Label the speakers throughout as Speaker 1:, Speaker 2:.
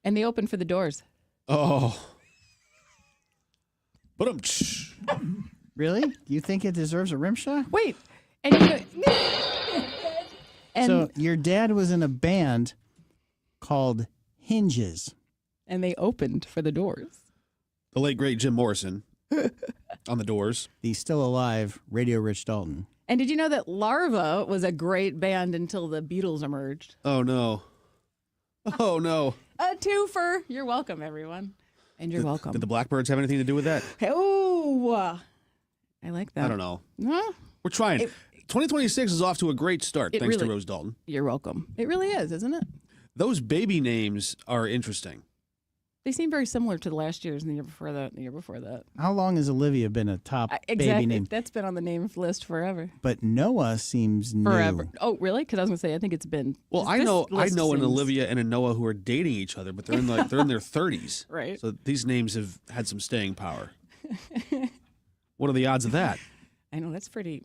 Speaker 1: And they opened for the Doors.
Speaker 2: Oh. But
Speaker 3: Really? You think it deserves a rim shot?
Speaker 1: Wait. And
Speaker 3: So your dad was in a band called Hinges.
Speaker 1: And they opened for the Doors.
Speaker 2: the late great Jim Morrison on the Doors.
Speaker 3: The still alive Radio Rich Dalton.
Speaker 1: And did you know that Larva was a great band until the Beatles emerged?
Speaker 2: Oh no. Oh no.
Speaker 1: A twofer. You're welcome, everyone. And you're welcome.
Speaker 2: Did the Blackbirds have anything to do with that?
Speaker 1: Oh, I like that.
Speaker 2: I don't know.
Speaker 1: Huh?
Speaker 2: We're trying. 2026 is off to a great start, thanks to
Speaker 1: really-
Speaker 2: Rose Dalton.
Speaker 1: You're welcome. It really is, isn't it?
Speaker 2: Those baby names are interesting.
Speaker 1: They seem very similar to the last year's and the year before that, and the year before that.
Speaker 3: How long has Olivia been a top
Speaker 1: Exactly.
Speaker 3: baby name?
Speaker 1: That's been on the name list forever.
Speaker 3: But Noah seems
Speaker 1: Forever.
Speaker 3: new.
Speaker 1: Oh, really? Because I was going to say, I think it's been.
Speaker 2: Well, I
Speaker 1: this
Speaker 2: know
Speaker 1: list
Speaker 2: an
Speaker 1: seems-
Speaker 2: Olivia and a Noah who are dating each other, but they're in their 30s.
Speaker 1: Right.
Speaker 2: So these names have had some staying power. What are the odds of that?
Speaker 1: I know, that's pretty.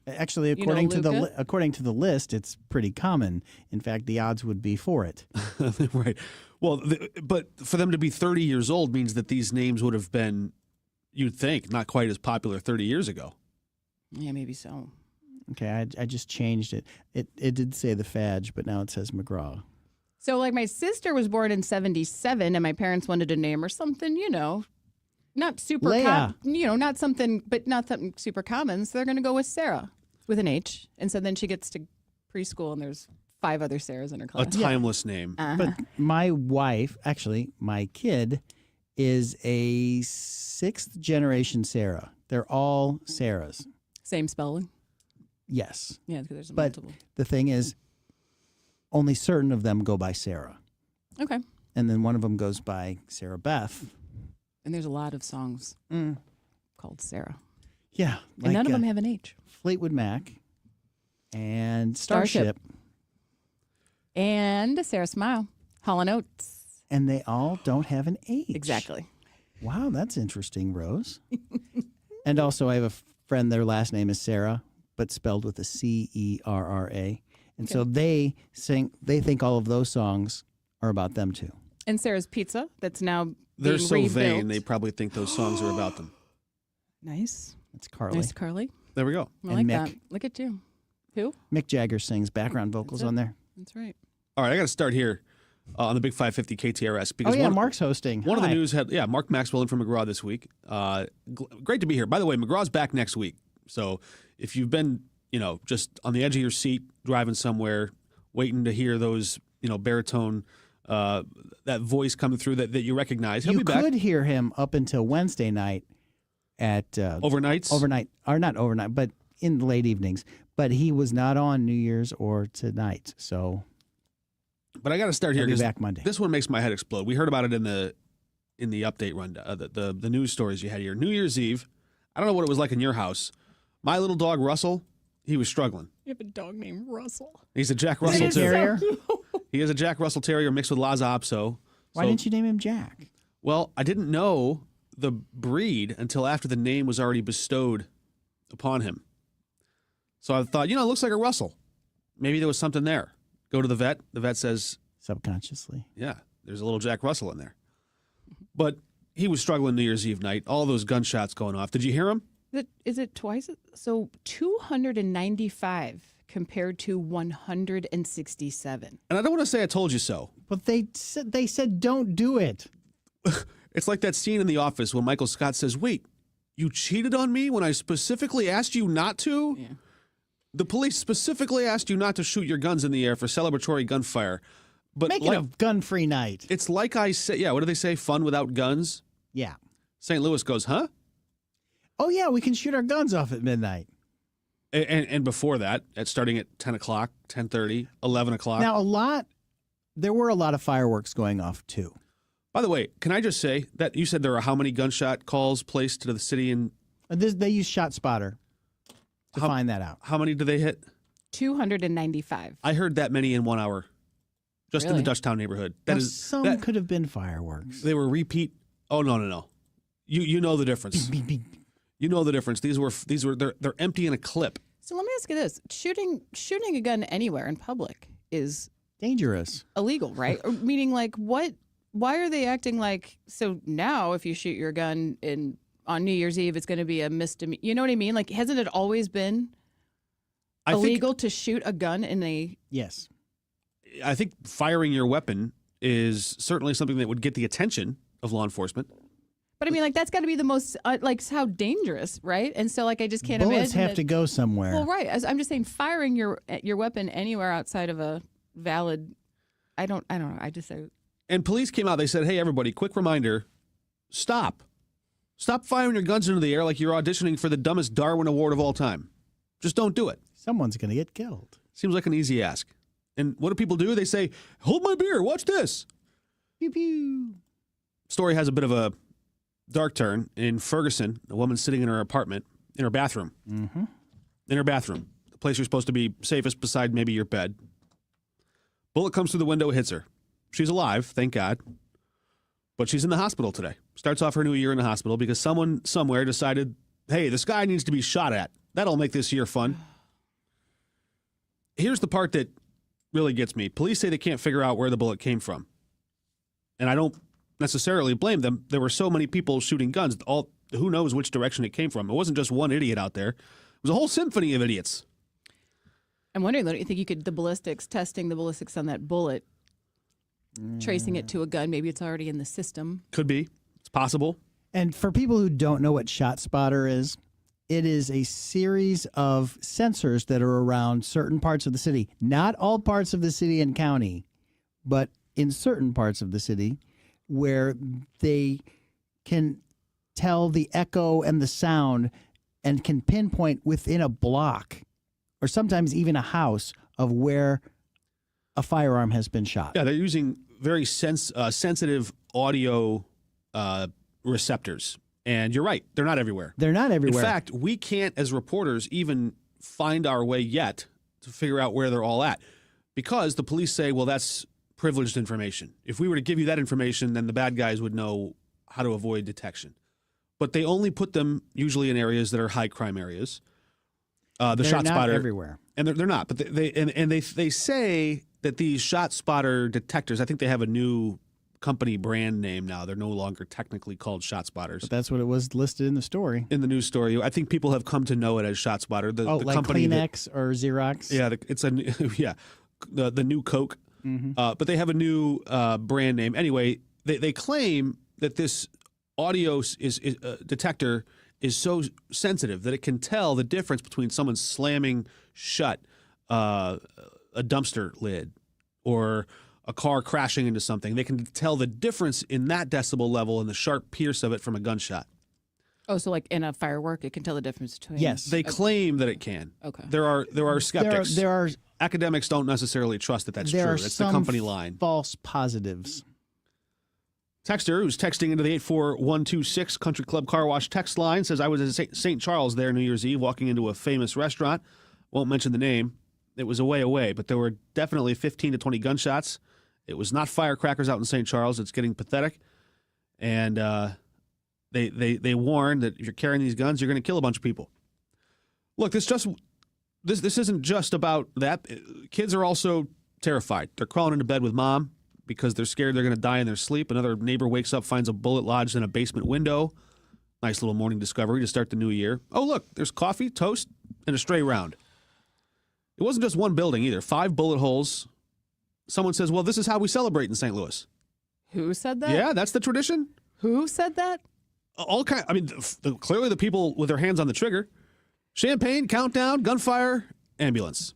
Speaker 3: Actually,
Speaker 1: You know
Speaker 3: according to
Speaker 1: Luca?
Speaker 3: according to the list, it's pretty common. In fact, the odds would be for it.
Speaker 2: Right. Well, but for them to be 30 years old means that these names would have been, you'd think, not quite as popular 30 years ago.
Speaker 1: Yeah, maybe so.
Speaker 3: Okay, I just changed it. It did say the Fadge, but now it says McGraw.
Speaker 1: So, like, my sister was born in 1977, and my parents wanted to name her something, not super,
Speaker 3: Leia.
Speaker 1: not something, but not something super common. So they're going to go with Sarah with an H. And so then she gets to preschool, and there's 5 other Sarahs in her
Speaker 2: A
Speaker 1: class.
Speaker 2: timeless name.
Speaker 3: But my wife, actually, my kid, is a 6th generation Sarah. They're all Sarahs.
Speaker 1: Same spelling.
Speaker 3: Yes.
Speaker 1: Yeah, because there's
Speaker 3: But
Speaker 1: multiple.
Speaker 3: the thing is, only certain of them go by Sarah.
Speaker 1: Okay.
Speaker 3: And then one of them goes by Sarah Beth.
Speaker 1: And there's a lot of songs called Sarah.
Speaker 3: Yeah.
Speaker 1: And none of them have an H.
Speaker 3: Fleetwood Mac and
Speaker 1: Starship. And Sarah Smile. Hall & Oates.
Speaker 3: And they all don't have an H.
Speaker 1: Exactly.
Speaker 3: Wow, that's interesting, Rose. And also, I have a friend, their last name is Sarah, but spelled with a C-E-R-R-A. And so they think all of those songs are about them too.
Speaker 1: And Sarah's Pizza, that's now
Speaker 2: They're
Speaker 1: being
Speaker 2: so
Speaker 1: rebuilt.
Speaker 2: vain, they probably think those songs are about them.
Speaker 1: Nice.
Speaker 3: That's Carly.
Speaker 1: Nice, Carly.
Speaker 2: There we go.
Speaker 1: I
Speaker 3: And
Speaker 1: like
Speaker 3: Mick.
Speaker 1: that. Look at you. Who?
Speaker 3: Mick Jagger sings background vocals
Speaker 1: That's it.
Speaker 3: on there.
Speaker 1: That's right.
Speaker 2: All right, I got to start here on the Big 550 KTRS. Because
Speaker 3: Oh, yeah,
Speaker 2: one,
Speaker 3: Mark's hosting.
Speaker 2: One of the
Speaker 3: Hi.
Speaker 2: news had, Mark Maxwell in from McGraw this week. Great to be here. By the way, McGraw's back next week. So if you've been, just on the edge of your seat, driving somewhere, waiting to hear those, baritone, that voice coming through that you recognize, he'll
Speaker 3: You
Speaker 2: be back.
Speaker 3: could hear him up until Wednesday night at
Speaker 2: Overnights?
Speaker 3: overnight, or not overnight, but in the late evenings. But he was not on New Year's or tonight, so
Speaker 2: But I got to start here
Speaker 3: he'll be
Speaker 2: 'cause
Speaker 3: back Monday.
Speaker 2: this one makes my head explode. We heard about it in the update rundown, the news stories you had here. New Year's Eve. I don't know what it was like in your house. My little dog Russell, he was struggling.
Speaker 1: You have a dog named Russell.
Speaker 2: He's a Jack
Speaker 3: Is he
Speaker 2: Russell
Speaker 3: a
Speaker 2: too.
Speaker 3: terrier?
Speaker 2: He is a Jack Russell Terrier mixed with Lhasa Apso.
Speaker 3: Why didn't you name him Jack?
Speaker 2: Well, I didn't know the breed until after the name was already bestowed upon him. So I thought, it looks like a Russell. Maybe there was something there. Go to the vet. The vet says,
Speaker 3: Subconsciously.
Speaker 2: yeah, there's a little Jack Russell in there. But he was struggling New Year's Eve night. All those gunshots going off. Did you hear him?
Speaker 1: Is it twice? So 295 compared to 167.
Speaker 2: And I don't want to say I told you so.
Speaker 3: But they said don't do it.
Speaker 2: It's like that scene in The Office when Michael Scott says, wait, you cheated on me when I specifically asked you not to?
Speaker 1: Yeah.
Speaker 2: The police specifically asked you not to shoot your guns in the air for celebratory gunfire. But
Speaker 3: Make it a gun-free night.
Speaker 2: it's like I said, what do they say? Fun without guns?
Speaker 3: Yeah.
Speaker 2: St. Louis goes, huh?
Speaker 3: Oh, yeah, we can shoot our guns off at midnight.
Speaker 2: And before that, starting at 10 o'clock, 10:30, 11 o'clock.
Speaker 3: Now, there were a lot of fireworks going off, too.
Speaker 2: By the way, can I just say that you said there are how many gunshot calls placed to the city, and
Speaker 3: They use ShotSpotter to find that out.
Speaker 2: how many do they hit?
Speaker 1: 295.
Speaker 2: I heard that many in 1 hour, just in
Speaker 1: Really?
Speaker 2: the Dutchtown neighborhood.
Speaker 3: Now,
Speaker 2: That is
Speaker 3: some
Speaker 2: that-
Speaker 3: could have been fireworks.
Speaker 2: They were repeat. Oh no. You know the difference. You know the difference. These were they're empty in a clip.
Speaker 1: So let me ask you this. Shooting a gun anywhere in public is
Speaker 3: Dangerous.
Speaker 1: illegal, right? Or meaning, like, what why are they acting like, so now if you shoot your gun on New Year's Eve, it's going to be a misdemeanor? You know what I mean? Like, hasn't it always been illegal to shoot a gun in a...
Speaker 3: Yes.
Speaker 2: I think firing your weapon is certainly something that would get the attention of law enforcement.
Speaker 1: But I mean, like, that's got to be the most, like, how dangerous, right? And so, like, I just can't
Speaker 3: Bullets
Speaker 1: imagine
Speaker 3: have to go somewhere.
Speaker 1: Well, right. I'm just saying, firing your weapon anywhere outside of a valid... I don't know.
Speaker 2: And police came out. They said, hey, everybody, quick reminder, stop. Stop firing your guns into the air like you're auditioning for the dumbest Darwin Award of all time. Just don't do it.
Speaker 3: Someone's going to get killed.
Speaker 2: Seems like an easy ask. And what do people do? They say, hold my beer, watch this.
Speaker 3: Pew, pew.
Speaker 2: Story has a bit of a dark turn. In Ferguson, a woman sitting in her apartment, in her bathroom.
Speaker 3: Mm-hmm.
Speaker 2: In her bathroom. The place you're supposed to be safest beside maybe your bed. Bullet comes through the window, hits her. She's alive, thank God. But she's in the hospital today. Starts off her new year in the hospital because someone somewhere decided, hey, this guy needs to be shot at. That'll make this year fun. Here's the part that really gets me. Police say they can't figure out where the bullet came from. And I don't necessarily blame them. There were so many people shooting guns. Who knows which direction it came from. It wasn't just one idiot out there. It was a whole symphony of idiots.
Speaker 1: I'm wondering, though, do you think you could, testing the ballistics on that bullet, tracing it to a gun, maybe it's already in the system?
Speaker 2: Could be. It's possible.
Speaker 3: And for people who don't know what ShotSpotter is, it is a series of sensors that are around certain parts of the city. Not all parts of the city and county, but in certain parts of the city where they can tell the echo and the sound and can pinpoint within a block or sometimes even a house of where a firearm has been shot.
Speaker 2: Yeah, they're using very sensitive audio receptors. And you're right, they're not everywhere.
Speaker 3: They're not everywhere.
Speaker 2: In fact, we can't, as reporters, even find our way yet to figure out where they're all at. Because the police say, well, that's privileged information. If we were to give you that information, then the bad guys would know how to avoid detection. But they only put them usually in areas that are high crime areas. The
Speaker 3: they're
Speaker 2: ShotSpotter
Speaker 3: not everywhere.
Speaker 2: And they're not. But they say that these ShotSpotter detectors, I think they have a new company brand name now. They're no longer technically called ShotSpotters.
Speaker 3: But that's what it was listed in the story.
Speaker 2: In the news story, I think people have come to know it as ShotSpotter. The
Speaker 3: like
Speaker 2: company
Speaker 3: Kleenex or Xerox?
Speaker 2: Yeah, it's the new Coke.
Speaker 3: Mm-hmm.
Speaker 2: But they have a new brand name. Anyway, they claim that this audio detector is so sensitive that it can tell the difference between someone slamming shut a dumpster lid or a car crashing into something. They can tell the difference in that decibel level and the sharp pierce of it from a gunshot.
Speaker 1: Oh, so like in a firework, it can tell the difference between...
Speaker 3: Yes.
Speaker 2: They claim that it can.
Speaker 1: Okay.
Speaker 2: There are skeptics.
Speaker 3: There are
Speaker 2: Academics don't necessarily trust that that's true. It's the company line.
Speaker 3: False positives.
Speaker 2: Texter, who's texting into the 84126 Country Club Car Wash text line, says, I was at St. Charles there New Year's Eve walking into a famous restaurant. Won't mention the name. It was a way away, but there were definitely 15 to 20 gunshots. It was not firecrackers out in St. Charles. It's getting pathetic. And they warn that if you're carrying these guns, you're going to kill a bunch of people. Look, this isn't just about that. Kids are also terrified. They're crawling into bed with mom because they're scared they're going to die in their sleep. Another neighbor wakes up, finds a bullet lodged in a basement window. Nice little morning discovery to start the new year. Oh, look, there's coffee, toast, and a stray round. It wasn't just one building either. 5 bullet holes. Someone says, well, this is how we celebrate in St. Louis.
Speaker 1: Who said that?
Speaker 2: Yeah, that's the tradition.
Speaker 1: Who said that?
Speaker 2: Clearly the people with their hands on the trigger. Champagne, countdown, gunfire, ambulance.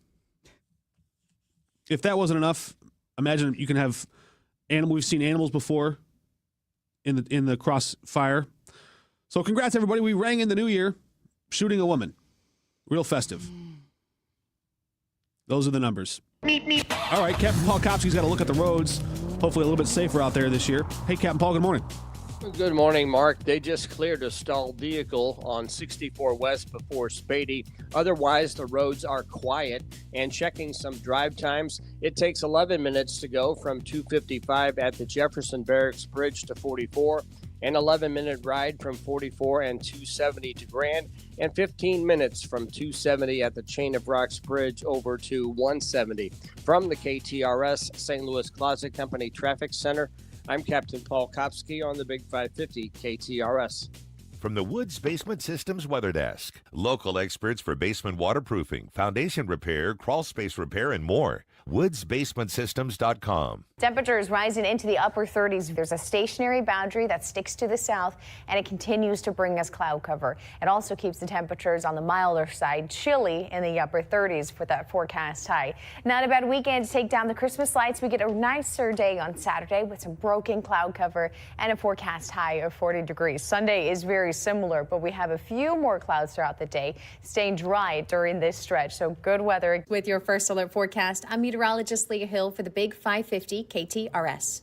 Speaker 2: If that wasn't enough, imagine you can have we've seen animals before in the crossfire. So congrats, everybody. We rang in the new year shooting a woman. Real festive. Those are the numbers. All right, Captain Paul Kopsky's got to look at the roads. Hopefully a little bit safer out there this year. Hey, Captain Paul, good morning.
Speaker 4: Good morning, Mark. They just cleared a stalled vehicle on 64 West before Spady. Otherwise, the roads are quiet. And checking some drive times, it takes 11 minutes to go from 255 at the Jefferson Barracks Bridge to 44, an 11-minute ride from 44 and 270 to Grand, and 15 minutes from 270 at the Chain of Rocks Bridge over to 170. From the KTRS St. Louis Closet Company Traffic Center, I'm Captain Paul Kopsky on the Big 550 KTRS.
Speaker 5: From the Woods Basement Systems Weather Desk, local experts for basement waterproofing, foundation repair, crawl space repair, and more. woodsbasementsystems.com.
Speaker 6: Temperatures rising into the upper 30s. There's a stationary boundary that sticks to the south, and it continues to bring us cloud cover. It also keeps the temperatures on the milder side chilly in the upper 30s for that forecast high. Not a bad weekend to take down the Christmas lights. We get a nicer day on Saturday with some broken cloud cover and a forecast high of 40 degrees. Sunday is very similar, but we have a few more clouds throughout the day, staying dry during this stretch. So good weather.
Speaker 7: With your first alert forecast, I'm meteorologist Leah Hill for the Big 550 KTRS.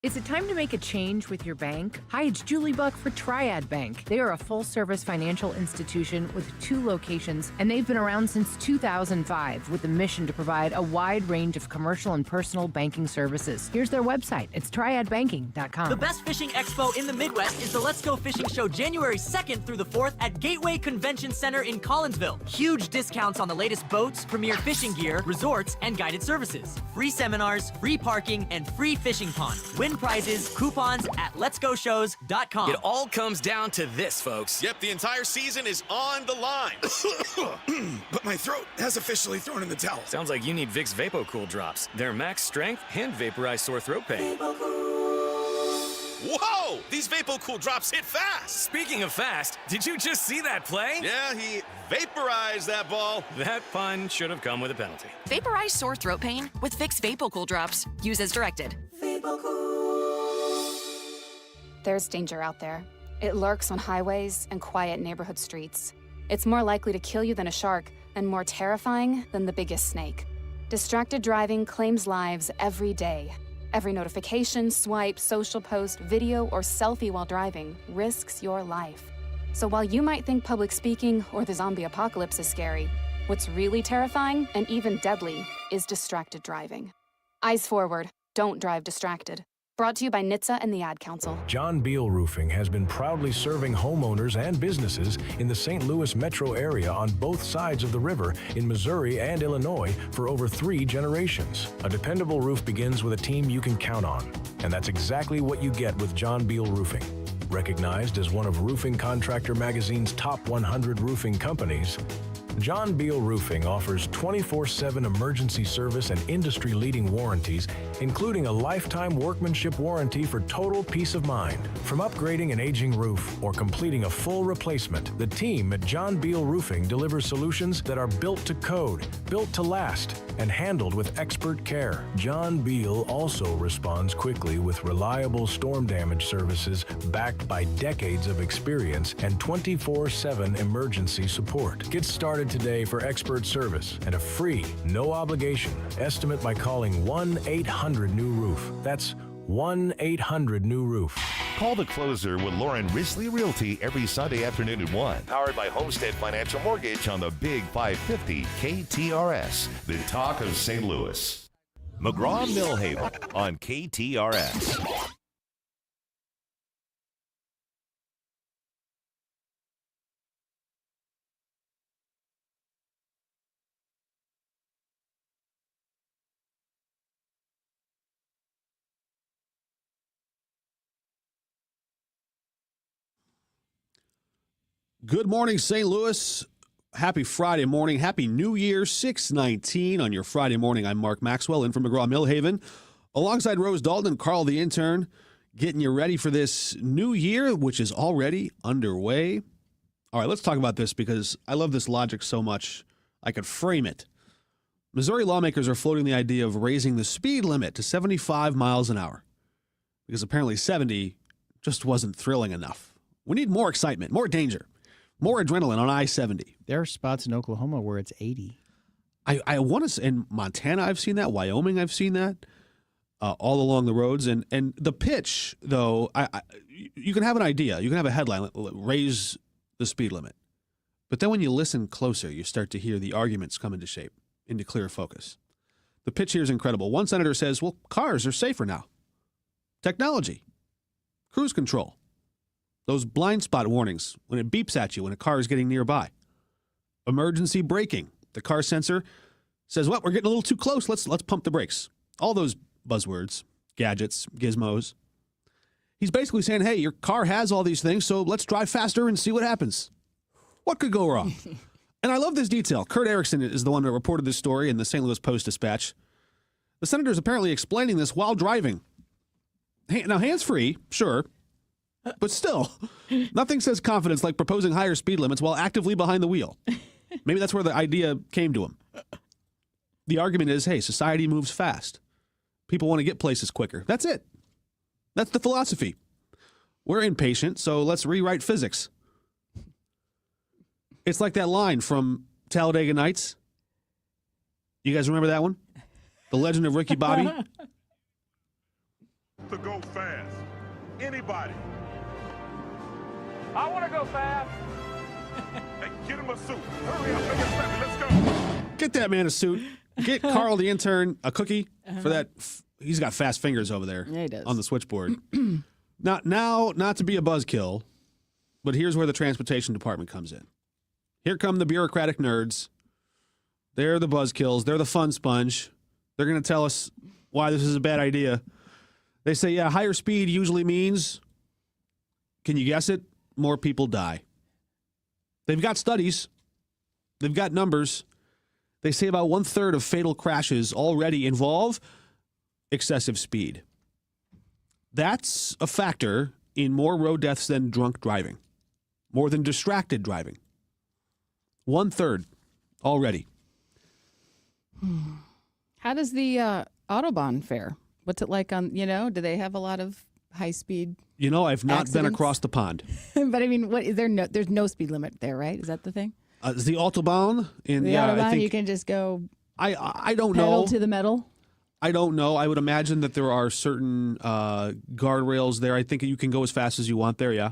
Speaker 8: Is it time to make a change with your bank? Hi, it's Julie Buck for Triad Bank. They are a full-service financial institution with 2 locations, and they've been around since 2005 with the mission to provide a wide range of commercial and personal banking services. Here's their website. It's triadbanking.com.
Speaker 9: The best fishing expo in the Midwest is the Let's Go Fishing Show January 2nd through the 4th at Gateway Convention Center in Collinsville. Huge discounts on the latest boats, premier fishing gear, resorts, and guided services. Free seminars, free parking, and free fishing ponds. Win prizes, coupons at letsgoshows.com.
Speaker 10: It all comes down to this, folks.
Speaker 11: Yep, the entire season is on the line. But my throat has officially thrown in the towel.
Speaker 10: Sounds like you need Vicks VapoCool drops. They're max strength and vaporize sore throat pain.
Speaker 11: Whoa! These VapoCool drops hit fast.
Speaker 10: Speaking of fast, did you just see that play?
Speaker 11: Yeah, he vaporized that ball.
Speaker 10: That pun should have come with a penalty.
Speaker 12: Vaporize sore throat pain with Vicks VapoCool drops. Use as directed.
Speaker 13: There's danger out there. It lurks on highways and quiet neighborhood streets. It's more likely to kill you than a shark, and more terrifying than the biggest snake. Distracted driving claims lives every day. Every notification, swipe, social post, video, or selfie while driving risks your life. So while you might think public speaking or the zombie apocalypse is scary, what's really terrifying and even deadly is distracted driving. Eyes forward. Don't drive distracted. Brought to you by NHTSA and the Ad Council.
Speaker 14: John Beal Roofing has been proudly serving homeowners and businesses in the St. Louis metro area on both sides of the river in Missouri and Illinois for over 3 generations. A dependable roof begins with a team you can count on, and that's exactly what you get with John Beal Roofing. Recognized as one of Roofing Contractor Magazine's top 100 roofing companies, John Beal Roofing offers 24/7 emergency service and industry-leading warranties, including a lifetime workmanship warranty for total peace of mind. From upgrading an aging roof or completing a full replacement, the team at John Beal Roofing delivers solutions that are built to code, built to last, and handled with expert care. John Beal also responds quickly with reliable storm damage services backed by decades of experience and 24/7 emergency support. Get started today for expert service and a free, no-obligation estimate by calling 1-800-NEW-ROOF. That's 1-800-NEW-ROOF.
Speaker 5: Call the Closer with Lauren Risley Realty every Sunday afternoon at 1. Powered by Homestead Financial Mortgage on the Big 550 KTRS, the talk of St. Louis. McGraw Millhaven on KTRS.
Speaker 2: Good morning, St. Louis. Happy Friday morning. Happy New Year, 6/19 on your Friday morning. I'm Mark Maxwell in from McGraw Millhaven, alongside Rose Dalton and Carl the intern, getting you ready for this new year, which is already underway. All right, let's talk about this because I love this logic so much I could frame it. Missouri lawmakers are floating the idea of raising the speed limit to 75 miles an hour because apparently 70 just wasn't thrilling enough. We need more excitement, more danger. More adrenaline on I-70.
Speaker 3: There are spots in Oklahoma where it's 80.
Speaker 2: I want to say in Montana, I've seen that. Wyoming, I've seen that. All along the roads. And the pitch, though, you can have an idea. You can have a headline, raise the speed limit. But then when you listen closer, you start to hear the arguments come into shape, into clear focus. The pitch here is incredible. One senator says, well, cars are safer now. Technology. Cruise control. Those blind spot warnings when it beeps at you when a car is getting nearby. emergency braking. The car sensor says, well, we're getting a little too close. Let's pump the brakes. All those buzzwords, gadgets, gizmos. He's basically saying, hey, your car has all these things, so let's drive faster and see what happens. What could go wrong? And I love this detail. Kurt Erickson is the one that reported this story in the St. Louis Post-Dispatch. The senator is apparently explaining this while driving. Now, hands-free, sure, but still, nothing says confidence like proposing higher speed limits while actively behind the wheel. Maybe that's where the idea came to him. The argument is, hey, society moves fast. People want to get places quicker. That's it. That's the philosophy. We're impatient, so let's rewrite physics. It's like that line from Talladega Nights. You guys remember that one? The Legend of Ricky Bobby?
Speaker 15: To go fast. Anybody.
Speaker 16: I want to go fast.
Speaker 15: Hey, get him a suit. Hurry up, make it happen. Let's go.
Speaker 2: Get that man a suit. Get Carl, the intern, a cookie for that. He's got fast fingers over there on the switchboard. Not to be a buzzkill, but here's where the transportation department comes in. Here come the bureaucratic nerds. They're the buzzkills. They're the fun sponge. They're going to tell us why this is a bad idea. They say, yeah, higher speed usually means, can you guess it? More people die. They've got studies. They've got numbers. They say about 1/3 of fatal crashes already involve excessive speed. That's a factor in more road deaths than drunk driving, more than distracted driving. 1/3 already.
Speaker 1: How does the Autobahn fare? What's it like on, do they have a lot of high speed
Speaker 2: I've not
Speaker 1: accidents?
Speaker 2: been across the pond.
Speaker 1: But I mean, what is there? There's no speed limit there, right? Is that the thing?
Speaker 2: Is the Autobahn in
Speaker 1: The Autobahn,
Speaker 2: I think,
Speaker 1: you can just go
Speaker 2: I don't
Speaker 1: pedal
Speaker 2: know.
Speaker 1: to the metal?
Speaker 2: I don't know. I would imagine that there are certain guardrails there. I think you can go as fast as you want there, yeah.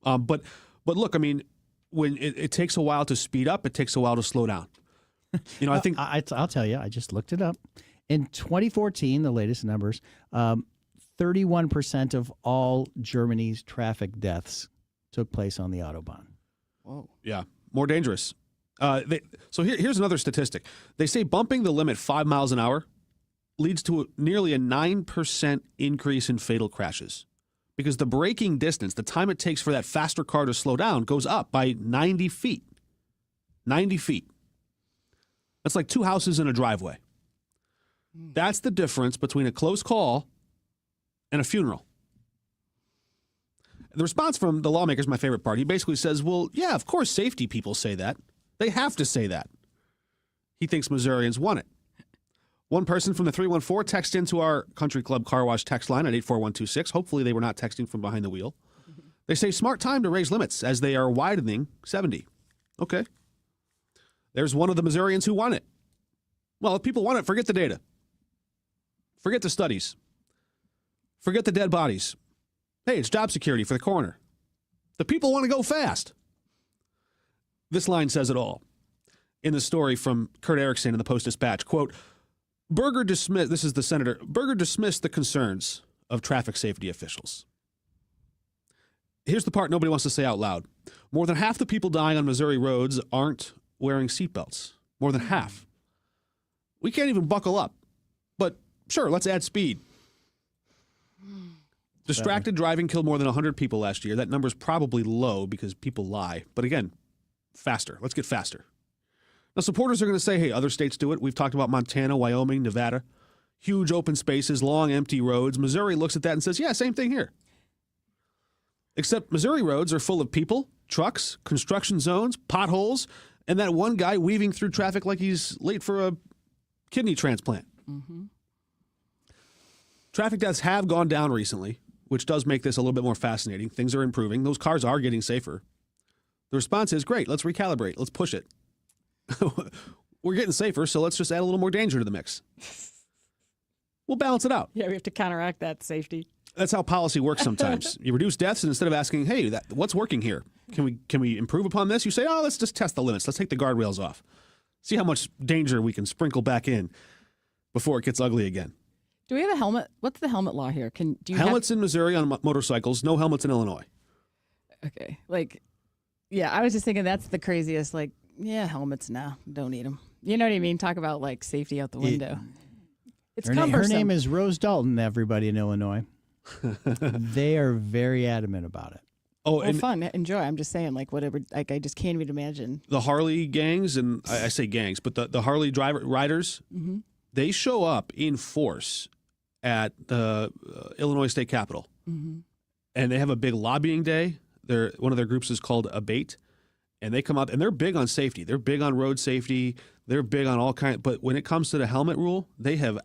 Speaker 2: But look, I mean, when it takes a while to speed up, it takes a while to slow down. I think
Speaker 3: I'll tell you. I just looked it up. In 2014, the latest numbers, 31% of all Germany's traffic deaths took place on the Autobahn.
Speaker 1: Whoa.
Speaker 2: Yeah, more dangerous. So here's another statistic. They say bumping the limit 5 miles an hour leads to nearly a 9% increase in fatal crashes because the braking distance, the time it takes for that faster car to slow down, goes up by 90 feet. 90 feet. That's like 2 houses in a driveway. That's the difference between a close call and a funeral. The response from the lawmaker is my favorite part. He basically says, well, yeah, of course safety people say that. They have to say that. He thinks Missourians want it. One person from the 314 texted into our Country Club Car Wash text line at 84126. Hopefully they were not texting from behind the wheel. They say, smart time to raise limits as they are widening 70. Okay. There's one of the Missourians who want it. Well, if people want it, forget the data. Forget the studies. Forget the dead bodies. Hey, it's job security for the coroner. The people want to go fast. This line says it all. In the story from Kurt Erickson in the Post-Dispatch, quote, this is the senator, Berger dismissed the concerns of traffic safety officials. Here's the part nobody wants to say out loud. More than half the people dying on Missouri roads aren't wearing seatbelts. More than half. We can't even buckle up. But sure, let's add speed. Distracted driving killed more than 100 people last year. That number's probably low because people lie. But again, faster. Let's get faster. Now, supporters are going to say, hey, other states do it. We've talked about Montana, Wyoming, Nevada. Huge open spaces, long empty roads. Missouri looks at that and says, yeah, same thing here. Except Missouri roads are full of people, trucks, construction zones, potholes, and that one guy weaving through traffic like he's late for a kidney transplant. Mm-hmm. Traffic deaths have gone down recently, which does make this a little bit more fascinating. Things are improving. Those cars are getting safer. The response is, great, let's recalibrate. Let's push it. We're getting safer, so let's just add a little more danger to the mix. We'll balance it out.
Speaker 1: Yeah, we have to counteract that safety.
Speaker 2: That's how policy works sometimes. You reduce deaths, and instead of asking, hey, what's working here? Can we improve upon this? You say, oh, let's just test the limits. Let's take the guardrails off. See how much danger we can sprinkle back in before it gets ugly again.
Speaker 1: Do we have a helmet? What's the helmet law here?
Speaker 2: Helmets in Missouri on motorcycles, no helmets in Illinois.
Speaker 1: Okay. I was just thinking that's the craziest, helmets now. Don't need them. You know what I mean? Talk about like safety out the window. It's
Speaker 3: her
Speaker 1: cumbersome.
Speaker 3: Her name is Rose Dalton, everybody in Illinois. They are very adamant about it.
Speaker 2: Oh,
Speaker 1: and fun. Enjoy. I'm just saying, like, whatever. Like, I just can't even imagine.
Speaker 2: The Harley gangs, and I say gangs, but the Harley riders, they show up in force at the Illinois State Capitol. And they have a big lobbying day. One of their groups is called Abate. And they come up, and they're big on safety. They're big on road safety. They're big on all kinds. But when it comes to the helmet rule, they have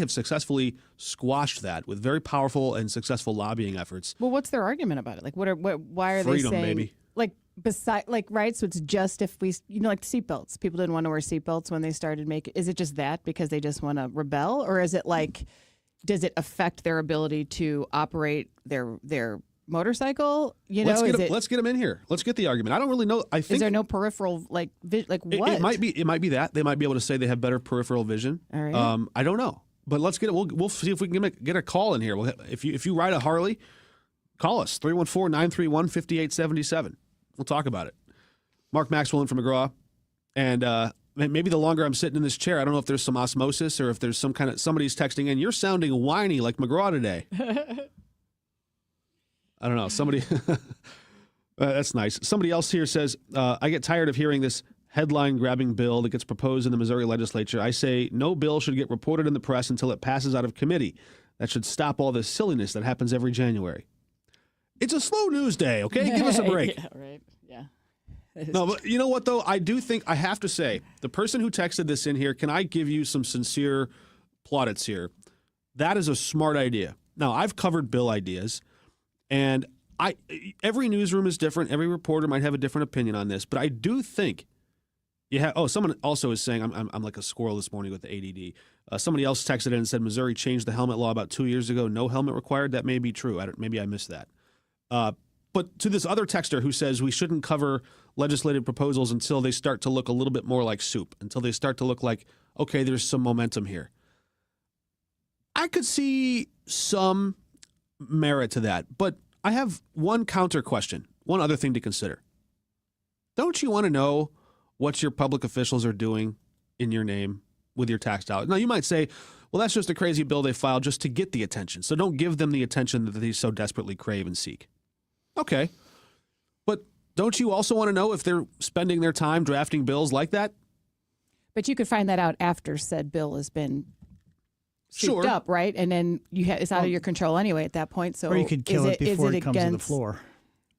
Speaker 2: successfully squashed that with very powerful and successful lobbying efforts.
Speaker 1: Well, what's their argument about it? Like, why are
Speaker 2: Freedom,
Speaker 1: they saying,
Speaker 2: maybe.
Speaker 1: like, right? So it's just if we, like seatbelts. People didn't want to wear seatbelts when they started making. Is it just that because they just want to rebel, or is it like, does it affect their ability to operate their motorcycle?
Speaker 2: Let's get them in here. Let's get the argument. I don't really know. I think
Speaker 1: is there no peripheral what?
Speaker 2: It might be that they might be able to say they have better peripheral vision.
Speaker 1: All right.
Speaker 2: I don't know, but let's get it. We'll see if we can get a call in here. If you ride a Harley, call us 314-931-5877. We'll talk about it. Mark Maxwell in from McGraw, and maybe the longer I'm sitting in this chair, I don't know if there's some osmosis or if there's somebody's texting in. You're sounding whiny like McGraw today. I don't know. Somebody, that's nice. Somebody else here says, I get tired of hearing this headline-grabbing bill that gets proposed in the Missouri legislature. I say no bill should get reported in the press until it passes out of committee. That should stop all this silliness that happens every January. It's a slow news day, okay? Give us a break.
Speaker 1: Yeah, right. Yeah.
Speaker 2: No, but you know what, though? I do think, I have to say, the person who texted this in here, can I give you some sincere plaudits here? That is a smart idea. Now, I've covered bill ideas. And every newsroom is different. Every reporter might have a different opinion on this, but I do think someone also is saying I'm like a squirrel this morning with the ADD. Somebody else texted in and said Missouri changed the helmet law about 2 years ago. No helmet required. That may be true. Maybe I missed that. But to this other texter who says we shouldn't cover legislative proposals until they start to look a little bit more like soup, until they start to look like, okay, there's some momentum here. I could see some merit to that, but I have one counter question, one other thing to consider. Don't you want to know what your public officials are doing in your name with your tax dollars? Now, you might say, well, that's just a crazy bill they filed just to get the attention, so don't give them the attention that they so desperately crave and seek. Okay, but don't you also want to know if they're spending their time drafting bills like that?
Speaker 1: But you could find that out after said bill has been souped up, right? And then it's out of your control anyway at that point. So,
Speaker 3: or you could kill it before it comes to the floor.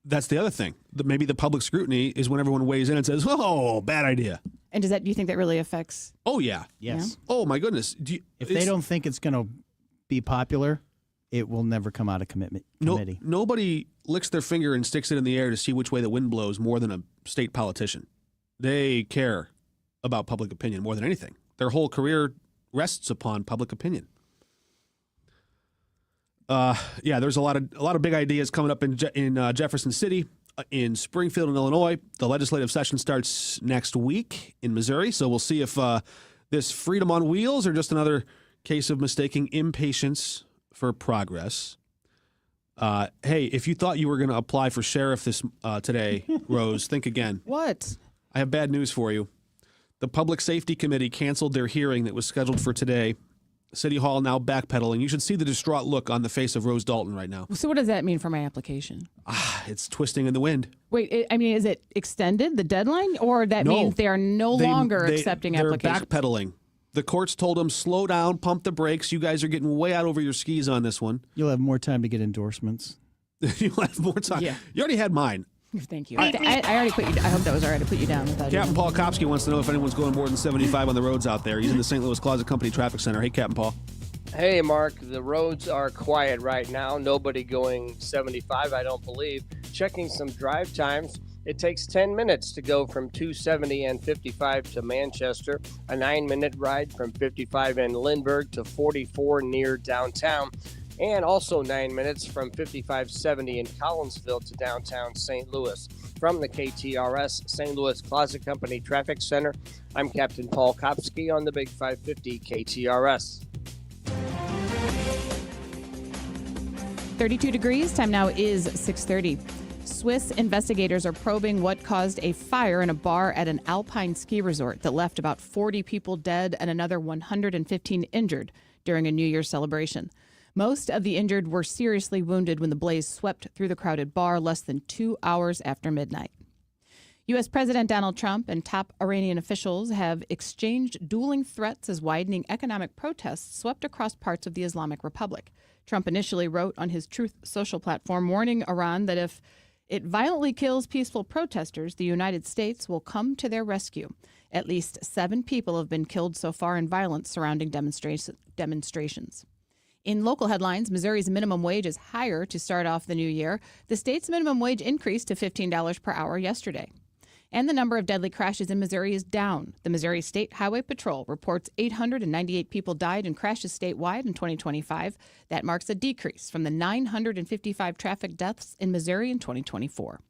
Speaker 2: That's the other thing. Maybe the public scrutiny is when everyone weighs in and says, "Oh, bad idea."
Speaker 1: And do you think that really affects?
Speaker 2: Oh yeah,
Speaker 3: yes.
Speaker 2: Yeah? Oh my goodness.
Speaker 3: If they don't think it's going to be popular, it will never come out of committee.
Speaker 2: Nobody licks their finger and sticks it in the air to see which way the wind blows more than a state politician. They care about public opinion more than anything. Their whole career rests upon public opinion. There's a lot of big ideas coming up in Jefferson City, in Springfield, in Illinois. The legislative session starts next week in Missouri, so we'll see if this freedom on wheels or just another case of mistaking impatience for progress. Hey, if you thought you were going to apply for sheriff today, Rose, think again.
Speaker 1: What?
Speaker 2: I have bad news for you. The Public Safety Committee canceled their hearing that was scheduled for today. City Hall now backpedaling. You should see the distraught look on the face of Rose Dalton right now.
Speaker 1: So what does that mean for my application?
Speaker 2: It's twisting in the wind.
Speaker 1: Wait, is it extended, the deadline? Or that means they are no longer accepting applications?
Speaker 2: They're backpedaling. The courts told them, slow down, pump the brakes. You guys are getting way out over your skis on this one.
Speaker 3: You'll have more time to get endorsements.
Speaker 2: You'll have more time. Yeah. You already had mine.
Speaker 1: Thank you. I already put you. I hope that was all right. I put you down.
Speaker 2: Captain Paul Kopsky wants to know if anyone's going more than 75 on the roads out there. He's in the St. Louis Closet Company Traffic Center. Hey, Captain Paul.
Speaker 4: Hey, Mark. The roads are quiet right now. Nobody going 75, I don't believe. Checking some drive times. It takes 10 minutes to go from 270 and 55 to Manchester, a 9-minute ride from 55 in Lindbergh to 44 near downtown, and also 9 minutes from 5570 in Collinsville to downtown St. Louis. From the KTRS St. Louis Closet Company Traffic Center, I'm Captain Paul Kopsky on the Big 550 KTRS.
Speaker 1: 32 degrees. Time now is 6:30. Swiss investigators are probing what caused a fire in a bar at an alpine ski resort that left about 40 people dead and another 115 injured during a New Year's celebration. Most of the injured were seriously wounded when the blaze swept through the crowded bar less than 2 hours after midnight. U.S. President Donald Trump and top Iranian officials have exchanged dueling threats as widening economic protests swept across parts of the Islamic Republic. Trump initially wrote on his Truth Social platform warning Iran that if it violently kills peaceful protesters, the United States will come to their rescue. At least 7 people have been killed so far in violence surrounding demonstrations. In local headlines, Missouri's minimum wage is higher to start off the new year. The state's minimum wage increased to $15 per hour yesterday. And the number of deadly crashes in Missouri is down. The Missouri State Highway Patrol reports 898 people died in crashes statewide in 2025. That marks a decrease from the 955 traffic deaths in Missouri in 2024.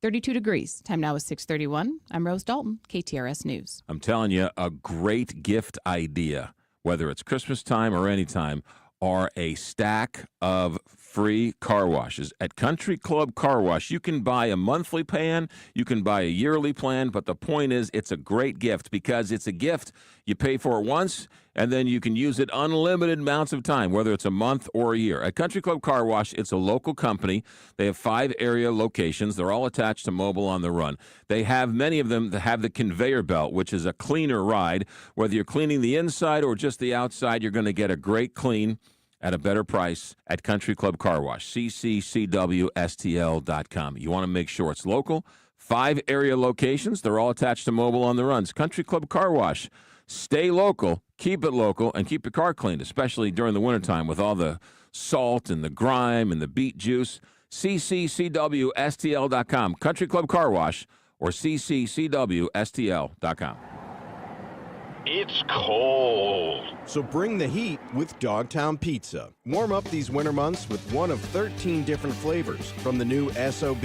Speaker 1: 32 degrees. Time now is 6:31. I'm Rose Dalton, KTRS News.
Speaker 16: I'm telling you, a great gift idea, whether it's Christmas time or any time, are a stack of free car washes. At Country Club Car Wash, you can buy a monthly plan, you can buy a yearly plan, but the point is it's a great gift because it's a gift. You pay for it once, and then you can use it unlimited amounts of time, whether it's a month or a year. At Country Club Car Wash, it's a local company. They have 5 area locations. They're all attached to Mobile on the Run. They have many of them that have the conveyor belt, which is a cleaner ride. Whether you're cleaning the inside or just the outside, you're going to get a great clean at a better price at Country Club Car Wash, cccwstl.com. You want to make sure it's local. 5 area locations. They're all attached to Mobile on the Runs. Country Club Car Wash. Stay local, keep it local, and keep your car cleaned, especially during the wintertime with all the salt and the grime and the beet juice. cccwstl.com. Country Club Car Wash or cccwstl.com.
Speaker 15: It's cold.
Speaker 17: So bring the heat with Dogtown Pizza. Warm up these winter months with one of 13 different flavors, from the new SOB,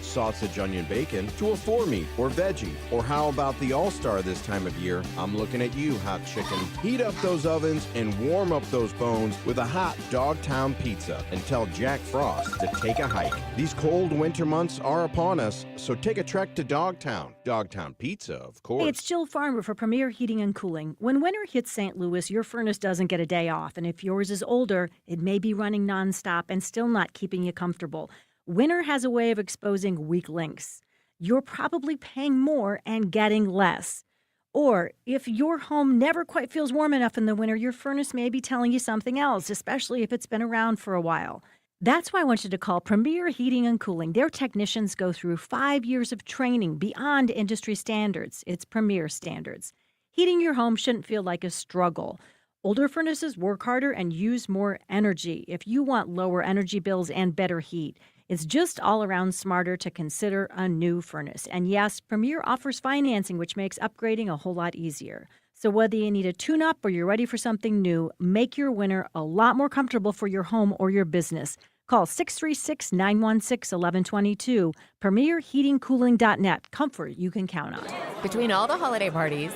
Speaker 17: sausage, onion, bacon, to a 4-meat or veggie. Or how about the all-star this time of year? I'm looking at you, hot chicken. Heat up those ovens and warm up those bones with a hot Dogtown Pizza and tell Jack Frost to take a hike. These cold winter months are upon us, so take a trek to Dogtown. Dogtown Pizza, of course.
Speaker 18: Hey, it's Jill Farmer for Premier Heating and Cooling. When winter hits St. Louis, your furnace doesn't get a day off, and if yours is older, it may be running nonstop and still not keeping you comfortable. Winter has a way of exposing weak links. You're probably paying more and getting less. Or if your home never quite feels warm enough in the winter, your furnace may be telling you something else, especially if it's been around for a while. That's why I want you to call Premier Heating and Cooling. Their technicians go through 5 years of training beyond industry standards. It's Premier standards. Heating your home shouldn't feel like a struggle. Older furnaces work harder and use more energy. If you want lower energy bills and better heat, it's just all around smarter to consider a new furnace. And yes, Premier offers financing, which makes upgrading a whole lot easier. So whether you need a tune-up or you're ready for something new, make your winter a lot more comfortable for your home or your business. Call 636-916-1122. PremierHeatingCooling.net. Comfort you can count on.
Speaker 19: Between all the holiday parties,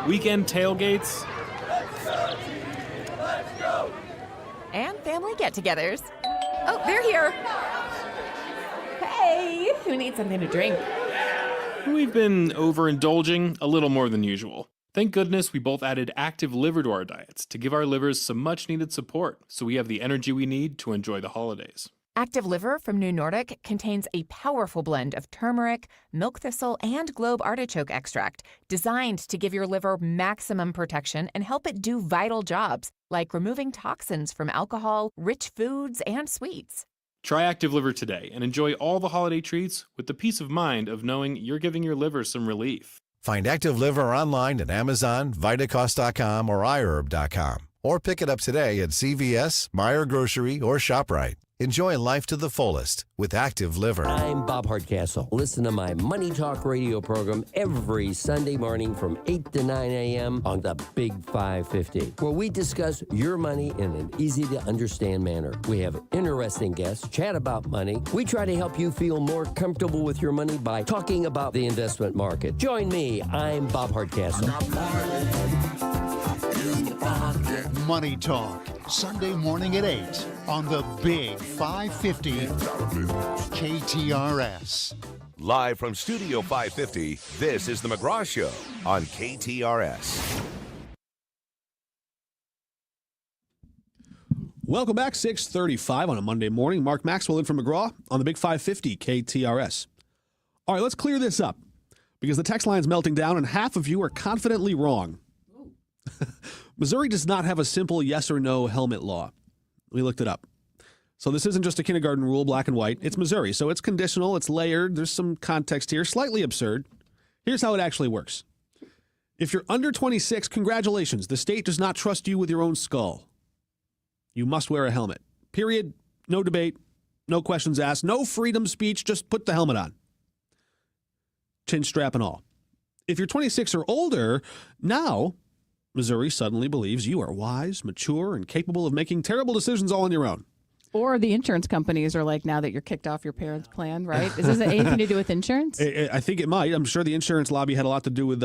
Speaker 20: weekend tailgates,
Speaker 19: and family get-togethers. Oh, they're here. Hey, who needs something to drink?
Speaker 20: we've been overindulging a little more than usual. Thank goodness we both added active liver to our diets to give our livers some much-needed support so we have the energy we need to enjoy the holidays.
Speaker 8: Active Liver from New Nordic contains a powerful blend of turmeric, milk thistle, and globe artichoke extract designed to give your liver maximum protection and help it do vital jobs like removing toxins from alcohol, rich foods, and sweets.
Speaker 20: Try Active Liver today and enjoy all the holiday treats with the peace of mind of knowing you're giving your liver some relief.
Speaker 21: Find Active Liver online at Amazon, Vitacost.com, or iHerb.com. Or pick it up today at CVS, Meijer Grocery, or ShopRite. Enjoy life to the fullest with Active Liver.
Speaker 22: I'm Bob Hardcastle. Listen to my Money Talk radio program every Sunday morning from 8 to 9 a.m. on the Big 550, where we discuss your money in an easy-to-understand manner. We have interesting guests, chat about money. We try to help you feel more comfortable with your money by talking about the investment market. Join me. I'm Bob Hardcastle.
Speaker 23: Money Talk
Speaker 6: Sunday morning at 8 on the Big 550 KTRS.
Speaker 5: Live from Studio 550, this is The McGraw Show on KTRS.
Speaker 2: Welcome back, 6:35 on a Monday morning. Mark Maxwell in from McGraw on the Big 550 KTRS. All right, let's clear this up because the text line's melting down and half of you are confidently wrong. Missouri does not have a simple yes or no helmet law. We looked it up. So this isn't just a kindergarten rule, black and white. It's Missouri, so it's conditional, it's layered. There's some context here, slightly absurd. Here's how it actually works. If you're under 26, congratulations. The state does not trust you with your own skull. You must wear a helmet. Period. No debate. No questions asked. No freedom speech. Just put the helmet on. Chin strap and all. If you're 26 or older, now Missouri suddenly believes you are wise, mature, and capable of making terrible decisions all on your own.
Speaker 1: Or the insurance companies are like, now that you're kicked off your parents' plan, right? Is this anything to do with insurance?
Speaker 2: I think it might. I'm sure the insurance lobby had a lot to do with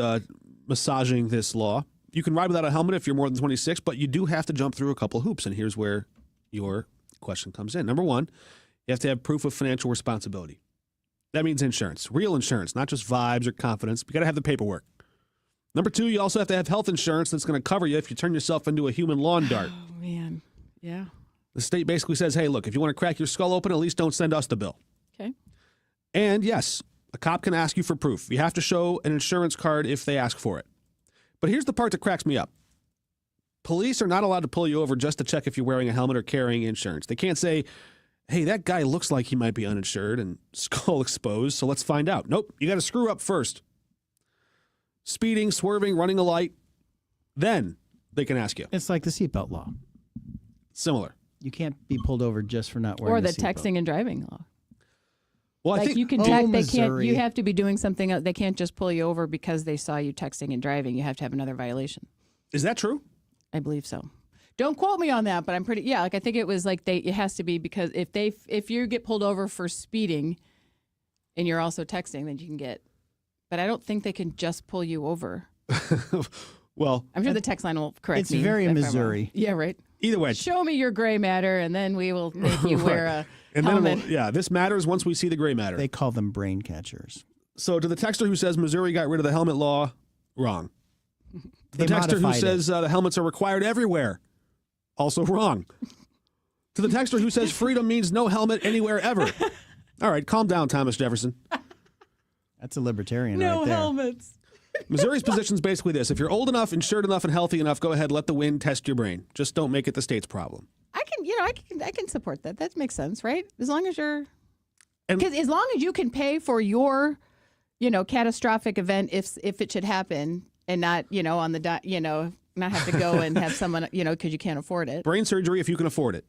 Speaker 2: massaging this law. You can ride without a helmet if you're more than 26, but you do have to jump through a couple hoops, and here's where your question comes in. Number one, you have to have proof of financial responsibility. That means insurance, real insurance, not just vibes or confidence. You got to have the paperwork. Number two, you also have to have health insurance that's going to cover you if you turn yourself into a human lawn dart.
Speaker 1: Oh, man. Yeah.
Speaker 2: The state basically says, hey, look, if you want to crack your skull open, at least don't send us the bill.
Speaker 1: Okay.
Speaker 2: And yes, a cop can ask you for proof. You have to show an insurance card if they ask for it. But here's the part that cracks me up. Police are not allowed to pull you over just to check if you're wearing a helmet or carrying insurance. They can't say, hey, that guy looks like he might be uninsured and skull exposed, so let's find out. Nope, you got to screw up first. Speeding, swerving, running a light, then they can ask you.
Speaker 3: It's like the seatbelt law.
Speaker 2: Similar.
Speaker 3: You can't be pulled over just for not wearing
Speaker 1: Or the
Speaker 3: a seatbelt.
Speaker 1: texting and driving law.
Speaker 2: Well, I
Speaker 1: like
Speaker 2: think
Speaker 1: you can check, they can't.
Speaker 3: Missouri.
Speaker 1: You have to be doing something else. They can't just pull you over because they saw you texting and driving. You have to have another violation.
Speaker 2: Is that true?
Speaker 1: I believe so. Don't quote me on that, but I'm pretty. Yeah, like I think it was like it has to be because if you get pulled over for speeding, and you're also texting, then you can get. But I don't think they can just pull you over.
Speaker 2: Well,
Speaker 1: I'm sure the text line will correct me.
Speaker 3: It's very
Speaker 1: if I'm
Speaker 3: Missouri.
Speaker 1: wrong. Yeah, right.
Speaker 2: Either way.
Speaker 1: Show me your gray matter, and then we will make you wear a
Speaker 2: and
Speaker 1: helmet.
Speaker 2: then this matters once we see the gray matter.
Speaker 3: They call them brain catchers.
Speaker 2: So to the texter who says Missouri got rid of the helmet law, wrong. The
Speaker 3: They
Speaker 2: texter who
Speaker 3: modified
Speaker 2: says the helmets are required everywhere, also wrong. To the texter who says freedom means no helmet anywhere ever. All right, calm down, Thomas Jefferson.
Speaker 3: That's a libertarian
Speaker 1: No
Speaker 3: right there.
Speaker 1: helmets.
Speaker 2: Missouri's position is basically this. If you're old enough, insured enough, and healthy enough, go ahead, let the wind test your brain. Just don't make it the state's problem.
Speaker 1: I can support that. That makes sense, right? As long as you're,
Speaker 2: And-
Speaker 1: because as long as you can pay for your, catastrophic event if it should happen, and not, on the not have to go and have someone, because you can't afford it.
Speaker 2: Brain surgery if you can afford it.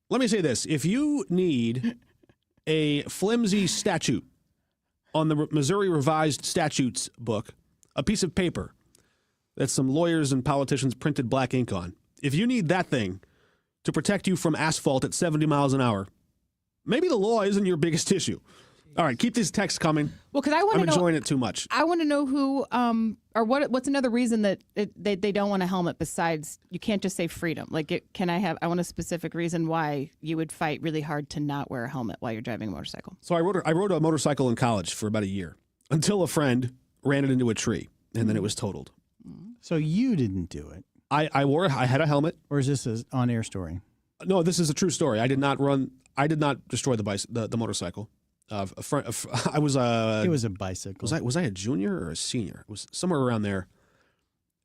Speaker 2: Let me say this. If you need a flimsy statute on the Missouri Revised Statutes book, a piece of paper that some lawyers and politicians printed black ink on, if you need that thing to protect you from asphalt at 70 miles an hour, maybe the law isn't your biggest issue. All right, keep these texts coming.
Speaker 1: Well, because I want to
Speaker 2: I'm
Speaker 1: know.
Speaker 2: enjoying it too much.
Speaker 1: I want to know who, or what's another reason that they don't want a helmet besides you can't just say freedom. Like, I want a specific reason why you would fight really hard to not wear a helmet while you're driving a motorcycle.
Speaker 2: So I rode a motorcycle in college for about a year until a friend ran it into a tree, and then it was totaled.
Speaker 3: So you didn't do it.
Speaker 2: I had a helmet.
Speaker 3: Or is this an on-air story?
Speaker 2: No, this is a true story. I did not destroy the motorcycle. It was a
Speaker 3: bicycle.
Speaker 2: Was I a junior or a senior? It was somewhere around there,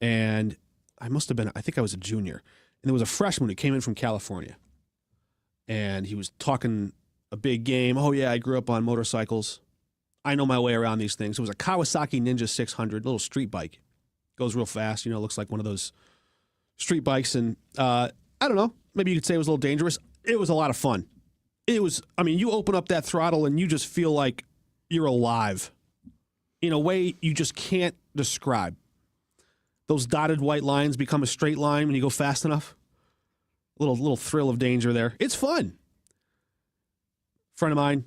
Speaker 2: and I think I was a junior. And there was a freshman who came in from California, and he was talking a big game. Oh yeah, I grew up on motorcycles. I know my way around these things. It was a Kawasaki Ninja 600, little street bike. Goes real fast. Looks like one of those street bikes. And I don't know. Maybe you could say it was a little dangerous. It was a lot of fun. You open up that throttle and you just feel like you're alive in a way you just can't describe. Those dotted white lines become a straight line when you go fast enough. Little thrill of danger there. It's fun. Friend of mine,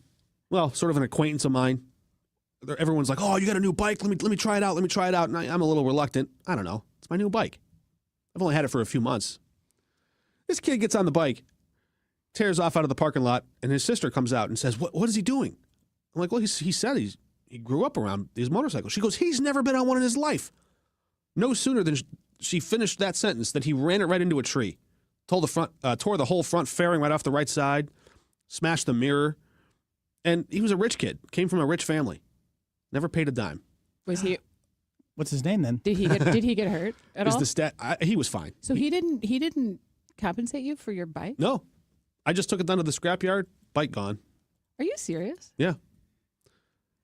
Speaker 2: well, sort of an acquaintance of mine. Everyone's like, "Oh, you got a new bike? Let me try it out. Let me try it out." And I'm a little reluctant. I don't know. It's my new bike. I've only had it for a few months. This kid gets on the bike, tears off out of the parking lot, and his sister comes out and says, what is he doing? I'm like, well, he said he grew up around these motorcycles. She goes, he's never been on one in his life. No sooner than she finished that sentence than he ran it right into a tree, tore the whole front fairing right off the right side, smashed the mirror. And he was a rich kid, came from a rich family, never paid a dime.
Speaker 1: Was he?
Speaker 3: What's his name then?
Speaker 1: Did he get hurt at all?
Speaker 2: He was fine.
Speaker 1: So he didn't compensate you for your bike?
Speaker 2: No. I just took it down to the scrapyard, bike gone.
Speaker 1: Are you serious?
Speaker 2: Yeah.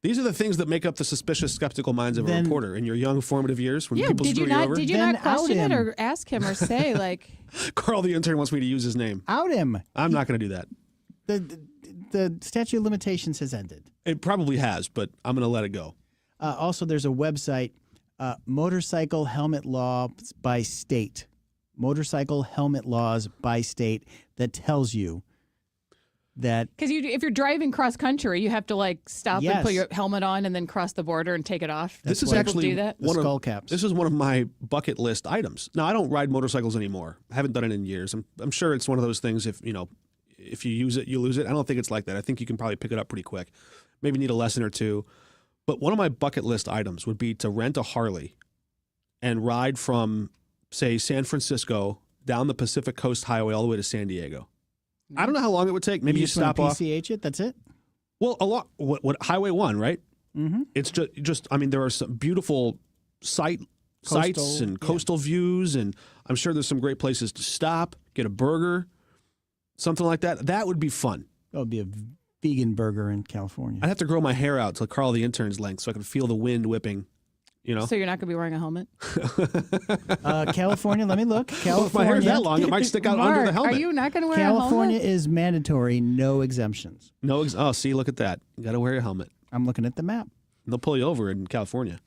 Speaker 2: These are the things that make up the suspicious, skeptical minds of a reporter in your young formative years when people screw you over.
Speaker 1: Did you not question it or ask him or say, like...
Speaker 2: Carl, the intern, wants me to use his name.
Speaker 3: Out him.
Speaker 2: I'm not going to do that.
Speaker 3: The statute of limitations has ended.
Speaker 2: It probably has, but I'm going to let it go.
Speaker 3: Also, there's a website, Motorcycle Helmet Laws by State. Motorcycle Helmet Laws by State that tells you that...
Speaker 1: Because if you're driving cross country, you have to like stop and put your helmet on and then cross the border and take it off.
Speaker 2: This is actually
Speaker 1: do that?
Speaker 3: skull caps.
Speaker 2: This is one of my bucket list items. Now, I don't ride motorcycles anymore. I haven't done it in years. I'm sure it's one of those things, if you use it, you lose it. I don't think it's like that. I think you can probably pick it up pretty quick. Maybe need a lesson or two. But one of my bucket list items would be to rent a Harley and ride from, say, San Francisco down the Pacific Coast Highway all the way to San Diego. I don't know how long it would take. Maybe you stop off.
Speaker 3: PCH it. That's it.
Speaker 2: Well, a lot. What Highway 1, right?
Speaker 3: Mm-hmm.
Speaker 2: It's just. I mean, there are some beautiful sites and coastal views, and I'm sure there's some great places to stop, get a burger, something like that. That would be fun.
Speaker 3: That would be a vegan burger in California.
Speaker 2: I'd have to grow my hair out to Carl the intern's length so I could feel the wind whipping.
Speaker 1: So you're not going to be wearing a helmet?
Speaker 3: California, let me look. California.
Speaker 2: Well, if my hair's that long, it might stick out under the helmet.
Speaker 1: Are you not going to wear a helmet?
Speaker 3: California is mandatory, no exemptions.
Speaker 2: Oh, see, look at that. You got to wear your helmet.
Speaker 3: I'm looking at the map.
Speaker 2: They'll pull you over in California.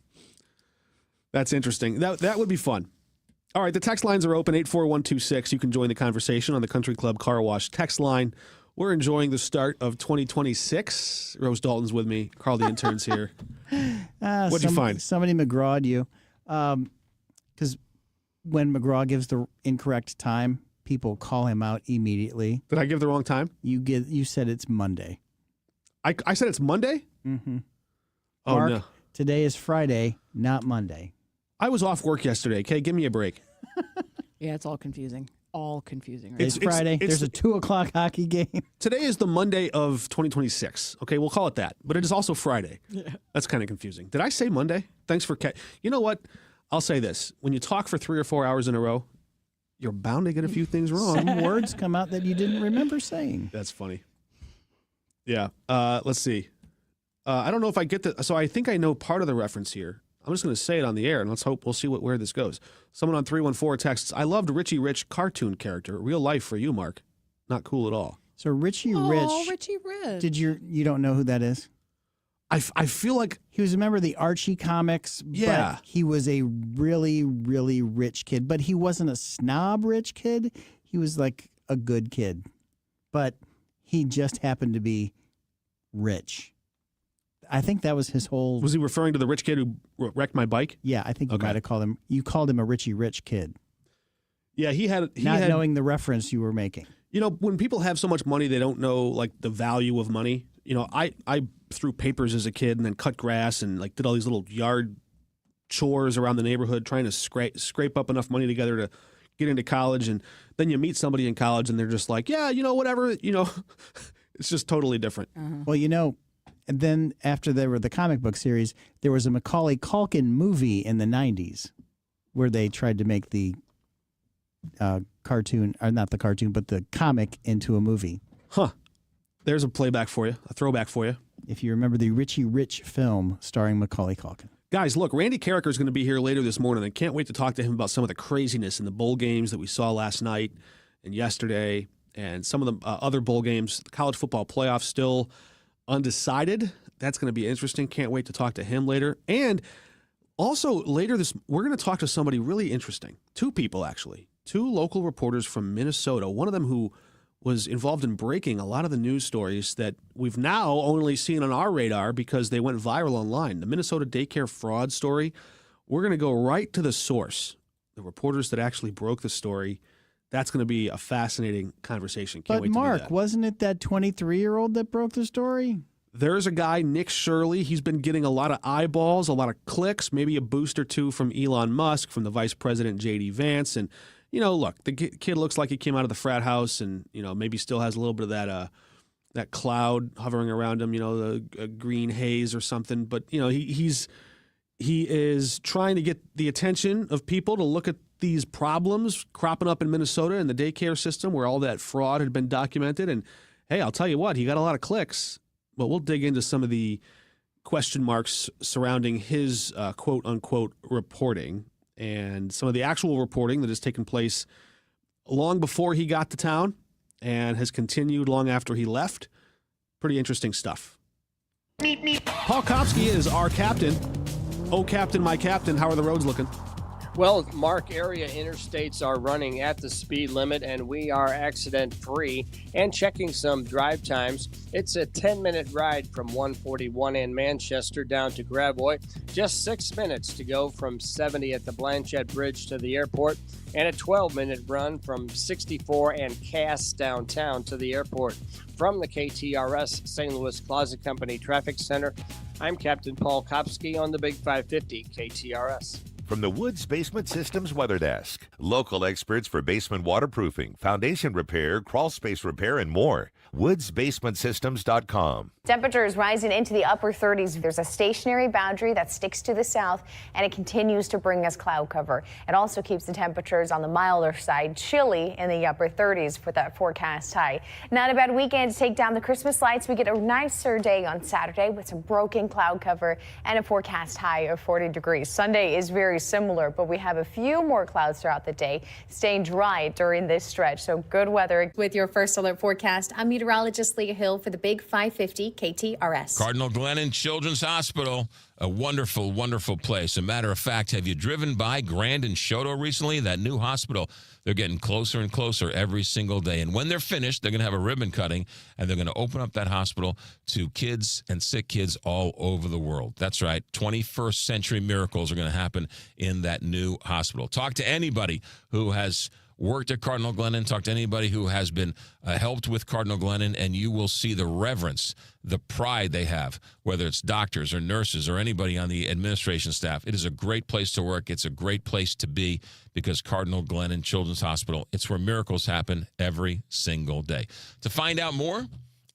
Speaker 2: That's interesting. That would be fun. All right, the text lines are open, 84126. You can join the conversation on the Country Club Car Wash text line. We're enjoying the start of 2026. Rose Dalton's with me. Carl the intern's here. What'd you find?
Speaker 3: Somebody McGrawed you. Because when McGraw gives the incorrect time, people call him out immediately.
Speaker 2: Did I give the wrong time?
Speaker 3: You said it's Monday.
Speaker 2: I said it's Monday?
Speaker 3: Mm-hmm.
Speaker 2: Oh,
Speaker 3: Mark,
Speaker 2: no.
Speaker 3: Today is Friday, not Monday.
Speaker 2: I was off work yesterday. Okay, give me a break.
Speaker 1: Yeah, it's all confusing. All confusing. Right?
Speaker 3: It's Friday. There's a 2:00 hockey game.
Speaker 2: Today is the Monday of 2026. Okay, we'll call it that. But it is also Friday.
Speaker 1: Yeah.
Speaker 2: That's kind of confusing. Did I say Monday? Thanks for You know what? I'll say this. When you talk for 3 or 4 hours in a row, you're bound to get a few things wrong.
Speaker 3: Some words come out that you didn't remember saying.
Speaker 2: That's funny. Yeah. Let's see. I don't know if I get the... So I think I know part of the reference here. I'm just going to say it on the air, and we'll see where this goes. Someone on 314 texts, I loved Richie Rich cartoon character. Real life for you, Mark. Not cool at all.
Speaker 3: So Richie Rich. You don't know who that is?
Speaker 2: I feel like...
Speaker 3: He was a member of the Archie comics.
Speaker 2: Yeah.
Speaker 3: But he was a really, really rich kid. But he wasn't a snob rich kid. He was like a good kid. But he just happened to be rich. I think that was his whole...
Speaker 2: Was he referring to the rich kid who wrecked my bike?
Speaker 3: Yeah, I think you might have called him... You called him a Richie Rich kid.
Speaker 2: Yeah, he had...
Speaker 3: Not knowing the reference you were making.
Speaker 2: You know, when people have so much money, they don't know, like, the value of money. You know, I threw papers as a kid and then cut grass and, like, did all these little yard chores around the neighborhood trying to scrape up enough money together to get into college. And then you meet somebody in college and they're just like, yeah, whatever, it's just totally different.
Speaker 1: Uh-huh.
Speaker 3: Well, and then after there were the comic book series, there was a Macaulay Culkin movie in the 90s where they tried to make the cartoon, or not the cartoon, but the comic into a movie.
Speaker 2: Huh. There's a throwback for you.
Speaker 3: If you remember the Richie Rich film starring Macaulay Culkin.
Speaker 2: Guys, look, Randy Carricker is going to be here later this morning. I can't wait to talk to him about some of the craziness in the bowl games that we saw last night and yesterday, and some of the other bowl games. The college football playoff still undecided. That's going to be interesting. Can't wait to talk to him later. And also later we're going to talk to somebody really interesting. 2 people, actually. 2 local reporters from Minnesota. One of them who was involved in breaking a lot of the news stories that we've now only seen on our radar because they went viral online. The Minnesota daycare fraud story. We're going to go right to the source. The reporters that actually broke the story. That's going to be a fascinating conversation. Can't wait
Speaker 3: But
Speaker 2: to do
Speaker 3: Mark,
Speaker 2: that.
Speaker 3: wasn't it that 23-year-old that broke the story?
Speaker 2: There's a guy, Nick Shirley. He's been getting a lot of eyeballs, a lot of clicks, maybe a boost or two from Elon Musk, from the vice president, J.D. Vance. And, look, the kid looks like he came out of the frat house and, maybe still has a little bit of that cloud hovering around him, the green haze or something. But, he is trying to get the attention of people to look at these problems cropping up in Minnesota in the daycare system where all that fraud had been documented. And, hey, I'll tell you what, he got a lot of clicks. But we'll dig into some of the question marks surrounding his quote-unquote reporting and some of the actual reporting that has taken place long before he got to town and has continued long after he left. Pretty interesting stuff. Paul Kopsky is our captain. Oh, Captain, my captain, how are the roads looking?
Speaker 4: Well, Mark, area interstates are running at the speed limit and we are accident free. And checking some drive times, it's a 10-minute ride from 141 in Manchester down to Gravois, just 6 minutes to go from 70 at the Blanchette Bridge to the airport, and a 12-minute run from 64 and Cass downtown to the airport. From the KTRS St. Louis Closet Company Traffic Center, I'm Captain Paul Kopsky on the Big 550 KTRS.
Speaker 5: From the Woods Basement Systems Weather Desk, local experts for basement waterproofing, foundation repair, crawl space repair, and more. WoodsBasementSystems.com.
Speaker 7: Temperatures rising into the upper 30s. There's a stationary boundary that sticks to the south, and it continues to bring us cloud cover. It also keeps the temperatures on the milder side chilly in the upper 30s for that forecast high. Not a bad weekend to take down the Christmas lights. We get a nicer day on Saturday with some broken cloud cover and a forecast high of 40 degrees. Sunday is very similar, but we have a few more clouds throughout the day, staying dry during this stretch. So good weather.
Speaker 9: With your first alert forecast, I'm meteorologist Leah Hill for the Big 550 KTRS.
Speaker 16: Cardinal Glennon Children's Hospital, a wonderful, wonderful place. A matter of fact, have you driven by Grand and Shoto recently? That new hospital, they're getting closer and closer every single day. And when they're finished, they're going to have a ribbon cutting, and they're going to open up that hospital to kids and sick kids all over the world. That's right. 21st century miracles are going to happen in that new hospital. Talk to anybody who has worked at Cardinal Glennon, talk to anybody who has been helped with Cardinal Glennon, and you will see the reverence, the pride they have, whether it's doctors or nurses or anybody on the administration staff. It is a great place to work. It's a great place to be because Cardinal Glennon Children's Hospital, it's where miracles happen every single day. To find out more,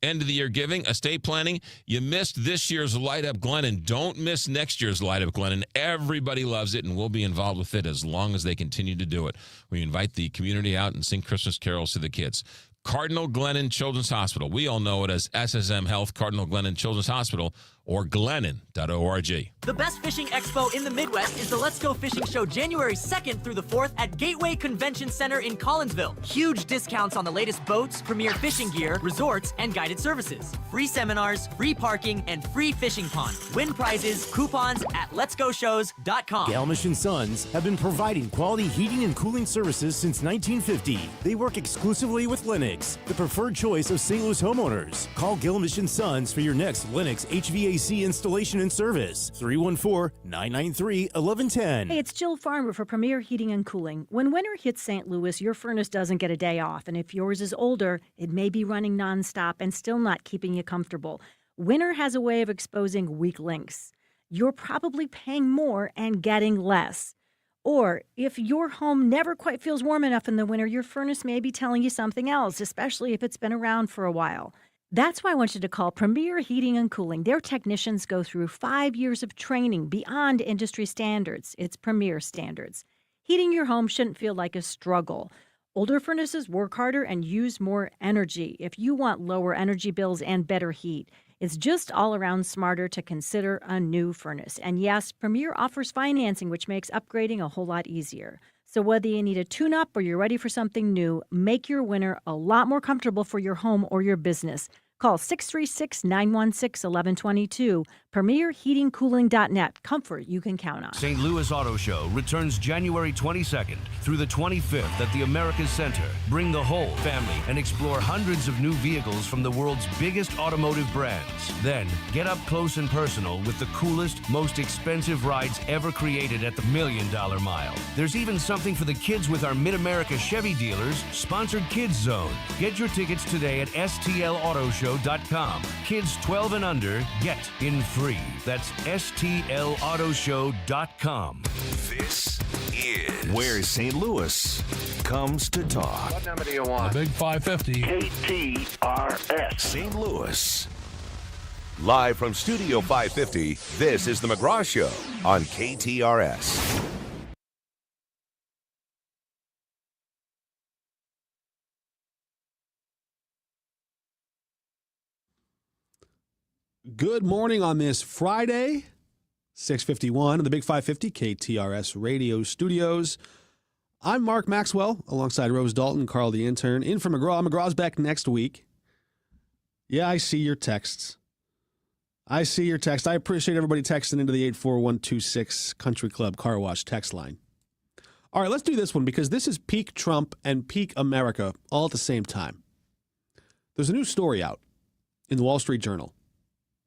Speaker 16: end of the year giving, estate planning. You missed this year's Light Up Glennon. Don't miss next year's Light Up Glennon. Everybody loves it and will be involved with it as long as they continue to do it. We invite the community out and sing Christmas carols to the kids. Cardinal Glennon Children's Hospital. We all know it as SSM Health, Cardinal Glennon Children's Hospital, or glennon.org.
Speaker 23: The best fishing expo in the Midwest is the Let's Go Fishing Show January 2nd through the 4th at Gateway Convention Center in Collinsville. Huge discounts on the latest boats, premier fishing gear, resorts, and guided services. Free seminars, free parking, and free fishing pond. Win prizes, coupons at letsgoshows.com.
Speaker 24: Gelmish & Sons have been providing quality heating and cooling services since 1950. They work exclusively with Lennox, the preferred choice of St. Louis homeowners. Call Gelmish & Sons for your next Lennox HVAC installation and service. 314-993-1110.
Speaker 18: Hey, it's Jill Farmer for Premier Heating and Cooling. When winter hits St. Louis, your furnace doesn't get a day off. And if yours is older, it may be running nonstop and still not keeping you comfortable. Winter has a way of exposing weak links. You're probably paying more and getting less. Or if your home never quite feels warm enough in the winter, your furnace may be telling you something else, especially if it's been around for a while. That's why I want you to call Premier Heating and Cooling. Their technicians go through 5 years of training beyond industry standards. It's Premier standards. Heating your home shouldn't feel like a struggle. Older furnaces work harder and use more energy. If you want lower energy bills and better heat, it's just all around smarter to consider a new furnace. And yes, Premier offers financing, which makes upgrading a whole lot easier. So whether you need a tune-up or you're ready for something new, make your winter a lot more comfortable for your home or your business. Call 636-916-1122. PremierHeatingCooling.net. Comfort you can count on.
Speaker 10: St. Louis Auto Show returns January 22nd through the 25th at the Americas Center. Bring the whole family and explore hundreds of new vehicles from the world's biggest automotive brands. Then, get up close and personal with the coolest, most expensive rides ever created at the $1 Million Mile. There's even something for the kids with our Mid-America Chevy dealers, Sponsored Kids Zone. Get your tickets today at stlautoshow.com. Kids 12 and under get in free. That's stlautoshow.com.
Speaker 5: This is where St. Louis comes to talk.
Speaker 10: What number do you want?
Speaker 5: The Big 550.
Speaker 10: KTRS.
Speaker 5: St. Louis. Live from Studio 550, this is The McGraw Show on KTRS.
Speaker 2: Good morning on this Friday, 6:51 in the Big 550 KTRS Radio Studios. I'm Mark Maxwell, alongside Rose Dalton, Carl the intern, in for McGraw. McGraw's back next week. Yeah, I see your texts. I appreciate everybody texting into the 84126 Country Club Car Wash text line. All right, let's do this one because this is peak Trump and peak America all at the same time. There's a new story out in the Wall Street Journal.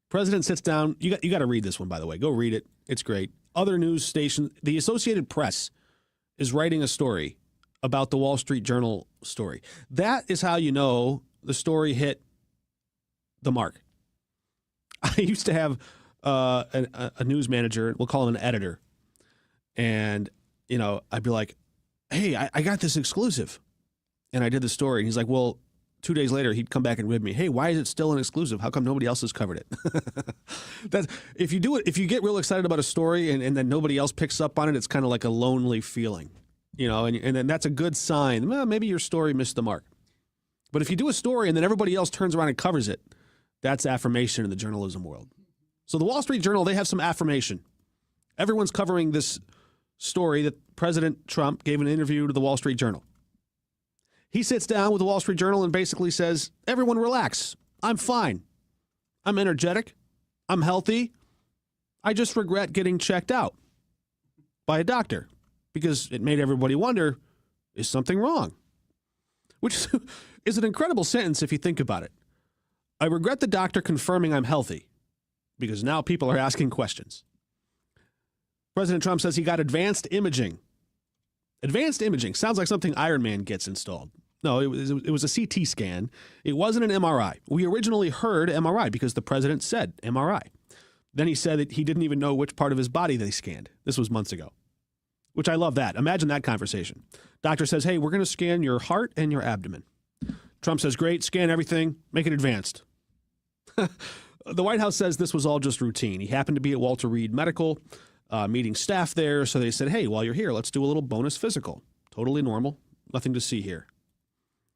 Speaker 2: President sits down. You got to read this one, by the way. Go read it. It's great. Other news stations, the Associated Press is writing a story about the Wall Street Journal story. That is how you know the story hit the mark. I used to have a news manager. We'll call him an editor. And, you know, I'd be like, hey, I got this exclusive. And I did the story. And he's like, well, 2 days later, he'd come back and read me, hey, why is it still an exclusive? How come nobody else has covered it? If you get real excited about a story and then nobody else picks up on it, it's kind of like a lonely feeling, you know, and then that's a good sign. Well, maybe your story missed the mark. But if you do a story and then everybody else turns around and covers it, that's affirmation in the journalism world. So the Wall Street Journal, they have some affirmation. Everyone's covering this story that President Trump gave an interview to the Wall Street Journal. He sits down with the Wall Street Journal and basically says, everyone relax. I'm fine. I'm energetic. I'm healthy. I just regret getting checked out by a doctor because it made everybody wonder, is something wrong? Which is an incredible sentence if you think about it. I regret the doctor confirming I'm healthy because now people are asking questions. President Trump says he got advanced imaging. Advanced imaging sounds like something Iron Man gets installed. No, it was a CT scan. It wasn't an MRI. We originally heard MRI because the president said MRI. Then he said that he didn't even know which part of his body they scanned. This was months ago, which I love that. Imagine that conversation. Doctor says, hey, we're going to scan your heart and your abdomen. Trump says, great, scan everything, make it advanced. The White House says this was all just routine. He happened to be at Walter Reed Medical, meeting staff there, so they said, hey, while you're here, let's do a little bonus physical. Totally normal, nothing to see here.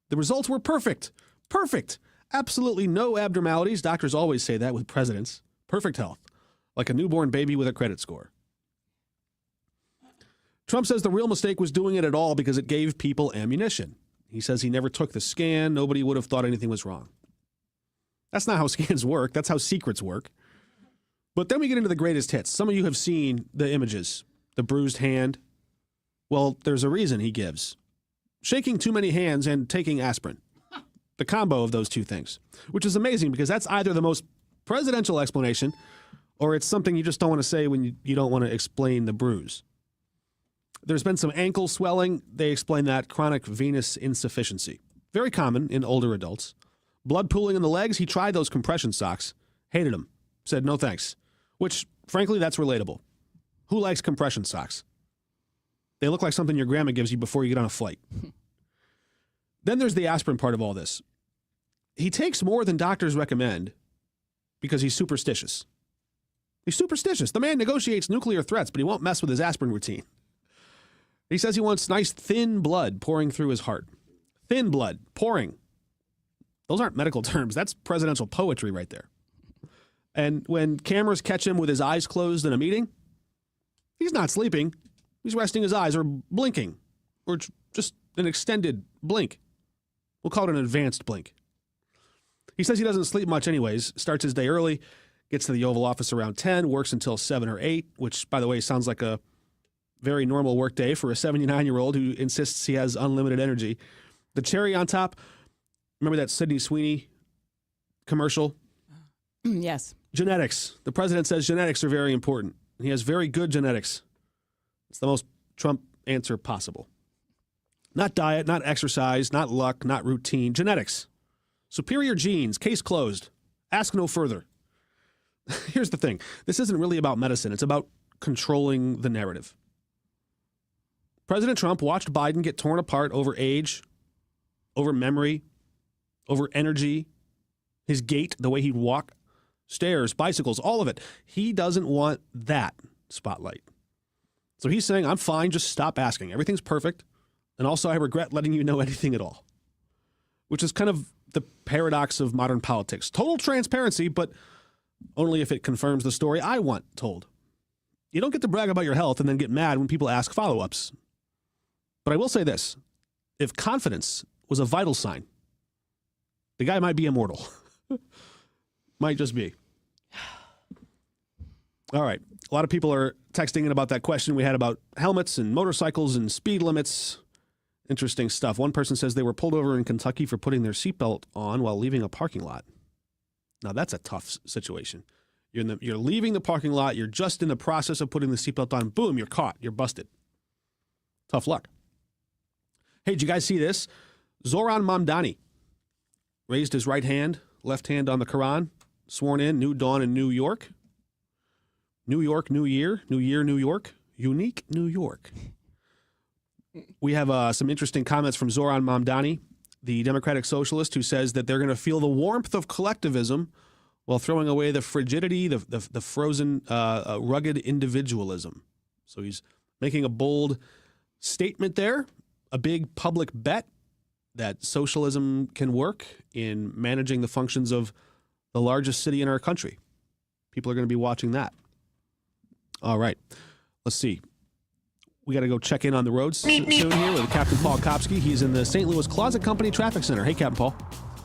Speaker 2: The results were perfect. Perfect. Absolutely no abnormalities. Doctors always say that with presidents. Perfect health, like a newborn baby with a credit score. Trump says the real mistake was doing it at all because it gave people ammunition. He says he never took the scan. Nobody would have thought anything was wrong. That's not how scans work. That's how secrets work. But then we get into the greatest hits. Some of you have seen the images, the bruised hand. Well, there's a reason he gives. Shaking too many hands and taking aspirin. The combo of those two things, which is amazing because that's either the most presidential explanation or it's something you just don't want to say when you don't want to explain the bruise. There's been some ankle swelling. They explain that chronic venous insufficiency. Very common in older adults. Blood pooling in the legs. He tried those compression socks. Hated them. Said no thanks. Which, frankly, that's relatable. Who likes compression socks? They look like something your grandma gives you before you get on a flight. Then there's the aspirin part of all this. He takes more than doctors recommend because he's superstitious. He's superstitious. The man negotiates nuclear threats, but he won't mess with his aspirin routine. He says he wants nice, thin blood pouring through his heart. Thin blood, pouring. Those aren't medical terms. That's presidential poetry right there. And when cameras catch him with his eyes closed in a meeting, he's not sleeping. He's resting his eyes or blinking or just an extended blink. We'll call it an advanced blink. He says he doesn't sleep much anyways, starts his day early, gets to the Oval Office around 10, works until 7 or 8, which, by the way, sounds like a very normal work day for a 79-year-old who insists he has unlimited energy. The cherry on top, remember that Sydney Sweeney commercial?
Speaker 1: Yes.
Speaker 2: Genetics. The president says genetics are very important. He has very good genetics. It's the most Trump answer possible. Not diet, not exercise, not luck, not routine. Genetics. Superior genes. Case closed. Ask no further. Here's the thing. This isn't really about medicine. It's about controlling the narrative. President Trump watched Biden get torn apart over age, over memory, over energy, his gait, the way he'd walk, stairs, bicycles, all of it. He doesn't want that spotlight. So he's saying, I'm fine, just stop asking. Everything's perfect. And also, I regret letting you know anything at all. Which is kind of the paradox of modern politics. Total transparency, but only if it confirms the story I want told. You don't get to brag about your health and then get mad when people ask follow-ups. But I will say this. If confidence was a vital sign, the guy might be immortal. Might just be. All right. A lot of people are texting in about that question we had about helmets and motorcycles and speed limits. Interesting stuff. One person says they were pulled over in Kentucky for putting their seatbelt on while leaving a parking lot. Now, that's a tough situation. You're leaving the parking lot. You're just in the process of putting the seatbelt on. Boom, you're caught. You're busted. Tough luck. Hey, did you guys see this? Zohran Mamdani raised his right hand, left hand on the Quran, sworn in, new dawn in New York. New York, New Year, New Year, New York, unique New York. We have some interesting comments from Zohran Mamdani, the Democratic Socialist, who says that they're going to feel the warmth of collectivism while throwing away the frigidity, the frozen, rugged individualism. So he's making a bold statement there, a big public bet that socialism can work in managing the functions of the largest city in our country. People are going to be watching that. All right. Let's see. We got to go check in on the roads soon here with Captain Paul Kopsky. He's in the St. Louis Closet Company Traffic Center. Hey, Captain Paul.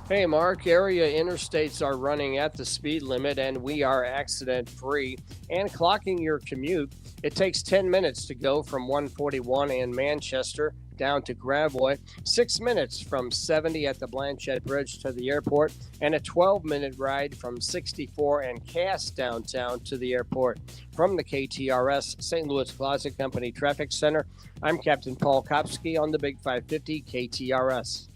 Speaker 4: Hey, Mark. Area interstates are running at the speed limit, and we are accident-free. And clocking your commute, it takes 10 minutes to go from 141 in Manchester down to Gravois, 6 minutes from 70 at the Blanchette Bridge to the airport, and a 12-minute ride from 64 and Cass downtown to the airport. From the KTRS St. Louis Closet Company Traffic Center, I'm Captain Paul Kopsky on the Big 550 KTRS.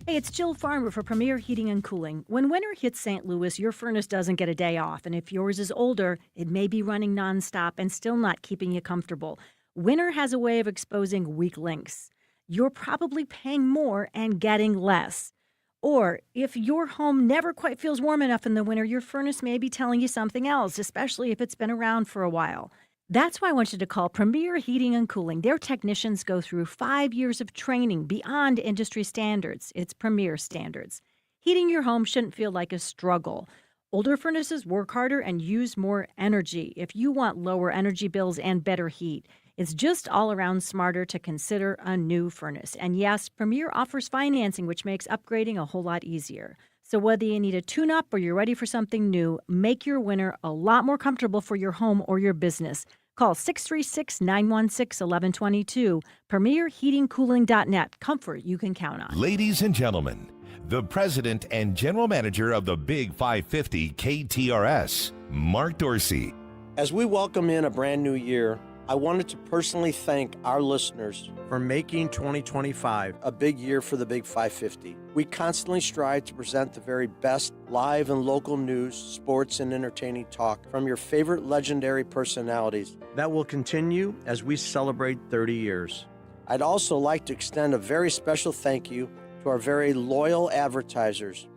Speaker 18: Hey, it's Jill Farmer for Premier Heating and Cooling. When winter hits St. Louis, your furnace doesn't get a day off. And if yours is older, it may be running nonstop and still not keeping you comfortable. Winter has a way of exposing weak links. You're probably paying more and getting less. Or if your home never quite feels warm enough in the winter, your furnace may be telling you something else, especially if it's been around for a while. That's why I want you to call Premier Heating and Cooling. Their technicians go through 5 years of training beyond industry standards. It's Premier standards. Heating your home shouldn't feel like a struggle. Older furnaces work harder and use more energy. If you want lower energy bills and better heat, it's just all around smarter to consider a new furnace. And yes, Premier offers financing, which makes upgrading a whole lot easier. So whether you need a tune-up or you're ready for something new, make your winter a lot more comfortable for your home or your business. Call 636-916-1122. PremierHeatingCooling.net. Comfort you can count on.
Speaker 5: Ladies and gentlemen, the president and general manager of the Big 550 KTRS, Mark Dorsey.
Speaker 11: As we welcome in a brand new year, I wanted to personally thank our listeners for making 2025 a big year for the Big 550. We constantly strive to present the very best live and local news, sports, and entertaining talk from your favorite legendary personalities. That will continue as we celebrate 30 years. I'd also like to extend a very special thank you to our very loyal advertisers.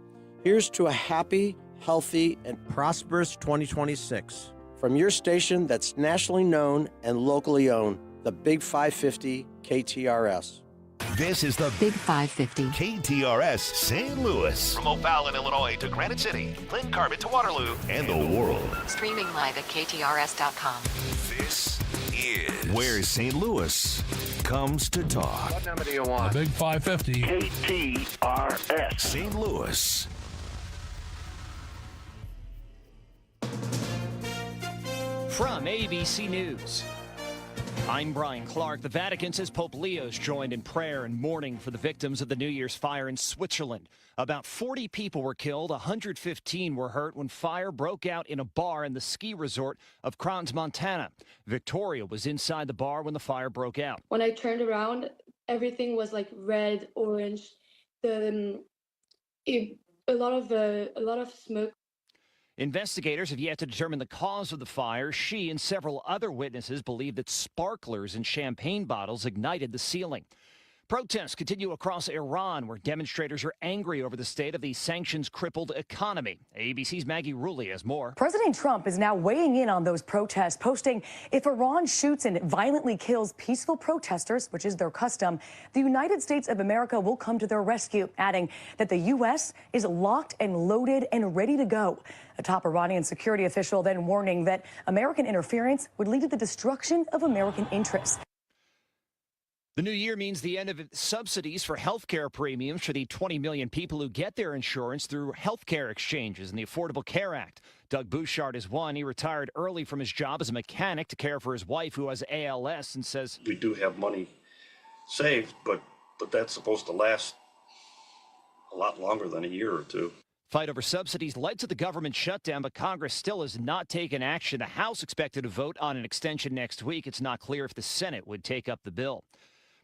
Speaker 11: Here's to a happy, healthy, and prosperous 2026. From your station that's nationally known and locally owned, the Big 550 KTRS.
Speaker 5: This is the Big 550 KTRS St. Louis. From O'Fallon, Illinois to Granite City, Lynn Carbon to Waterloo, and the world.
Speaker 12: Streaming live at KTRS.com.
Speaker 5: This is where St. Louis comes to talk.
Speaker 12: What number do you want?
Speaker 5: The Big 550.
Speaker 12: KTRS.
Speaker 5: St. Louis.
Speaker 13: From ABC News, I'm Brian Clark. The Vatican says Pope Leo's joined in prayer and mourning for the victims of the New Year's fire in Switzerland. About 40 people were killed, 115 were hurt when fire broke out in a bar in the ski resort of Crans, Montana. Victoria was inside the bar when the fire broke out.
Speaker 14: When I turned around, everything was like red, orange. A lot of smoke.
Speaker 13: Investigators have yet to determine the cause of the fire. She and several other witnesses believe that sparklers in champagne bottles ignited the ceiling. Protests continue across Iran, where demonstrators are angry over the state of the sanctions-crippled economy. ABC's Maggie Rulli has more.
Speaker 15: President Trump is now weighing in on those protests, posting, "If Iran shoots and violently kills peaceful protesters, which is their custom, the United States of America will come to their rescue," adding that the U.S. is locked and loaded and ready to go. A top Iranian security official then warning that American interference would lead to the destruction of American interests.
Speaker 13: The new year means the end of subsidies for health care premiums for the 20 million people who get their insurance through health care exchanges and the Affordable Care Act. Doug Bouchard is one. He retired early from his job as a mechanic to care for his wife who has ALS and says,
Speaker 25: "We do have money saved, but that's supposed to last a lot longer than a year or two."
Speaker 13: Fight over subsidies led to the government shutdown, but Congress still has not taken action. The House expected to vote on an extension next week. It's not clear if the Senate would take up the bill.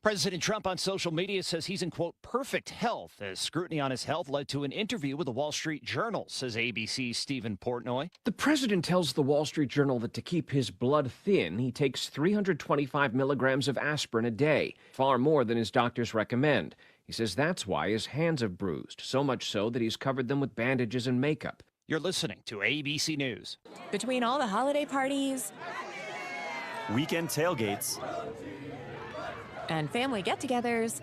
Speaker 13: President Trump on social media says he's in, quote, perfect health, as scrutiny on his health led to an interview with the Wall Street Journal, says ABC's Stephen Portnoy.
Speaker 26: The president tells the Wall Street Journal that to keep his blood thin, he takes 325 milligrams of aspirin a day, far more than his doctors recommend. He says that's why his hands have bruised, so much so that he's covered them with bandages and makeup.
Speaker 13: You're listening to ABC News.
Speaker 19: Between all the holiday parties,
Speaker 27: weekend tailgates,
Speaker 19: and family get-togethers,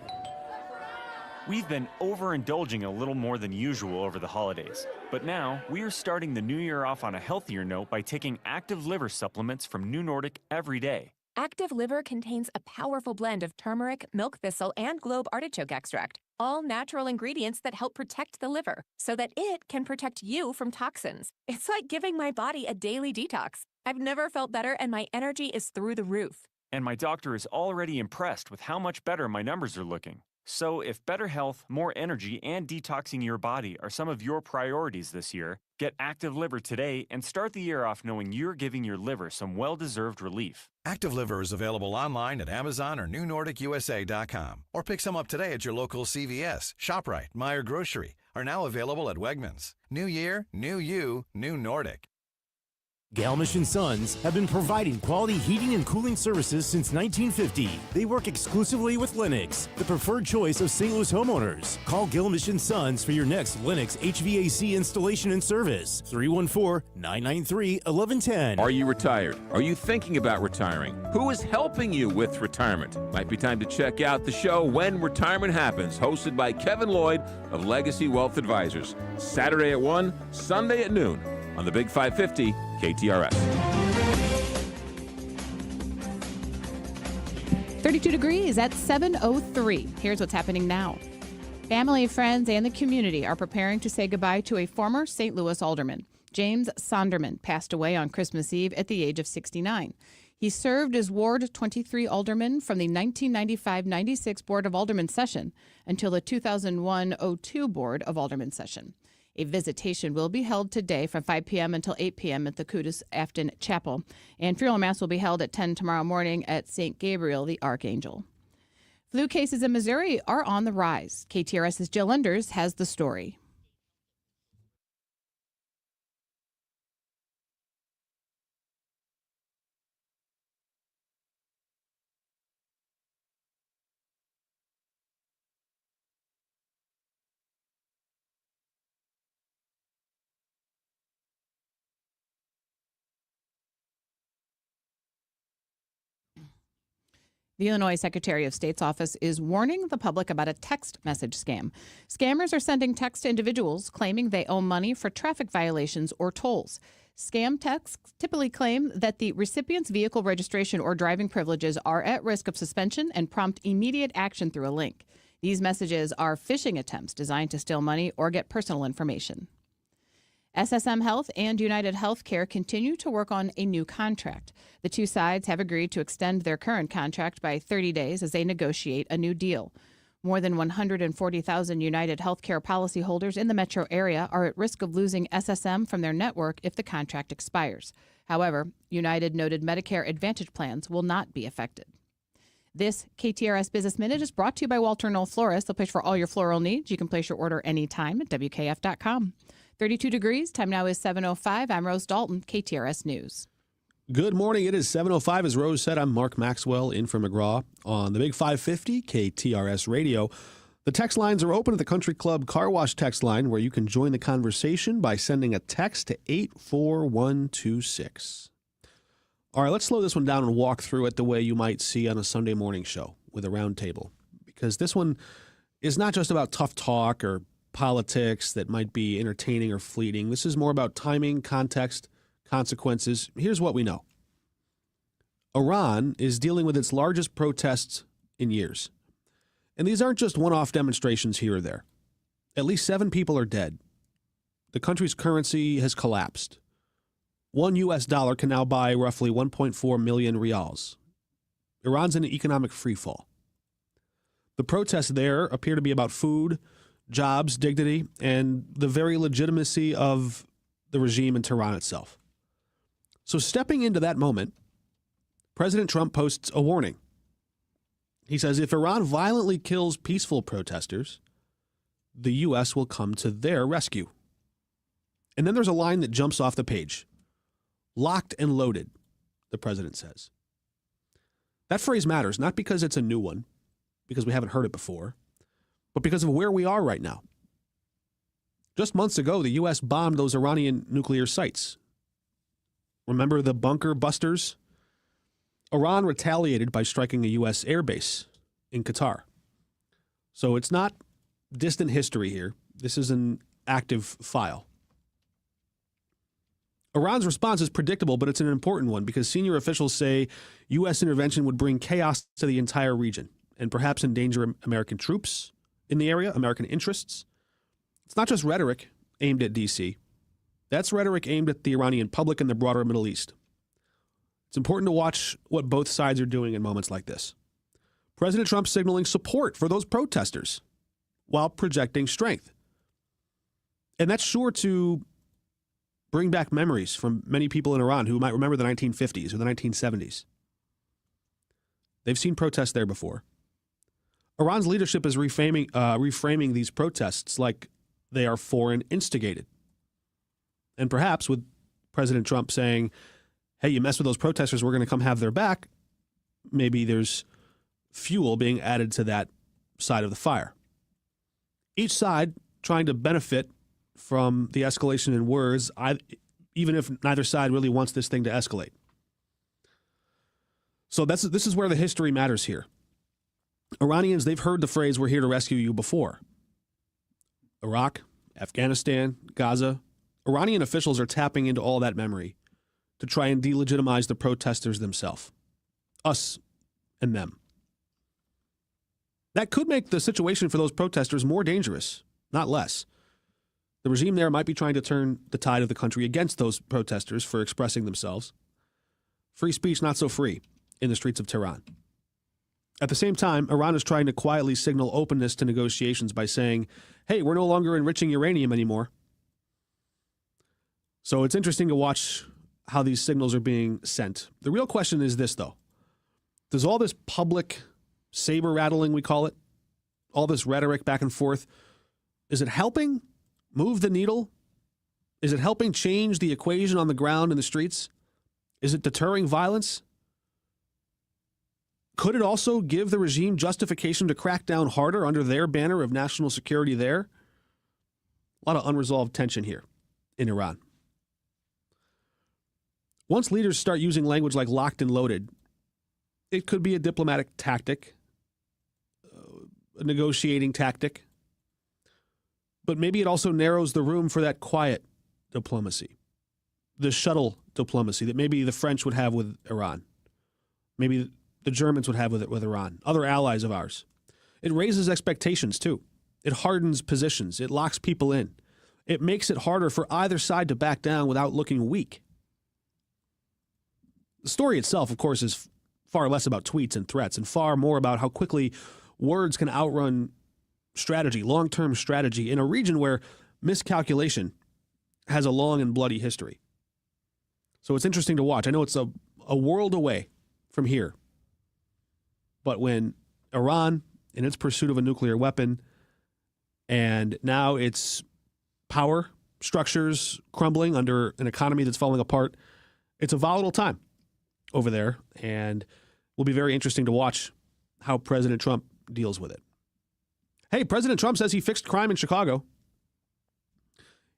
Speaker 27: we've been overindulging a little more than usual over the holidays. But now, we are starting the new year off on a healthier note by taking active liver supplements from New Nordic every day.
Speaker 19: Active Liver contains a powerful blend of turmeric, milk thistle, and globe artichoke extract, all natural ingredients that help protect the liver so that it can protect you from toxins. It's like giving my body a daily detox. I've never felt better, and my energy is through the roof.
Speaker 27: And my doctor is already impressed with how much better my numbers are looking. So if better health, more energy, and detoxing your body are some of your priorities this year, get Active Liver today and start the year off knowing you're giving your liver some well-deserved relief.
Speaker 21: Active Liver is available online at Amazon or NewNordicUSA.com. Or pick some up today at your local CVS, ShopRite, Meijer Grocery. Are now available at Wegmans. New year, new you, new Nordic.
Speaker 24: Galmish & Sons have been providing quality heating and cooling services since 1950. They work exclusively with Lennox, the preferred choice of St. Louis homeowners. Call Galmish & Sons for your next Lennox HVAC installation and service. 314-993-1110.
Speaker 16: Are you retired? Are you thinking about retiring? Who is helping you with retirement? Might be time to check out the show When Retirement Happens, hosted by Kevin Lloyd of Legacy Wealth Advisors. Saturday at 1, Sunday at noon on the Big 550 KTRS.
Speaker 1: 32 degrees at 7:03. Here's what's happening now. Family, friends, and the community are preparing to say goodbye to a former St. Louis alderman. James Sonderman passed away on Christmas Eve at the age of 69. He served as Ward 23 alderman from the 1995-96 Board of Aldermen session until the 2001-02 Board of Aldermen session. A visitation will be held today from 5 p.m. until 8 p.m. at the Cudis Afton Chapel, and funeral mass will be held at 10 tomorrow morning at St. Gabriel the Archangel. Flu cases in Missouri are on the rise. KTRS's Jill Enders has the story. The Illinois Secretary of State's office is warning the public about a text message scam. Scammers are sending texts to individuals claiming they owe money for traffic violations or tolls. Scam texts typically claim that the recipient's vehicle registration or driving privileges are at risk of suspension and prompt immediate action through a link. These messages are phishing attempts designed to steal money or get personal information. SSM Health and United Healthcare continue to work on a new contract. The two sides have agreed to extend their current contract by 30 days as they negotiate a new deal. More than 140,000 United Healthcare policyholders in the metro area are at risk of losing SSM from their network if the contract expires. However, United noted Medicare Advantage plans will not be affected. This KTRS Business Minute is brought to you by Walter Knoll Florist. They'll place for all your floral needs. You can place your order anytime at WKF.com. 32 degrees. Time now is 7:05. I'm Rose Dalton, KTRS News.
Speaker 2: Good morning. It is 7:05. As Rose said, I'm Mark Maxwell in for McGraw on the Big 550 KTRS Radio. The text lines are open at the Country Club Car Wash text line, where you can join the conversation by sending a text to 84126. All right, let's slow this one down and walk through it the way you might see on a Sunday morning show with a round table, because this one is not just about tough talk or politics that might be entertaining or fleeting. This is more about timing, context, consequences. Here's what we know. Iran is dealing with its largest protests in years. And these aren't just one-off demonstrations here or there. At least 7 people are dead. The country's currency has collapsed. $1 US can now buy roughly 1.4 million rials. Iran's in an economic freefall. The protests there appear to be about food, jobs, dignity, and the very legitimacy of the regime in Tehran itself. So stepping into that moment, President Trump posts a warning. He says if Iran violently kills peaceful protesters, the U.S. will come to their rescue. And then there's a line that jumps off the page. Locked and loaded, the president says. That phrase matters, not because it's a new one, because we haven't heard it before, but because of where we are right now. Just months ago, the U.S. bombed those Iranian nuclear sites. Remember the bunker busters? Iran retaliated by striking a U.S. airbase in Qatar. So it's not distant history here. This is an active file. Iran's response is predictable, but it's an important one because senior officials say U.S. intervention would bring chaos to the entire region and perhaps endanger American troops in the area, American interests. It's not just rhetoric aimed at D.C. That's rhetoric aimed at the Iranian public and the broader Middle East. It's important to watch what both sides are doing in moments like this. President Trump signaling support for those protesters while projecting strength. And that's sure to bring back memories from many people in Iran who might remember the 1950s or the 1970s. They've seen protests there before. Iran's leadership is reframing these protests like they are foreign instigated. And perhaps with President Trump saying, hey, you mess with those protesters, we're going to come have their back, maybe there's fuel being added to that side of the fire. Each side trying to benefit from the escalation in words, even if neither side really wants this thing to escalate. So this is where the history matters here. Iranians, they've heard the phrase, we're here to rescue you before. Iraq, Afghanistan, Gaza. Iranian officials are tapping into all that memory to try and delegitimize the protesters themselves. Us and them. That could make the situation for those protesters more dangerous, not less. The regime there might be trying to turn the tide of the country against those protesters for expressing themselves. Free speech not so free in the streets of Tehran. At the same time, Iran is trying to quietly signal openness to negotiations by saying, hey, we're no longer enriching uranium anymore. So it's interesting to watch how these signals are being sent. The real question is this, though. Does all this public saber rattling, we call it, all this rhetoric back and forth, is it helping move the needle? Is it helping change the equation on the ground in the streets? Is it deterring violence? Could it also give the regime justification to crack down harder under their banner of national security there? A lot of unresolved tension here in Iran. Once leaders start using language like locked and loaded, it could be a diplomatic tactic, a negotiating tactic, but maybe it also narrows the room for that quiet diplomacy, the shuttle diplomacy that maybe the French would have with Iran, maybe the Germans would have with Iran, other allies of ours. It raises expectations, too. It hardens positions. It locks people in. It makes it harder for either side to back down without looking weak. The story itself, of course, is far less about tweets and threats and far more about how quickly words can outrun strategy, long-term strategy, in a region where miscalculation has a long and bloody history. So it's interesting to watch. I know it's a world away from here. But when Iran, in its pursuit of a nuclear weapon, and now its power structures crumbling under an economy that's falling apart, it's a volatile time over there, and will be very interesting to watch how President Trump deals with it. Hey, President Trump says he fixed crime in Chicago.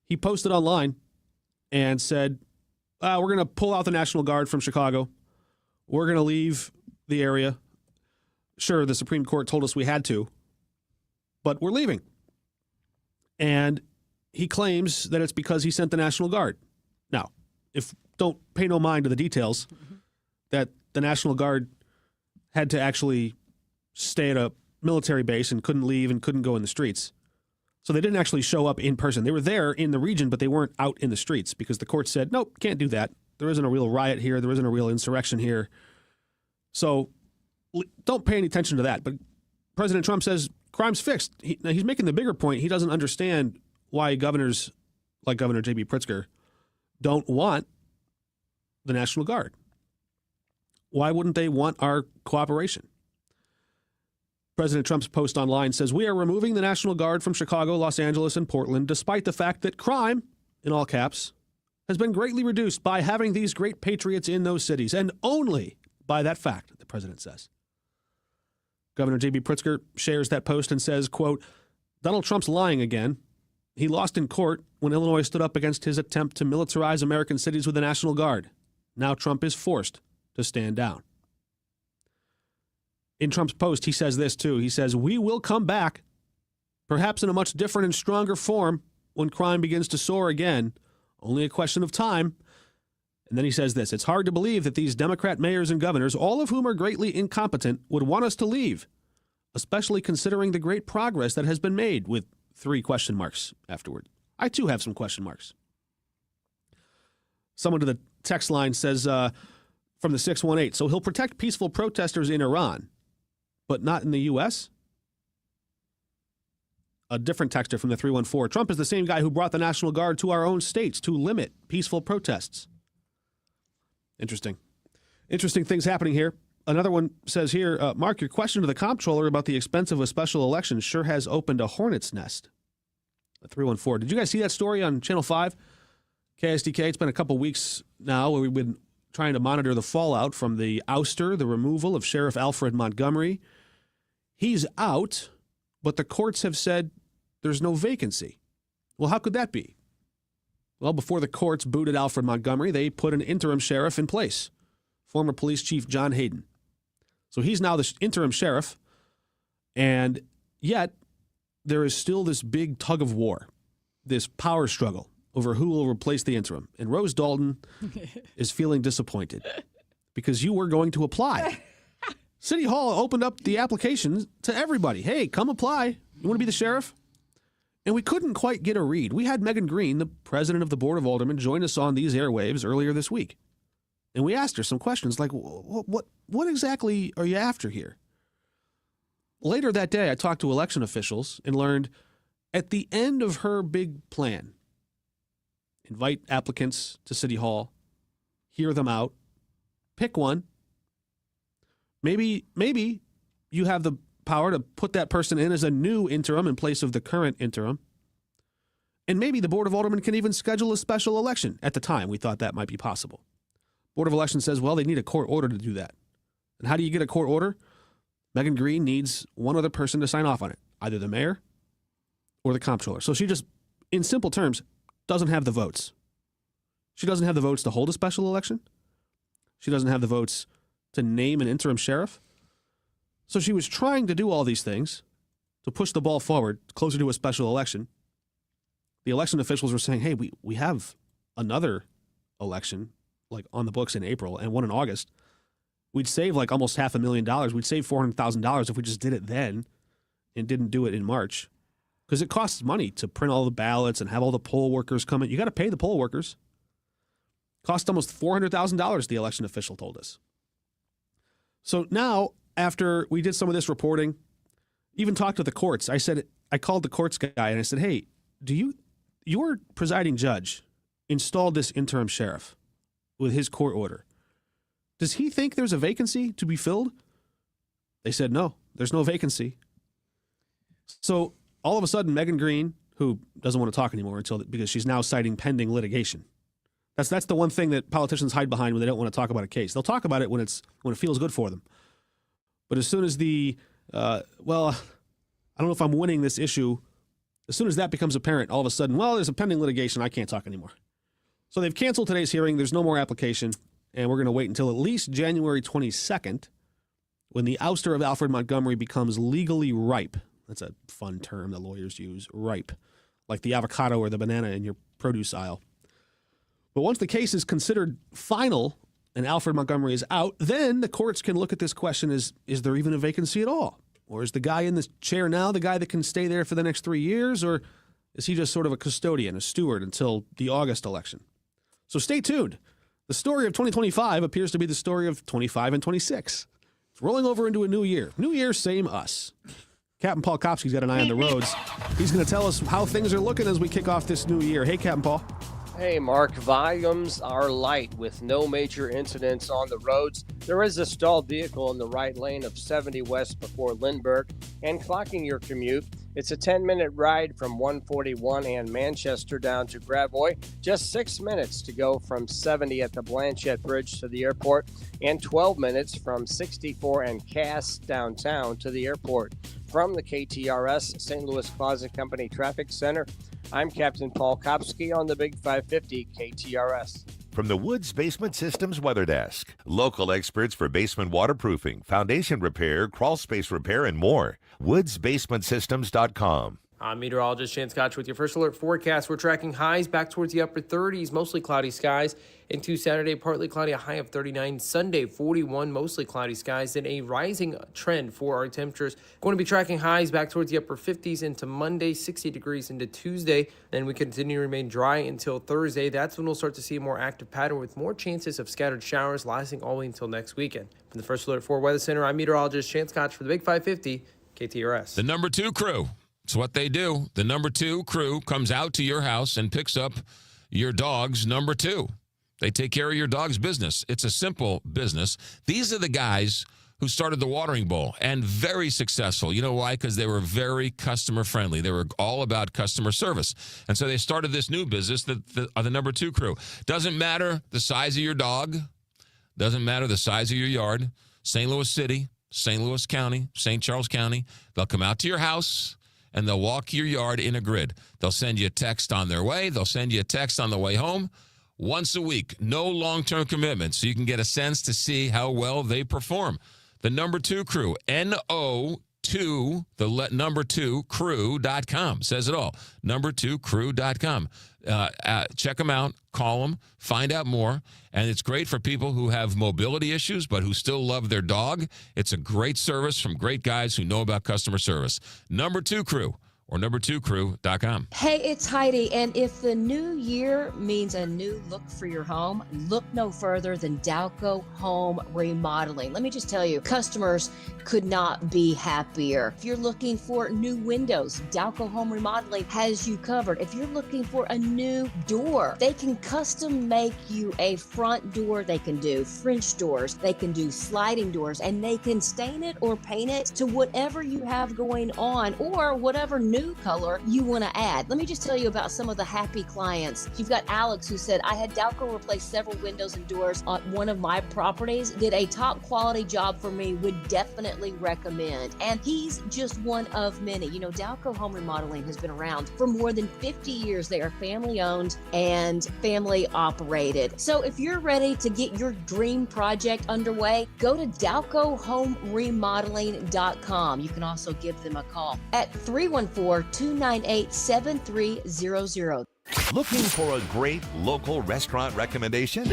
Speaker 2: He posted online and said, we're going to pull out the National Guard from Chicago. We're going to leave the area. Sure, the Supreme Court told us we had to, but we're leaving. And he claims that it's because he sent the National Guard. Now, don't pay no mind to the details, that the National Guard had to actually stay at a military base and couldn't leave and couldn't go in the streets. So they didn't actually show up in person. They were there in the region, but they weren't out in the streets because the court said, nope, can't do that. There isn't a real riot here. There isn't a real insurrection here. So don't pay any attention to that. But President Trump says crime's fixed. He's making the bigger point. He doesn't understand why governors like Governor J.B. Pritzker don't want the National Guard. Why wouldn't they want our cooperation? President Trump's post online says, we are removing the National Guard from Chicago, Los Angeles, and Portland, despite the fact that crime, in all caps, has been greatly reduced by having these great patriots in those cities, and only by that fact, the president says. Governor J.B. Pritzker shares that post and says, quote, Donald Trump's lying again. He lost in court when Illinois stood up against his attempt to militarize American cities with the National Guard. Now Trump is forced to stand down. In Trump's post, he says this, too. He says, we will come back, perhaps in a much different and stronger form when crime begins to soar again. Only a question of time. And then he says this, it's hard to believe that these Democrat mayors and governors, all of whom are greatly incompetent, would want us to leave, especially considering the great progress that has been made, with 3 question marks afterward. I, too, have some question marks. Someone to the text line says from the 618, so he'll protect peaceful protesters in Iran, but not in the U.S.? A different texter from the 314. Trump is the same guy who brought the National Guard to our own states to limit peaceful protests. Interesting. Interesting things happening here. Another one says here, Mark, your question to the comptroller about the expense of a special election sure has opened a hornet's nest. 314. Did you guys see that story on Channel 5? KSDK, it's been a couple weeks now where we've been trying to monitor the fallout from the ouster, the removal of Sheriff Alfred Montgomery. He's out, but the courts have said there's no vacancy. Well, how could that be? Well, before the courts booted Alfred Montgomery, they put an interim sheriff in place, former police chief John Hayden. So he's now the interim sheriff, and yet there is still this big tug of war, this power struggle over who will replace the interim. And Rose Dalton is feeling disappointed because you were going to apply. City Hall opened up the applications to everybody. Hey, come apply. You want to be the sheriff? And we couldn't quite get a read. We had Megan Green, the president of the Board of Aldermen, join us on these airwaves earlier this week. And we asked her some questions like, what exactly are you after here? Later that day, I talked to election officials and learned at the end of her big plan, invite applicants to City Hall, hear them out, pick one. Maybe you have the power to put that person in as a new interim in place of the current interim. And maybe the Board of Aldermen can even schedule a special election. At the time, we thought that might be possible. Board of Elections says, well, they need a court order to do that. And how do you get a court order? Megan Green needs one other person to sign off on it, either the mayor or the comptroller. So she just, in simple terms, doesn't have the votes. She doesn't have the votes to hold a special election. She doesn't have the votes to name an interim sheriff. So she was trying to do all these things to push the ball forward closer to a special election. The election officials were saying, hey, we have another election, like on the books in April, and one in August, we'd save like almost $500,000. We'd save $400,000 if we just did it then and didn't do it in March. Because it costs money to print all the ballots and have all the poll workers come in. You got to pay the poll workers. Cost almost $400,000, the election official told us. So now, after we did some of this reporting, even talked to the courts, I called the courts guy and I said, hey, your presiding judge installed this interim sheriff with his court order. Does he think there's a vacancy to be filled? They said, no, there's no vacancy. So all of a sudden, Megan Green, who doesn't want to talk anymore because she's now citing pending litigation. That's the one thing that politicians hide behind when they don't want to talk about a case. They'll talk about it when it feels good for them. But as soon as I don't know if I'm winning this issue, as soon as that becomes apparent, all of a sudden, there's a pending litigation, I can't talk anymore. So they've canceled today's hearing. There's no more application, and we're going to wait until at least January 22nd when the ouster of Alfred Montgomery becomes legally ripe. That's a fun term that lawyers use, ripe, like the avocado or the banana in your produce aisle. But once the case is considered final and Alfred Montgomery is out, then the courts can look at this question as, is there even a vacancy at all? Or is the guy in this chair now the guy that can stay there for the next 3 years? Or is he just sort of a custodian, a steward until the August election? So stay tuned. The story of 2025 appears to be the story of 25 and 26. It's rolling over into a new year. New year, same us. Captain Paul Kopsky's got an eye on the roads. He's going to tell us how things are looking as we kick off this new year. Hey, Captain Paul.
Speaker 4: Hey, Mark, volumes are light with no major incidents on the roads. There is a stalled vehicle in the right lane of 70 west before Lindbergh. And clocking your commute, it's a 10-minute ride from 141 and Manchester down to Gravois. Just 6 minutes to go from 70 at the Blanchette Bridge to the airport, and 12 minutes from 64 and Cass downtown to the airport. From the KTRS St. Louis Closet Company Traffic Center, I'm Captain Paul Kopsky on the Big 550 KTRS.
Speaker 5: From the Woods Basement Systems Weather Desk, local experts for basement waterproofing, foundation repair, crawl space repair, and more. woodsbasementsystems.com.
Speaker 3: I'm meteorologist Shane Scotch with your first alert forecast. We're tracking highs back towards the upper 30s, mostly cloudy skies. Into Saturday, partly cloudy, a high of 39. Sunday, 41, mostly cloudy skies. Then a rising trend for our temperatures. Going to be tracking highs back towards the upper 50s into Monday, 60 degrees into Tuesday. Then we continue to remain dry until Thursday. That's when we'll start to see a more active pattern with more chances of scattered showers lasting all the way until next weekend. From the First Alert 4 Weather Center, I'm meteorologist Shane Scotch for the Big 550 KTRS.
Speaker 16: The number 2 crew. It's what they do. The number 2 crew comes out to your house and picks up your dog's number 2. They take care of your dog's business. It's a simple business. These are the guys who started the watering bowl and very successful. You know why? Because they were very customer friendly. They were all about customer service. And so they started this new business, the number 2 crew. Doesn't matter the size of your dog. Doesn't matter the size of your yard. St. Louis City, St. Louis County, St. Charles County. They'll come out to your house and they'll walk your yard in a grid. They'll send you a text on their way. They'll send you a text on the way home. Once a week, no long-term commitment, so you can get a sense to see how well they perform. The number 2 crew, NO2, number 2 crew.com, says it all. Number 2 crew.com. Check them out, call them, find out more. And it's great for people who have mobility issues but who still love their dog. It's a great service from great guys who know about customer service. Number 2 crew. Or number2crew.com.
Speaker 6: Hey, it's Heidi, and if the new year means a new look for your home, look no further than Dalco Home Remodeling. Let me just tell you, customers could not be happier. If you're looking for new windows, Dalco Home Remodeling has you covered. If you're looking for a new door, they can custom make you a front door. They can do French doors, they can do sliding doors, and they can stain it or paint it to whatever you have going on or whatever new color you want to add. Let me just tell you about some of the happy clients. You've got Alex who said, I had Dalco replace several windows and doors on one of my properties, did a top quality job for me, would definitely recommend. And he's just one of many. You know, Dalco Home Remodeling has been around for more than 50 years. They are family owned and family operated. So if you're ready to get your dream project underway, go to DalcoHomeRemodeling.com. You can also give them a call at 314 844-298-7300.
Speaker 5: Looking for a great local restaurant recommendation?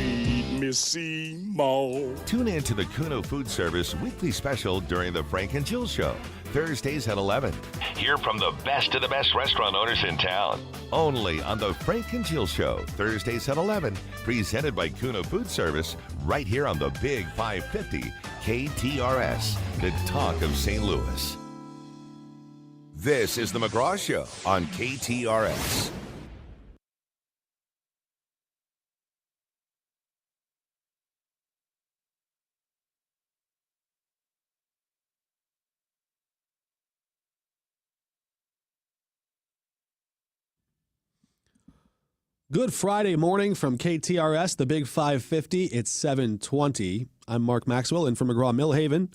Speaker 7: Missy Mo.
Speaker 5: Tune in to the Kuno Food Service weekly special during the Frank and Jill Show, Thursdays at 11. Hear from the best of the best restaurant owners in town. Only on the Frank and Jill Show, Thursdays at 11. Presented by Kuno Food Service, right here on the Big 550 KTRS, the talk of St. Louis. This is the McGraw Show on KTRS.
Speaker 2: Good Friday morning from KTRS, the Big 550. It's 7:20. I'm Mark Maxwell in from McGraw Millhaven.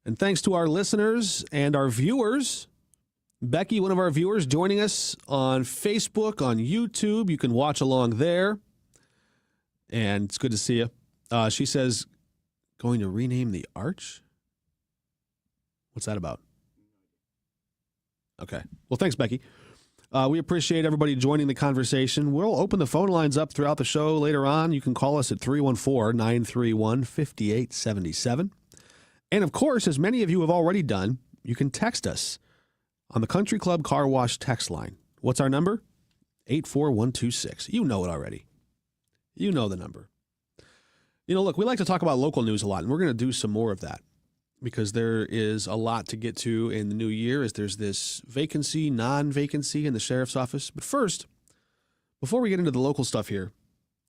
Speaker 2: And thanks to our listeners and our viewers, Becky, one of our viewers, joining us on Facebook, on YouTube. You can watch along there. And it's good to see you. She says, going to rename the arch? What's that about? Okay. Well, thanks, Becky. We appreciate everybody joining the conversation. We'll open the phone lines up throughout the show later on. You can call us at 314-931-5877. And, of course, as many of you have already done, you can text us on the Country Club Car Wash text line. What's our number? 84126. You know it already. You know the number. You know, look, we like to talk about local news a lot, and we're going to do some more of that, because there is a lot to get to in the new year as there's this vacancy, non-vacancy in the sheriff's office. But first, before we get into the local stuff here,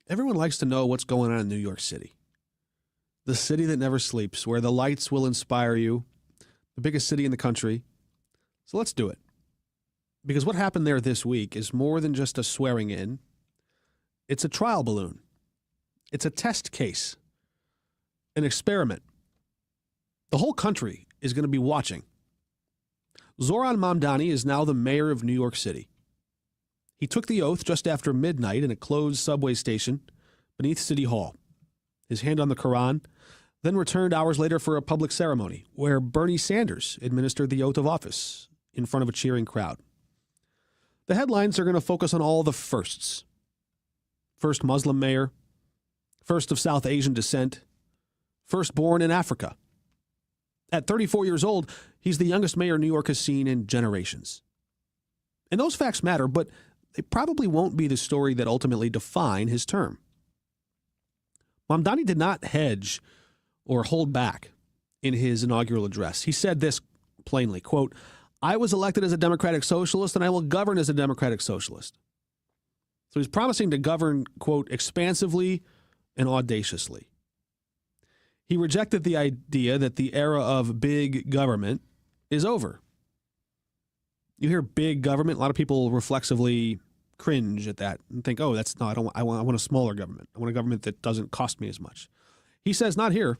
Speaker 2: everyone likes to know what's going on in New York City. The city that never sleeps, where the lights will inspire you, the biggest city in the country. So let's do it. Because what happened there this week is more than just a swearing in. It's a trial balloon. It's a test case, an experiment. The whole country is going to be watching. Zoran Mamdani is now the mayor of New York City. He took the oath just after midnight in a closed subway station beneath City Hall, his hand on the Quran, then returned hours later for a public ceremony where Bernie Sanders administered the oath of office in front of a cheering crowd. The headlines are going to focus on all the firsts. First Muslim mayor, first of South Asian descent, first born in Africa. At 34 years old, he's the youngest mayor New York has seen in generations. And those facts matter, but they probably won't be the story that ultimately define his term. Mamdani did not hedge or hold back in his inaugural address. He said this plainly, quote, "I was elected as a Democratic Socialist and I will govern as a Democratic Socialist." So he's promising to govern, quote, expansively and audaciously. He rejected the idea that the era of big government is over. You hear big government, a lot of people reflexively cringe at that and think, oh, that's not, I want a smaller government. I want a government that doesn't cost me as much. He says, not here.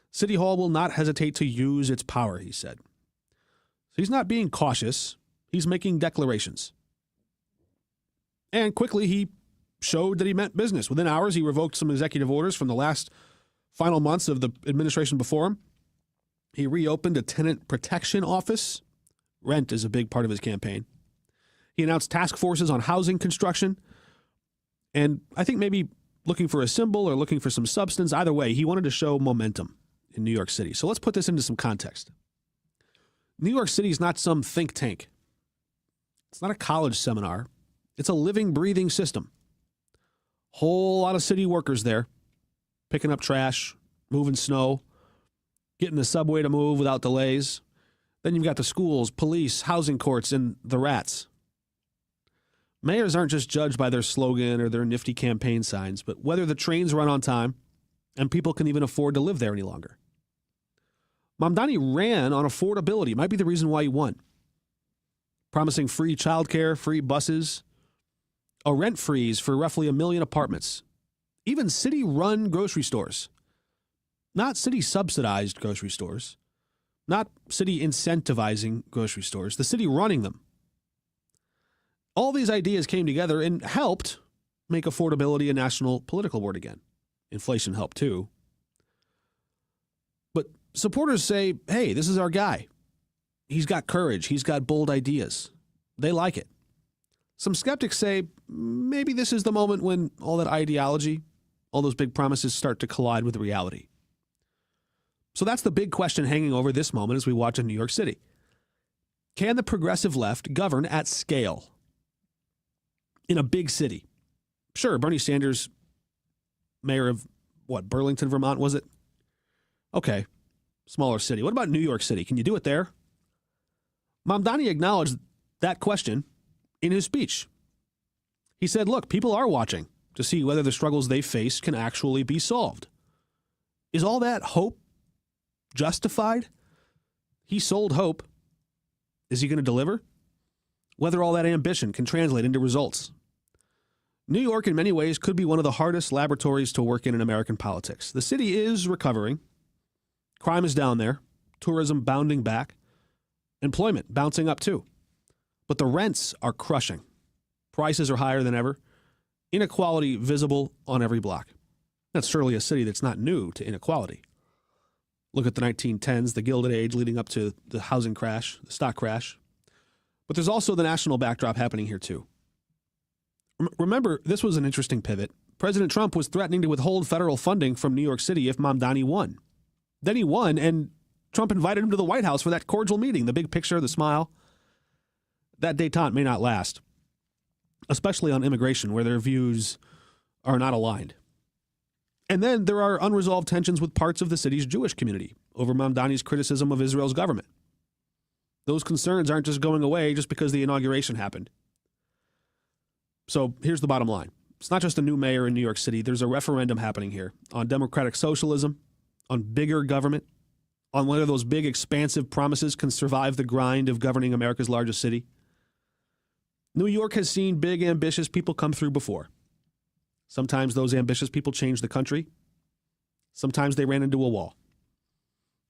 Speaker 2: City Hall will not hesitate to use its power, he said. So he's not being cautious. He's making declarations. And quickly, he showed that he meant business. Within hours, he revoked some executive orders from the final months of the administration before him. He reopened a tenant protection office. Rent is a big part of his campaign. He announced task forces on housing construction. And I think maybe looking for a symbol or looking for some substance, either way, he wanted to show momentum in New York City. So let's put this into some context. New York City is not some think tank. It's not a college seminar. It's a living, breathing system. Whole lot of city workers there, picking up trash, moving snow, getting the subway to move without delays. Then you've got the schools, police, housing courts, and the rats. Mayors aren't just judged by their slogan or their nifty campaign signs, but whether the trains run on time and people can even afford to live there any longer. Mamdani ran on affordability. It might be the reason why he won. Promising free childcare, free buses, a rent freeze for roughly 1 million apartments, even city-run grocery stores, not city-subsidized grocery stores, not city incentivizing grocery stores, the city running them. All these ideas came together and helped make affordability a national political word again. Inflation helped too. But supporters say, hey, this is our guy. He's got courage. He's got bold ideas. They like it. Some skeptics say maybe this is the moment when all that ideology, all those big promises start to collide with reality. So that's the big question hanging over this moment as we watch in New York City. Can the progressive left govern at scale in a big city? Sure, Bernie Sanders, mayor of, Burlington, Vermont, was it? Okay, smaller city. What about New York City? Can you do it there? Mamdani acknowledged that question in his speech. He said, look, people are watching to see whether the struggles they face can actually be solved. Is all that hope justified? He sold hope. Is he going to deliver? Whether all that ambition can translate into results. New York, in many ways, could be one of the hardest laboratories to work in American politics. The city is recovering. Crime is down there. Tourism bounding back. Employment bouncing up, too. But the rents are crushing. Prices are higher than ever. Inequality visible on every block. That's surely a city that's not new to inequality. Look at the 1910s, the Gilded Age leading up to the housing crash, the stock crash. But there's also the national backdrop happening here, too. Remember, this was an interesting pivot. President Trump was threatening to withhold federal funding from New York City if Mamdani won. Then he won, and Trump invited him to the White House for that cordial meeting, the big picture, the smile. That détente may not last, especially on immigration, where their views are not aligned. And then there are unresolved tensions with parts of the city's Jewish community over Mamdani's criticism of Israel's government. Those concerns aren't just going away just because the inauguration happened. So here's the bottom line. It's not just a new mayor in New York City. There's a referendum happening here on democratic socialism, on bigger government, on whether those big, expansive promises can survive the grind of governing America's largest city. New York has seen big, ambitious people come through before. Sometimes those ambitious people changed the country. Sometimes they ran into a wall.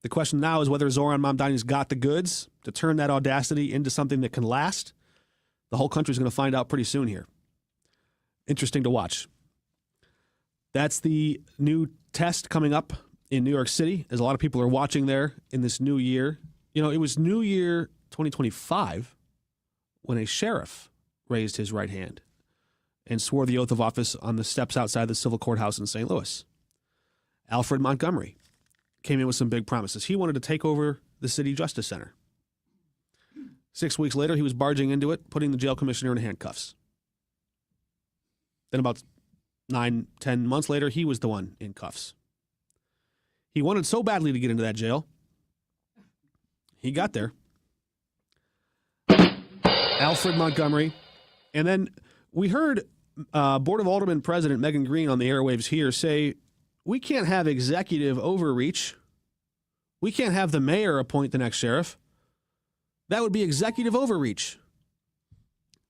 Speaker 2: The question now is whether Zoran Mamdani's got the goods to turn that audacity into something that can last. The whole country's going to find out pretty soon here. Interesting to watch. That's the new test coming up in New York City, as a lot of people are watching there in this new year. You know, it was New Year 2025 when a sheriff raised his right hand and swore the oath of office on the steps outside the civil courthouse in St. Louis. Alfred Montgomery came in with some big promises. He wanted to take over the city justice center. 6 weeks later, he was barging into it, putting the jail commissioner in handcuffs. Then about 9-10 months later, he was the one in cuffs. He wanted so badly to get into that jail. He got there. Alfred Montgomery. And then we heard Board of Aldermen President Megan Green on the airwaves here say, we can't have executive overreach. We can't have the mayor appoint the next sheriff. That would be executive overreach.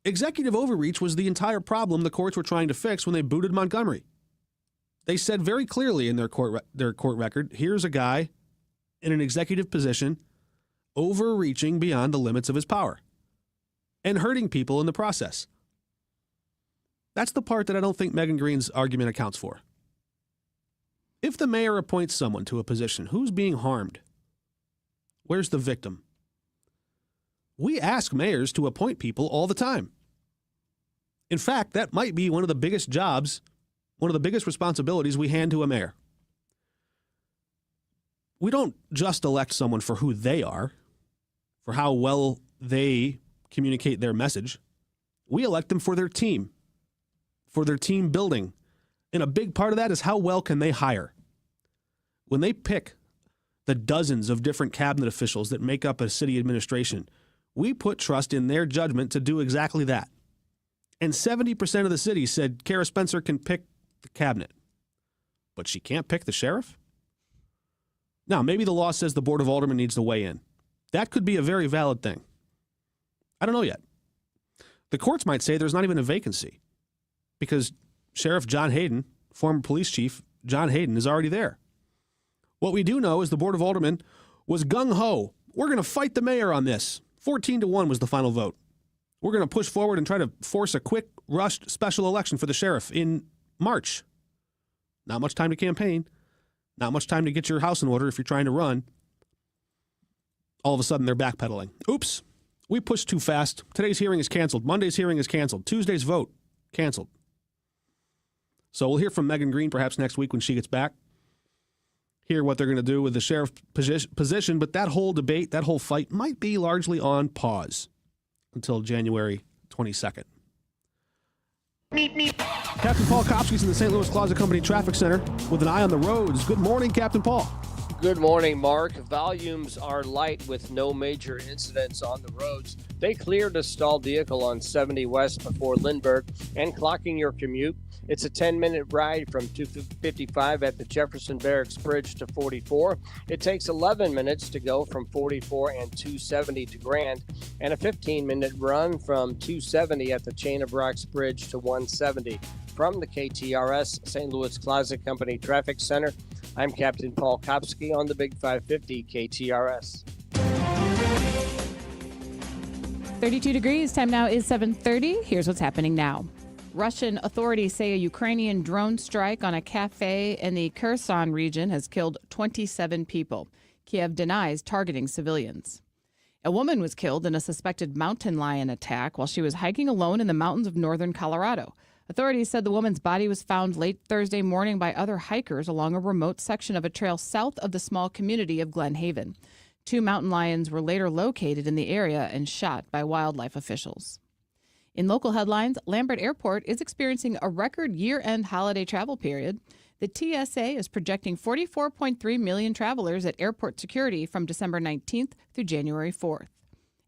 Speaker 2: Executive overreach was the entire problem the courts were trying to fix when they booted Montgomery. They said very clearly in their court record, here's a guy in an executive position overreaching beyond the limits of his power and hurting people in the process. That's the part that I don't think Megan Green's argument accounts for. If the mayor appoints someone to a position, who's being harmed? Where's the victim? We ask mayors to appoint people all the time. In fact, that might be one of the biggest jobs, one of the biggest responsibilities we hand to a mayor. We don't just elect someone for who they are, for how well they communicate their message. We elect them for their team building. And a big part of that is how well can they hire. When they pick the dozens of different cabinet officials that make up a city administration, we put trust in their judgment to do exactly that. And 70% of the city said Kara Spencer can pick the cabinet, but she can't pick the sheriff? Now, maybe the law says the Board of Aldermen needs to weigh in. That could be a very valid thing. I don't know yet. The courts might say there's not even a vacancy because Sheriff John Hayden, former police chief John Hayden, is already there. What we do know is the Board of Aldermen was gung-ho. We're going to fight the mayor on this. 14-1 was the final vote. We're going to push forward and try to force a quick, rushed special election for the sheriff in March. Not much time to campaign. Not much time to get your house in order if you're trying to run. All of a sudden, they're backpedaling. Oops, We pushed too fast. Today's hearing is canceled. Monday's hearing is canceled. Tuesday's vote, canceled. So we'll hear from Megan Green perhaps next week when she gets back. Hear what they're going to do with the sheriff position. But that whole debate, that whole fight might be largely on pause until January 22nd. Captain Paul Kopsky's in the St. Louis Closet Company Traffic Center with an eye on the roads. Good morning, Captain Paul.
Speaker 4: Good morning, Mark. Volumes are light with no major incidents on the roads. They cleared a stalled vehicle on 70 West before Lindbergh and clocking your commute. It's a 10-minute ride from 255 at the Jefferson Barracks Bridge to 44. It takes 11 minutes to go from 44 and 270 to Grand, and a 15-minute run from 270 at the Chain of Rocks Bridge to 170. From the KTRS St. Louis Closet Company Traffic Center, I'm Captain Paul Kopsky on the Big 550 KTRS.
Speaker 1: 32 degrees. Time now is 7:30. Here's what's happening now. Russian authorities say a Ukrainian drone strike on a cafe in the Kherson region has killed 27 people. Kiev denies targeting civilians. A woman was killed in a suspected mountain lion attack while she was hiking alone in the mountains of northern Colorado. Authorities said the woman's body was found late Thursday morning by other hikers along a remote section of a trail south of the small community of Glen Haven. 2 mountain lions were later located in the area and shot by wildlife officials. In local headlines, Lambert Airport is experiencing a record year-end holiday travel period. The TSA is projecting 44.3 million travelers at airport security from December 19th through January 4th.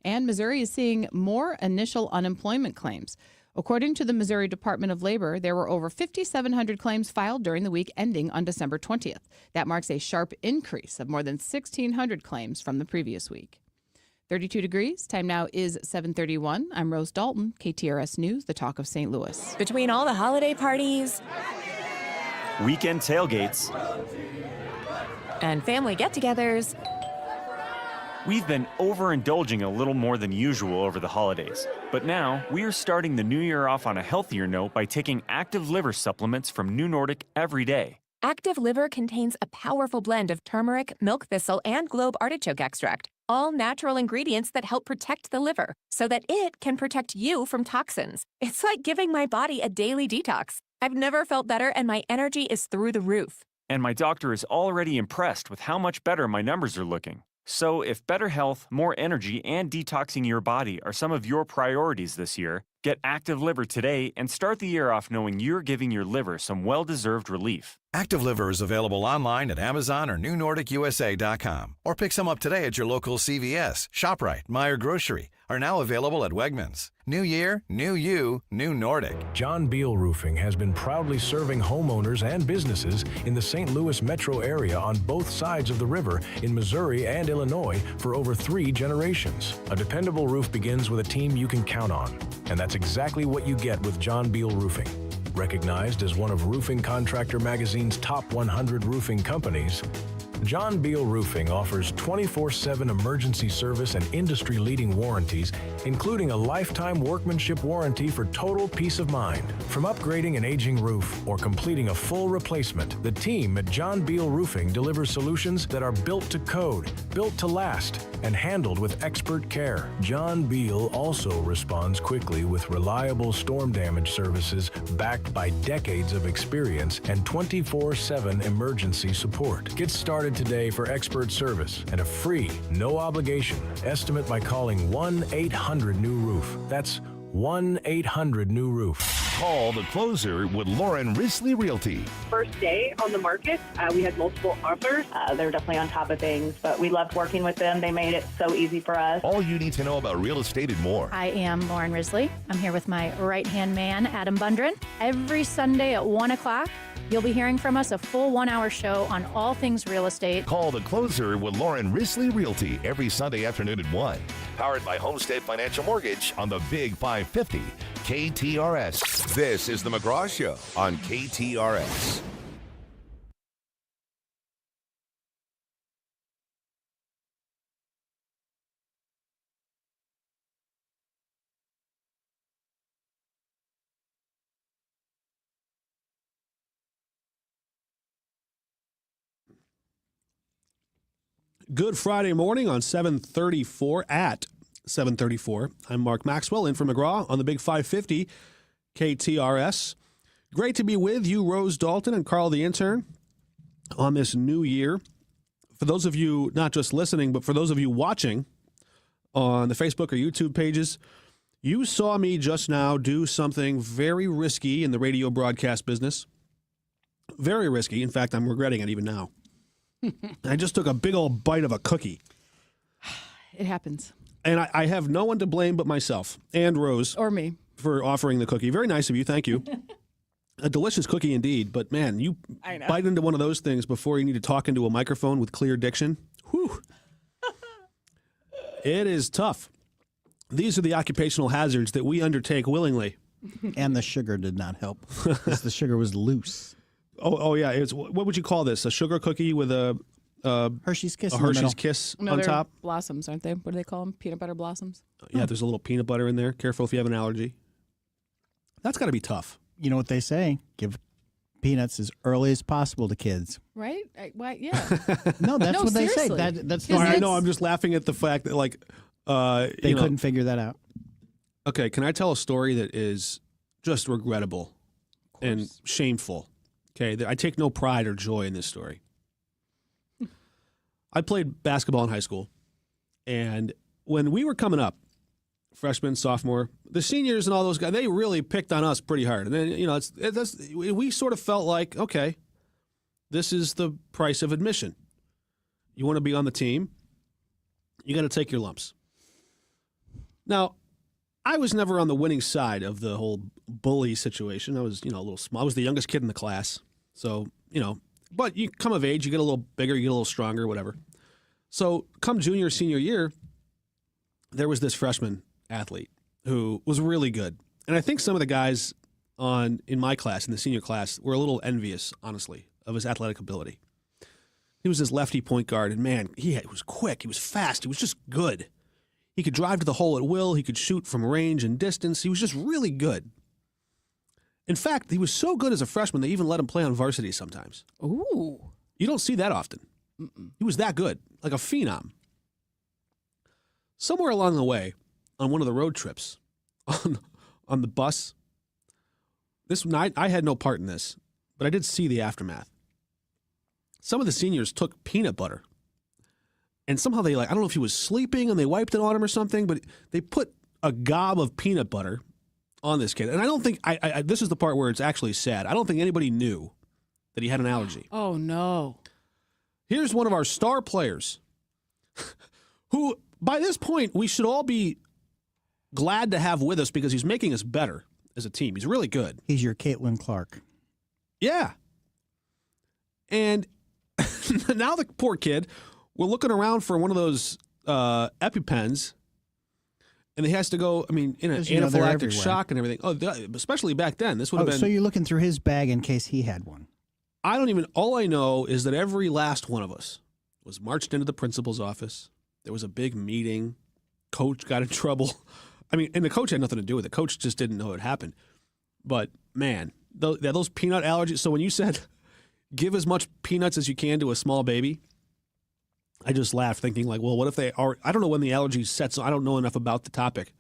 Speaker 1: And Missouri is seeing more initial unemployment claims. According to the Missouri Department of Labor, there were over 5,700 claims filed during the week ending on December 20th. That marks a sharp increase of more than 1,600 claims from the previous week. 32 degrees. Time now is 7:31. I'm Rose Dalton, KTRS News, the talk of St. Louis.
Speaker 19: Between all the holiday parties,
Speaker 27: Weekend tailgates,
Speaker 19: and family get-togethers,
Speaker 27: we've been overindulging a little more than usual over the holidays. But now, we are starting the new year off on a healthier note by taking active liver supplements from New Nordic every day.
Speaker 19: Active Liver contains a powerful blend of turmeric, milk thistle, and globe artichoke extract, all natural ingredients that help protect the liver so that it can protect you from toxins. It's like giving my body a daily detox. I've never felt better, and my energy is through the roof.
Speaker 27: And my doctor is already impressed with how much better my numbers are looking. So if better health, more energy, and detoxing your body are some of your priorities this year, get Active Liver today and start the year off knowing you're giving your liver some well-deserved relief.
Speaker 21: Active Liver is available online at Amazon or NewNordicUSA.com. Or pick some up today at your local CVS, ShopRite, Meijer Grocery. Are now available at Wegmans. New year, new you, new Nordic.
Speaker 8: John Beal Roofing has been proudly serving homeowners and businesses in the St. Louis metro area on both sides of the river in Missouri and Illinois for over 3 generations. A dependable roof begins with a team you can count on. And that's exactly what you get with John Beal Roofing. Recognized as one of Roofing Contractor Magazine's top 100 roofing companies, John Beal Roofing offers 24/7 emergency service and industry-leading warranties, including a lifetime workmanship warranty for total peace of mind. From upgrading an aging roof or completing a full replacement, the team at John Beal Roofing delivers solutions that are built to code, built to last, and handled with expert care. John Beal also responds quickly with reliable storm damage services backed by decades of experience and 24/7 emergency support. Get started today for expert service and a free, no-obligation estimate by calling 1-800-NEW-ROOF. That's 1-800-NEW-ROOF.
Speaker 5: Call the closer with Lauren Risley Realty.
Speaker 9: First day on the market, we had multiple offers. They're definitely on top of things, but we loved working with them. They made it so easy for us.
Speaker 5: All you need to know about real estate and more.
Speaker 10: I am Lauren Risley. I'm here with my right-hand man, Adam Bundren. Every Sunday at 1 o'clock, you'll be hearing from us a full 1-hour show on all things real estate.
Speaker 5: Call the closer with Lauren Risley Realty every Sunday afternoon at 1. Powered by Homestead Financial Mortgage on the Big 550 KTRS. This is the McGraw Show on KTRS.
Speaker 2: Good Friday morning on 734 at 734. I'm Mark Maxwell in for McGraw on the Big 550 KTRS. Great to be with you, Rose Dalton and Carl the intern, on this new year. For those of you not just listening, but for those of you watching on the Facebook or YouTube pages, you saw me just now do something very risky in the radio broadcast business. Very risky. In fact, I'm regretting it even now. I just took a big old bite of a cookie.
Speaker 1: It happens.
Speaker 2: And I have no one to blame but myself and Rose.
Speaker 1: Or me.
Speaker 2: For offering the cookie. Very nice of you. Thank you. A delicious cookie indeed. But, man, you bite into one of those things before you need to talk into a microphone with clear diction. Whew. It is tough. These are the occupational hazards that we undertake willingly.
Speaker 11: And the sugar did not help, because the sugar was loose.
Speaker 2: Oh yeah. What would you call this? A sugar cookie with a
Speaker 11: Hershey's Kiss.
Speaker 2: A Hershey's Kiss on top.
Speaker 1: Blossoms, aren't they? What do they call them? Peanut butter blossoms.
Speaker 2: Yeah, there's a little peanut butter in there. Careful if you have an allergy. That's got to be tough.
Speaker 11: You know what they say? Give peanuts as early as possible to kids.
Speaker 1: Right? Why? Yeah.
Speaker 11: No, that's what they say.
Speaker 1: seriously.
Speaker 11: That's
Speaker 2: No, I know. I'm just laughing at the fact that
Speaker 11: they couldn't figure that out.
Speaker 2: Okay, can I tell a story that is just regrettable and shameful? Okay, I take no pride or joy in this story. I played basketball in high school, and when we were coming up, freshman, sophomore, the seniors and all those guys, they really picked on us pretty hard. And then, we sort of felt like, okay, this is the price of admission. You want to be on the team, you got to take your lumps. Now, I was never on the winning side of the whole bully situation. I was, a little small. I was the youngest kid in the class. So, but you come of age, you get a little bigger, you get a little stronger, whatever. So come junior, senior year, there was this freshman athlete who was really good. And I think some of the guys in my class, in the senior class, were a little envious, honestly, of his athletic ability. He was this lefty point guard, and man, he was quick, he was fast, he was just good. He could drive to the hole at will, he could shoot from range and distance, he was just really good. In fact, he was so good as a freshman, they even let him play on varsity sometimes.
Speaker 1: Ooh.
Speaker 2: You don't see that often. He was that good, like a phenom. Somewhere along the way, on one of the road trips, on the bus, this night, I had no part in this, but I did see the aftermath. Some of the seniors took peanut butter, and somehow I don't know if he was sleeping and they wiped it on him or something, but they put a gob of peanut butter on this kid. And I don't think, this is the part where it's actually sad. I don't think anybody knew that he had an allergy.
Speaker 1: Oh, no.
Speaker 2: Here's one of our star players who, by this point, we should all be glad to have with us because he's making us better as a team. He's really good.
Speaker 11: He's your Caitlin Clark.
Speaker 2: Yeah. And now the poor kid, we're looking around for one of those EpiPens, and he has to go, in an anaphylactic shock and everything. Oh, especially back then. This would have been.
Speaker 11: So you're looking through his bag in case he had one.
Speaker 2: All I know is that every last one of us was marched into the principal's office. There was a big meeting. Coach got in trouble. And the coach had nothing to do with it. Coach just didn't know it happened. But, man, those peanut allergies. So when you said, give as much peanuts as you can to a small baby, I just laughed thinking well, what if they are, I don't know when the allergy sets. I don't know enough about the topic.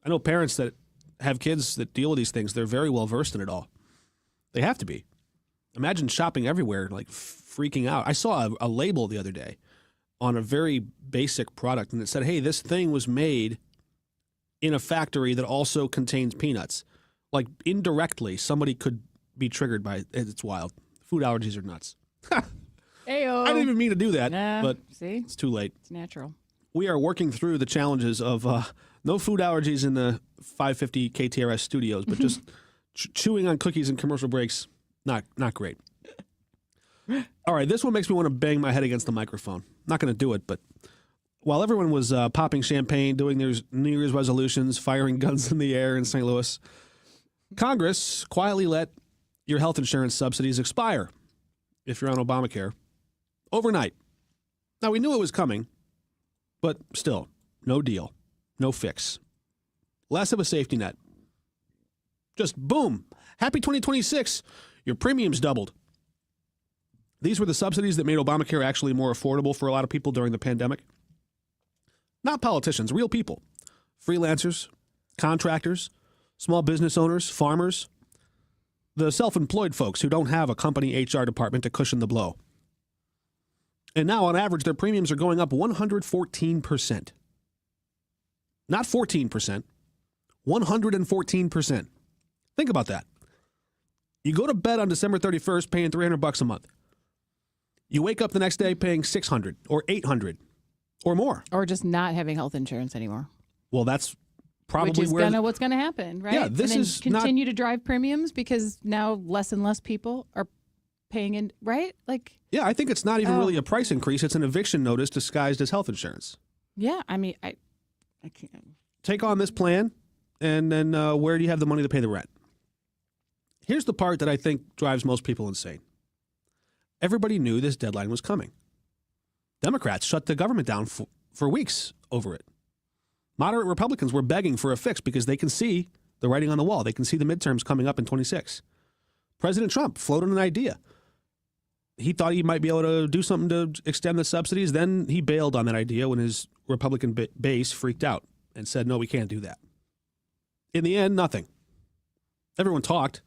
Speaker 2: I know parents that have kids that deal with these things. They're very well versed in it all. They have to be. Imagine shopping everywhere, freaking out. I saw a label the other day on a very basic product, and it said, hey, this thing was made in a factory that also contains peanuts. Indirectly, somebody could be triggered by it. It's wild. Food allergies are nuts.
Speaker 1: Ayo.
Speaker 2: I didn't even mean to do that, but
Speaker 1: see?
Speaker 2: It's too late.
Speaker 1: It's natural.
Speaker 2: We are working through the challenges of no food allergies in the 550 KTRS studios, but just chewing on cookies and commercial breaks, not great. All right, this one makes me want to bang my head against the microphone. Not going to do it, but while everyone was popping champagne, doing their New Year's resolutions, firing guns in the air in St. Louis, Congress quietly let your health insurance subsidies expire if you're on Obamacare overnight. Now, we knew it was coming, but still, no deal, no fix. Less of a safety net. Just boom, happy 2026, your premiums doubled. These were the subsidies that made Obamacare actually more affordable for a lot of people during the pandemic. Not politicians, real people. freelancers, contractors, small business owners, farmers, the self-employed folks who don't have a company HR department to cushion the blow. And now, on average, their premiums are going up 114%. Not 14%, 114%. Think about that. You go to bed on December 31st paying $300 a month. You wake up the next day paying $600 or $800 or more.
Speaker 1: Or just not having health insurance anymore.
Speaker 2: Well, that's probably
Speaker 1: Which is what's going to happen, right?
Speaker 2: Yeah, this
Speaker 1: and then
Speaker 2: is
Speaker 1: continue to drive premiums because now less and less people are paying in, right? Like,
Speaker 2: yeah, I think it's not even really a price increase. It's an eviction notice disguised as health insurance.
Speaker 1: Yeah, I mean, I can't.
Speaker 2: Take on this plan, and then where do you have the money to pay the rent? Here's the part that I think drives most people insane. Everybody knew this deadline was coming. Democrats shut the government down for weeks over it. Moderate Republicans were begging for a fix because they can see the writing on the wall. They can see the midterms coming up in 26. President Trump floated an idea. He thought he might be able to do something to extend the subsidies. Then he bailed on that idea when his Republican base freaked out and said, no, we can't do that. In the end, nothing. Everyone talked.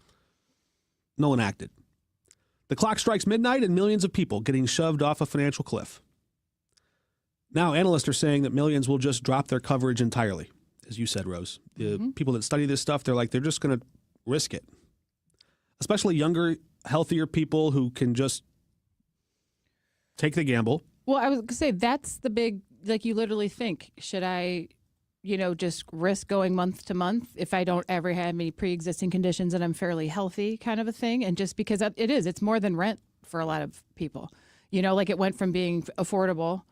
Speaker 2: No one acted. The clock strikes midnight and millions of people getting shoved off a financial cliff. Now, analysts are saying that millions will just drop their coverage entirely, as you said, Rose. The people that study this stuff, they're just going to risk it. Especially younger, healthier people who can just take the gamble.
Speaker 1: Well, I was going to say, that's the big, like, you literally think, should I, just risk going month to month if I don't ever have any pre-existing conditions and I'm fairly healthy kind of a thing? And just because it's more than rent for a lot of people. Like it went from being affordable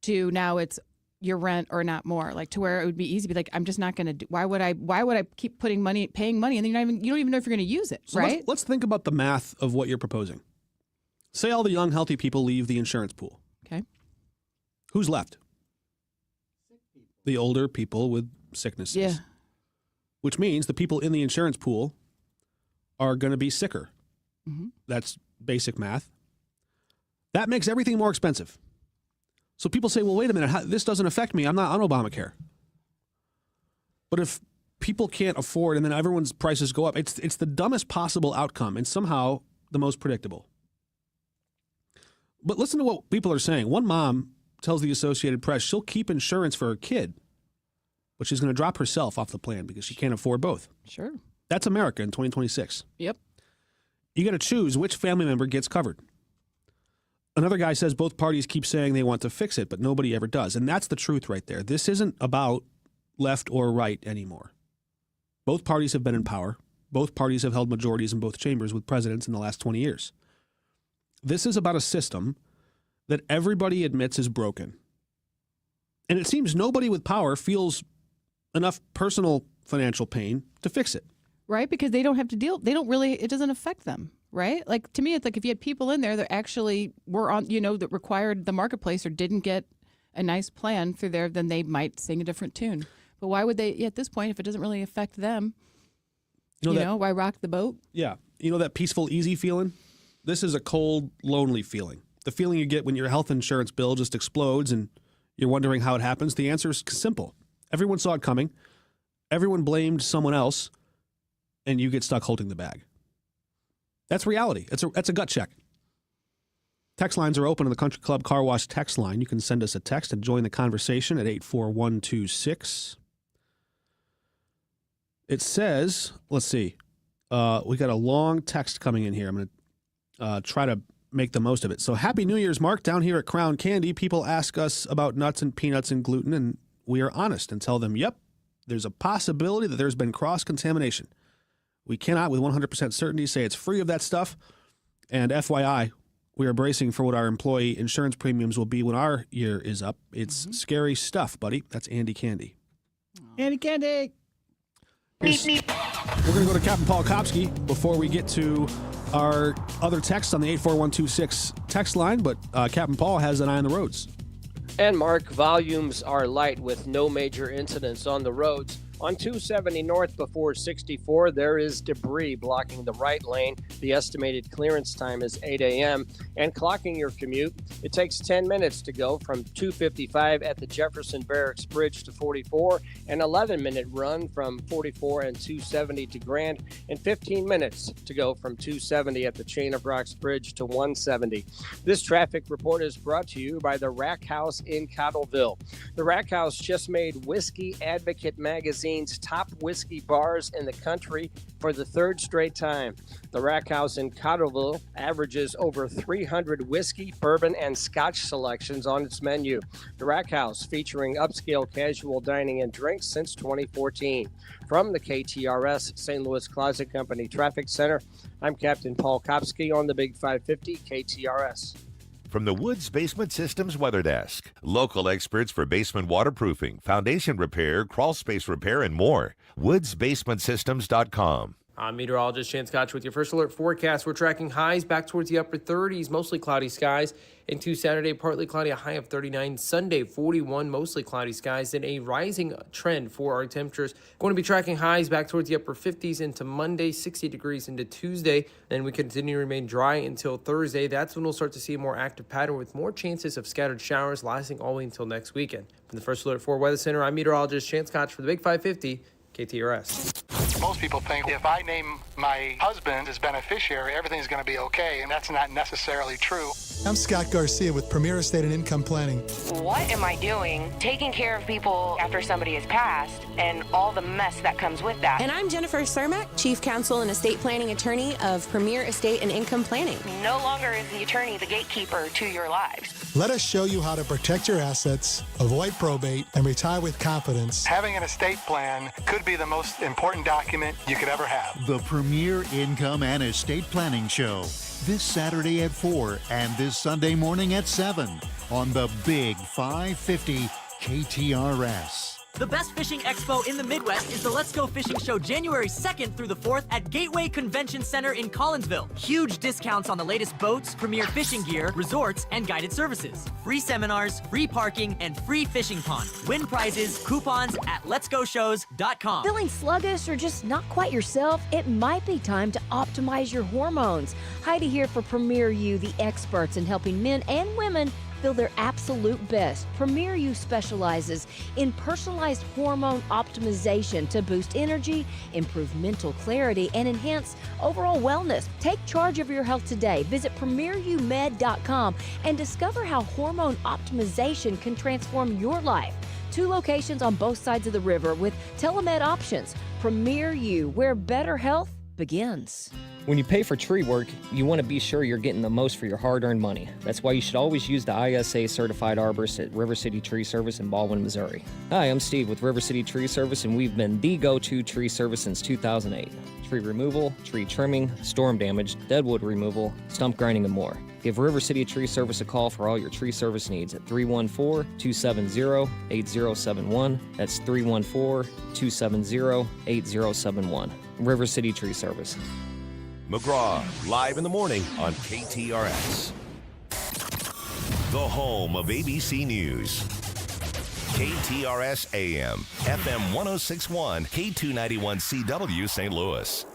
Speaker 1: to now it's your rent or not more, like to where it would be easy to be like, I'm just not going to do, why would I keep paying money and then you don't even know if you're going to use it,
Speaker 2: so
Speaker 1: right?
Speaker 2: Let's think about the math of what you're proposing. Say all the young, healthy people leave the insurance pool.
Speaker 1: Okay.
Speaker 2: Who's left? The older people with sicknesses.
Speaker 1: Yeah.
Speaker 2: Which means the people in the insurance pool are going to be sicker.
Speaker 1: Mm-hmm.
Speaker 2: That's basic math. That makes everything more expensive. So people say, well, wait a minute, this doesn't affect me. I'm not on Obamacare. But if people can't afford and then everyone's prices go up, it's the dumbest possible outcome and somehow the most predictable. But listen to what people are saying. One mom tells the Associated Press she'll keep insurance for her kid, but she's going to drop herself off the plan because she can't afford both.
Speaker 1: Sure.
Speaker 2: That's America in 2026.
Speaker 1: Yep.
Speaker 2: You got to choose which family member gets covered. Another guy says both parties keep saying they want to fix it, but nobody ever does. And that's the truth right there. This isn't about left or right anymore. Both parties have been in power. Both parties have held majorities in both chambers with presidents in the last 20 years. This is about a system that everybody admits is broken. And it seems nobody with power feels enough personal financial pain to fix it.
Speaker 1: Right? Because they don't have to it doesn't affect them. Right? Like, to me, it's like if you had people in there that actually were on, that required the marketplace or didn't get a nice plan through there, then they might sing a different tune. But why would they, at this point, if it doesn't really affect them, why rock the boat?
Speaker 2: Yeah. That peaceful, easy feeling? This is a cold, lonely feeling. The feeling you get when your health insurance bill just explodes and you're wondering how it happens. The answer is simple. Everyone saw it coming. Everyone blamed someone else, and you get stuck holding the bag. That's reality. That's a gut check. Text lines are open on the Country Club Car Wash text line. You can send us a text and join the conversation at 84126. It says, let's see, we got a long text coming in here. I'm going to try to make the most of it. So Happy New Year's, Mark. Down here at Crown Candy, people ask us about nuts and peanuts and gluten, and we are honest and tell them, yep, there's a possibility that there's been cross-contamination. We cannot with 100% certainty say it's free of that stuff. And FYI, we are bracing for what our employee insurance premiums will be when our year is up. It's scary stuff, buddy. That's Andy Candy.
Speaker 1: Andy Candy.
Speaker 2: We're going to go to Captain Paul Kopsky before we get to our other texts on the 84126 text line. But Captain Paul has an eye on the roads.
Speaker 4: And Mark, volumes are light with no major incidents on the roads. On 270 north before 64, there is debris blocking the right lane. The estimated clearance time is 8 a.m. And clocking your commute, it takes 10 minutes to go from 255 at the Jefferson Barracks Bridge to 44, an 11-minute run from 44 and 270 to Grand, and 15 minutes to go from 270 at the Chain of Rocks Bridge to 170. This traffic report is brought to you by the Rack House in Cottleville. The Rack House just made Whiskey Advocate magazine's top whiskey bars in the country for the third straight time. The Rack House in Cottleville averages over 300 whiskey, bourbon, and scotch selections on its menu. The Rack House, featuring upscale casual dining and drinks since 2014. From the KTRS St. Louis Closet Company Traffic Center, I'm Captain Paul Kopsky on the Big 550 KTRS.
Speaker 5: From the Woods Basement Systems Weather Desk, local experts for basement waterproofing, foundation repair, crawl space repair, and more. woodsbasementsystems.com.
Speaker 3: I'm meteorologist Chance Scotch with your first alert forecast. We're tracking highs back towards the upper 30s, mostly cloudy skies. Into Saturday, partly cloudy, a high of 39. Sunday, 41, mostly cloudy skies. Then a rising trend for our temperatures. Going to be tracking highs back towards the upper 50s into Monday, 60 degrees into Tuesday. Then we continue to remain dry until Thursday. That's when we'll start to see a more active pattern with more chances of scattered showers lasting all the way until next weekend. From the First Alert 4 Weather Center, I'm meteorologist Chance Scotch for the Big 550 KTRS.
Speaker 12: Most people think if I name my husband as beneficiary, everything's going to be okay, and that's not necessarily true.
Speaker 14: I'm Scott Garcia with Premier Estate and Income Planning.
Speaker 17: What am I doing taking care of people after somebody has passed and all the mess that comes with that?
Speaker 18: And I'm Jennifer Cermak, Chief Counsel and Estate Planning Attorney of Premier Estate and Income Planning.
Speaker 17: No longer is the attorney the gatekeeper to your lives.
Speaker 14: Let us show you how to protect your assets, avoid probate, and retire with confidence.
Speaker 12: Having an estate plan could be the most important document you could ever have.
Speaker 20: The Premier Income and Estate Planning Show, this Saturday at 4 and this Sunday morning at 7 on the Big 550 KTRS.
Speaker 22: The best fishing expo in the Midwest is the Let's Go Fishing Show January 2nd through the 4th at Gateway Convention Center in Collinsville. Huge discounts on the latest boats, premier fishing gear, resorts, and guided services. Free seminars, free parking, and free fishing pond. Win prizes, coupons at letsgoshows.com.
Speaker 6: Feeling sluggish or just not quite yourself? It might be time to optimize your hormones. Heidi here for Premier U, the experts in helping men and women feel their absolute best. Premier U specializes in personalized hormone optimization to boost energy, improve mental clarity, and enhance overall wellness. Take charge of your health today. Visit premierumed.com and discover how hormone optimization can transform your life. 2 locations on both sides of the river with telemed options. Premier U, where better health begins.
Speaker 23: When you pay for tree work, you want to be sure you're getting the most for your hard-earned money. That's why you should always use the ISA certified arborist at River City Tree Service in Baldwin, Missouri. Hi, I'm Steve with River City Tree Service, and we've been the go-to tree service since 2008. Tree removal, tree trimming, storm damage, deadwood removal, stump grinding, and more. Give River City Tree Service a call for all your tree service needs at 314-270-8071. That's 314-270-8071. River City Tree Service.
Speaker 5: McGraw, live in the morning on KTRS. The home of ABC News. KTRS AM, FM 1061, K291CW St. Louis.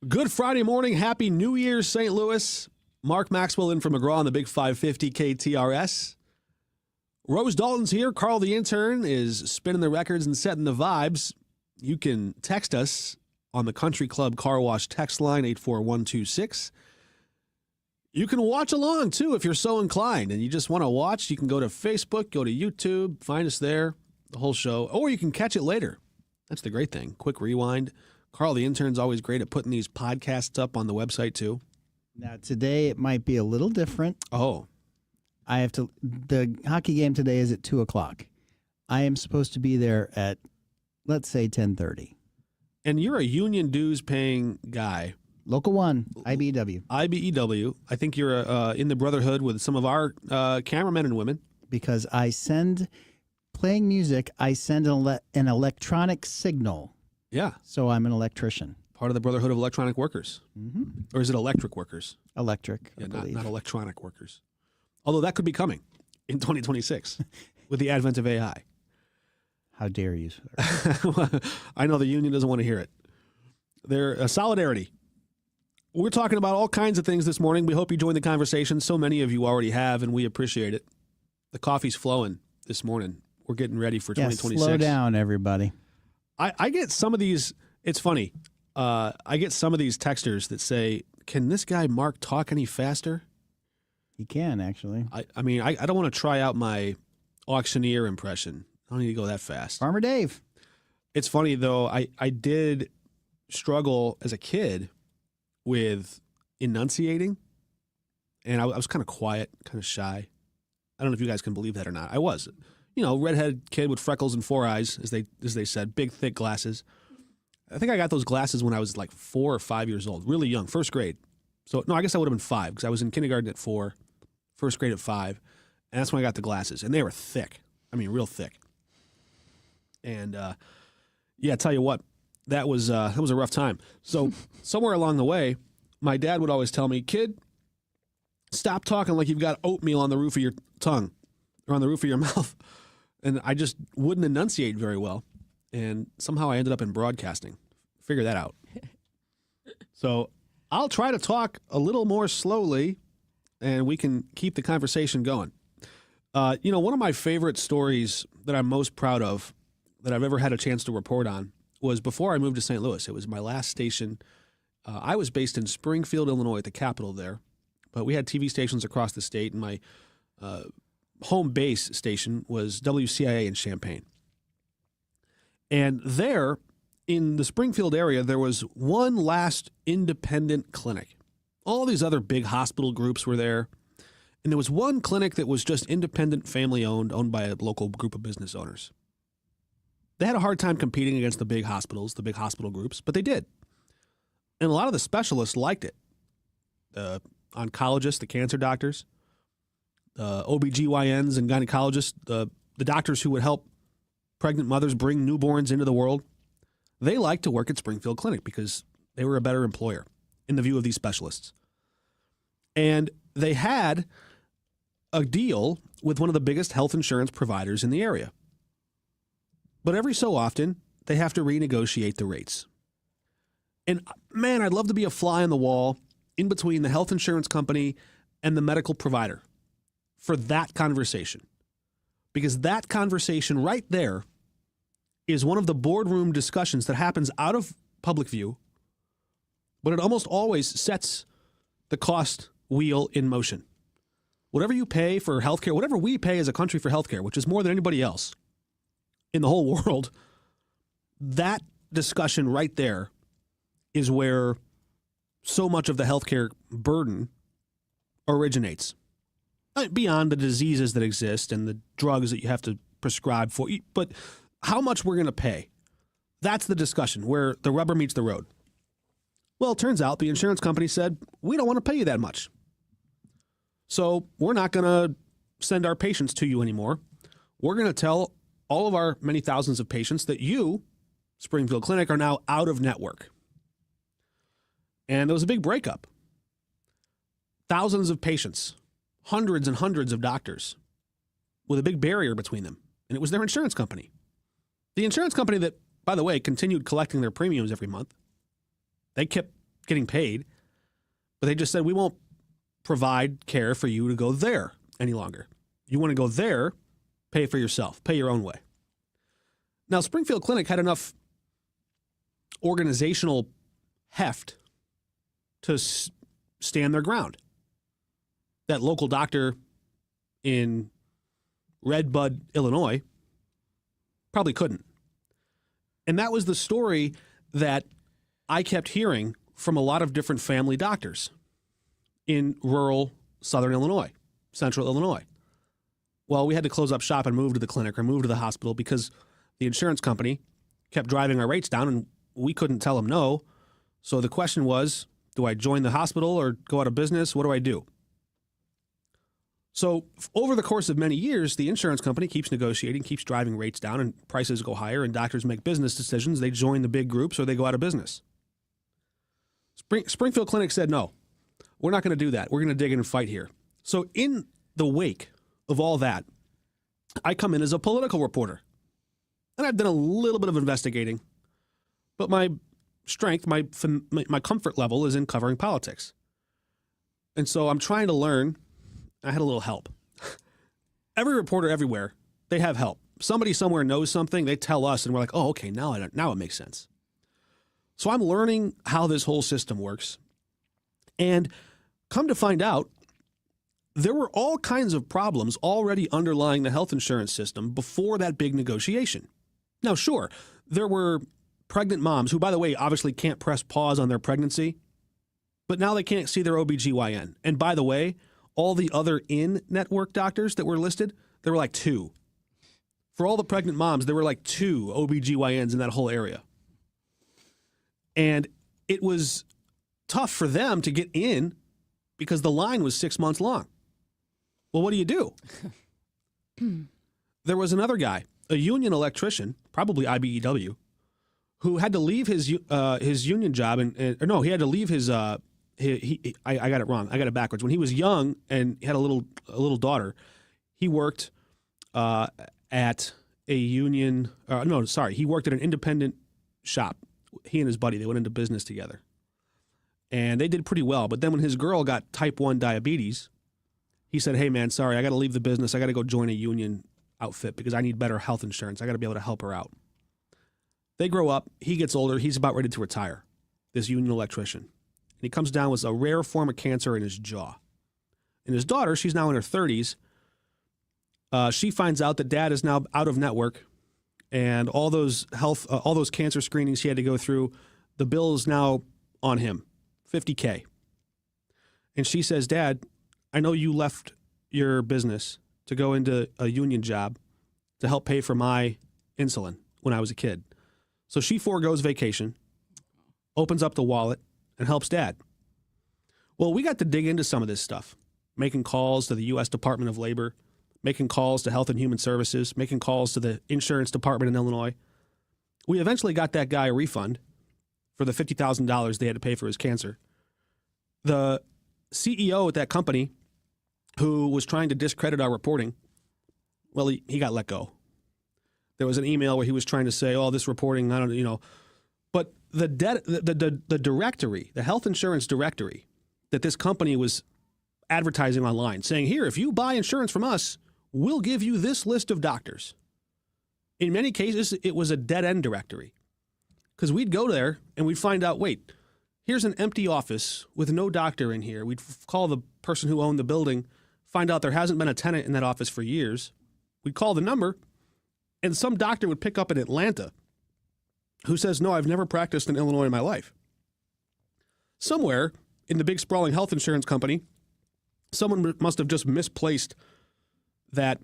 Speaker 2: Good Friday morning. Happy New Year, St. Louis. Mark Maxwell in for McGraw on the Big 550 KTRS. Rose Dalton's here. Carl the intern is spinning the records and setting the vibes. You can text us on the Country Club Car Wash text line 84126. You can watch along, too, if you're so inclined and you just want to watch. You can go to Facebook, go to YouTube, find us there, the whole show, or you can catch it later. That's the great thing. Quick rewind. Carl the intern's always great at putting these podcasts up on the website, too.
Speaker 11: Now, today it might be a little different.
Speaker 2: Oh.
Speaker 11: The hockey game today is at 2 o'clock. I am supposed to be there at, let's say, 10:30.
Speaker 2: And you're a union dues paying guy.
Speaker 11: Local 1, IBEW.
Speaker 2: IBEW. I think you're in the brotherhood with some of our cameramen and women.
Speaker 11: Because playing music, I send an electronic signal.
Speaker 2: Yeah.
Speaker 11: So I'm an electrician.
Speaker 2: Part of the Brotherhood of Electronic Workers.
Speaker 11: Mm-hmm.
Speaker 2: Or is it electric workers?
Speaker 11: Electric,
Speaker 2: Yeah,
Speaker 11: I
Speaker 2: not
Speaker 11: believe.
Speaker 2: electronic workers. Although that could be coming in 2026 with the advent of AI.
Speaker 11: How dare you, sir?
Speaker 2: I know the union doesn't want to hear it. They're solidarity. We're talking about all kinds of things this morning. We hope you join the conversation. So many of you already have, and we appreciate it. The coffee's flowing this morning. We're getting ready for 2026.
Speaker 11: Slow down, everybody.
Speaker 2: I get some of these. It's funny. I get some of these texters that say, "Can this guy Mark talk any faster?"
Speaker 11: He can, actually.
Speaker 2: I mean, I don't want to try out my auctioneer impression. I don't need to go that fast.
Speaker 11: Farmer Dave.
Speaker 2: It's funny, though. I did struggle as a kid with enunciating, and I was kind of quiet, kind of shy. I don't know if you guys can believe that or not. I was. Redhead kid with freckles and 4 eyes, as they said, big, thick glasses. I think I got those glasses when I was like 4 or 5 years old, really young, first grade. So, no, I guess I would have been 5 because I was in kindergarten at 4, first grade at 5, and that's when I got the glasses. And they were thick. I mean, real thick. And, yeah, I tell you what, that was a rough time. So somewhere along the way, my dad would always tell me, "Kid, stop talking like you've got oatmeal on the roof of your tongue or on the roof of your mouth." And I just wouldn't enunciate very well. And somehow I ended up in broadcasting. Figure that out. So I'll try to talk a little more slowly, and we can keep the conversation going. One of my favorite stories that I'm most proud of that I've ever had a chance to report on was before I moved to St. Louis. It was my last station. I was based in Springfield, Illinois, at the capital there. But we had TV stations across the state, and my home base station was WCIA in Champaign. And there, in the Springfield area, there was one last independent clinic. All these other big hospital groups were there. And there was one clinic that was just independent, family-owned, owned by a local group of business owners. They had a hard time competing against the big hospitals, the big hospital groups, but they did. And a lot of the specialists liked it. The oncologists, the cancer doctors, the OBGYNs and gynecologists, the doctors who would help pregnant mothers bring newborns into the world, they liked to work at Springfield Clinic because they were a better employer in the view of these specialists. And they had a deal with one of the biggest health insurance providers in the area. But every so often, they have to renegotiate the rates. And man, I'd love to be a fly on the wall in between the health insurance company and the medical provider for that conversation. Because that conversation right there is one of the boardroom discussions that happens out of public view, but it almost always sets the cost wheel in motion. Whatever you pay for healthcare, whatever we pay as a country for healthcare, which is more than anybody else in the whole world, that discussion right there is where so much of the healthcare burden originates. Beyond the diseases that exist and the drugs that you have to prescribe for, but how much we're going to pay. That's the discussion where the rubber meets the road. Well, it turns out the insurance company said, we don't want to pay you that much. So we're not going to send our patients to you anymore. We're going to tell all of our many thousands of patients that you, Springfield Clinic, are now out of network. And there was a big breakup. Thousands of patients, hundreds and hundreds of doctors with a big barrier between them. And it was their insurance company. The insurance company that, by the way, continued collecting their premiums every month. They kept getting paid, but they just said, we won't provide care for you to go there any longer. You want to go there, pay for yourself, pay your own way. Now, Springfield Clinic had enough organizational heft to stand their ground. That local doctor in Redbud, Illinois, probably couldn't. And that was the story that I kept hearing from a lot of different family doctors in rural southern Illinois, central Illinois. Well, we had to close up shop and move to the clinic or move to the hospital because the insurance company kept driving our rates down and we couldn't tell them no. So the question was, do I join the hospital or go out of business? What do I do? So over the course of many years, the insurance company keeps negotiating, keeps driving rates down, and prices go higher, and doctors make business decisions. They join the big groups or they go out of business. Springfield Clinic said, no, we're not going to do that. We're going to dig in and fight here. So in the wake of all that, I come in as a political reporter. And I've done a little bit of investigating. But my strength, my comfort level is in covering politics. And so I'm trying to learn. I had a little help. Every reporter everywhere, they have help. Somebody somewhere knows something, they tell us, and we're like, oh, okay, now it makes sense. So I'm learning how this whole system works. And come to find out, there were all kinds of problems already underlying the health insurance system before that big negotiation. Now, sure, there were pregnant moms who, by the way, obviously can't press pause on their pregnancy, but now they can't see their OBGYN. And by the way, all the other in-network doctors that were listed, there were like 2. For all the pregnant moms, there were like 2 OBGYNs in that whole area. And it was tough for them to get in because the line was 6 months long. Well, what do you do? There was another guy, a union electrician, probably IBEW, who had to leave his union job he had to leave his I got it wrong. I got it backwards. When he was young and had a little daughter, he worked at a union. He worked at an independent shop. He and his buddy, they went into business together, and they did pretty well. But then when his girl got type 1 diabetes, he said, "Hey man, sorry, I got to leave the business. I got to go join a union outfit because I need better health insurance. I got to be able to help her out." They grow up. He gets older. He's about ready to retire. This union electrician. And he comes down with a rare form of cancer in his jaw. And his daughter, she's now in her 30s. She finds out that dad is now out of network, and all those cancer screenings he had to go through, the bill is now on him, $50K. And she says, "Dad, I know you left your business to go into a union job to help pay for my insulin when I was a kid." So she foregoes vacation, opens up the wallet, and helps dad. Well, we got to dig into some of this stuff, making calls to the U.S. Department of Labor, making calls to Health and Human Services, making calls to the insurance department in Illinois. We eventually got that guy a refund for the $50,000 they had to pay for his cancer. The CEO at that company, who was trying to discredit our reporting, well, he got let go. There was an email where he was trying to say, "Oh, this reporting, I don't, you know." But the directory, the health insurance directory that this company was advertising online, saying, "Here, if you buy insurance from us, we'll give you this list of doctors." In many cases, it was a dead-end directory because we'd go there and we'd find out, wait, here's an empty office with no doctor in here. We'd call the person who owned the building, find out there hasn't been a tenant in that office for years. We'd call the number, and some doctor would pick up in Atlanta who says, "No, I've never practiced in Illinois in my life." Somewhere in the big sprawling health insurance company, someone must have just misplaced that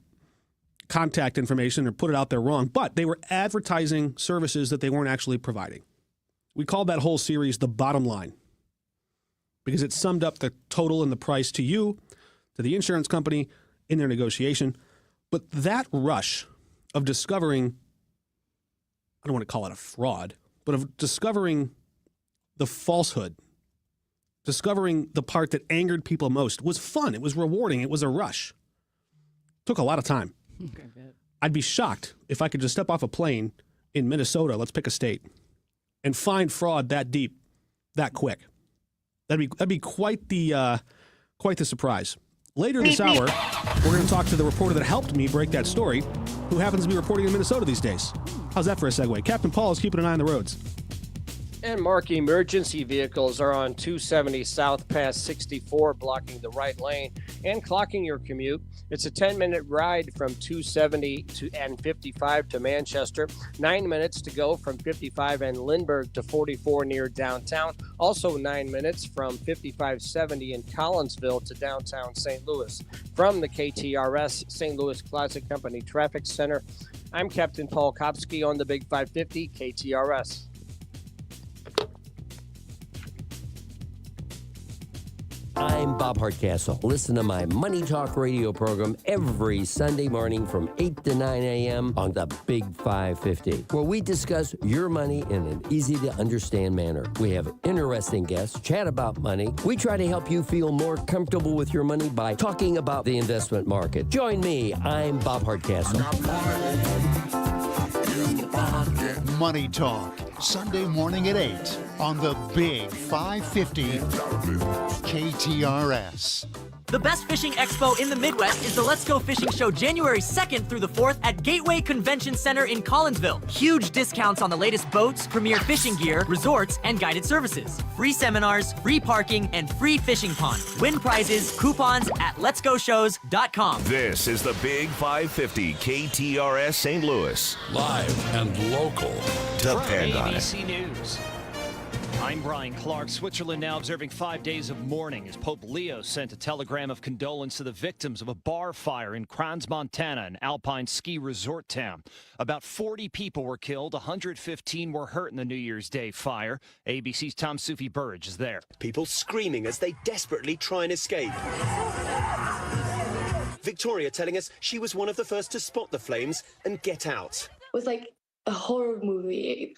Speaker 2: contact information or put it out there wrong, but they were advertising services that they weren't actually providing. We called that whole series The Bottom Line because it summed up the total and the price to you, to the insurance company in their negotiation. But that rush of discovering, I don't want to call it a fraud, but of discovering the falsehood, discovering the part that angered people most was fun. It was rewarding. It was a rush. Took a lot of time. I'd be shocked if I could just step off a plane in Minnesota, let's pick a state, and find fraud that deep, that quick. That'd be quite the surprise. Later this hour, we're going to talk to the reporter that helped me break that story, who happens to be reporting in Minnesota these days. How's that for a segue? Captain Paul is keeping an eye on the roads.
Speaker 4: And Mark, emergency vehicles are on 270 south past 64, blocking the right lane and clocking your commute. It's a 10-minute ride from 270 and 55 to Manchester, 9 minutes to go from 55 and Lindbergh to 44 near downtown. Also 9 minutes from 5570 in Collinsville to downtown St. Louis. From the KTRS St. Louis Classic Company Traffic Center, I'm Captain Paul Kopsky on the Big 550 KTRS.
Speaker 7: I'm Bob Hardcastle. Listen to my Money Talk radio program every Sunday morning from 8 to 9 a.m. on the Big 550, where we discuss your money in an easy-to-understand manner. We have interesting guests, chat about money. We try to help you feel more comfortable with your money by talking about the investment market. Join me. I'm Bob Hardcastle.
Speaker 20: Money Talk, Sunday morning at 8 on the Big 550 KTRS.
Speaker 22: The best fishing expo in the Midwest is the Let's Go Fishing Show January 2nd through the 4th at Gateway Convention Center in Collinsville. Huge discounts on the latest boats, premier fishing gear, resorts, and guided services. Free seminars, free parking, and free fishing pond. Win prizes, coupons at letsgoshows.com.
Speaker 5: This is the Big 550 KTRS St. Louis.
Speaker 13: Live and local.
Speaker 5: Depend on it.
Speaker 15: ABC News. I'm Brian Clark. Switzerland now observing 5 days of mourning as Pope Leo sent a telegram of condolence to the victims of a bar fire in Crans, Montana, an alpine ski resort town. About 40 people were killed, 115 were hurt in the New Year's Day fire. ABC's Tom Sufi Burridge is there.
Speaker 16: People screaming as they desperately try and escape. Victoria telling us she was one of the first to spot the flames and get out.
Speaker 24: It was like a horror movie.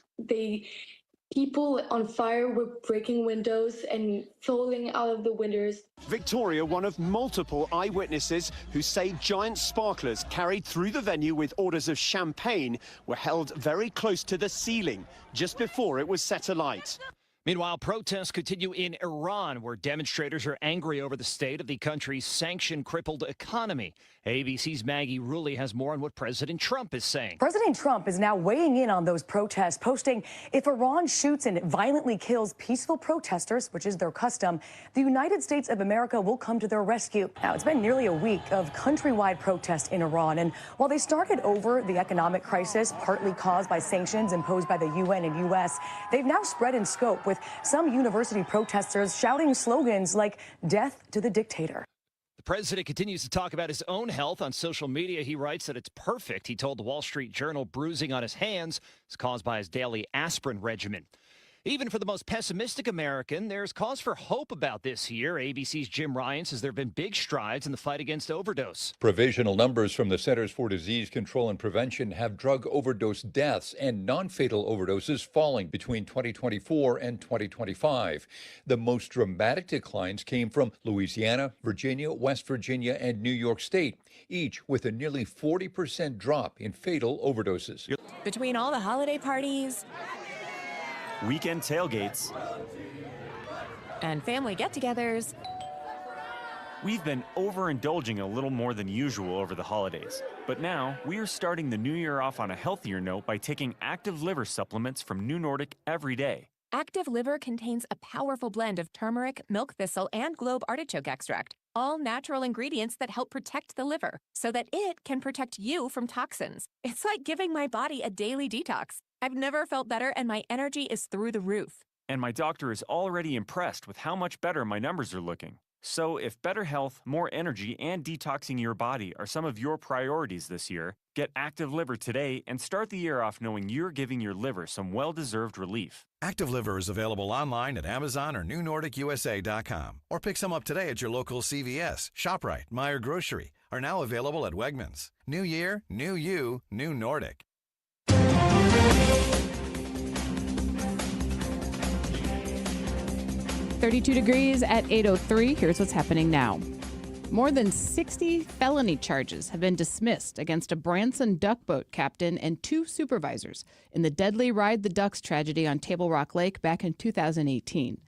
Speaker 24: People on fire were breaking windows and falling out of the windows.
Speaker 16: Victoria, one of multiple eyewitnesses who say giant sparklers carried through the venue with orders of champagne were held very close to the ceiling just before it was set alight.
Speaker 15: Meanwhile, protests continue in Iran, where demonstrators are angry over the state of the country's sanction-crippled economy. ABC's Maggie Rulli has more on what President Trump is saying.
Speaker 25: President Trump is now weighing in on those protests, posting, "If Iran shoots and violently kills peaceful protesters, which is their custom, the United States of America will come to their rescue." Now, it's been nearly a week of countrywide protests in Iran, and while they started over the economic crisis, partly caused by sanctions imposed by the UN and U.S., they've now spread in scope, with some university protesters shouting slogans like "Death to the Dictator."
Speaker 15: The president continues to talk about his own health on social media. He writes that it's perfect. He told the Wall Street Journal bruising on his hands is caused by his daily aspirin regimen. Even for the most pessimistic American, there's cause for hope about this year. ABC's Jim Ryan says there have been big strides in the fight against overdose.
Speaker 26: Provisional numbers from the Centers for Disease Control and Prevention have drug overdose deaths and non-fatal overdoses falling between 2024 and 2025. The most dramatic declines came from Louisiana, Virginia, West Virginia, and New York State, each with a nearly 40% drop in fatal overdoses.
Speaker 19: Between all the holiday parties,
Speaker 27: weekend tailgates,
Speaker 19: and family get-togethers,
Speaker 27: we've been overindulging a little more than usual over the holidays. But now, we are starting the new year off on a healthier note by taking active liver supplements from New Nordic every day.
Speaker 19: Active Liver contains a powerful blend of turmeric, milk thistle, and globe artichoke extract, all natural ingredients that help protect the liver so that it can protect you from toxins. It's like giving my body a daily detox. I've never felt better, and my energy is through the roof.
Speaker 27: And my doctor is already impressed with how much better my numbers are looking. So if better health, more energy, and detoxing your body are some of your priorities this year, get Active Liver today and start the year off knowing you're giving your liver some well-deserved relief.
Speaker 21: Active Liver is available online at Amazon or NewNordicUSA.com. Or pick some up today at your local CVS, ShopRite, Meijer Grocery. Are now available at Wegmans. New year, new you, new Nordic.
Speaker 1: 32 degrees at 8:03. Here's what's happening now. More than 60 felony charges have been dismissed against a Branson duck boat captain and 2 supervisors in the deadly Ride the Ducks tragedy on Table Rock Lake back in 2018.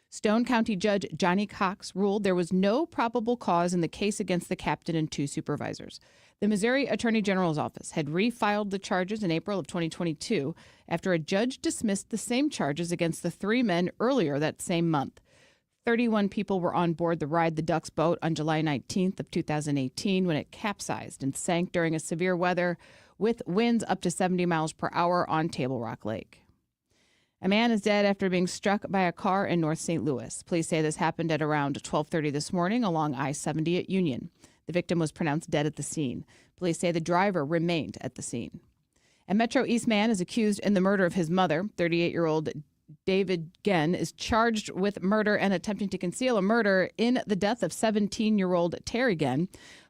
Speaker 1: Stone County Judge Johnny Cox ruled there was no probable cause in the case against the captain and 2 supervisors. The Missouri Attorney General's office had refiled the charges in April of 2022 after a judge dismissed the same charges against the 3 men earlier that same month. 31 people were on board the Ride the Ducks boat on July 19th of 2018 when it capsized and sank during a severe weather with winds up to 70 miles per hour on Table Rock Lake. A man is dead after being struck by a car in North St. Louis. Police say this happened at around 12:30 this morning along I-70 at Union. The victim was pronounced dead at the scene. Police say the driver remained at the scene. A Metro East man is accused in the murder of his mother, 38-year-old David Genn is charged with murder and attempting to conceal a murder in the death of 17-year-old Terry Genn.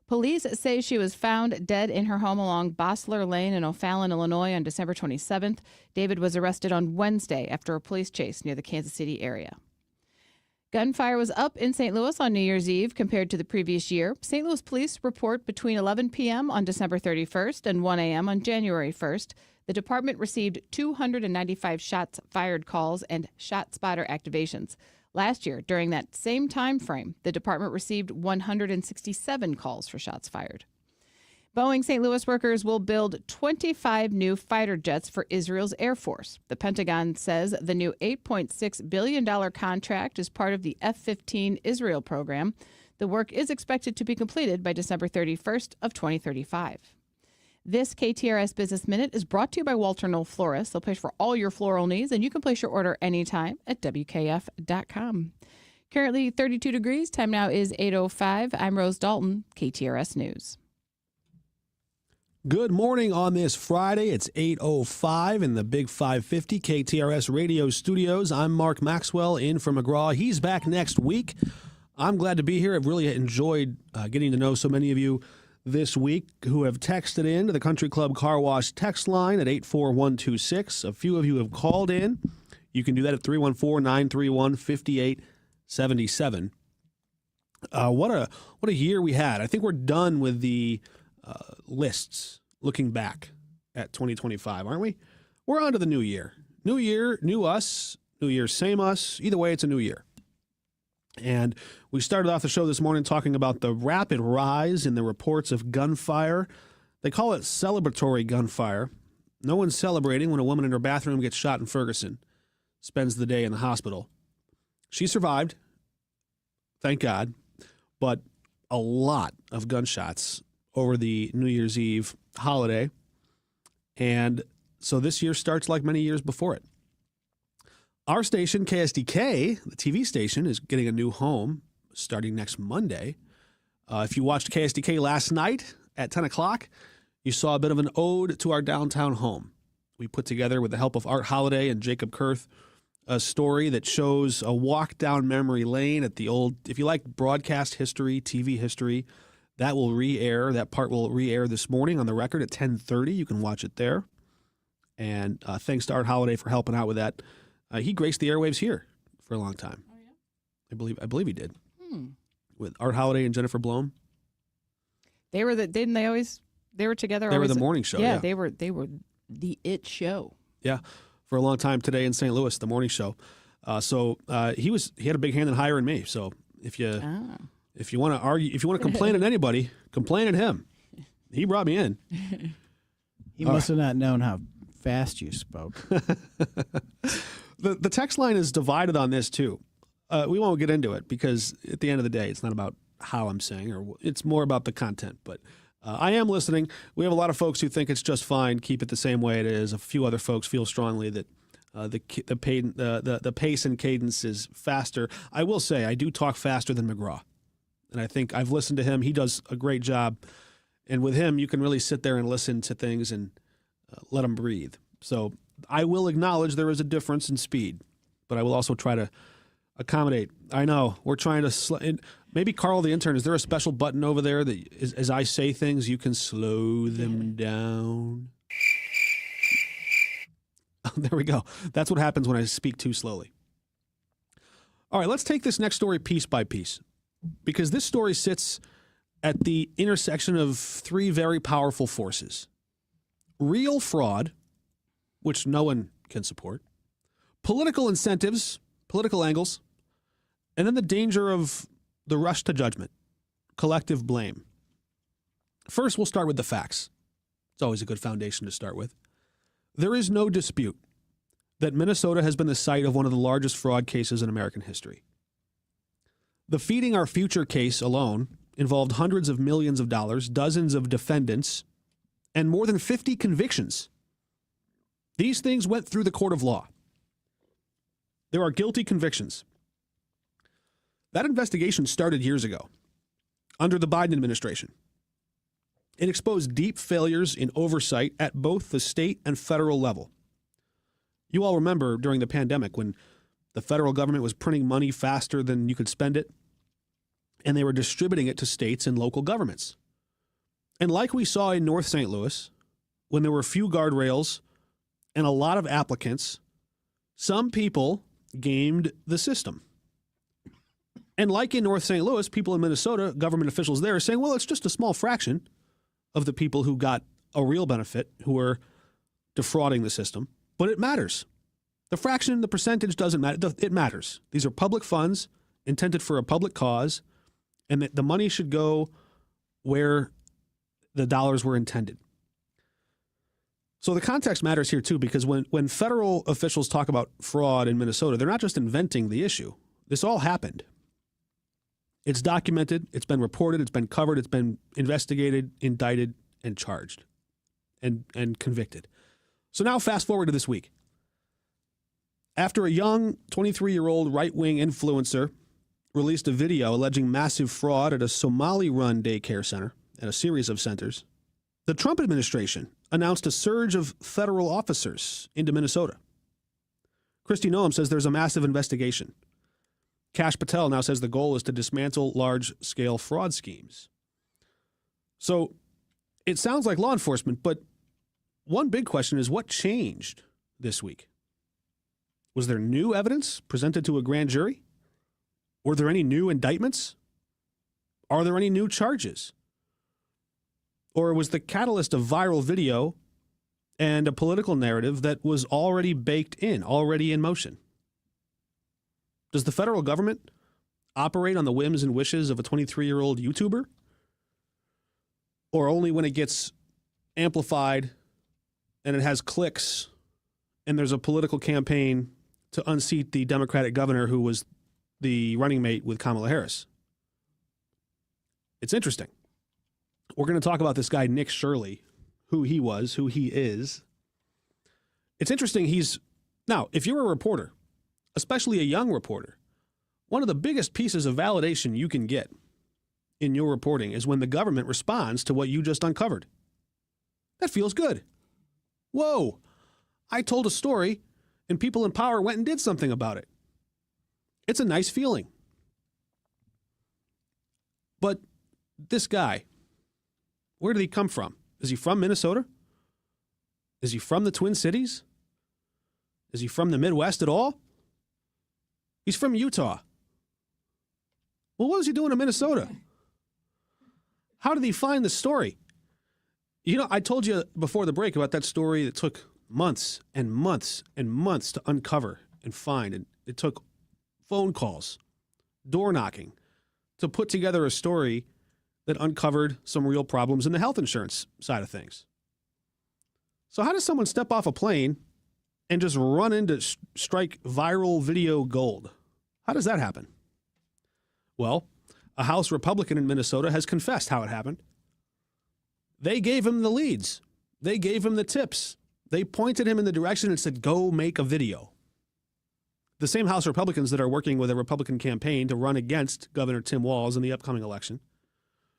Speaker 1: Police say she was found dead in her home along Bossler Lane in O'Fallon, Illinois on December 27th. David was arrested on Wednesday after a police chase near the Kansas City area. Gunfire was up in St. Louis on New Year's Eve compared to the previous year. St. Louis police report between 11 p.m. on December 31st and 1 a.m. on January 1st. The department received 295 shots fired calls and shot spotter activations. Last year, during that same time frame, the department received 167 calls for shots fired. Boeing St. Louis workers will build 25 new fighter jets for Israel's Air Force. The Pentagon says the new $8.6 billion contract is part of the F-15 Israel program. The work is expected to be completed by December 31st of 2035. This KTRS Business Minute is brought to you by Walter Knoll Florists. They'll place for all your floral needs, and you can place your order anytime at WKF.com. Currently 32 degrees. Time now is 8:05. I'm Rose Dalton, KTRS News.
Speaker 2: Good morning on this Friday. It's 8:05 in the Big 550 KTRS Radio Studios. I'm Mark Maxwell in for McGraw. He's back next week. I'm glad to be here. I've really enjoyed getting to know so many of you this week who have texted in to the Country Club Car Wash text line at 84126. A few of you have called in. You can do that at 314-931-5877. What a year we had. I think we're done with the lists looking back at 2025, aren't we? We're on to the new year. New year, new us. New year, same us. Either way, it's a new year. And we started off the show this morning talking about the rapid rise in the reports of gunfire. They call it celebratory gunfire. No one's celebrating when a woman in her bathroom gets shot in Ferguson, spends the day in the hospital. She survived, thank God, but a lot of gunshots over the New Year's Eve holiday. And so this year starts like many years before it. Our station, KSDK, the TV station, is getting a new home starting next Monday. If you watched KSDK last night at 10 o'clock, you saw a bit of an ode to our downtown home. We put together, with the help of Art Holliday and Jacob Kurth, a story that shows a walk down memory lane at the old, if you like broadcast history, TV history, that will re-air. That part will re-air this morning on the record at 10:30. You can watch it there. And thanks to Art Holliday for helping out with that. He graced the airwaves here for a long time. Oh, yeah? I believe he did. With Art Holliday and Jennifer Blome.
Speaker 1: They were they were together.
Speaker 2: They were the morning show. Yeah,
Speaker 1: they were the it show.
Speaker 2: Yeah, for a long time today in St. Louis, the morning show. So he had a big hand in hiring me. So if you want to argue, if you want to complain at anybody, complain at him. He brought me in.
Speaker 11: He must have not known how fast you spoke.
Speaker 2: The text line is divided on this too. We won't get into it because at the end of the day, it's not about how I'm saying, or it's more about the content. But I am listening. We have a lot of folks who think it's just fine. Keep it the same way it is. A few other folks feel strongly that the pace and cadence is faster. I will say I do talk faster than McGraw, and I think I've listened to him. He does a great job, and with him, you can really sit there and listen to things and let them breathe. So I will acknowledge there is a difference in speed, but I will also try to accommodate. I know we're trying to maybe Carl the intern, is there a special button over there that as I say things, you can slow them down? There we go. That's what happens when I speak too slowly. All right, let's take this next story piece by piece, because this story sits at the intersection of three very powerful forces. Real fraud, which no one can support, political incentives, political angles, and then the danger of the rush to judgment, collective blame. First, we'll start with the facts. It's always a good foundation to start with. There is no dispute that Minnesota has been the site of one of the largest fraud cases in American history. The Feeding Our Future case alone involved hundreds of millions of dollars, dozens of defendants, and more than 50 convictions. These things went through the court of law. There are guilty convictions. That investigation started years ago, under the Biden administration. It exposed deep failures in oversight at both the state and federal level. You all remember during the pandemic when the federal government was printing money faster than you could spend it, and they were distributing it to states and local governments. And like we saw in North St. Louis, when there were few guardrails and a lot of applicants, some people gamed the system. And like in North St. Louis, people in Minnesota, government officials there are saying, well, it's just a small fraction of the people who got a real benefit who are defrauding the system. But it matters. The fraction, the percentage doesn't matter. It matters. These are public funds intended for a public cause, and the money should go where the dollars were intended. So the context matters here, too, because when federal officials talk about fraud in Minnesota, they're not just inventing the issue. This all happened. It's documented, it's been reported, it's been covered, it's been investigated, indicted, and charged, and convicted. So now fast forward to this week. After a young 23-year-old right-wing influencer released a video alleging massive fraud at a Somali-run daycare center and a series of centers, the Trump administration announced a surge of federal officers into Minnesota. Kristi Noem says there's a massive investigation. Kash Patel now says the goal is to dismantle large-scale fraud schemes. So it sounds like law enforcement, but one big question is what changed this week? Was there new evidence presented to a grand jury? Were there any new indictments? Are there any new charges? Or was the catalyst a viral video and a political narrative that was already baked in, already in motion? Does the federal government operate on the whims and wishes of a 23-year-old YouTuber? Or only when it gets amplified and it has clicks and there's a political campaign to unseat the Democratic governor who was the running mate with Kamala Harris? It's interesting. We're going to talk about this guy, Nick Shirley, who he was, who he is. It's interesting. Now, if you're a reporter, especially a young reporter, one of the biggest pieces of validation you can get in your reporting is when the government responds to what you just uncovered. That feels good. Whoa, I told a story and people in power went and did something about it. It's a nice feeling. But this guy, where did he come from? Is he from Minnesota? Is he from the Twin Cities? Is he from the Midwest at all? He's from Utah. Well, what was he doing in Minnesota? How did he find the story? You know, I told you before the break about that story that took months and months and months to uncover and find. And it took phone calls, door knocking, to put together a story that uncovered some real problems in the health insurance side of things. So how does someone step off a plane and just run into strike viral video gold? How does that happen? Well, a House Republican in Minnesota has confessed how it happened. They gave him the leads. They gave him the tips. They pointed him in the direction and said, go make a video. The same House Republicans that are working with a Republican campaign to run against Governor Tim Walz in the upcoming election,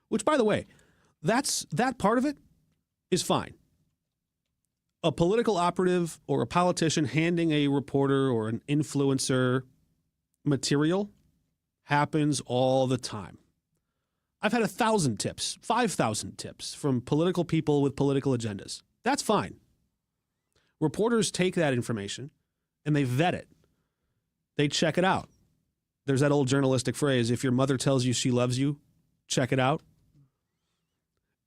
Speaker 2: which, by the way, that part of it is fine. A political operative or a politician handing a reporter or an influencer material happens all the time. I've had 1,000 tips, 5,000 tips from political people with political agendas. That's fine. Reporters take that information and they vet it. They check it out. There's that old journalistic phrase, if your mother tells you she loves you, check it out.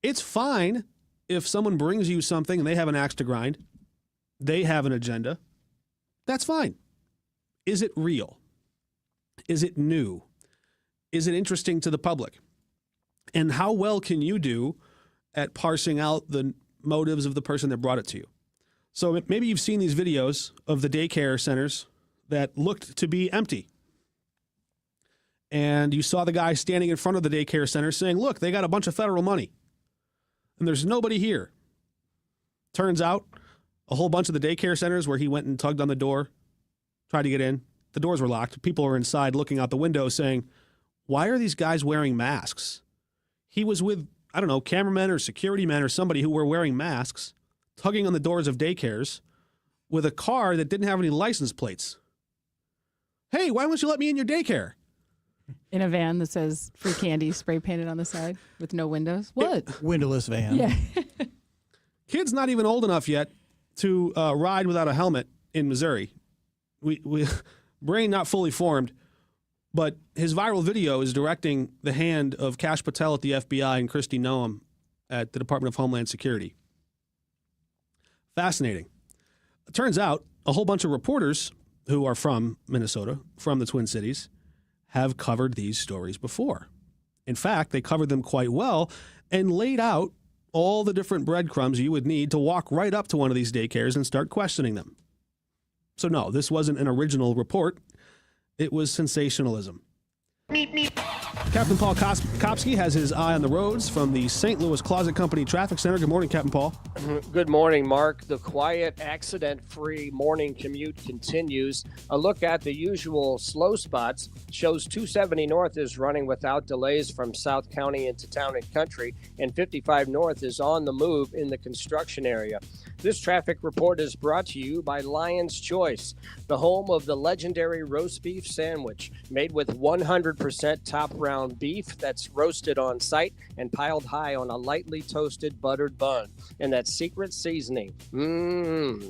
Speaker 2: It's fine if someone brings you something and they have an axe to grind, they have an agenda. That's fine. Is it real? Is it new? Is it interesting to the public? And how well can you do at parsing out the motives of the person that brought it to you? So maybe you've seen these videos of the daycare centers that looked to be empty. And you saw the guy standing in front of the daycare center saying, look, they got a bunch of federal money. And there's nobody here. Turns out a whole bunch of the daycare centers where he went and tugged on the door, tried to get in, the doors were locked. People were inside looking out the window saying, why are these guys wearing masks? He was with, I don't know, cameramen or security men or somebody who were wearing masks, tugging on the doors of daycares with a car that didn't have any license plates. Hey, why won't you let me in your daycare?
Speaker 1: In a van that says free candy spray painted on the side with no windows. What?
Speaker 11: Windowless van.
Speaker 1: Yeah.
Speaker 2: Kid's not even old enough yet to ride without a helmet in Missouri. We brain not fully formed, but his viral video is directing the hand of Kash Patel at the FBI and Kristi Noem at the Department of Homeland Security. Fascinating. It turns out a whole bunch of reporters who are from Minnesota, from the Twin Cities, have covered these stories before. In fact, they covered them quite well and laid out all the different breadcrumbs you would need to walk right up to one of these daycares and start questioning them. So no, this wasn't an original report. It was sensationalism. Captain Paul Kopsky has his eye on the roads from the St. Louis Closet Company Traffic Center. Good morning, Captain Paul.
Speaker 4: Good morning, Mark. The quiet, accident-free morning commute continues. A look at the usual slow spots shows 270 North is running without delays from South County into Town and Country, and 55 North is on the move in the construction area. This traffic report is brought to you by Lion's Choice, the home of the legendary roast beef sandwich, made with 100% top round beef that's roasted on site and piled high on a lightly toasted buttered bun. And that secret seasoning.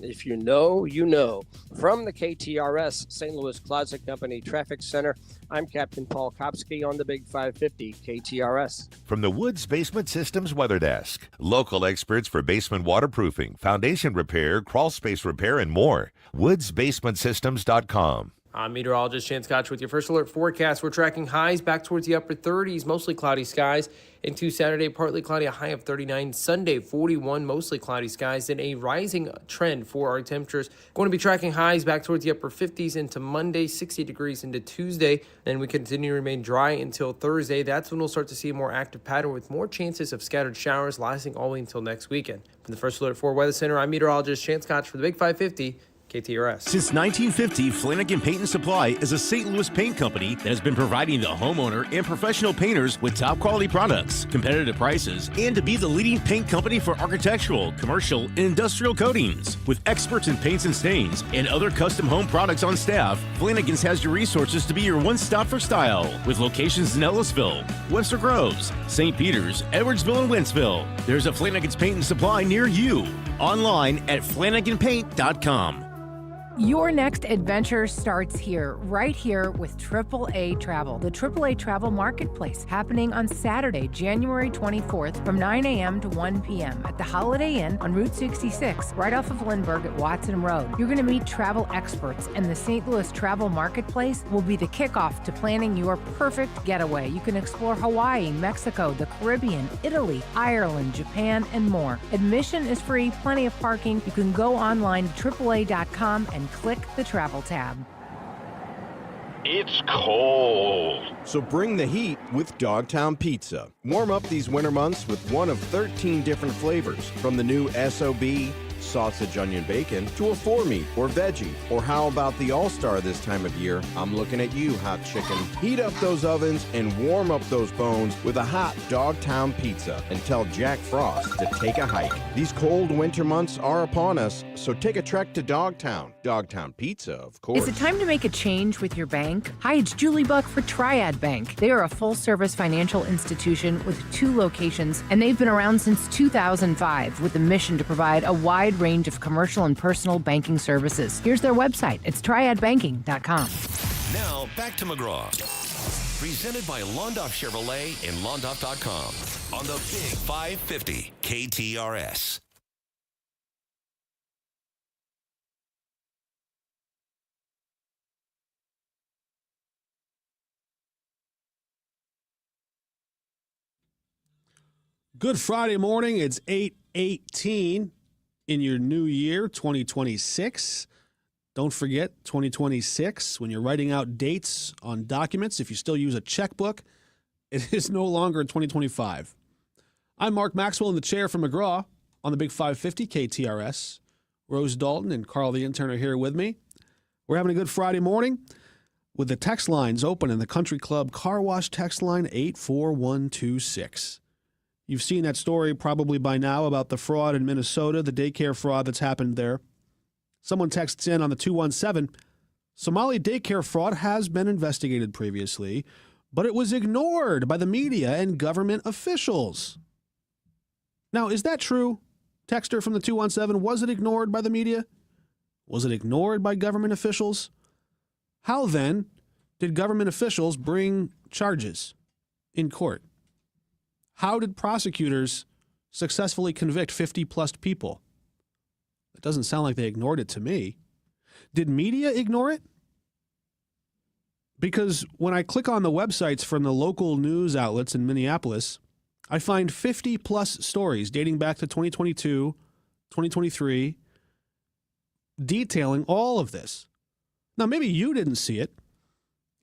Speaker 4: If you know, you know. From the KTRS St. Louis Closet Company Traffic Center, I'm Captain Paul Kopsky on the Big 550 KTRS.
Speaker 5: From the Woods Basement Systems Weather Desk, local experts for basement waterproofing, foundation repair, crawl space repair, and more. WoodsBasementSystems.com.
Speaker 3: I'm meteorologist Chance Scotch with your first alert forecast. We're tracking highs back towards the upper 30s, mostly cloudy skies. Into Saturday, partly cloudy, a high of 39. Sunday, 41, mostly cloudy skies. Then a rising trend for our temperatures. Going to be tracking highs back towards the upper 50s into Monday, 60 degrees into Tuesday. Then we continue to remain dry until Thursday. That's when we'll start to see a more active pattern with more chances of scattered showers lasting all the way until next weekend. From the First Alert 4 Weather Center, I'm meteorologist Chance Scotch for the Big 550. KTRS.
Speaker 8: Since 1950, Flanagan Paint and Supply is a St. Louis paint company that has been providing the homeowner and professional painters with top quality products, competitive prices, and to be the leading paint company for architectural, commercial, and industrial coatings. With experts in paints and stains and other custom home products on staff, Flanagan's has your resources to be your one-stop for style. With locations in Ellisville, Webster Groves, St. Peters, Edwardsville, and Wentzville. There's a Flanagan's Paint and Supply near you. Online at FlanaganPaint.com.
Speaker 9: Your next adventure starts here, right here with AAA Travel, the AAA Travel Marketplace, happening on Saturday, January 24th from 9 a.m. to 1 p.m. at the Holiday Inn on Route 66, right off of Lindbergh at Watson Road. You're going to meet travel experts, and the St. Louis Travel Marketplace will be the kickoff to planning your perfect getaway. You can explore Hawaii, Mexico, the Caribbean, Italy, Ireland, Japan, and more. Admission is free, plenty of parking. You can go online to AAA.com and click the travel tab.
Speaker 10: It's cold. So bring the heat with Dogtown Pizza. Warm up these winter months with one of 13 different flavors, from the new SOB, sausage, onion, bacon, to a 4-meat or veggie. Or how about the all-star this time of year? I'm looking at you, hot chicken. Heat up those ovens and warm up those bones with a hot Dogtown Pizza, and tell Jack Frost to take a hike. These cold winter months are upon us, so take a trek to Dogtown. Dogtown Pizza, of course.
Speaker 9: Is it time to make a change with your bank? Hi, it's Julie Buck for Triad Bank. They are a full-service financial institution with 2 locations, and they've been around since 2005 with a mission to provide a wide range of commercial and personal banking services. Here's their website. It's triadbanking.com.
Speaker 5: Now, back to McGraw. Presented by Londoff Chevrolet and Londoff.com on the Big 550 KTRS.
Speaker 2: Good Friday morning. It's 8:18 in your new year, 2026. Don't forget 2026 when you're writing out dates on documents. If you still use a checkbook, it is no longer 2025. I'm Mark Maxwell in the chair for McGraw on the Big 550 KTRS. Rose Dalton and Carl the intern are here with me. We're having a good Friday morning with the text lines open in the Country Club Car Wash text line 84126. You've seen that story probably by now about the fraud in Minnesota, the daycare fraud that's happened there. Someone texts in on the 217, Somali daycare fraud has been investigated previously, but it was ignored by the media and government officials. Now, is that true? Texter from the 217, was it ignored by the media? Was it ignored by government officials? How then did government officials bring charges in court? How did prosecutors successfully convict 50-plus people? It doesn't sound like they ignored it to me. Did media ignore it? Because when I click on the websites from the local news outlets in Minneapolis, I find 50-plus stories dating back to 2022, 2023, detailing all of this. Now, maybe you didn't see it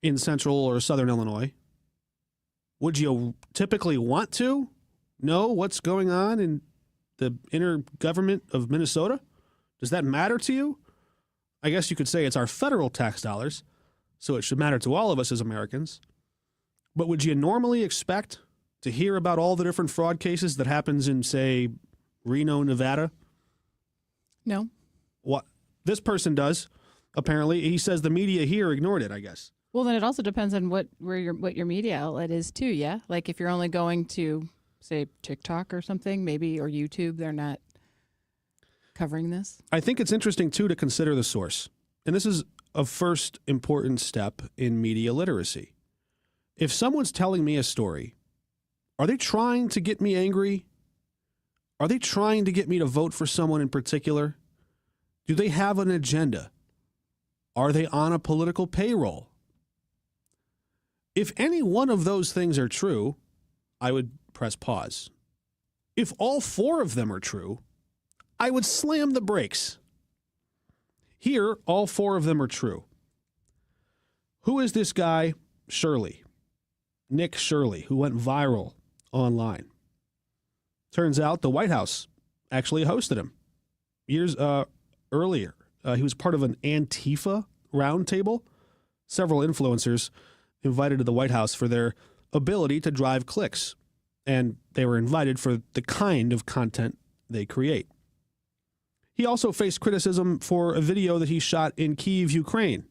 Speaker 2: in central or southern Illinois. Would you typically want to know what's going on in the inner government of Minnesota? Does that matter to you? I guess you could say it's our federal tax dollars, so it should matter to all of us as Americans. But would you normally expect to hear about all the different fraud cases that happens in, say, Reno, Nevada?
Speaker 1: No.
Speaker 2: What this person does, apparently, he says the media here ignored it, I guess.
Speaker 1: Well, then it also depends on what your media outlet is too, yeah? Like if you're only going to, say, TikTok or something, maybe, or YouTube, they're not covering this.
Speaker 2: I think it's interesting, too, to consider the source. And this is a first important step in media literacy. If someone's telling me a story, are they trying to get me angry? Are they trying to get me to vote for someone in particular? Do they have an agenda? Are they on a political payroll? If any one of those things are true, I would press pause. If all four of them are true, I would slam the brakes. Here, all four of them are true. Who is this guy, Shirley? Nick Shirley, who went viral online. Turns out the White House actually hosted him years earlier. He was part of an Antifa roundtable. Several influencers invited to the White House for their ability to drive clicks, and they were invited for the kind of content they create. He also faced criticism for a video that he shot in Kyiv, Ukraine.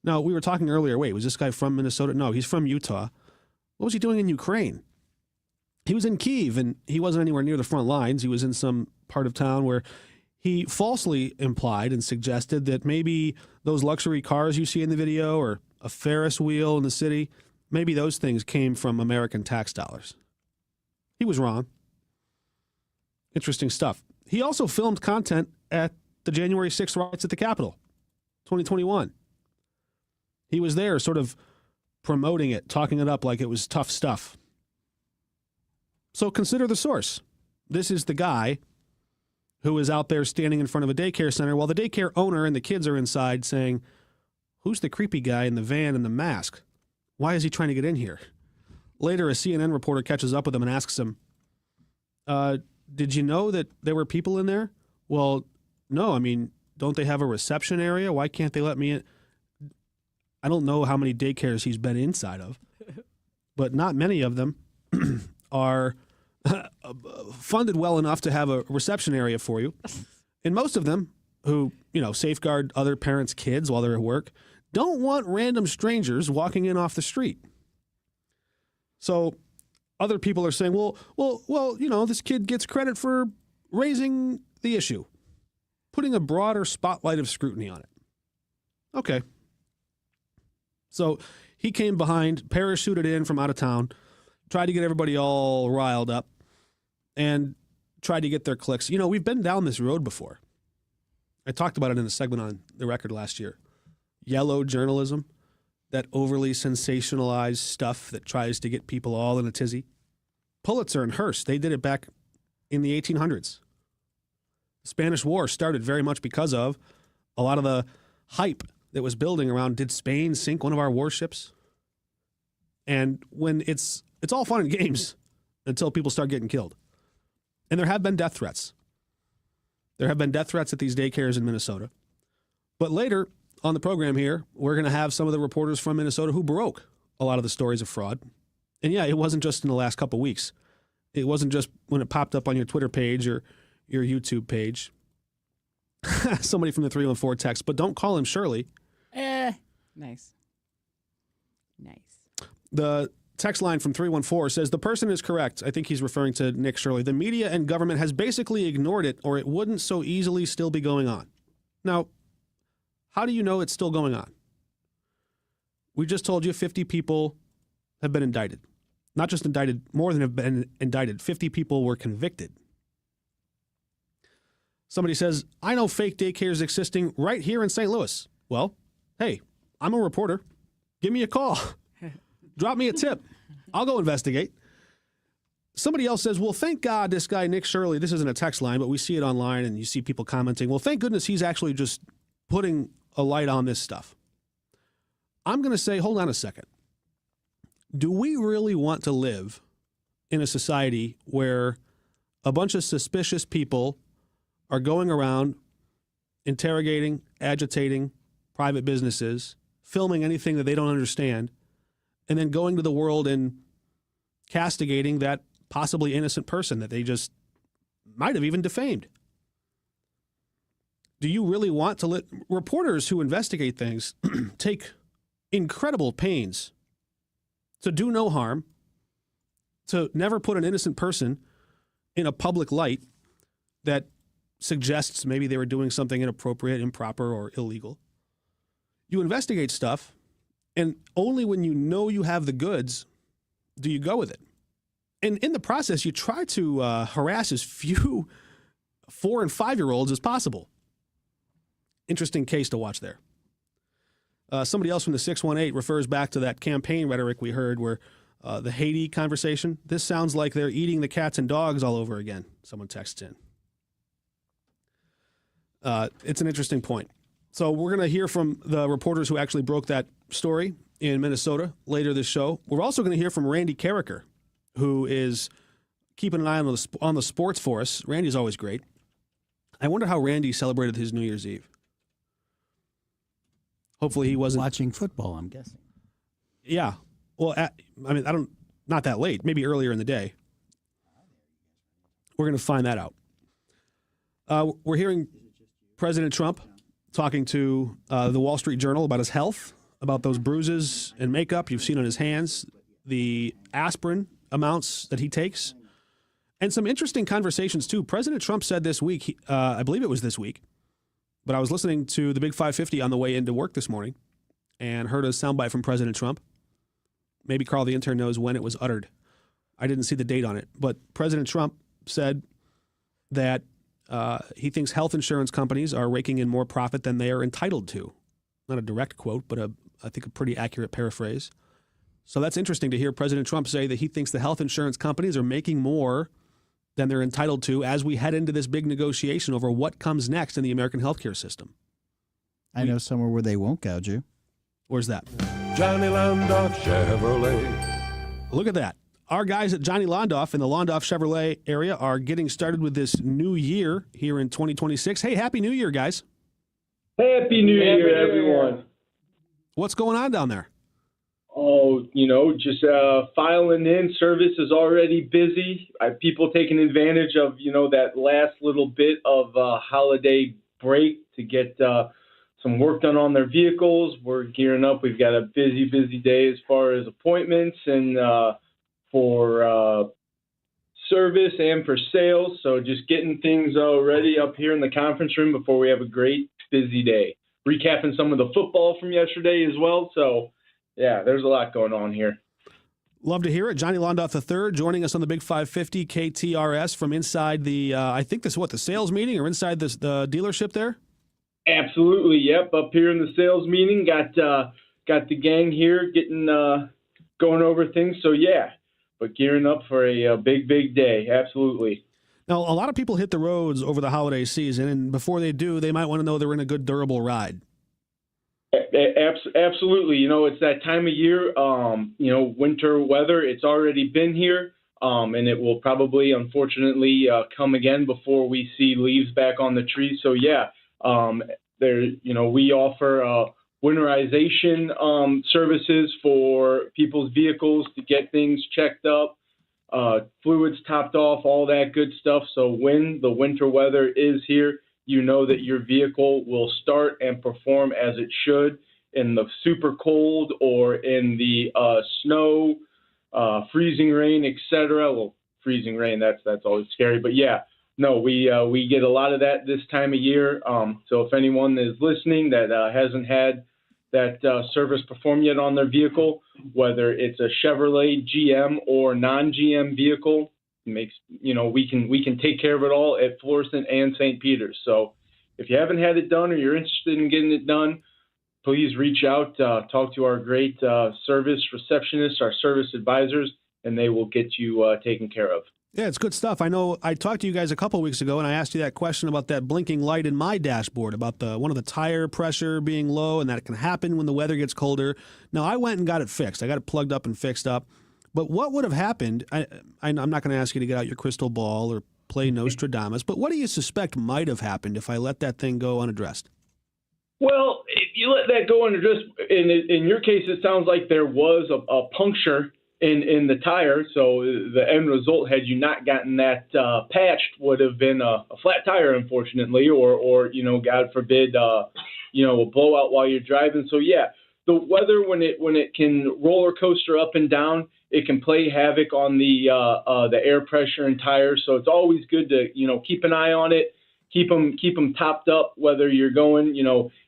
Speaker 2: Now, we were talking earlier, wait, was this guy from Minnesota? No, he's from Utah. What was he doing in Ukraine? He was in Kyiv, and he wasn't anywhere near the front lines. He was in some part of town where he falsely implied and suggested that maybe those luxury cars you see in the video or a Ferris wheel in the city, maybe those things came from American tax dollars. He was wrong. Interesting stuff. He also filmed content at the January 6th riots at the Capitol, 2021. He was there sort of promoting it, talking it up like it was tough stuff. So consider the source. This is the guy who is out there standing in front of a daycare center while the daycare owner and the kids are inside saying, who's the creepy guy in the van and the mask? Why is he trying to get in here? Later, a CNN reporter catches up with him and asks him, did you know that there were people in there? Well, no. I mean, don't they have a reception area? Why can't they let me in? I don't know how many daycares he's been inside of, but not many of them are funded well enough to have a reception area for you. And most of them who, safeguard other parents' kids while they're at work don't want random strangers walking in off the street. So other people are saying, well, this kid gets credit for raising the issue, putting a broader spotlight of scrutiny on it. Okay. So he came behind, parachuted in from out of town, tried to get everybody all riled up, and tried to get their clicks. We've been down this road before. I talked about it in a segment on the record last year. Yellow journalism, that overly sensationalized stuff that tries to get people all in a tizzy. Pulitzer and Hearst, they did it back in the 1800s. The Spanish War started very much because of a lot of the hype that was building around, did Spain sink one of our warships? And when it's all fun and games until people start getting killed. And there have been death threats. There have been death threats at these daycares in Minnesota. But later on the program here, we're going to have some of the reporters from Minnesota who broke a lot of the stories of fraud. And yeah, it wasn't just in the last couple of weeks. It wasn't just when it popped up on your Twitter page or your YouTube page. Somebody from the 314 text, but don't call him Shirley.
Speaker 1: Nice.
Speaker 2: The text line from 314 says, the person is correct. I think he's referring to Nick Shirley. The media and government has basically ignored it, or it wouldn't so easily still be going on. Now, how do you know it's still going on? We just told you 50 people have been indicted. Not just indicted, more than have been indicted. 50 people were convicted. Somebody says, I know fake daycares existing right here in St. Louis. Well, hey, I'm a reporter. Give me a call. Drop me a tip. I'll go investigate. Somebody else says, well, thank God this guy, Nick Shirley, this isn't a text line, but we see it online and you see people commenting, well, thank goodness he's actually just putting a light on this stuff. I'm going to say, hold on a second. Do we really want to live in a society where a bunch of suspicious people are going around interrogating, agitating private businesses, filming anything that they don't understand, and then going to the world and castigating that possibly innocent person that they just might have even defamed? Do you really want to let reporters who investigate things take incredible pains to do no harm, to never put an innocent person in a public light that suggests maybe they were doing something inappropriate, improper, or illegal? You investigate stuff, and only when you know you have the goods do you go with it. And in the process, you try to harass as few 4- and 5-year-olds as possible. Interesting case to watch there. Somebody else from the 618 refers back to that campaign rhetoric we heard where the Haiti conversation. This sounds like they're eating the cats and dogs all over again. Someone texts in. It's an interesting point. So we're going to hear from the reporters who actually broke that story in Minnesota later this show. We're also going to hear from Randy Carricker, who is keeping an eye on the sports for us. Randy's always great. I wonder how Randy celebrated his New Year's Eve. Hopefully he wasn't
Speaker 11: watching football, I'm guessing.
Speaker 2: Yeah. Well, not that late, maybe earlier in the day. We're going to find that out. We're hearing President Trump talking to the Wall Street Journal about his health, about those bruises and makeup you've seen on his hands, the aspirin amounts that he takes, and some interesting conversations, too. President Trump said this week, I believe it was this week, but I was listening to the Big 550 on the way into work this morning and heard a soundbite from President Trump. Maybe Carl, the intern, knows when it was uttered. I didn't see the date on it, but President Trump said that he thinks health insurance companies are raking in more profit than they are entitled to. Not a direct quote, but I think a pretty accurate paraphrase. So that's interesting to hear President Trump say that he thinks the health insurance companies are making more than they're entitled to as we head into this big negotiation over what comes next in the American healthcare system.
Speaker 11: I know somewhere where they won't gouge you.
Speaker 2: Where's that?
Speaker 13: Johnny Londoff Chevrolet.
Speaker 2: Look at that. Our guys at Johnny Londoff in the Londoff Chevrolet area are getting started with this new year here in 2026. Hey, Happy New Year, guys.
Speaker 6: Happy New Year, everyone.
Speaker 2: What's going on down there?
Speaker 6: Oh, just filing in. Service is already busy. People taking advantage of, that last little bit of holiday break to get some work done on their vehicles. We're gearing up. We've got a busy day as far as appointments and for service and for sales. So just getting things ready up here in the conference room before we have a great busy day. Recapping some of the football from yesterday as well. So, yeah, there's a lot going on here.
Speaker 2: Love to hear it. Johnny Londoff III joining us on the Big 550 KTRS from inside the, I think this is the sales meeting or inside the dealership there?
Speaker 6: Absolutely, yep. Up here in the sales meeting, got the gang here getting going over things. So, yeah, but gearing up for a big day. Absolutely.
Speaker 2: Now, a lot of people hit the roads over the holiday season, and before they do, they might want to know they're in a good, durable ride.
Speaker 6: Absolutely. It's that time of year, winter weather. It's already been here, and it will probably, unfortunately, come again before we see leaves back on the trees. So, yeah, we offer winterization services for people's vehicles to get things checked up. Fluids topped off, all that good stuff. So when the winter weather is here, you know that your vehicle will start and perform as it should in the super cold or in the snow, freezing rain, etc. Well, freezing rain, that's always scary. But yeah, no, we get a lot of that this time of year. So if anyone is listening that hasn't had that service perform yet on their vehicle, whether it's a Chevrolet, GM, or non-GM vehicle, we can take care of it all at Florissant and St. Peter's. So if you haven't had it done or you're interested in getting it done, please reach out, talk to our great service receptionists, our service advisors, and they will get you taken care of.
Speaker 2: Yeah, it's good stuff. I know I talked to you guys a couple of weeks ago, and I asked you that question about that blinking light in my dashboard, about one of the tire pressure being low, and that it can happen when the weather gets colder. Now, I went and got it fixed. I got it plugged up and fixed up. But what would have happened, I'm not going to ask you to get out your crystal ball or play Nostradamus, but what do you suspect might have happened if I let that thing go unaddressed?
Speaker 6: Well, if you let that go unaddressed, in your case, it sounds like there was a puncture in the tire. So the end result, had you not gotten that patched, would have been a flat tire, unfortunately, or God forbid, a blowout while you're driving. So yeah, the weather, when it can roller coaster up and down, it can play havoc on the air pressure and tires. So it's always good to keep an eye on it, keep them topped up, whether you're going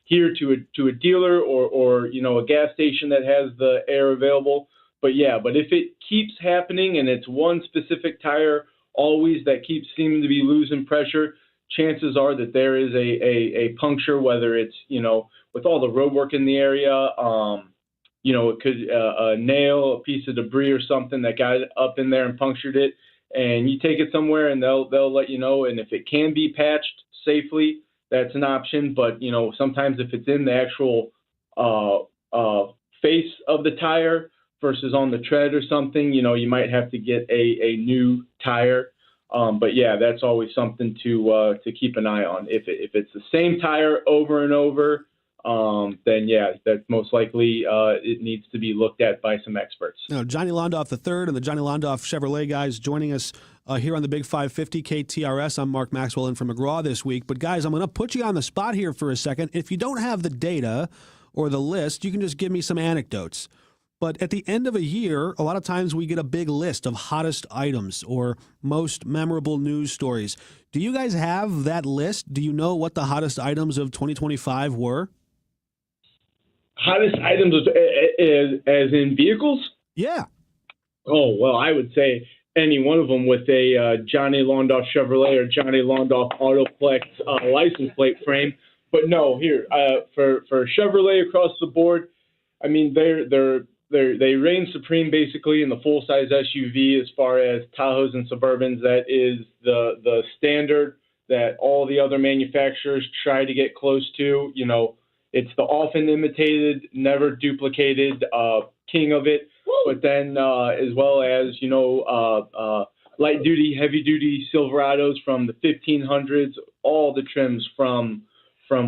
Speaker 6: here to a dealer or a gas station that has the air available. But if it keeps happening and it's one specific tire always that keeps seeming to be losing pressure, chances are that there is a puncture, whether it's, with all the road work in the area, it could a nail, a piece of debris or something that got up in there and punctured it. And you take it somewhere and they'll let you know. And if it can be patched safely, that's an option. But, sometimes if it's in the actual face of the tire versus on the tread or something, you might have to get a new tire. But yeah, that's always something to keep an eye on. If it's the same tire over and over, then yeah, that's most likely it needs to be looked at by some experts.
Speaker 2: Now, Johnny Londoff III and the Johnny Londoff Chevrolet guys joining us here on the Big 550 KTRS. I'm Mark Maxwell in for McGraw this week. But guys, I'm going to put you on the spot here for a second. If you don't have the data or the list, you can just give me some anecdotes. But at the end of a year, a lot of times we get a big list of hottest items or most memorable news stories. Do you guys have that list? Do you know what the hottest items of 2025 were?
Speaker 6: Hottest items as in vehicles?
Speaker 2: Yeah.
Speaker 6: Oh, well, I would say any one of them with a Johnny Londoff Chevrolet or Johnny Londoff Autoplex license plate frame. But no, here, for Chevrolet across the board, I mean, they reign supreme basically in the full-size SUV as far as Tahoes and Suburbans. That is the standard that all the other manufacturers try to get close to. It's the often imitated, never duplicated king of it. But then as well as, light-duty, heavy-duty Silverados from the 1500s, all the trims from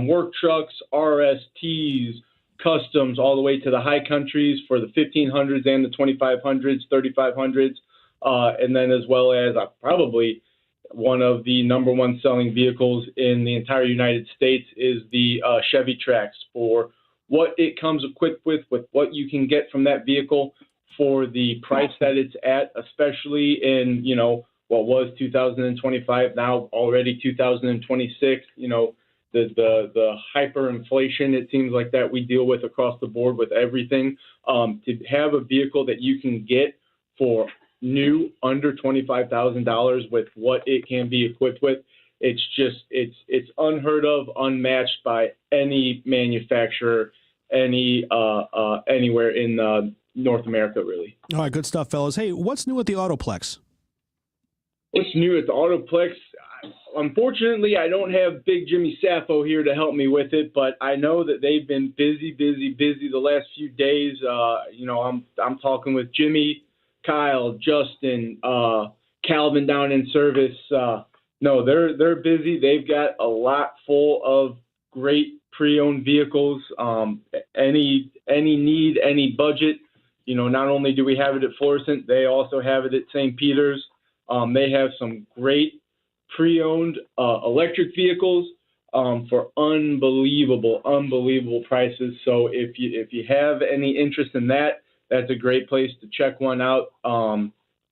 Speaker 6: work trucks, RSTs, customs, all the way to the high countries for the 1500s and the 2500s, 3500s, and then as well as probably one of the number one selling vehicles in the entire United States is the Chevy Trax, for what it comes equipped with what you can get from that vehicle for the price that it's at, especially in, what was 2025, now already 2026, the hyperinflation, it seems like, that we deal with across the board with everything. To have a vehicle that you can get for new under $25,000 with what it can be equipped with, it's unheard of, unmatched by any manufacturer, anywhere in North America, really.
Speaker 2: All right, good stuff, fellas. Hey, what's new at the Autoplex?
Speaker 6: What's new at the Autoplex? Unfortunately, I don't have Big Jimmy Sappho here to help me with it, but I know that they've been busy the last few days. I'm talking with Jimmy, Kyle, Justin, Calvin down in service. No, they're busy. They've got a lot full of great pre-owned vehicles. Any need, any budget. Not only do we have it at Florissant, they also have it at St. Peter's. They have some great pre-owned electric vehicles, for unbelievable prices. So if you have any interest in that, that's a great place to check one out.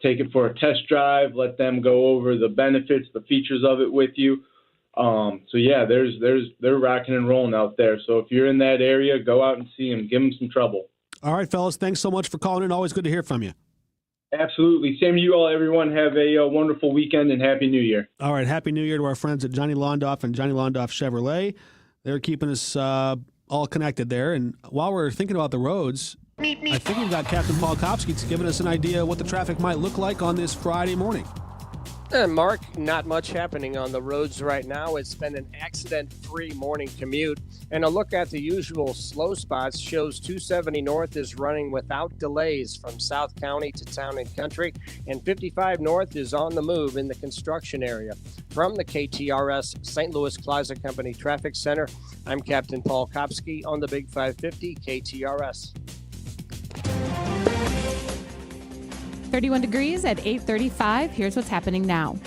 Speaker 6: Take it for a test drive. Let them go over the benefits, the features of it with you. So yeah, they're rocking and rolling out there. So if you're in that area, go out and see them. Give them some trouble.
Speaker 2: All right, fellas. Thanks so much for calling in. Always good to hear from you.
Speaker 6: Absolutely. Same to you all, everyone. Have a wonderful weekend and Happy New Year.
Speaker 2: All right. Happy New Year to our friends at Johnny Londoff and Johnny Londoff Chevrolet. They're keeping us all connected there. And while we're thinking about the roads, I think we've got Captain Paul Kopsky giving us an idea of what the traffic might look like on this Friday morning.
Speaker 4: Mark, not much happening on the roads right now. It's been an accident-free morning commute. And a look at the usual slow spots shows 270 North is running without delays from South County to Town and Country. And 55 North is on the move in the construction area. From the KTRS St. Louis Plaza Company Traffic Center, I'm Captain Paul Kopsky on the Big 550 KTRS.
Speaker 1: 31 degrees at 8:35. Here's what's happening now.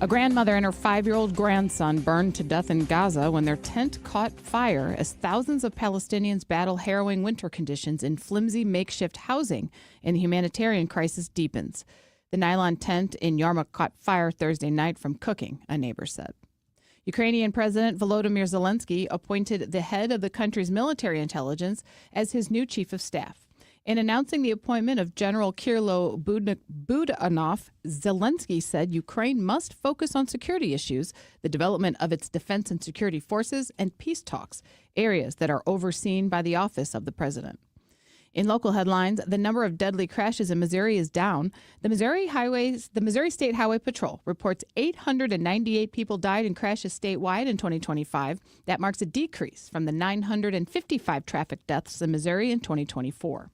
Speaker 1: A grandmother and her 5-year-old grandson burned to death in Gaza when their tent caught fire as thousands of Palestinians battle harrowing winter conditions in flimsy makeshift housing and the humanitarian crisis deepens. The nylon tent in Yarmouk caught fire Thursday night from cooking, a neighbor said. Ukrainian President Volodymyr Zelensky appointed the head of the country's military intelligence as his new chief of staff. In announcing the appointment of General Kirilo Budanov, Zelensky said Ukraine must focus on security issues, the development of its defense and security forces, and peace talks, areas that are overseen by the office of the president. In local headlines, the number of deadly crashes in Missouri is down. The Missouri State Highway Patrol reports 898 people died in crashes statewide in 2025. That marks a decrease from the 955 traffic deaths in Missouri in 2024.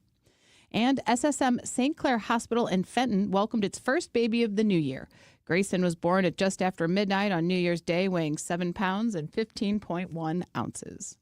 Speaker 1: And SSM St. Clair Hospital in Fenton welcomed its first baby of the new year. Grayson was born at just after midnight on New Year's Day, weighing 7 pounds and 15.1 ounces.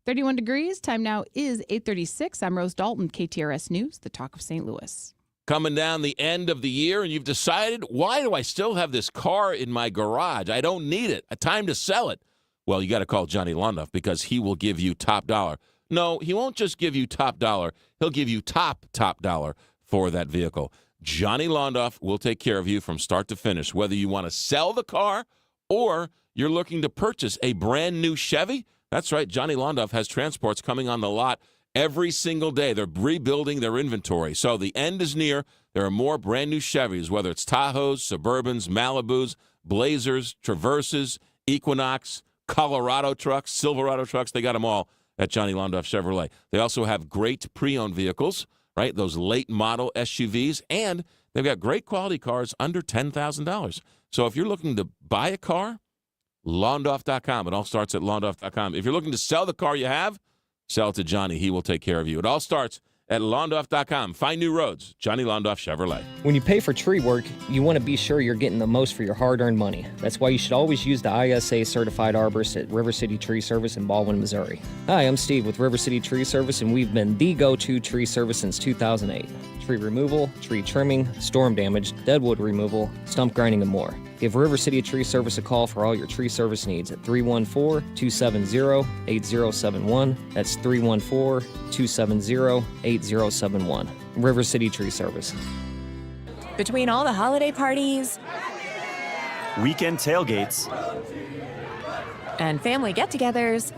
Speaker 1: 31 degrees. Time now is 8:36. I'm Rose Dalton, KTRS News, the talk of St. Louis.
Speaker 7: Coming down the end of the year, and you've decided, why do I still have this car in my garage? I don't need it. Time to sell it. Well, you got to call Johnny Londoff because he will give you top dollar. No, he won't just give you top dollar. He'll give you top dollar for that vehicle. Johnny Londoff will take care of you from start to finish, whether you want to sell the car or you're looking to purchase a brand new Chevy. That's right. Johnny Londoff has transports coming on the lot every single day. They're rebuilding their inventory. So the end is near. There are more brand new Chevys, whether it's Tahoes, Suburbans, Malibus, Blazers, Traverses, Equinox, Colorado trucks, Silverado trucks. They got them all at Johnny Londoff Chevrolet. They also have great pre-owned vehicles, right? Those late model SUVs, and they've got great quality cars under $10,000. So if you're looking to buy a car, Londoff.com. It all starts at Londoff.com. If you're looking to sell the car you have, sell it to Johnny. He will take care of you. It all starts at Londoff.com. Find new roads. Johnny Londoff Chevrolet.
Speaker 12: When you pay for tree work, you want to be sure you're getting the most for your hard-earned money. That's why you should always use the ISA certified arborist at River City Tree Service in Baldwin, Missouri. Hi, I'm Steve with River City Tree Service, and we've been the go-to tree service since 2008. Tree removal, tree trimming, storm damage, deadwood removal, stump grinding, and more. Give River City Tree Service a call for all your tree service needs at 314-270-8071. That's 314-270-8071. River City Tree Service.
Speaker 19: Between all the holiday parties,
Speaker 27: weekend tailgates,
Speaker 19: and family get-togethers,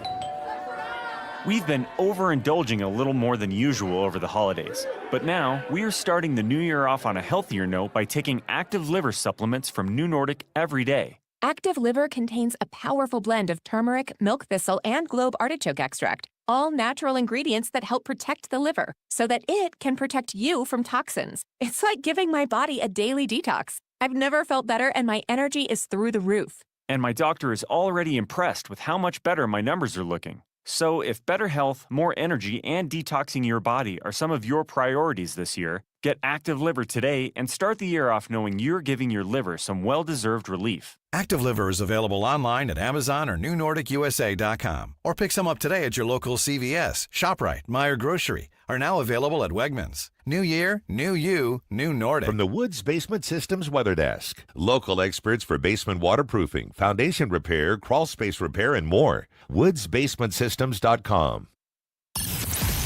Speaker 27: we've been overindulging a little more than usual over the holidays. But now, we are starting the new year off on a healthier note by taking Active Liver supplements from New Nordic every day.
Speaker 19: Active Liver contains a powerful blend of turmeric, milk thistle, and globe artichoke extract, all natural ingredients that help protect the liver so that it can protect you from toxins. It's like giving my body a daily detox. I've never felt better, and my energy is through the roof.
Speaker 27: And my doctor is already impressed with how much better my numbers are looking. So if better health, more energy, and detoxing your body are some of your priorities this year, Get Active Liver today and start the year off knowing you're giving your liver some well-deserved relief.
Speaker 21: Active Liver is available online at Amazon or NewNordicUSA.com. Or pick some up today at your local CVS, ShopRite, Meijer Grocery. Are now available at Wegmans. New year, new you, new Nordic.
Speaker 5: From the Woods Basement Systems Weather Desk. Local experts for basement waterproofing, foundation repair, crawl space repair, and more. WoodsBasementSystems.com.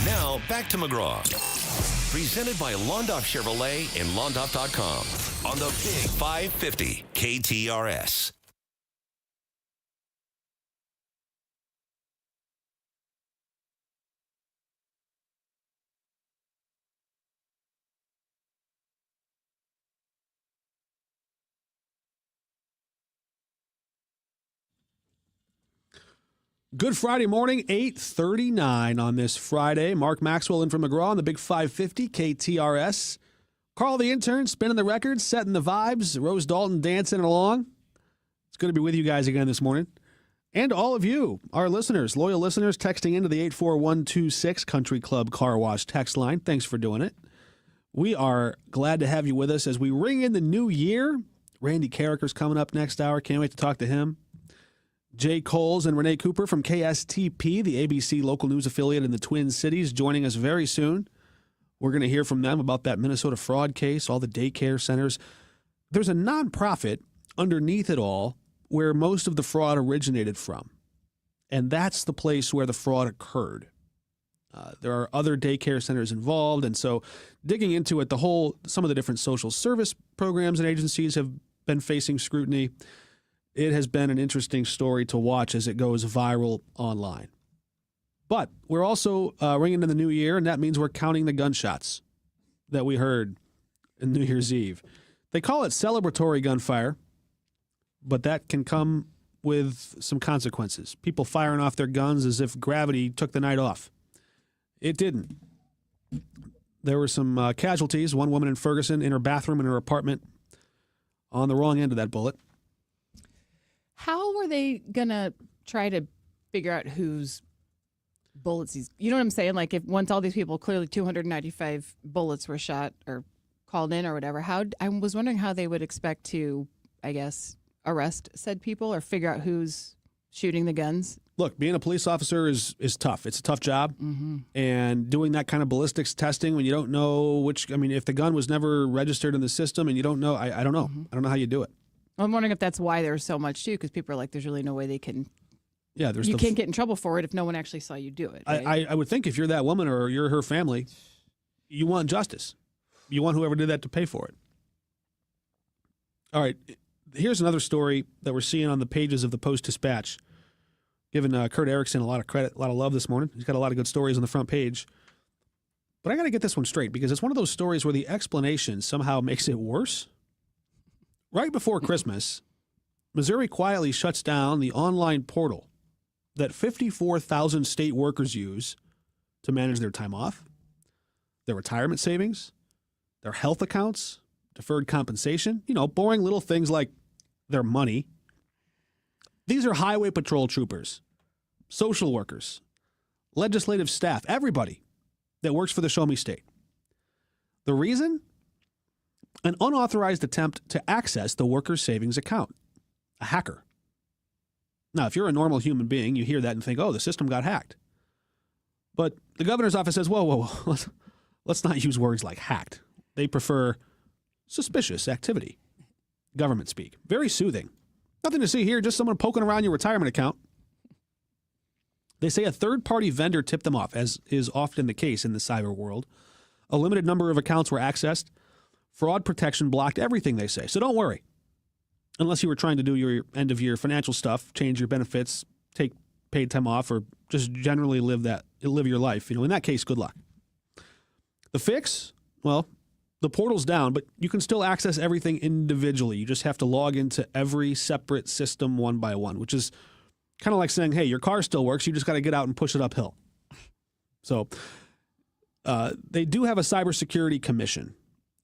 Speaker 14: Now, back to McGraw. Presented by Londoff Chevrolet and Londoff.com on the Big 550 KTRS.
Speaker 2: Good Friday morning, 8:39 on this Friday. Mark Maxwell in from McGraw on the Big 550 KTRS. Carl the intern spinning the records, setting the vibes. Rose Dalton dancing along. It's good to be with you guys again this morning. And all of you, our listeners, loyal listeners, texting into the 84126 Country Club Car Wash text line. Thanks for doing it. We are glad to have you with us as we ring in the new year. Randy Carricker's coming up next hour. Can't wait to talk to him. Jay Coles and Renee Cooper from KSTP, the ABC local news affiliate in the Twin Cities, joining us very soon. We're going to hear from them about that Minnesota fraud case, all the daycare centers. There's a nonprofit underneath it all where most of the fraud originated from, and that's the place where the fraud occurred. There are other daycare centers involved, and so digging into it, some of the different social service programs and agencies have been facing scrutiny. It has been an interesting story to watch as it goes viral online. But we're also ringing in the new year, and that means we're counting the gunshots that we heard on New Year's Eve. They call it celebratory gunfire, but that can come with some consequences. People firing off their guns as if gravity took the night off. It didn't. There were some casualties. One woman in Ferguson in her bathroom in her apartment on the wrong end of that bullet.
Speaker 1: How were they going to try to figure out whose bullets you know what I'm saying? Like, if once all these people, clearly 295 bullets were shot or called in or whatever, I was wondering how they would expect to, I guess, arrest said people or figure out who's shooting the guns.
Speaker 2: Look, being a police officer is tough. It's a tough job. Mm-hmm. And doing that kind of ballistics testing when you don't know if the gun was never registered in the system and you don't know, I don't know. Mm-hmm. I don't know how you do it.
Speaker 1: I'm wondering if that's why there's so much, too, because people are like, there's really no way they can.
Speaker 2: Yeah,
Speaker 1: you can't get in trouble for it if no one actually saw you do it. Right?
Speaker 2: I would think if you're that woman or you're her family, you want justice. You want whoever did that to pay for it. All right, here's another story that we're seeing on the pages of the Post-Dispatch. Giving Kurt Erickson a lot of credit, a lot of love this morning. He's got a lot of good stories on the front page. But I got to get this one straight because it's one of those stories where the explanation somehow makes it worse. Right before Christmas, Missouri quietly shuts down the online portal that 54,000 state workers use to manage their time off, their retirement savings, their health accounts, deferred compensation, boring little things like their money. These are highway patrol troopers, social workers, legislative staff, everybody that works for the Show Me State. The reason? An unauthorized attempt to access the worker's savings account. A hacker. Now, if you're a normal human being, you hear that and think, oh, the system got hacked. But the governor's office says, whoa, let's not use words like hacked. They prefer suspicious activity. Government speak. Very soothing. Nothing to see here, just someone poking around your retirement account. They say a third-party vendor tipped them off, as is often the case in the cyber world. A limited number of accounts were accessed. Fraud protection blocked everything, they say. So don't worry. Unless you were trying to do your end-of-year financial stuff, change your benefits, take paid time off, or just generally live your life. In that case, good luck. The fix? Well, the portal's down, but you can still access everything individually. You just have to log into every separate system one by one, which is kind of like saying, hey, your car still works. You just got to get out and push it uphill. So they do have a cybersecurity commission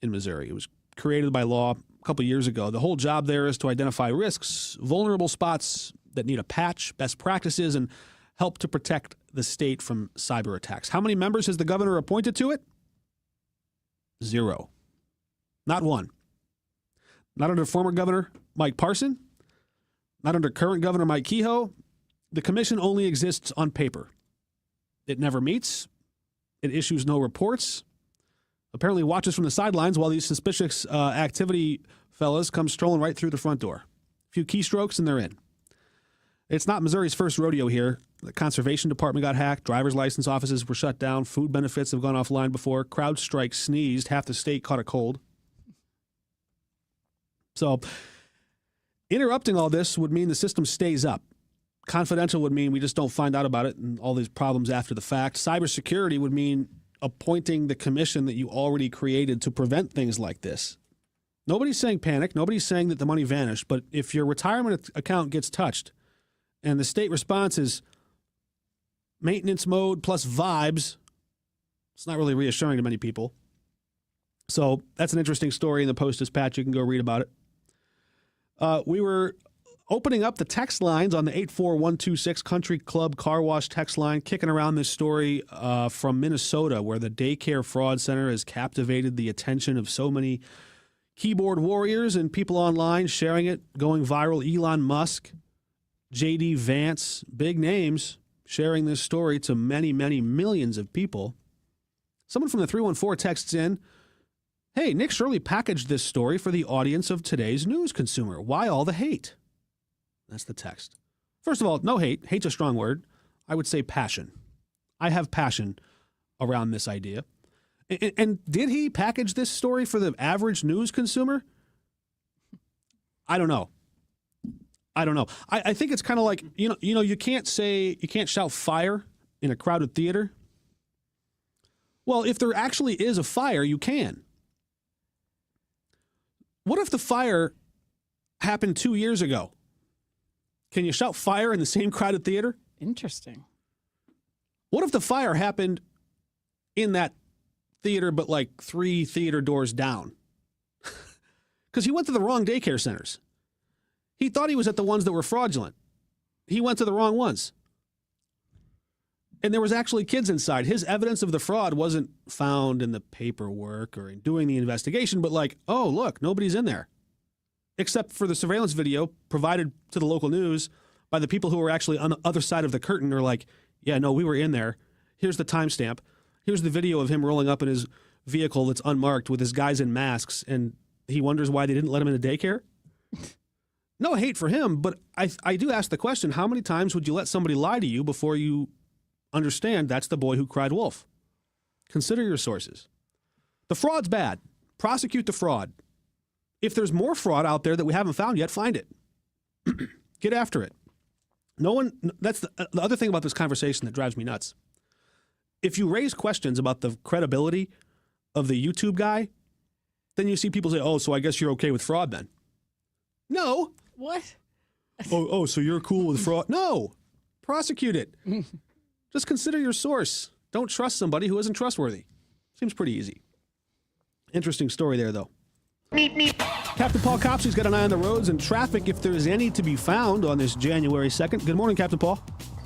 Speaker 2: in Missouri. It was created by law a couple years ago. The whole job there is to identify risks, vulnerable spots that need a patch, best practices, and help to protect the state from cyber attacks. How many members has the governor appointed to it? Zero. Not one. Not under former Governor Mike Parson. Not under current Governor Mike Kehoe. The commission only exists on paper. It never meets. It issues no reports. Apparently watches from the sidelines while these suspicious activity fellas come strolling right through the front door. A few keystrokes and they're in. It's not Missouri's first rodeo here. The conservation department got hacked. Driver's license offices were shut down. Food benefits have gone offline before. CrowdStrike sneezed. Half the state caught a cold. So interrupting all this would mean the system stays up. Confidential would mean we just don't find out about it and all these problems after the fact. Cybersecurity would mean appointing the commission that you already created to prevent things like this. Nobody's saying panic. Nobody's saying that the money vanished. But if your retirement account gets touched and the state response is maintenance mode plus vibes, it's not really reassuring to many people. So that's an interesting story in the Post-Dispatch. You can go read about it. We were opening up the text lines on the 84126 Country Club Car Wash text line, kicking around this story from Minnesota where the daycare fraud center has captivated the attention of so many keyboard warriors and people online sharing it, going viral. Elon Musk, J.D. Vance, big names sharing this story to many, many millions of people. Someone from the 314 texts in, "Hey, Nick Shirley packaged this story for the audience of today's news consumer. Why all the hate?" That's the text. First of all, no hate. Hate's a strong word. I would say passion. I have passion around this idea. And did he package this story for the average news consumer? I don't know. I think it's kind of like, you can't shout fire in a crowded theater. Well, if there actually is a fire, you can. What if the fire happened 2 years ago? Can you shout fire in the same crowded theater?
Speaker 1: Interesting.
Speaker 2: What if the fire happened in that theater, but like 3 theater doors down? Because he went to the wrong daycare centers. He thought he was at the ones that were fraudulent. He went to the wrong ones. And there was actually kids inside. His evidence of the fraud wasn't found in the paperwork or in doing the investigation, but like, oh, look, nobody's in there. Except for the surveillance video provided to the local news by the people who were actually on the other side of the curtain are like, yeah, no, we were in there. Here's the timestamp. Here's the video of him rolling up in his vehicle that's unmarked with his guys in masks, and he wonders why they didn't let him into daycare. No hate for him, but I do ask the question, how many times would you let somebody lie to you before you understand that's the boy who cried wolf? Consider your sources. The fraud's bad. Prosecute the fraud. If there's more fraud out there that we haven't found yet, find it. Get after it. That's the other thing about this conversation that drives me nuts. If you raise questions about the credibility of the YouTube guy, then you see people say, oh, so I guess you're okay with fraud then. No.
Speaker 1: What?
Speaker 2: So you're cool with fraud? No. Prosecute it. Just consider your source. Don't trust somebody who isn't trustworthy. Seems pretty easy. Interesting story there, though. Captain Paul Copsey's got an eye on the roads and traffic if there's any to be found on this January 2nd. Good morning, Captain Paul.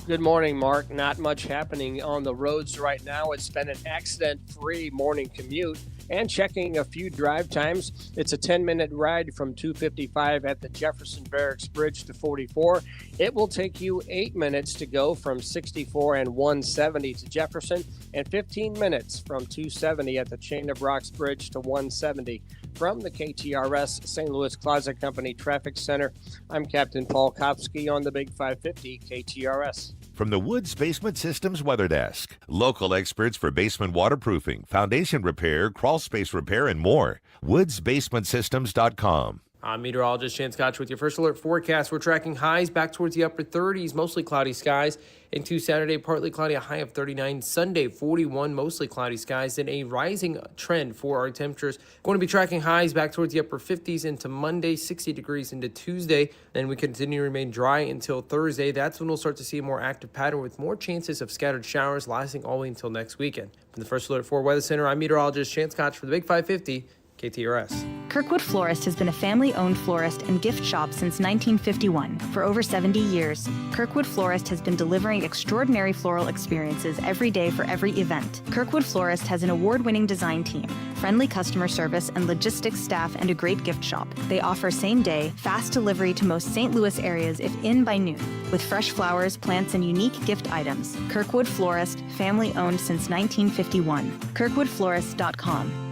Speaker 4: Good morning, Mark. Not much happening on the roads right now. It's been an accident-free morning commute. And checking a few drive times, it's a 10-minute ride from 255 at the Jefferson Barracks Bridge to 44. It will take you 8 minutes to go from 64 and 170 to Jefferson, and 15 minutes from 270 at the Chain of Rocks Bridge to 170. From the KTRS St. Louis Closet Company Traffic Center, I'm Captain Paul Kopsky on the Big 550 KTRS.
Speaker 5: From the Woods Basement Systems Weather Desk, local experts for basement waterproofing, foundation repair, crawl space repair, and more. woodsbasementsystems.com.
Speaker 3: I'm meteorologist Shane Scotch with your first alert forecast. We're tracking highs back towards the upper 30s, mostly cloudy skies. Into Saturday, partly cloudy, a high of 39. Sunday, 41, mostly cloudy skies. And a rising trend for our temperatures. Going to be tracking highs back towards the upper 50s into Monday, 60 degrees into Tuesday. Then we continue to remain dry until Thursday. That's when we'll start to see a more active pattern with more chances of scattered showers lasting all the way until next weekend. From the First Alert 4 Weather Center, I'm meteorologist Shane Scotch for the Big 550 KTRS.
Speaker 16: Kirkwood Florist has been a family-owned florist and gift shop since 1951. For over 70 years, Kirkwood Florist has been delivering extraordinary floral experiences every day for every event. Kirkwood Florist has an award-winning design team, friendly customer service and logistics staff, and a great gift shop. They offer same-day, fast delivery to most St. Louis areas if in by noon, with fresh flowers, plants, and unique gift items. Kirkwood Florist, family-owned since 1951. KirkwoodFlorist.com.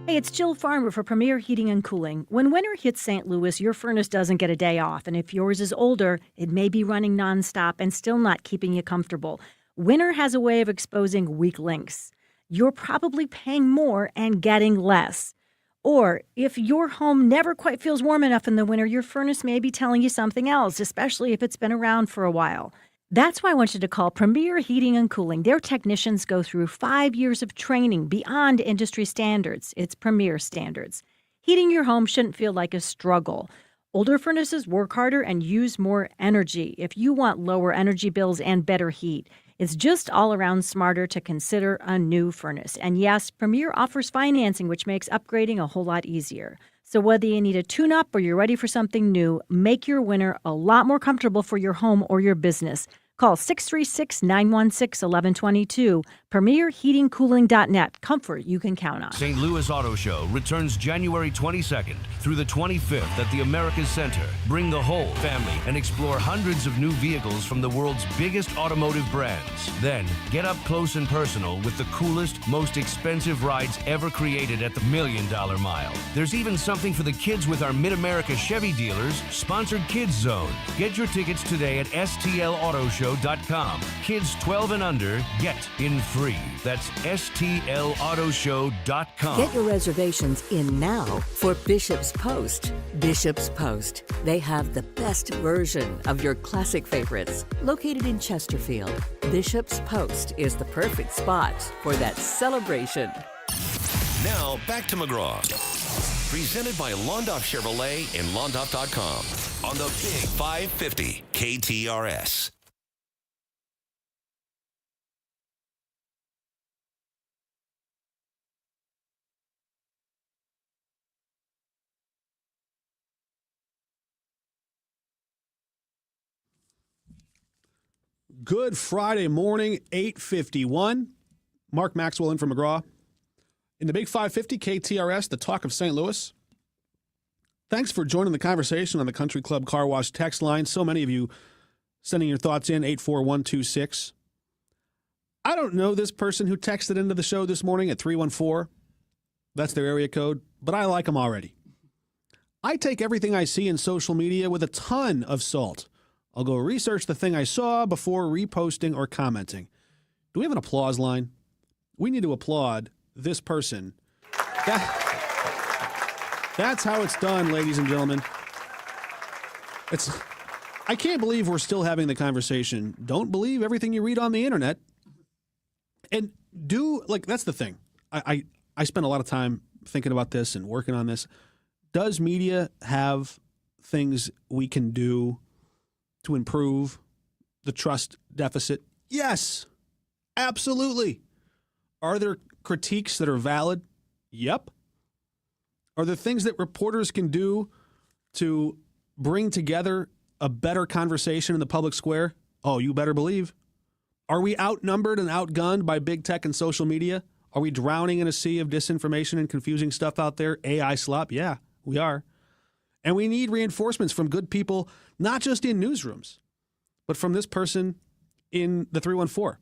Speaker 17: Hey, it's Jill Farmer for Premier Heating and Cooling. When winter hits St. Louis, your furnace doesn't get a day off, and if yours is older, it may be running nonstop and still not keeping you comfortable. Winter has a way of exposing weak links. You're probably paying more and getting less. Or if your home never quite feels warm enough in the winter, your furnace may be telling you something else, especially if it's been around for a while. That's why I want you to call Premier Heating and Cooling. Their technicians go through 5 years of training beyond industry standards. It's Premier standards. Heating your home shouldn't feel like a struggle. Older furnaces work harder and use more energy. If you want lower energy bills and better heat, it's just all around smarter to consider a new furnace. And yes, Premier offers financing, which makes upgrading a whole lot easier. So whether you need a tune-up or you're ready for something new, make your winter a lot more comfortable for your home or your business. Call 636-916-1122. PremierHeatingCooling.net. Comfort you can count on.
Speaker 18: St. Louis Auto Show returns January 22nd through the 25th at the America's Center. Bring the whole family and explore hundreds of new vehicles from the world's biggest automotive brands. Then, get up close and personal with the coolest, most expensive rides ever created at the $1 Million Mile. There's even something for the kids with our Mid-America Chevy dealers, Sponsored Kids Zone. Get your tickets today at stlautoshow.com. Kids 12 and under get in free. That's stlautoshow.com.
Speaker 20: Get your reservations in now for Bishop's Post. Bishop's Post. They have the best version of your classic favorites. Located in Chesterfield, Bishop's Post is the perfect spot for that celebration.
Speaker 14: Now, back to McGraw. Presented by Londoff Chevrolet and Londoff.com on the Big 550 KTRS.
Speaker 2: Good Friday morning, 8:51. Mark Maxwell in for McGraw. In the Big 550 KTRS, the talk of St. Louis. Thanks for joining the conversation on the Country Club Car Wash text line. So many of you sending your thoughts in, 84126. I don't know this person who texted into the show this morning at 314. That's their area code, but I like them already. I take everything I see in social media with a ton of salt. I'll go research the thing I saw before reposting or commenting. Do we have an applause line? We need to applaud this person. That's how it's done, ladies and gentlemen. I can't believe we're still having the conversation. Don't believe everything you read on the internet. And that's the thing. I spend a lot of time thinking about this and working on this. Does media have things we can do to improve the trust deficit? Yes, absolutely. Are there critiques that are valid? Yep. Are there things that reporters can do to bring together a better conversation in the public square? Oh, you better believe. Are we outnumbered and outgunned by big tech and social media? Are we drowning in a sea of disinformation and confusing stuff out there? AI slop? Yeah, we are. And we need reinforcements from good people, not just in newsrooms, but from this person in the 314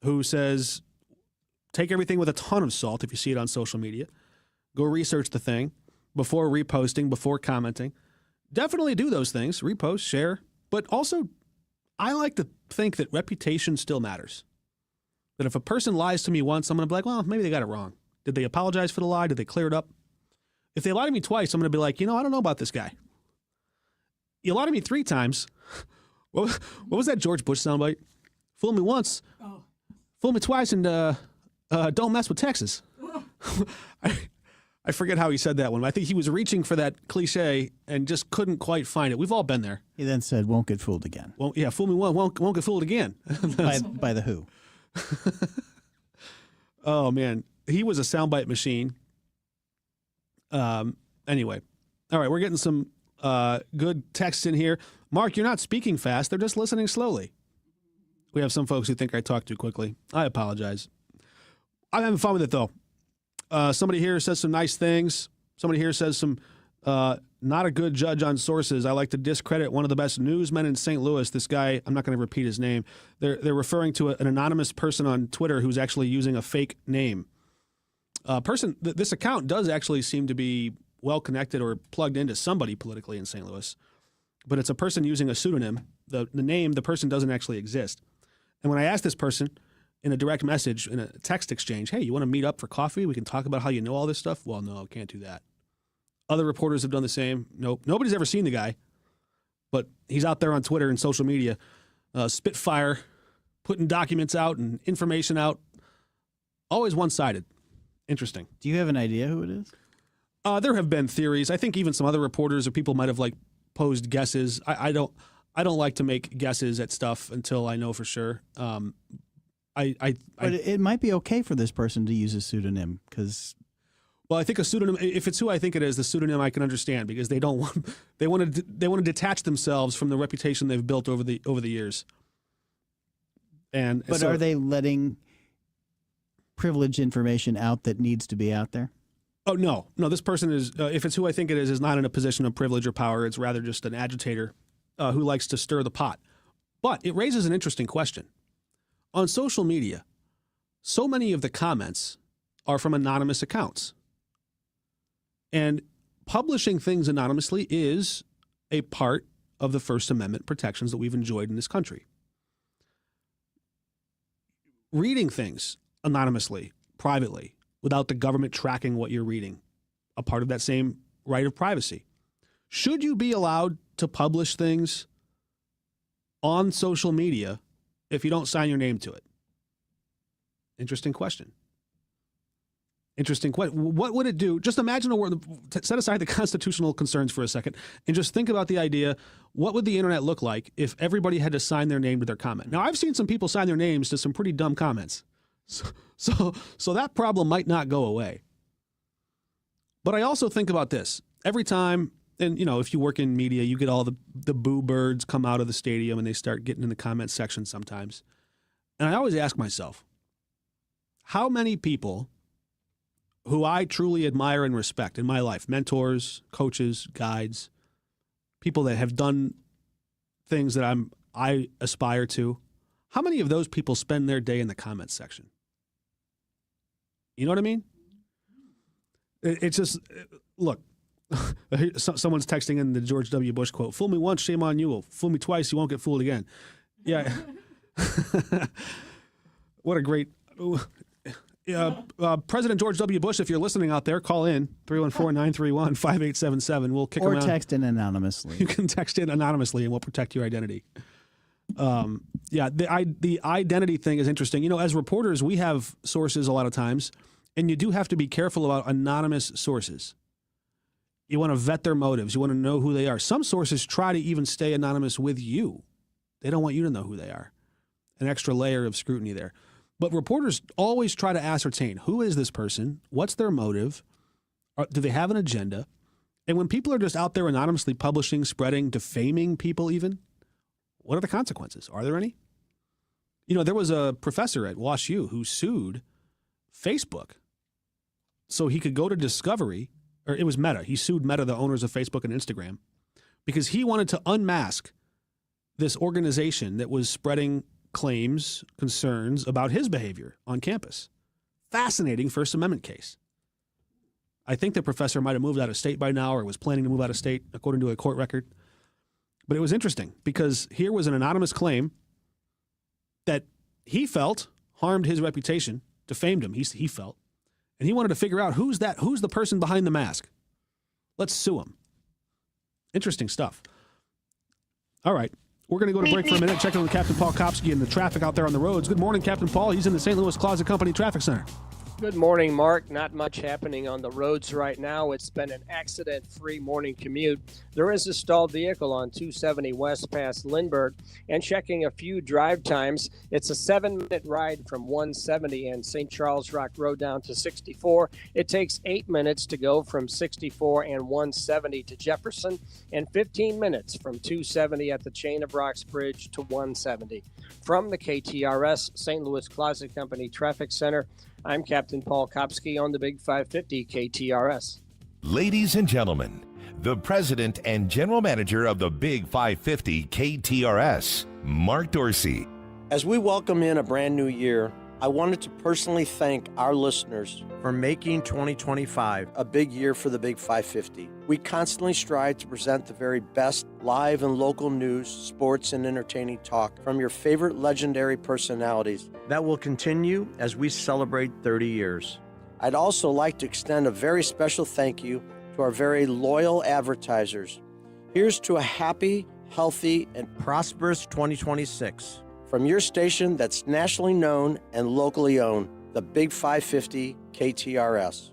Speaker 2: who says, take everything with a ton of salt if you see it on social media. Go research the thing before reposting, before commenting. Definitely do those things, repost, share. But also, I like to think that reputation still matters. That if a person lies to me once, I'm going to be like, well, maybe they got it wrong. Did they apologize for the lie? Did they clear it up? If they lie to me twice, I'm going to be like, I don't know about this guy. You lied to me 3 times. What was that George Bush soundbite? Fool me once, fool me twice, and don't mess with Texas. I forget how he said that one. I think he was reaching for that cliche and just couldn't quite find it. We've all been there.
Speaker 11: He then said, won't get fooled again.
Speaker 2: Well, yeah, fool me once, won't get fooled again.
Speaker 11: by the Who.
Speaker 2: Oh, man. He was a soundbite machine. Anyway, all right, we're getting some good texts in here. Mark, you're not speaking fast. They're just listening slowly. We have some folks who think I talk too quickly. I apologize. I'm having fun with it, though. Somebody here says some nice things. Somebody here says some not a good judge on sources. I like to discredit one of the best newsmen in St. Louis. This guy, I'm not going to repeat his name. They're referring to an anonymous person on Twitter who's actually using a fake name. This account does actually seem to be well connected or plugged into somebody politically in St. Louis, but it's a person using a pseudonym. The name, the person doesn't actually exist. And when I asked this person in a direct message, in a text exchange, hey, you want to meet up for coffee? We can talk about how you know all this stuff. Well, no, can't do that. Other reporters have done the same. Nope. Nobody's ever seen the guy, but he's out there on Twitter and social media, spitfire, putting documents out and information out. Always one-sided. Interesting.
Speaker 11: Do you have an idea who it is?
Speaker 2: There have been theories. I think even some other reporters or people might have posed guesses. I don't like to make guesses at stuff until I know for sure. But
Speaker 11: it might be okay for this person to use a pseudonym because.
Speaker 2: Well, I think a pseudonym. If it's who I think it is, the pseudonym I can understand because they want to detach themselves from the reputation they've built over the years.
Speaker 11: But are they letting privileged information out that needs to be out there?
Speaker 2: Oh, no. This person is, if it's who I think it is not in a position of privilege or power. It's rather just an agitator who likes to stir the pot. But it raises an interesting question. On social media, so many of the comments are from anonymous accounts. And publishing things anonymously is a part of the First Amendment protections that we've enjoyed in this country. Reading things anonymously, privately, without the government tracking what you're reading, a part of that same right of privacy. Should you be allowed to publish things on social media if you don't sign your name to it? Interesting question. What would it do? Just imagine a world, set aside the constitutional concerns for a second, and just think about the idea, what would the internet look like if everybody had to sign their name to their comment? Now, I've seen some people sign their names to some pretty dumb comments. So that problem might not go away. But I also think about this. Every time, and if you work in media, you get all the boo birds come out of the stadium and they start getting in the comment section sometimes. And I always ask myself, how many people who I truly admire and respect in my life, mentors, coaches, guides, people that have done things that I aspire to, how many of those people spend their day in the comments section? You know what I mean? It's just, look, someone's texting in the George W. Bush quote, fool me once, shame on you. Fool me twice, you won't get fooled again. Yeah. What a great... President George W. Bush, if you're listening out there, call in 314-931-5877. We'll kick around.
Speaker 11: Or text in anonymously.
Speaker 2: You can text in anonymously and we'll protect your identity. The identity thing is interesting. As reporters, we have sources a lot of times, and you do have to be careful about anonymous sources. You want to vet their motives. You want to know who they are. Some sources try to even stay anonymous with you. They don't want you to know who they are. An extra layer of scrutiny there. But reporters always try to ascertain, who is this person? What's their motive? Do they have an agenda? And when people are just out there anonymously publishing, spreading, defaming people even, what are the consequences? Are there any? There was a professor at WashU who sued Facebook so he could go to Discovery, or it was Meta. He sued Meta, the owners of Facebook and Instagram, because he wanted to unmask this organization that was spreading claims, concerns about his behavior on campus. Fascinating First Amendment case. I think the professor might have moved out of state by now or was planning to move out of state, according to a court record. But it was interesting because here was an anonymous claim that he felt harmed his reputation, defamed him, he felt. And he wanted to figure out who's the person behind the mask. Let's sue him. Interesting stuff. All right. We're going to go to break for a minute, check in with Captain Paul Kopsky and the traffic out there on the roads. Good morning, Captain Paul. He's in the St. Louis Closet Company Traffic Center.
Speaker 4: Good morning, Mark. Not much happening on the roads right now. It's been an accident-free morning commute. There is a stalled vehicle on 270 west past Lindbergh, and checking a few drive times, it's a 7-minute ride from 170 and St. Charles Rock Road down to 64. It takes 8 minutes to go from 64 and 170 to Jefferson, and 15 minutes from 270 at the Chain of Rocks Bridge to 170. From the KTRS St. Louis Closet Company Traffic Center, I'm Captain Paul Kopsky on the Big 550 KTRS.
Speaker 5: Ladies and gentlemen, the president and general manager of the Big 550 KTRS, Mark Dorsey.
Speaker 8: As we welcome in a brand new year, I wanted to personally thank our listeners for making 2025 a big year for the Big 550. We constantly strive to present the very best live and local news, sports, and entertaining talk from your favorite legendary personalities. That will continue as we celebrate 30 years. I'd also like to extend a very special thank you to our very loyal advertisers. Here's to a happy, healthy, and prosperous 2026. From your station that's nationally known and locally owned, the Big 550 KTRS.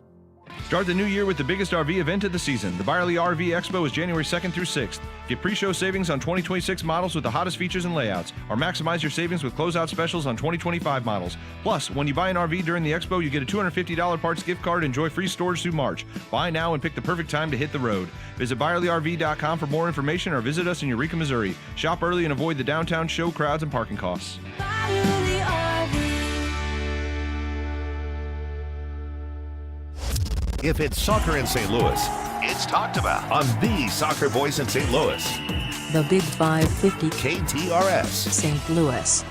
Speaker 15: Start the new year with the biggest RV event of the season. The Byerly RV Expo is January 2nd through 6th. Get pre-show savings on 2026 models with the hottest features and layouts, or maximize your savings with closeout specials on 2025 models. Plus, when you buy an RV during the expo, you get a $250 parts gift card and enjoy free storage through March. Buy now and pick the perfect time to hit the road. Visit ByerlyRV.com for more information or visit us in Eureka, Missouri. Shop early and avoid the downtown show crowds and parking costs.
Speaker 5: If it's soccer in St. Louis, it's talked about on the soccer voice in St. Louis.
Speaker 20: The Big 550
Speaker 5: KTRS.
Speaker 20: St. Louis.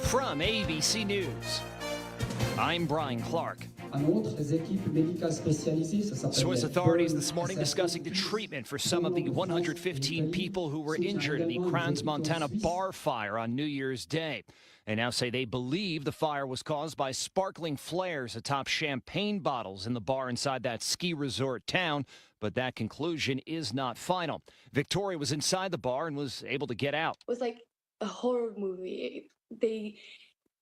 Speaker 22: From ABC News, I'm Brian Clark. Swiss authorities this morning discussing the treatment for some of the 115 people who were injured in the Crans, Montana bar fire on New Year's Day. They now say they believe the fire was caused by sparkling flares atop champagne bottles in the bar inside that ski resort town, but that conclusion is not final. Victoria was inside the bar and was able to get out.
Speaker 23: It was like a horror movie.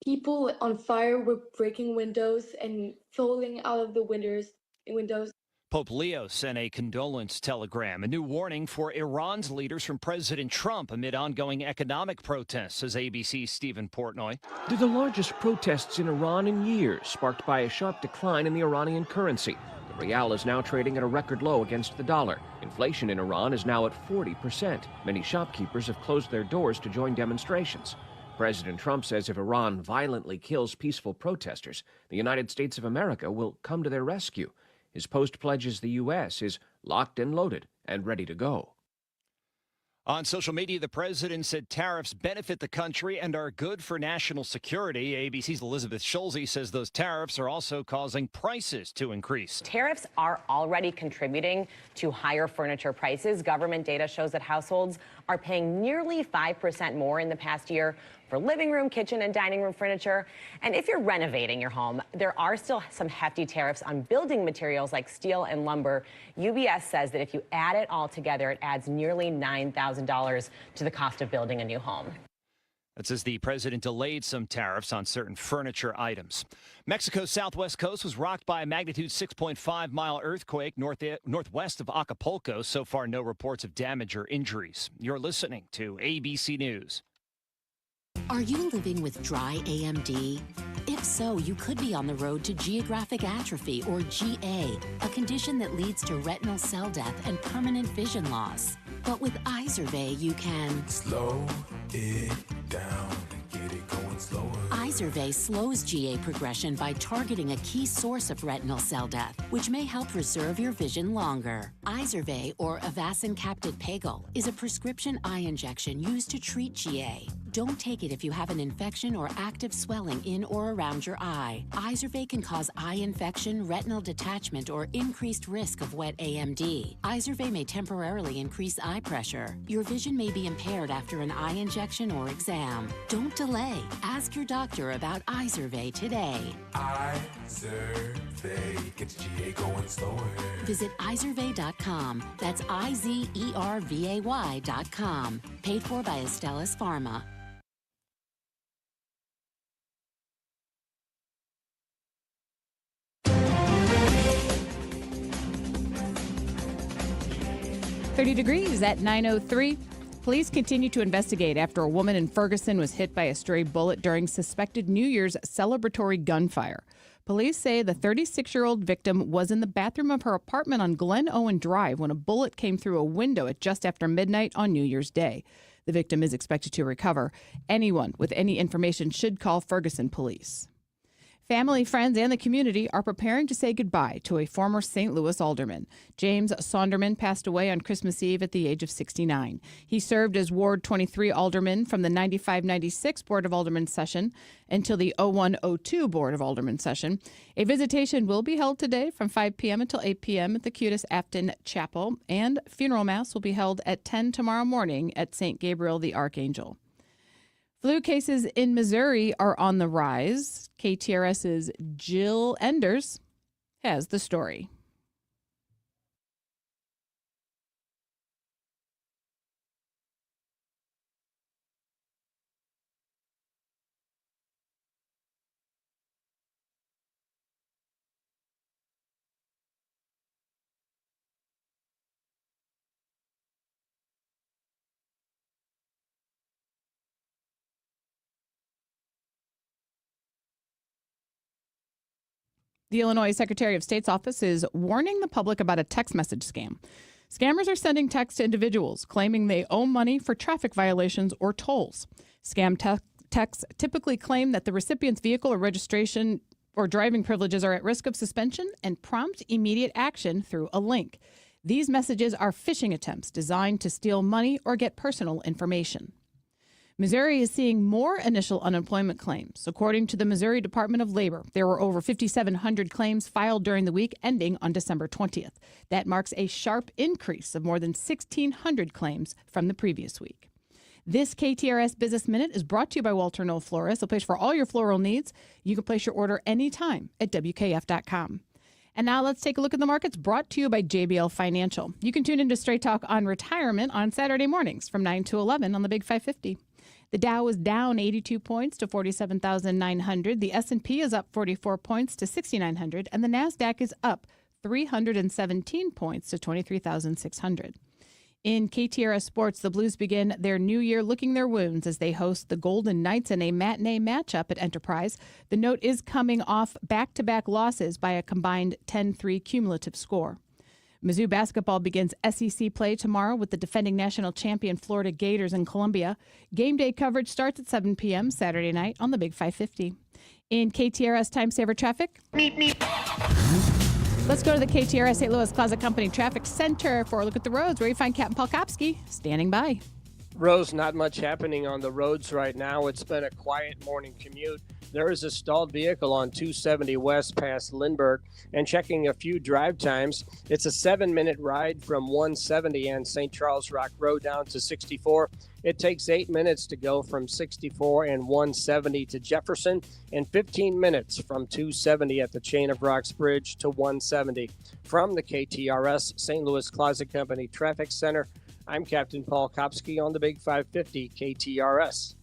Speaker 23: People on fire were breaking windows and falling out of the windows.
Speaker 22: Pope Leo sent a condolence telegram, a new warning for Iran's leaders from President Trump amid ongoing economic protests, says ABC's Stephen Portnoy.
Speaker 24: They're the largest protests in Iran in years, sparked by a sharp decline in the Iranian currency. The rial is now trading at a record low against the dollar. Inflation in Iran is now at 40%. Many shopkeepers have closed their doors to join demonstrations. President Trump says if Iran violently kills peaceful protesters, the United States of America will come to their rescue. His post pledges the U.S. is locked and loaded and ready to go.
Speaker 22: On social media, the president said tariffs benefit the country and are good for national security. ABC's Elizabeth Schulze says those tariffs are also causing prices to increase.
Speaker 25: Tariffs are already contributing to higher furniture prices. Government data shows that households are paying nearly 5% more in the past year for living room, kitchen, and dining room furniture. And if you're renovating your home, there are still some hefty tariffs on building materials like steel and lumber. UBS says that if you add it all together, it adds nearly $9,000 to the cost of building a new home.
Speaker 22: That says the president delayed some tariffs on certain furniture items. Mexico's southwest coast was rocked by a magnitude 6.5-mile earthquake northwest of Acapulco. So far, no reports of damage or injuries. You're listening to ABC News.
Speaker 26: Are you living with dry AMD? If so, you could be on the road to geographic atrophy, or GA, a condition that leads to retinal cell death and permanent vision loss. But with Izervay, you can
Speaker 13: slow it down and get it going slower.
Speaker 26: Izervay slows GA progression by targeting a key source of retinal cell death, which may help preserve your vision longer. Izervay, or Avastin Capted Pagel, is a prescription eye injection used to treat GA. Don't take it if you have an infection or active swelling in or around your eye. Izervay can cause eye infection, retinal detachment, or increased risk of wet AMD. Izervay may temporarily increase eye pressure. Your vision may be impaired after an eye injection or exam. Don't delay. Ask your doctor about Izervay today.
Speaker 13: Izervay gets GA going slower.
Speaker 26: Visit Izervay.com. That's IZERVAY.com. Paid for by Astellas Pharma.
Speaker 1: 30 degrees at 9:03. Police continue to investigate after a woman in Ferguson was hit by a stray bullet during suspected New Year's celebratory gunfire. Police say the 36-year-old victim was in the bathroom of her apartment on Glen Owen Drive when a bullet came through a window at just after midnight on New Year's Day. The victim is expected to recover. Anyone with any information should call Ferguson police. Family, friends, and the community are preparing to say goodbye to a former St. Louis alderman. James Sonderman passed away on Christmas Eve at the age of 69. He served as Ward 23 alderman from the 95-96 Board of Aldermen session until the 01-02 Board of Aldermen session. A visitation will be held today from 5 p.m. until 8 p.m. at the Cudis Afton Chapel, and funeral mass will be held at 10 tomorrow morning at St. Gabriel the Archangel. Flu cases in Missouri are on the rise. KTRS's Jill Enders has the story. The Illinois Secretary of State's office is warning the public about a text message scam. Scammers are sending texts to individuals claiming they owe money for traffic violations or tolls. Scam texts typically claim that the recipient's vehicle or registration or driving privileges are at risk of suspension and prompt immediate action through a link. These messages are phishing attempts designed to steal money or get personal information. Missouri is seeing more initial unemployment claims. According to the Missouri Department of Labor, there were over 5,700 claims filed during the week ending on December 20th. That marks a sharp increase of more than 1,600 claims from the previous week. This KTRS Business Minute is brought to you by Walter Knoll Florist, a place for all your floral needs. You can place your order anytime at WKF.com. And now let's take a look at the markets, brought to you by JBL Financial. You can tune into Straight Talk on Retirement on Saturday mornings from 9 to 11 on the Big 550. The Dow is down 82 points to 47,900. The S&P is up 44 points to 6,900. And the NASDAQ is up 317 points to 23,600. In KTRS Sports, the Blues begin their new year licking their wounds as they host the Golden Knights in a matinee matchup at Enterprise. The Note is coming off back-to-back losses by a combined 10-3 cumulative score. Mizzou basketball begins SEC play tomorrow with the defending national champion Florida Gators in Columbia. Game day coverage starts at 7 p.m. Saturday night on the Big 550. In KTRS Time Saver traffic, let's go to the KTRS St. Louis Closet Company Traffic Center for a look at the roads, where you find Captain Paul Kopsky standing by.
Speaker 4: Rose, not much happening on the roads right now. It's been a quiet morning commute. There is a stalled vehicle on 270 West past Lindbergh, and checking a few drive times, it's a 7-minute ride from 170 and St. Charles Rock Road down to 64. It takes 8 minutes to go from 64 and 170 to Jefferson, and 15 minutes from 270 at the Chain of Rocks Bridge to 170. From the KTRS St. Louis Closet Company Traffic Center, I'm Captain Paul Kopsky on the Big 550 KTRS.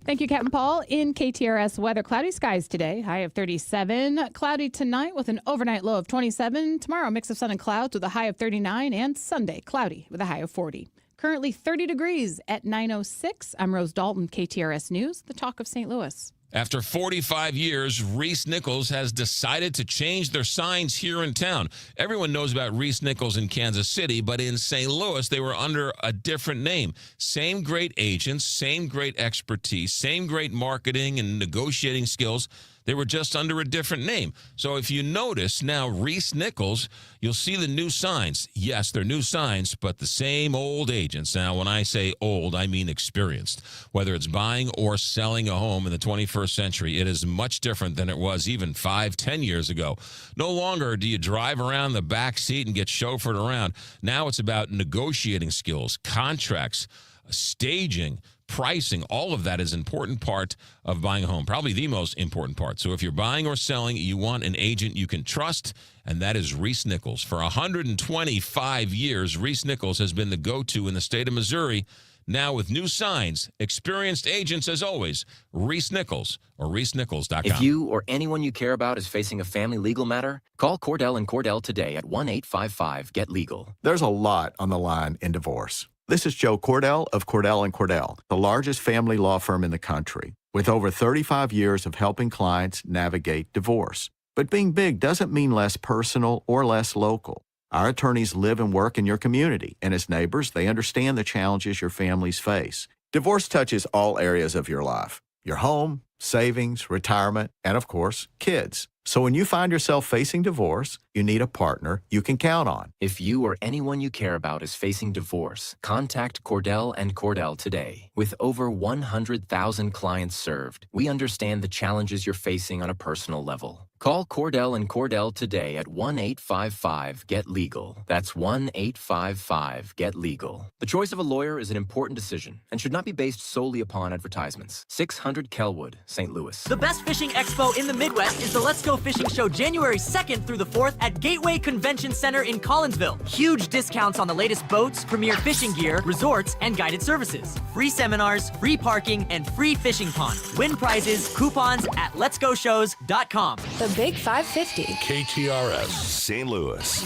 Speaker 1: Thank you, Captain Paul. In KTRS weather, cloudy skies today, high of 37. Cloudy tonight with an overnight low of 27. Tomorrow, mix of sun and clouds with a high of 39. And Sunday, cloudy with a high of 40. Currently 30 degrees at 9:06. I'm Rose Dalton, KTRS News, the talk of St. Louis.
Speaker 6: After 45 years, Reese Nichols has decided to change their signs here in town. Everyone knows about Reese Nichols in Kansas City, but in St. Louis, they were under a different name. Same great agents, same great expertise, same great marketing and negotiating skills. They were just under a different name. So if you notice now, Reese Nichols, you'll see the new signs. Yes, they're new signs, but the same old agents. Now, when I say old, I mean experienced. Whether it's buying or selling a home in the 21st century, it is much different than it was even 5-10 years ago. No longer do you drive around the back seat and get chauffeured around. Now it's about negotiating skills, contracts, staging, pricing. All of that is an important part of buying a home, probably the most important part. So if you're buying or selling, you want an agent you can trust, and that is Reese Nichols. For 125 years, Reese Nichols has been the go-to in the state of Missouri. Now with new signs, experienced agents as always, Reese Nichols or reesenichols.com.
Speaker 7: If you or anyone you care about is facing a family legal matter, call Cordell & Cordell today at 1-855-GET-LEGAL.
Speaker 9: There's a lot on the line in divorce. This is Joe Cordell of Cordell & Cordell, the largest family law firm in the country, with over 35 years of helping clients navigate divorce. But being big doesn't mean less personal or less local. Our attorneys live and work in your community, and as neighbors, they understand the challenges your families face. Divorce touches all areas of your life: your home, savings, retirement, and of course, kids. So when you find yourself facing divorce, you need a partner you can count on.
Speaker 7: If you or anyone you care about is facing divorce, contact Cordell & Cordell today. With over 100,000 clients served, we understand the challenges you're facing on a personal level. Call Cordell & Cordell today at 1-855-GET-LEGAL. That's 1-855-GET-LEGAL. The choice of a lawyer is an important decision and should not be based solely upon advertisements. 600 Kelwood, St. Louis.
Speaker 10: The best fishing expo in the Midwest is the Let's Go Fishing Show January 2nd through the 4th at Gateway Convention Center in Collinsville. Huge discounts on the latest boats, premier fishing gear, resorts, and guided services. Free seminars, free parking, and free fishing pond. Win prizes, coupons at letsgoshows.com.
Speaker 12: The Big 550.
Speaker 14: KTRS St. Louis.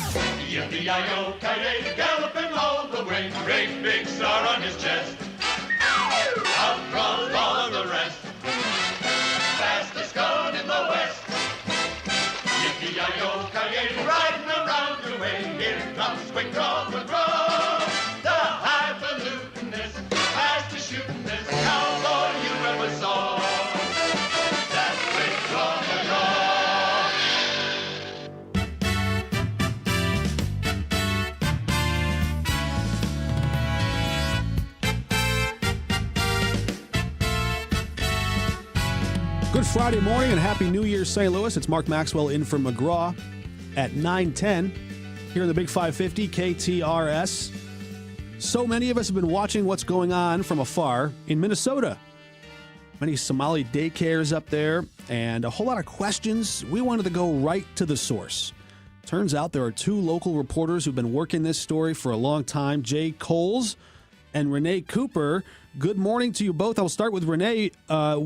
Speaker 19: Yippee-yi-yo, coyote, galloping all the way. Great big star on his chest. Outruns all of the rest. Fastest gun in the West. Yippee-yi-yo, coyote, riding around your way. Here comes McGraw. The highfalutinist, fastest shootingest cowboy you ever saw. That's McGraw.
Speaker 2: Good Friday morning and Happy New Year, St. Louis. It's Mark Maxwell in for McGraw at 9:10 here in the Big 550 KTRS. So many of us have been watching what's going on from afar in Minnesota. Many Somali daycares up there and a whole lot of questions. We wanted to go right to the source. Turns out there are two local reporters who've been working this story for a long time, Jay Coles and Renee Cooper. Good morning to you both. I'll start with Renee.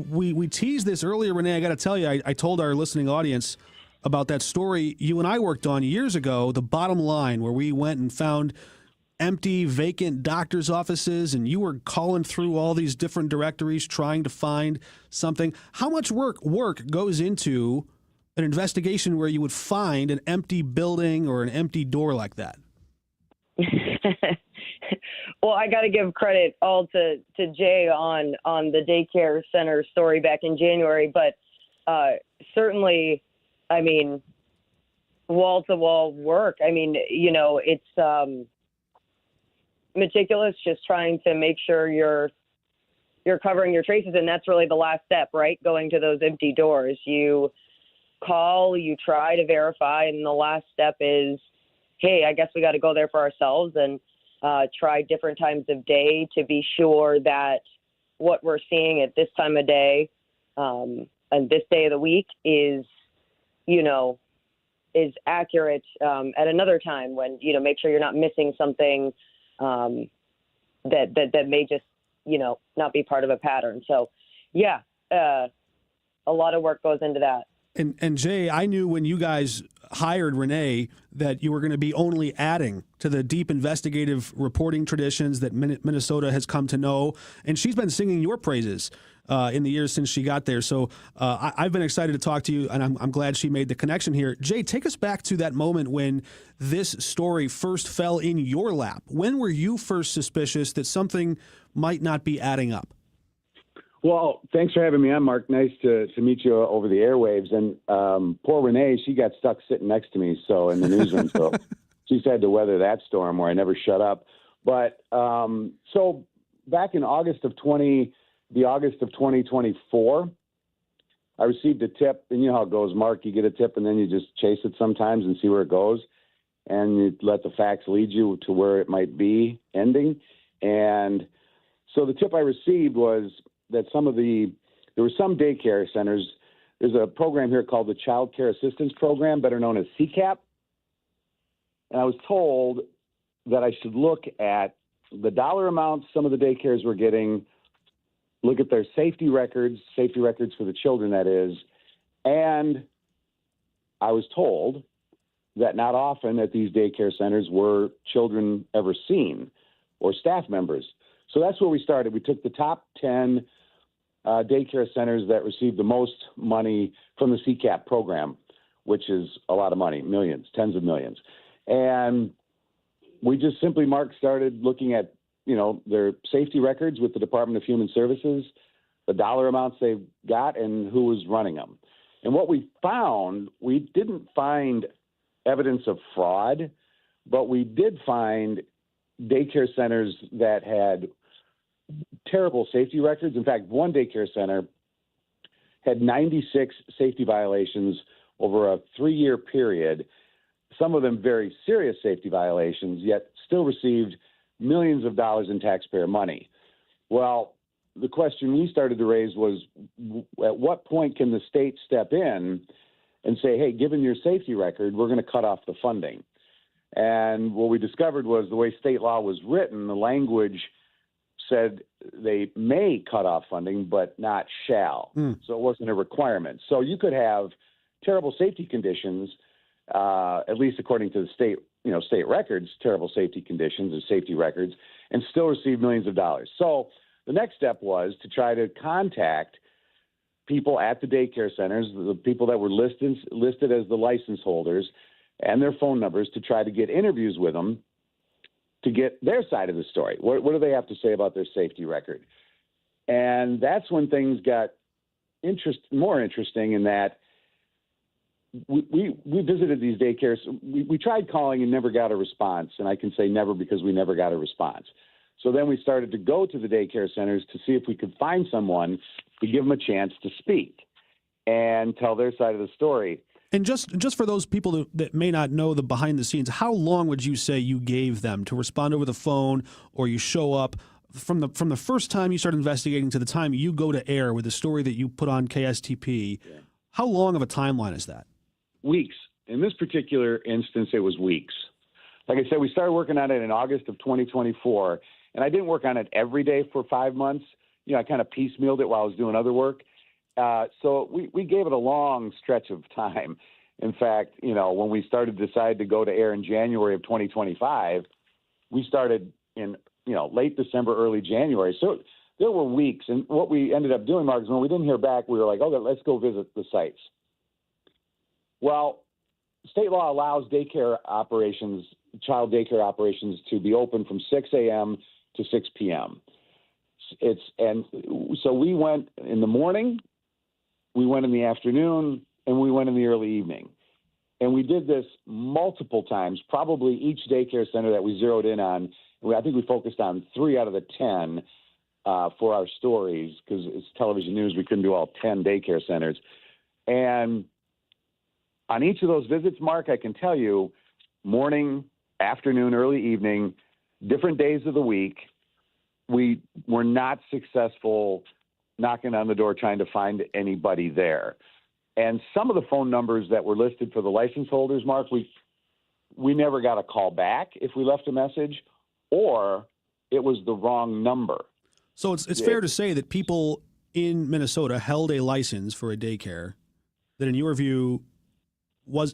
Speaker 2: We teased this earlier, Renee. I got to tell you, I told our listening audience about that story you and I worked on years ago, The Bottom Line, where we went and found empty, vacant doctor's offices, and you were calling through all these different directories trying to find something. How much work goes into an investigation where you would find an empty building or an empty door like that?
Speaker 21: Well, I got to give credit all to Jay on the daycare center story back in January, but certainly, I mean, wall-to-wall work. I mean, you know, it's meticulous, just trying to make sure you're covering your traces, and that's really the last step, right? Going to those empty doors. You call, you try to verify, and the last step is, hey, I guess we got to go there for ourselves and try different times of day to be sure that what we're seeing at this time of day and this day of the week is, you know, is accurate at another time when, you know, make sure you're not missing something that may just, you know, not be part of a pattern. So, yeah, a lot of work goes into that.
Speaker 2: And Jay, I knew when you guys hired Renee that you were going to be only adding to the deep investigative reporting traditions that Minnesota has come to know. And she's been singing your praises in the years since she got there. So I've been excited to talk to you, and I'm glad she made the connection here. Jay, take us back to that moment when this story first fell in your lap. When were you first suspicious that something might not be adding up?
Speaker 27: Well, thanks for having me on, Mark. Nice to meet you over the airwaves. And poor Renee, she got stuck sitting next to me in the newsroom. So she's had to weather that storm where I never shut up. But so back in August of 2024, I received a tip. And you know how it goes, Mark. You get a tip and then you just chase it sometimes and see where it goes. And you let the facts lead you to where it might be ending. And so the tip I received was that there were some daycare centers. There's a program here called the Child Care Assistance Program, better known as CCAP. And I was told that I should look at the dollar amounts some of the daycares were getting, look at their safety records for the children, that is, and I was told that not often at these daycare centers were children ever seen or staff members. So that's where we started. We took the top 10 daycare centers that received the most money from the CCAP program, which is a lot of money, millions, tens of millions. And we just simply, Mark, started looking at, their safety records with the Department of Human Services, the dollar amounts they got, and who was running them. And what we found, we didn't find evidence of fraud, but we did find daycare centers that had terrible safety records. In fact, one daycare center had 96 safety violations over a 3-year period, some of them very serious safety violations, yet still received millions of dollars in taxpayer money. Well, the question we started to raise was, at what point can the state step in and say, hey, given your safety record, we're going to cut off the funding? And what we discovered was the way state law was written, the language said they may cut off funding, but not shall. So it wasn't a requirement. So you could have terrible safety conditions, at least according to the state records, terrible safety conditions and safety records, and still receive millions of dollars. So the next step was to try to contact people at the daycare centers, the people that were listed as the license holders, and their phone numbers to try to get interviews with them to get their side of the story. What do they have to say about their safety record? And that's when things got more interesting, in that we visited these daycares. We tried calling and never got a response. And I can say never because we never got a response. So then we started to go to the daycare centers to see if we could find someone to give them a chance to speak and tell their side of the story.
Speaker 2: And just for those people that may not know the behind the scenes, how long would you say you gave them to respond over the phone, or you show up from the first time you start investigating to the time you go to air with the story that you put on KSTP? Yeah. How long of a timeline is that? Weeks. In this particular instance, it was weeks. Like I said, we started working on it in August of 2024, and I didn't work on it every day for 5 months. I kind of piecemealed it while I was doing other work. So we gave it a long stretch of time. In fact, when we started to decide to go to air in January of 2025, we started in, late December, early January. So there were weeks. And what we ended up doing, Mark, is when we didn't hear back, we were like, okay, let's go visit the sites. Well, state law allows daycare operations, child daycare operations, to be open from 6 a.m. to 6 p.m. And so we went in the morning, we went in the afternoon, and we went in the early evening. And we did this multiple times, probably each daycare center that we zeroed in on. I think we focused on 3 out of the 10 for our stories, because it's television news. We couldn't do all 10 daycare centers. And on each of those visits, Mark, I can tell you, morning, afternoon, early evening, different days of the week, we were not successful knocking on the door trying to find anybody there. And some of the phone numbers that were listed for the license holders, Mark, we never got a call back if we left a message, or it was the wrong number. So it's fair to say that people in Minnesota held a license for a daycare that, in your view,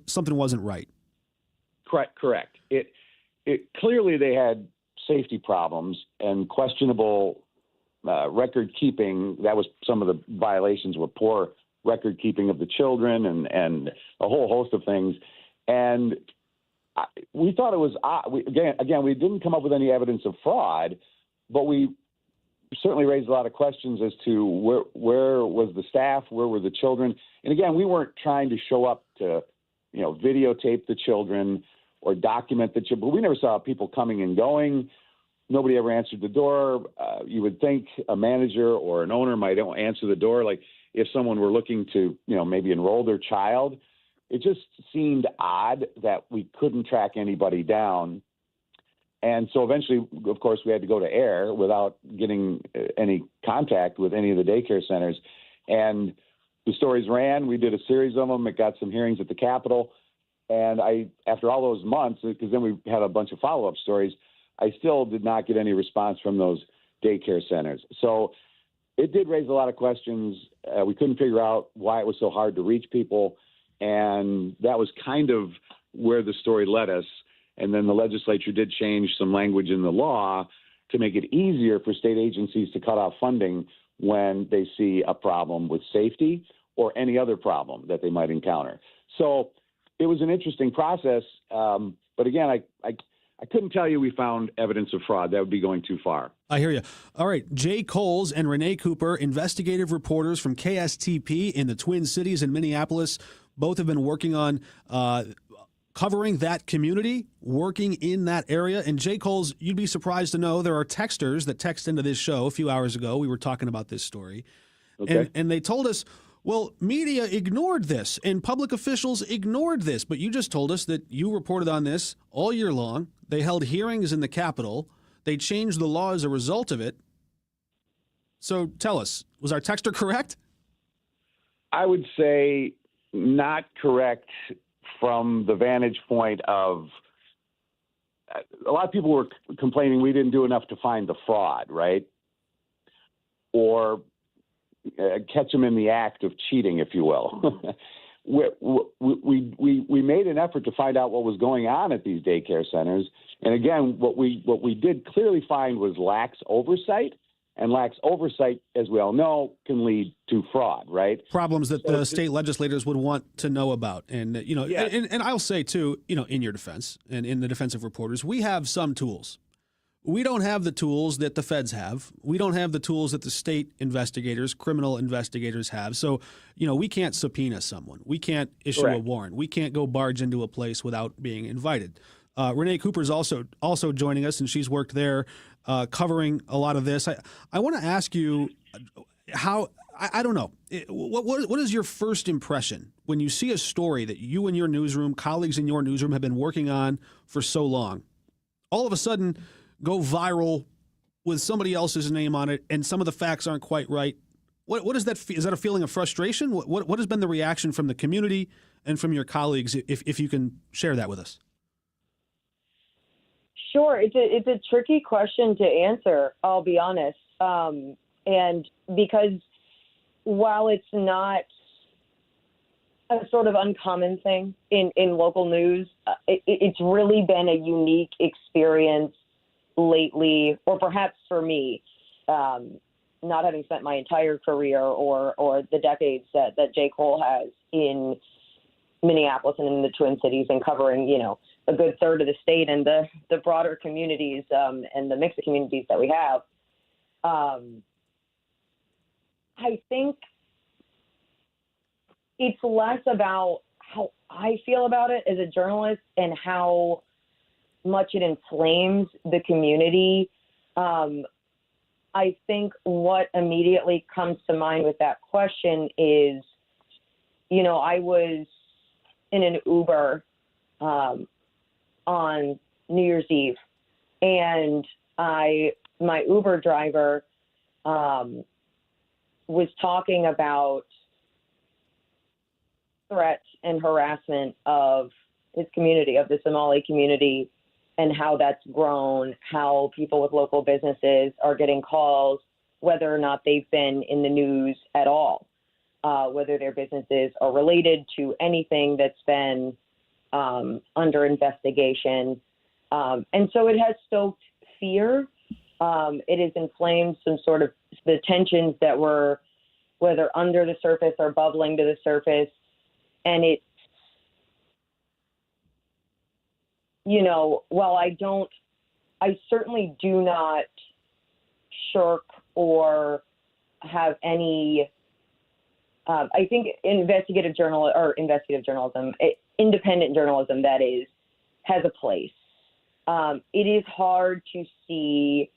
Speaker 2: something wasn't right. Correct. It clearly they had safety problems and questionable record keeping. That was some of the violations, were poor record keeping of the children and a whole host of things. And we thought it was again, we didn't come up with any evidence of fraud, but we certainly raised a lot of questions as to where was the staff, where were the children. And again, we weren't trying to show up to, videotape the children or document the children, but we never saw people coming and going. Nobody ever answered the door. You would think a manager or an owner might answer the door, like if someone were looking to, maybe enroll their child. It just seemed odd that we couldn't track anybody down. And so eventually, of course, we had to go to air without getting any contact with any of the daycare centers. And the stories ran. We did a series of them. It got some hearings at the Capitol. And after all those months, because then we had a bunch of follow-up stories,
Speaker 27: I still did not get any response from those daycare centers. So it did raise a lot of questions. We couldn't figure out why it was so hard to reach people. And that was kind of where the story led us. And then the legislature did change some language in the law to make it easier for state agencies to cut off funding when they see a problem with safety or any other problem that they might encounter. So it was an interesting process. But again, I couldn't tell you we found evidence of fraud. That would be going too far.
Speaker 2: I hear you. All right. Jay Coles and Renee Cooper, investigative reporters from KSTP in the Twin Cities and Minneapolis, both have been working on covering that community, working in that area. And Jay Coles, you'd be surprised to know there are texters that text into this show a few hours ago. We were talking about this story.
Speaker 27: Okay.
Speaker 2: And they told us, well, media ignored this and public officials ignored this. But you just told us that you reported on this all year long. They held hearings in the Capitol. They changed the law as a result of it. So tell us, was our texter correct?
Speaker 27: I would say not correct from the vantage point of a lot of people were complaining we didn't do enough to find the fraud, right? Or catch them in the act of cheating, if you will. we made an effort to find out what was going on at these daycare centers. And again, what we did clearly find was lax oversight. And lax oversight, as we all know, can lead to fraud, right?
Speaker 2: Problems that the state legislators would want to know about. And, you know,
Speaker 27: Yes.
Speaker 2: and I'll say, too, you know, in your defense and in the defense of reporters, we have some tools. We don't have the tools that the feds have. We don't have the tools that the state investigators, criminal investigators have. So, you know, we can't subpoena someone. We can't issue a
Speaker 27: Correct.
Speaker 2: warrant. We can't go barge into a place without being invited. Renee Cooper's also joining us, and she's worked there covering a lot of this. I want to ask you how, I don't know, what is your first impression when you see a story that you and your newsroom, colleagues in your newsroom have been working on for so long, all of a sudden go viral with somebody else's name on it and some of the facts aren't quite right? What is that? Is that a feeling of frustration? What has been the reaction from the community and from your colleagues, if you can share that with us?
Speaker 21: Sure. It's a tricky question to answer, I'll be honest. And because while it's not a sort of uncommon thing in local news, it's really been a unique experience lately, or perhaps for me, not having spent my entire career or the decades that J. Cole has in Minneapolis and in the Twin Cities and covering, you know, a good third of the state and the broader communities and the mix of communities that we have. I think it's less about how I feel about it as a journalist and how much it inflames the community. I think what immediately comes to mind with that question is, you know, I was in an Uber on New Year's Eve, and my Uber driver was talking about threats and harassment of his community, of the Somali community, and how that's grown, how people with local businesses are getting calls, whether or not they've been in the news at all, whether their businesses are related to anything that's been under investigation. And so it has stoked fear. It has inflamed some sort of the tensions that were, whether under the surface or bubbling to the surface. And it, you know, while I certainly do not shirk or have any, I think independent journalism, that is, has a place. It is hard to see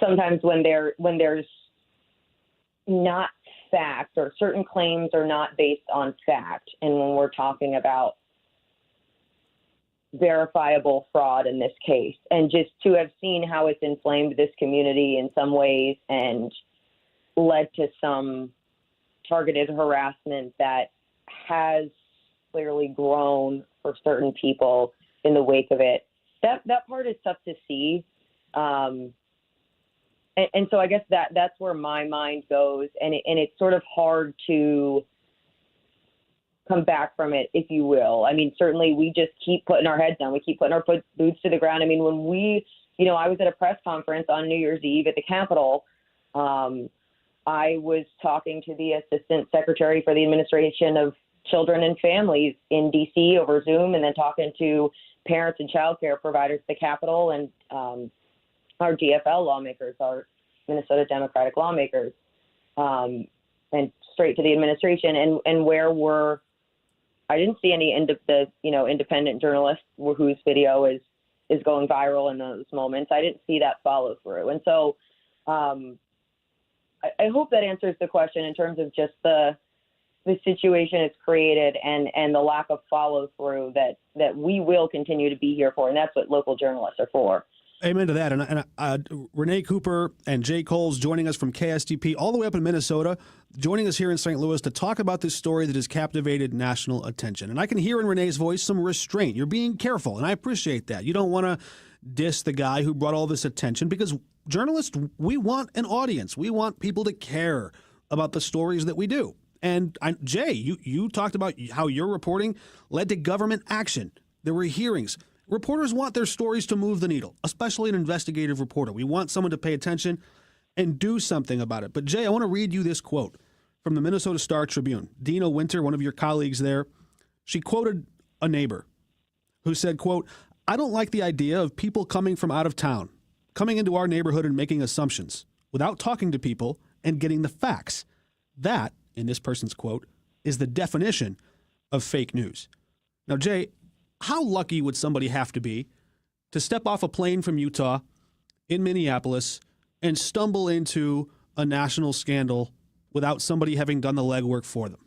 Speaker 21: sometimes when there's not fact, or certain claims are not based on fact. And when we're talking about verifiable fraud in this case, and just to have seen how it's inflamed this community in some ways and led to some targeted harassment that has clearly grown for certain people, in the wake of it. That part is tough to see. And so I guess that's where my mind goes, and it's sort of hard to come back from it, if you will. I mean, certainly we just keep putting our heads down. We keep putting our boots to the ground. I mean, when I was at a press conference on New Year's Eve at the Capitol, I was talking to the Assistant Secretary for the Administration of Children and Families in D.C. over Zoom, and then talking to parents and child care providers at the Capitol and our DFL lawmakers, our Minnesota Democratic lawmakers, and straight to the administration. And where I didn't see any independent journalists whose video is going viral in those moments. I didn't see that follow through. And so I hope that answers the question in terms of just the situation it's created and the lack of follow through that we will continue to be here for. And that's what local journalists are for.
Speaker 2: Amen to that. And Renee Cooper and Jay Coles joining us from KSTP all the way up in Minnesota, joining us here in St. Louis to talk about this story that has captivated national attention. And I can hear in Renee's voice some restraint. You're being careful, and I appreciate that. You don't want to diss the guy who brought all this attention, because journalists, we want an audience. We want people to care about the stories that we do. And Jay, you talked about how your reporting led to government action. There were hearings. Reporters want their stories to move the needle, especially an investigative reporter. We want someone to pay attention and do something about it. But Jay, I want to read you this quote from the Minnesota Star-Tribune. Dina Winter, one of your colleagues there, she quoted a neighbor who said, quote, "I don't like the idea of people coming from out of town, coming into our neighborhood and making assumptions without talking to people and getting the facts. That," in this person's quote, "is the definition of fake news." Now, Jay, how lucky would somebody have to be to step off a plane from Utah in Minneapolis and stumble into a national scandal without somebody having done the legwork for them?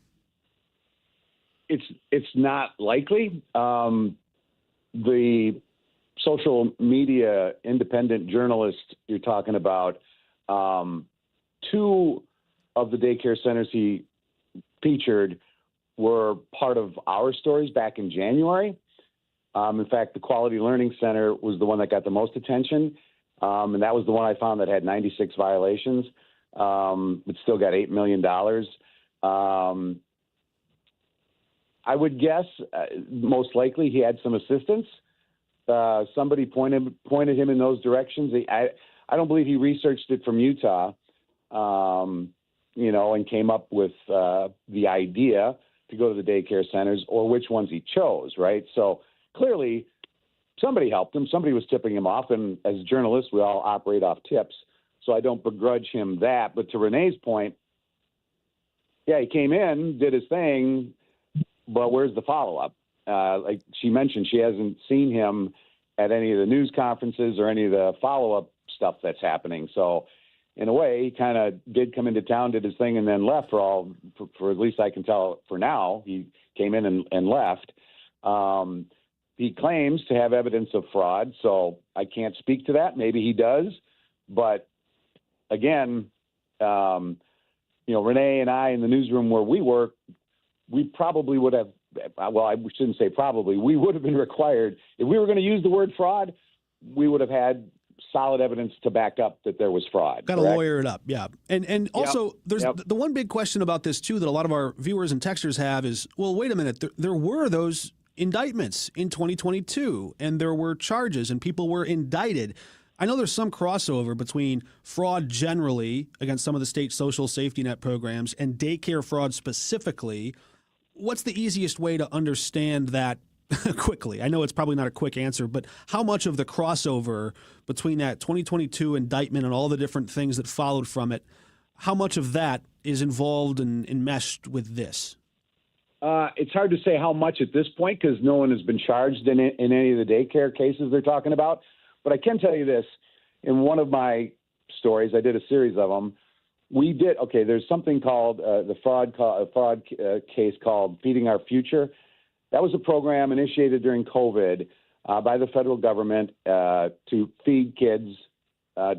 Speaker 27: It's not likely. The social media independent journalist you're talking about, two of the daycare centers he featured were part of our stories back in January. In fact, the Quality Learning Center was the one that got the most attention, and that was the one I found that had 96 violations, but still got $8 million. I would guess most likely he had some assistance. Somebody pointed him in those directions. I don't believe he researched it from Utah, and came up with the idea to go to the daycare centers or which ones he chose, right? So clearly somebody helped him. Somebody was tipping him off. And as journalists, we all operate off tips. So I don't begrudge him that. But to Renee's point, yeah, he came in, did his thing, but where's the follow-up? Like she mentioned, she hasn't seen him at any of the news conferences or any of the follow-up stuff that's happening. So in a way, he kind of did come into town, did his thing, and then left for at least I can tell for now. He came in and left. He claims to have evidence of fraud, so I can't speak to that. Maybe he does. But again, Renee and I in the newsroom where we work, we probably would have, well, I shouldn't say probably, we would have been required, if we were going to use the word fraud, we would have had solid evidence to back up that there was fraud.
Speaker 2: Got to lawyer it up, yeah. And also, there's the one big question about this, too, that a lot of our viewers and texters have is, well, wait a minute, there were those indictments in 2022, and there were charges, and people were indicted. I know there's some crossover between fraud generally against some of the state social safety net programs and daycare fraud specifically. What's the easiest way to understand that quickly? I know it's probably not a quick answer, but how much of the crossover between that 2022 indictment and all the different things that followed from it, how much of that is involved and enmeshed with this?
Speaker 27: It's hard to say how much at this point because no one has been charged in any of the daycare cases they're talking about. But I can tell you this. In one of my stories, I did a series of them. We did, there's something called the fraud case called Feeding Our Future. That was a program initiated during COVID by the federal government to feed kids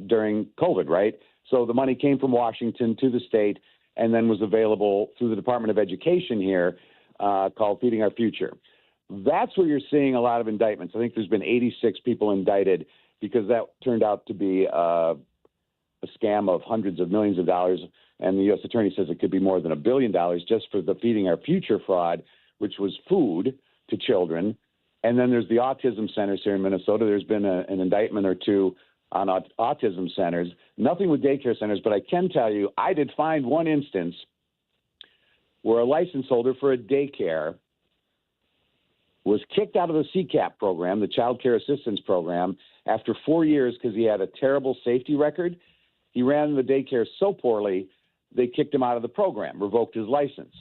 Speaker 27: during COVID, right? So the money came from Washington to the state and then was available through the Department of Education here called Feeding Our Future. that's where you're seeing a lot of indictments. I think there's been 86 people indicted because that turned out to be a scam of hundreds of millions of dollars. And the U.S. attorney says it could be more than $1 billion just for the Feeding Our Future fraud, which was food to children. And then there's the autism centers here in Minnesota. There's been an indictment or two on autism centers. Nothing with daycare centers, but I can tell you I did find one instance where a license holder for a daycare was kicked out of the CCAP program, the Child Care Assistance Program, after 4 years because he had a terrible safety record. He ran the daycare so poorly, they kicked him out of the program, revoked his license.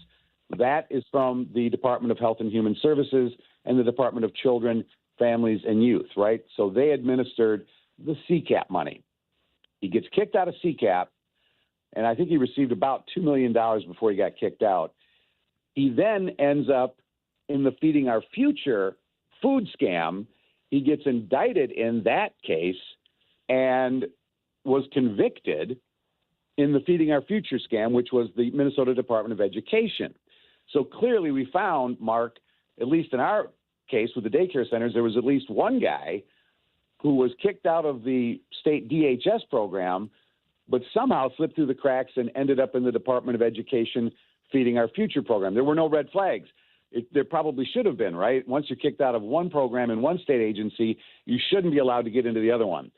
Speaker 27: That is from the Department of Health and Human Services and the Department of Children, Families, and Youth, right? So they administered the CCAP money. He gets kicked out of CCAP, and I think he received about $2 million before he got kicked out. He then ends up in the Feeding Our Future food scam. He gets indicted in that case and was convicted in the Feeding Our Future scam, which was the Minnesota Department of Education. So clearly we found, Mark, at least in our case with the daycare centers, there was at least one guy who was kicked out of the state DHS program, but somehow slipped through the cracks and ended up in the Department of Education Feeding Our Future program. There were no red flags. There probably should have been, right? Once you're kicked out of one program in one state agency, you shouldn't be allowed to get into the other one.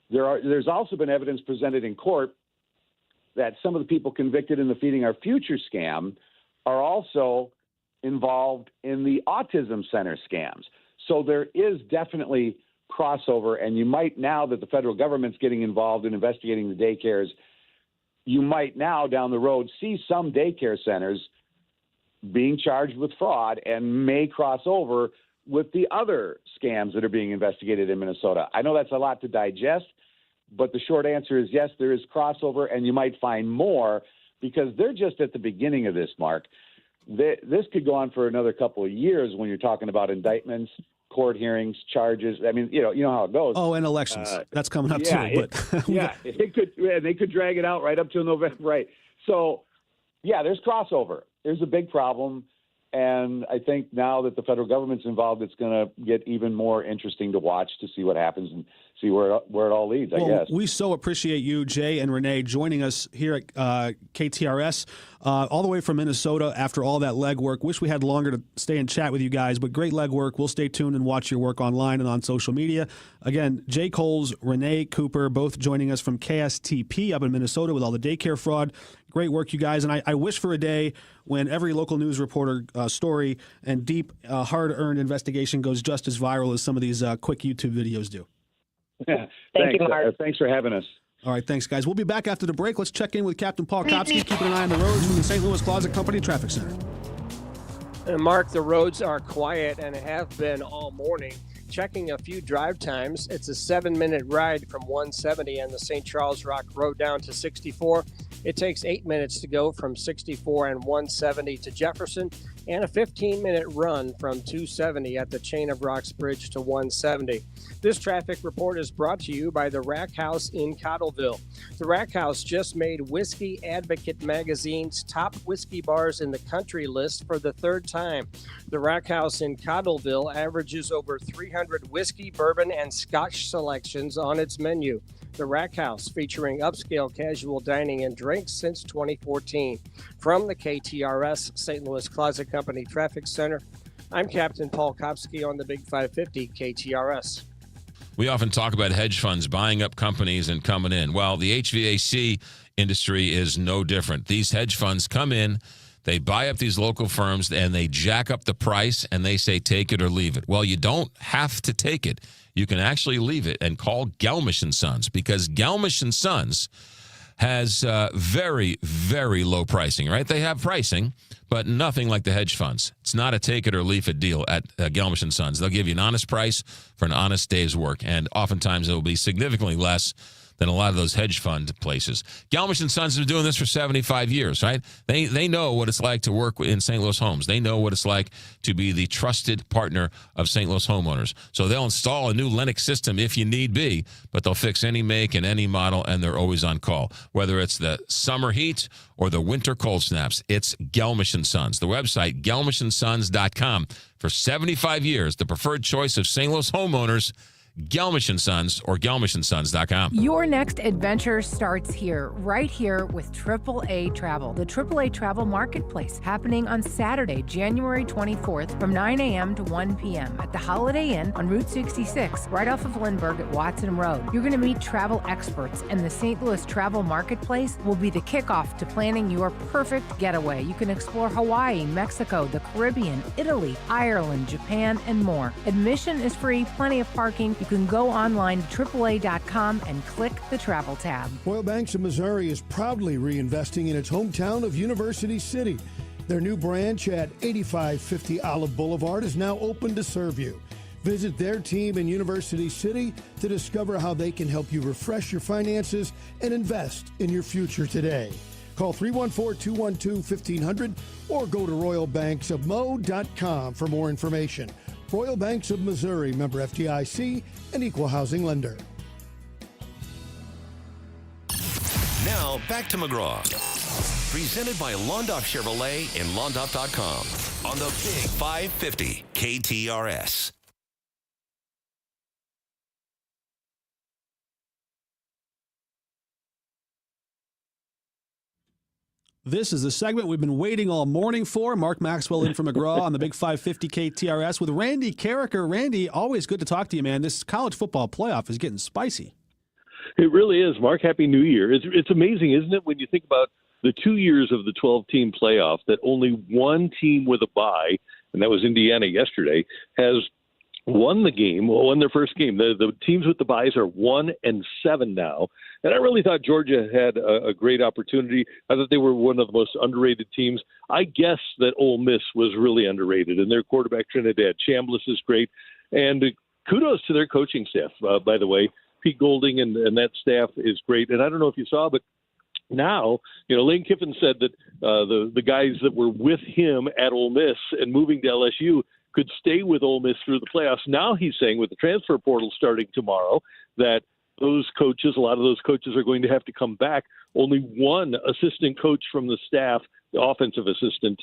Speaker 27: There's also been evidence presented in court that some of the people convicted in the Feeding Our Future scam are also involved in the autism center scams. So there is definitely crossover, and you might, now that the federal government's getting involved in investigating the daycares, you might now down the road see some daycare centers being charged with fraud and may cross over with the other scams that are being investigated in Minnesota. I know that's a lot to digest, but the short answer is yes, there is crossover, and you might find more because they're just at the beginning of this, Mark. This could go on for another couple of years when you're talking about indictments, court hearings, charges. I mean, you know how it goes.
Speaker 2: Oh, and elections. That's coming up too. But
Speaker 27: they could drag it out right up to November, right? So, yeah, there's crossover. There's a big problem, and I think now that the federal government's involved, it's going to get even more interesting to watch to see what happens and see where it all leads, I guess.
Speaker 2: We so appreciate you, Jay and Renee, joining us here at KTRS, all the way from Minnesota after all that legwork. Wish we had longer to stay and chat with you guys, but great legwork. We'll stay tuned and watch your work online and on social media. Again, Jay Coles, Renee Cooper, both joining us from KSTP up in Minnesota with all the daycare fraud. Great work, you guys. And I wish for a day when every local news reporter story and deep, hard-earned investigation goes just as viral as some of these quick YouTube videos do.
Speaker 27: Yeah.
Speaker 21: Thank you, Mark.
Speaker 27: Thanks for having us.
Speaker 2: All right, thanks, guys. We'll be back after the break. Let's check in with Captain Paul Kopsky, keeping an eye on the roads from the St. Louis Closet Company Traffic Center.
Speaker 4: And Mark, the roads are quiet and have been all morning. Checking a few drive times, it's a 7-minute ride from 170 on the St. Charles Rock Road down to 64. It takes 8 minutes to go from 64 and 170 to Jefferson, and a 15-minute run from 270 at the Chain of Rocks Bridge to 170. This traffic report is brought to you by the Rack House in Cottleville. The Rack House just made Whiskey Advocate magazine's top whiskey bars in the country list for the third time. The Rack House in Cottleville averages over 300 whiskey, bourbon, and Scotch selections on its menu. The Rack House, featuring upscale casual dining and drinks since 2014. From the KTRS St. Louis Closet Company Traffic Center, I'm Captain Paul Kopsky on the Big 550 KTRS.
Speaker 6: We often talk about hedge funds buying up companies and coming in. Well, the HVAC industry is no different. These hedge funds come in, they buy up these local firms, and they jack up the price, and they say, take it or leave it. Well, you don't have to take it. You can actually leave it and call Gelmish & Sons, because Gelmish & Sons has very, very low pricing, right? They have pricing, but nothing like the hedge funds. It's not a take it or leave it deal at Gelmish & Sons. They'll give you an honest price for an honest day's work, and oftentimes it will be significantly less than a lot of those hedge fund places. Gelmish and Sons have been doing this for 75 years, right? They know what it's like to work in St. Louis homes. They know what it's like to be the trusted partner of St. Louis homeowners. So they'll install a new Lennox system if you need be, but they'll fix any make and any model, and they're always on call. Whether it's the summer heat or the winter cold snaps, it's Gelmish and Sons. The website, gelmishandsons.com. For 75 years, the preferred choice of St. Louis homeowners, Gelmish and Sons, or gelmishandsons.com.
Speaker 3: Your next adventure starts here, right here with AAA Travel, the AAA Travel Marketplace, happening on Saturday, January 24th from 9 a.m. to 1 p.m. at the Holiday Inn on Route 66, right off of Lindbergh at Watson Road. You're going to meet travel experts, and the St. Louis Travel Marketplace will be the kickoff to planning your perfect getaway. You can explore Hawaii, Mexico, the Caribbean, Italy, Ireland, Japan, and more. Admission is free, plenty of parking. You can go online to AAA.com and click the travel tab.
Speaker 8: Royal Banks of Missouri is proudly reinvesting in its hometown of University City. Their new branch at 8550 Olive Boulevard is now open to serve you. Visit their team in University City to discover how they can help you refresh your finances and invest in your future today. Call 314-212-1500 or go to royalbanksofmo.com for more information. Royal Banks of Missouri, member FDIC, and equal housing lender.
Speaker 14: Now, back to McGraw. Presented by Londoff Chevrolet and Londoff.com on the Big 550 KTRS.
Speaker 2: This is the segment we've been waiting all morning for. Mark Maxwell in for McGraw on the Big 550 KTRS with Randy Carricker. Randy, always good to talk to you, man. This college football playoff is getting spicy.
Speaker 11: It really is. Mark, Happy New Year. It's amazing, isn't it, when you think about the 2 years of the 12-team playoff, that only one team with a bye, and that was Indiana yesterday, has won the game, won their first game. The teams with the byes are 1-7 now. And I really thought Georgia had a great opportunity. I thought they were one of the most underrated teams. I guess that Ole Miss was really underrated, and their quarterback Trinidad Chambliss is great. And kudos to their coaching staff, by the way. Pete Golding and that staff is great. And I don't know if you saw, but now, Lane Kiffin said that the guys that were with him at Ole Miss and moving to LSU could stay with Ole Miss through the playoffs. Now he's saying with the transfer portal starting tomorrow that a lot of those coaches are going to have to come back. Only one assistant coach from the staff, the offensive assistant,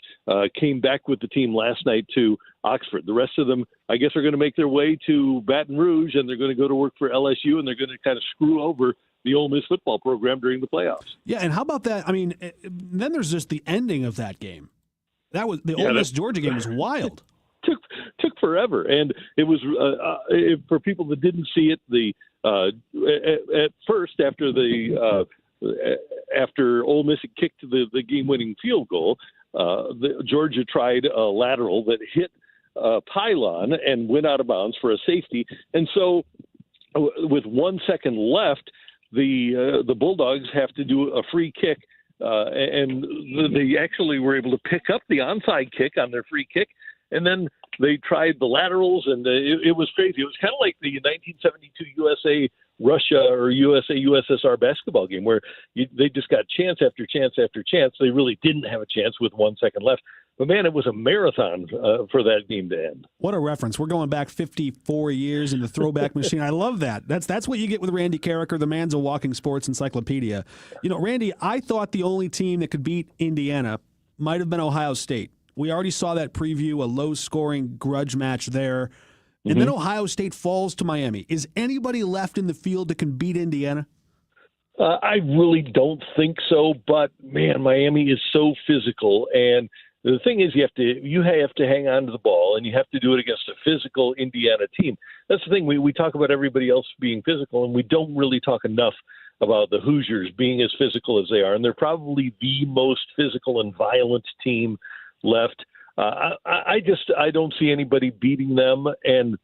Speaker 11: came back with the team last night to Oxford. The rest of them, I guess, are going to make their way to Baton Rouge, and they're going to go to work for LSU, and they're going to kind of screw over the Ole Miss football program during the playoffs.
Speaker 2: Yeah, and how about that? I mean, then there's just the ending of that game. That was the Ole Miss Georgia game was wild.
Speaker 11: Took forever, and it was for people that didn't see it. At first, after Ole Miss had kicked the game-winning field goal, Georgia tried a lateral that hit a pylon and went out of bounds for a safety, and so with 1 second left, the Bulldogs have to do a free kick. And they actually were able to pick up the onside kick on their free kick, and then they tried the laterals, and it was crazy. It was kind of like the 1972 USA-Russia or USA-USSR basketball game where they just got chance after chance after chance. They really didn't have a chance with 1 second left. But, man, it was a marathon for that game to end.
Speaker 2: What a reference. We're going back 54 years in the throwback machine. I love that. That's what you get with Randy Carricker. The man's a walking sports encyclopedia. Randy, I thought the only team that could beat Indiana might have been Ohio State. We already saw that preview, a low-scoring grudge match there. And then Ohio State falls to Miami. Is anybody left in the field that can beat Indiana?
Speaker 11: I really don't think so. But, man, Miami is so physical. And the thing is, you have to hang on to the ball, and you have to do it against a physical Indiana team. That's the thing. We talk about everybody else being physical, and we don't really talk enough about the Hoosiers being as physical as they are. And they're probably the most physical and violent team left. I don't see anybody beating them. And,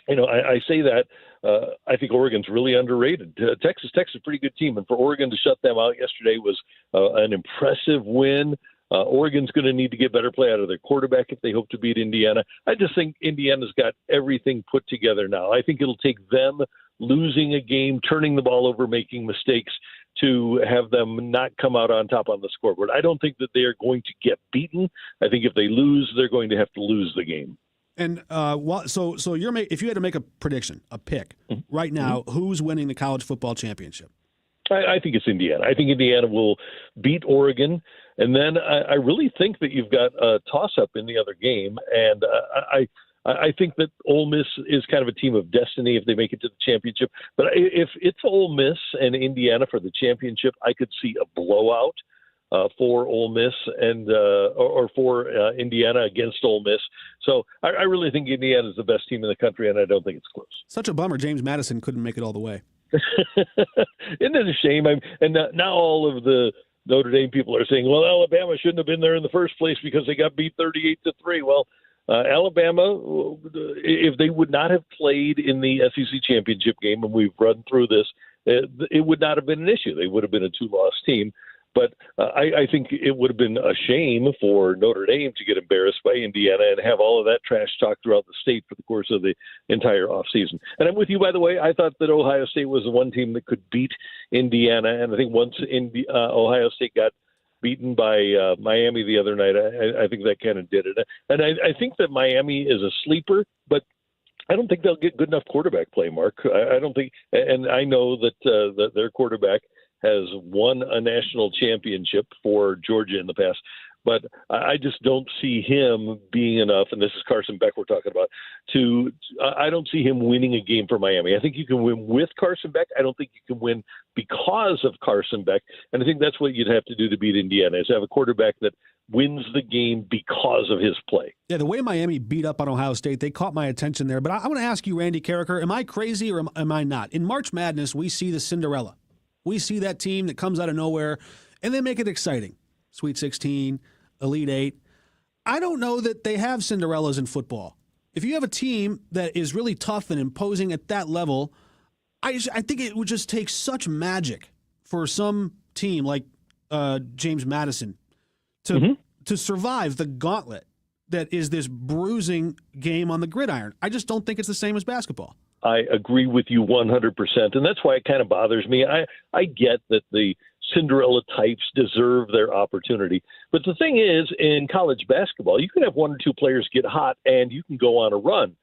Speaker 11: I say that I think Oregon's really underrated. Texas Tech's a pretty good team. And for Oregon to shut them out yesterday was an impressive win. Oregon's going to need to get better play out of their quarterback if they hope to beat Indiana. I just think Indiana's got everything put together now. I think it'll take them losing a game, turning the ball over, making mistakes to have them not come out on top on the scoreboard. I don't think that they are going to get beaten. I think if they lose, they're going to have to lose the game.
Speaker 2: And so if you had to make a prediction, a pick right now, who's winning the college football championship?
Speaker 11: I think it's Indiana. I think Indiana will beat Oregon. And then I really think that you've got a toss-up in the other game. And I think that Ole Miss is kind of a team of destiny if they make it to the championship. But if it's Ole Miss and Indiana for the championship, I could see a blowout for Ole Miss and or for Indiana against Ole Miss. So I really think Indiana is the best team in the country, and I don't think it's close.
Speaker 2: Such a bummer James Madison couldn't make it all the way.
Speaker 11: Isn't it a shame? And now all of the Notre Dame people are saying, well, Alabama shouldn't have been there in the first place because they got beat 38-3. Well, Alabama, if they would not have played in the SEC championship game, and we've run through this, it would not have been an issue. They would have been a two-loss team. But I think it would have been a shame for Notre Dame to get embarrassed by Indiana and have all of that trash talk throughout the state for the course of the entire offseason. And I'm with you, by the way. I thought that Ohio State was the one team that could beat Indiana. And I think once Ohio State got beaten by Miami the other night, I think that kind of did it. And I think that Miami is a sleeper, but I don't think they'll get good enough quarterback play, Mark. I don't think – and I know that their quarterback – has won a national championship for Georgia in the past, but I just don't see him being enough, and this is Carson Beck we're talking about, I don't see him winning a game for Miami. I think you can win with Carson Beck. I don't think you can win because of Carson Beck, and I think that's what you'd have to do to beat Indiana, is have a quarterback that wins the game because of his play.
Speaker 2: Yeah, the way Miami beat up on Ohio State, they caught my attention there, but I want to ask you, Randy Carricker, am I crazy or am I not? In March Madness, we see the Cinderella. We see that team that comes out of nowhere, and they make it exciting. Sweet 16, Elite 8. I don't know that they have Cinderellas in football. If you have a team that is really tough and imposing at that level, I think it would just take such magic for some team like James Madison to survive the gauntlet that is this bruising game on the gridiron. I just don't think it's the same as basketball.
Speaker 11: I agree with you 100%, and that's why it kind of bothers me. I get that the Cinderella types deserve their opportunity, but the thing is, in college basketball, you can have one or two players get hot, and you can go on a run.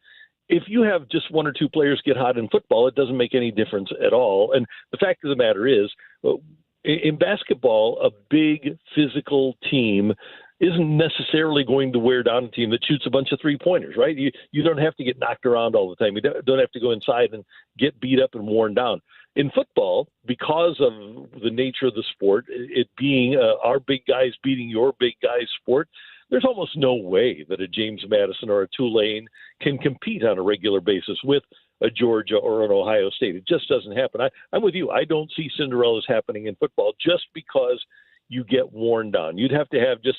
Speaker 11: If you have just one or two players get hot in football, it doesn't make any difference at all. And the fact of the matter is, in basketball, a big physical team isn't necessarily going to wear down a team that shoots a bunch of three-pointers, right? You don't have to get knocked around all the time. You don't have to go inside and get beat up and worn down. In football, because of the nature of the sport, it being our big guys beating your big guys sport, there's almost no way that a James Madison or a Tulane can compete on a regular basis with a Georgia or an Ohio State. It just doesn't happen. I'm with you. I don't see Cinderellas happening in football just because you get worn down. You'd have to have just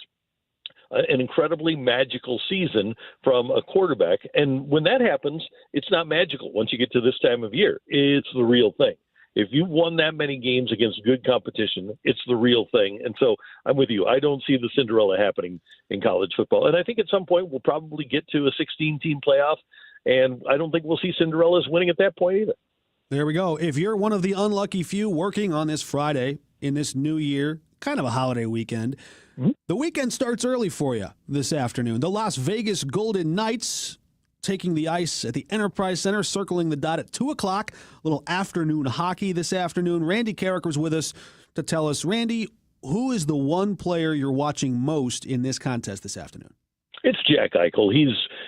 Speaker 11: an incredibly magical season from a quarterback. And when that happens, it's not magical. Once you get to this time of year, it's the real thing. If you won that many games against good competition, it's the real thing. And so I'm with you. I don't see the Cinderella happening in college football. And I think at some point we'll probably get to a 16-team playoff, and I don't think we'll see Cinderellas winning at that point either.
Speaker 2: There we go. If you're one of the unlucky few working on this Friday in this new year, kind of a holiday weekend, the weekend starts early for you this afternoon. The Las Vegas Golden Knights taking the ice at the Enterprise Center, circling the dot at 2 o'clock. A little afternoon hockey this afternoon. Randy Carricker's with us to tell us, Randy, who is the one player you're watching most in this contest this afternoon?
Speaker 11: It's Jack Eichel.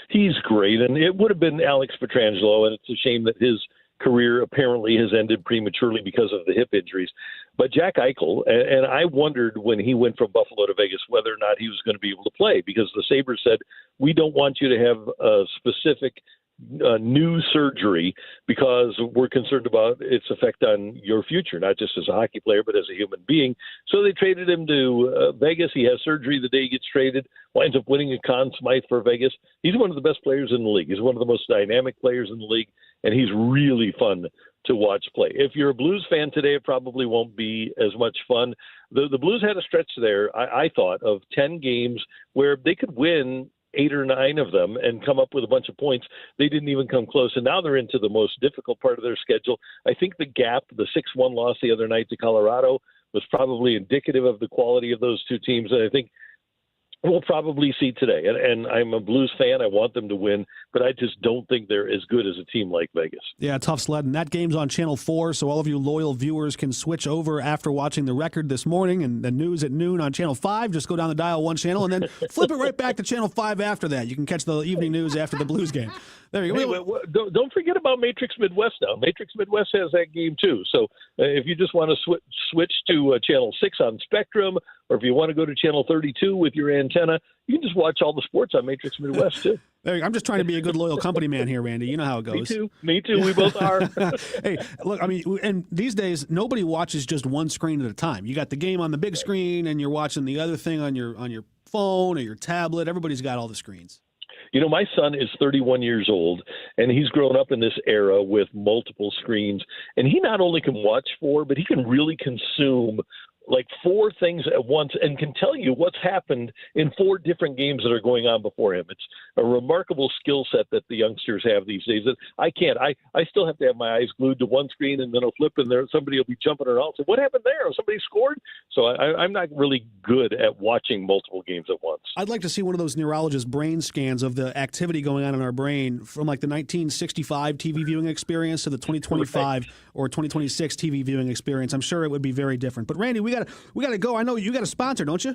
Speaker 11: He's great, and it would have been Alex Pietrangelo, and it's a shame that his career apparently has ended prematurely because of the hip injuries. But Jack Eichel, and I wondered when he went from Buffalo to Vegas whether or not he was going to be able to play, because the Sabres said, we don't want you to have a specific new surgery because we're concerned about its effect on your future, not just as a hockey player, but as a human being. So they traded him to Vegas. He has surgery the day he gets traded, winds up winning a Conn Smythe for Vegas. He's one of the best players in the league. He's one of the most dynamic players in the league, and he's really fun to watch play. If you're a Blues fan today, it probably won't be as much fun. The Blues had a stretch there, I thought, of 10 games where they could win 8 or 9 of them and come up with a bunch of points. They didn't even come close, and now they're into the most difficult part of their schedule. I think the gap, the 6-1 loss the other night to Colorado, was probably indicative of the quality of those two teams, and I think we'll probably see today. And I'm a Blues fan. I want them to win, but I just don't think they're as good as a team like Vegas.
Speaker 2: Yeah, tough sledding. That game's on Channel 4, so all of you loyal viewers can switch over after watching the record this morning and the news at noon on Channel 5. Just go down the dial one channel and then flip it right back to Channel 5 after that. You can catch the evening news after the Blues game. There you go.
Speaker 11: Hey, don't forget about Matrix Midwest now. Matrix Midwest has that game too. So if you just want to switch to Channel 6 on Spectrum, or if you want to go to Channel 32 with your antenna, you can just watch all the sports on Matrix Midwest too.
Speaker 2: I'm just trying to be a good, loyal company man here, Randy. You know how it goes.
Speaker 11: Me too. We both are.
Speaker 2: Hey, look, I mean, and these days, nobody watches just one screen at a time. You got the game on the big screen, and you're watching the other thing on your phone or your tablet. Everybody's got all the screens.
Speaker 11: You know, my son is 31 years old, and he's grown up in this era with multiple screens. And he not only can watch 4, but he can really consume like 4 things at once and can tell you what's happened in 4 different games that are going on before him. It's a remarkable skill set that the youngsters have these days. And I can't. I still have to have my eyes glued to one screen, and then I'll flip, and somebody will be jumping around. So what happened there? Somebody scored? So I'm not really good at watching multiple games at once.
Speaker 2: I'd like to see one of those neurologist brain scans of the activity going on in our brain from like the 1965 TV viewing experience to the 2025 or 2026 TV viewing experience. I'm sure it would be very different. But Randy, we got to go. I know you got a sponsor, don't you?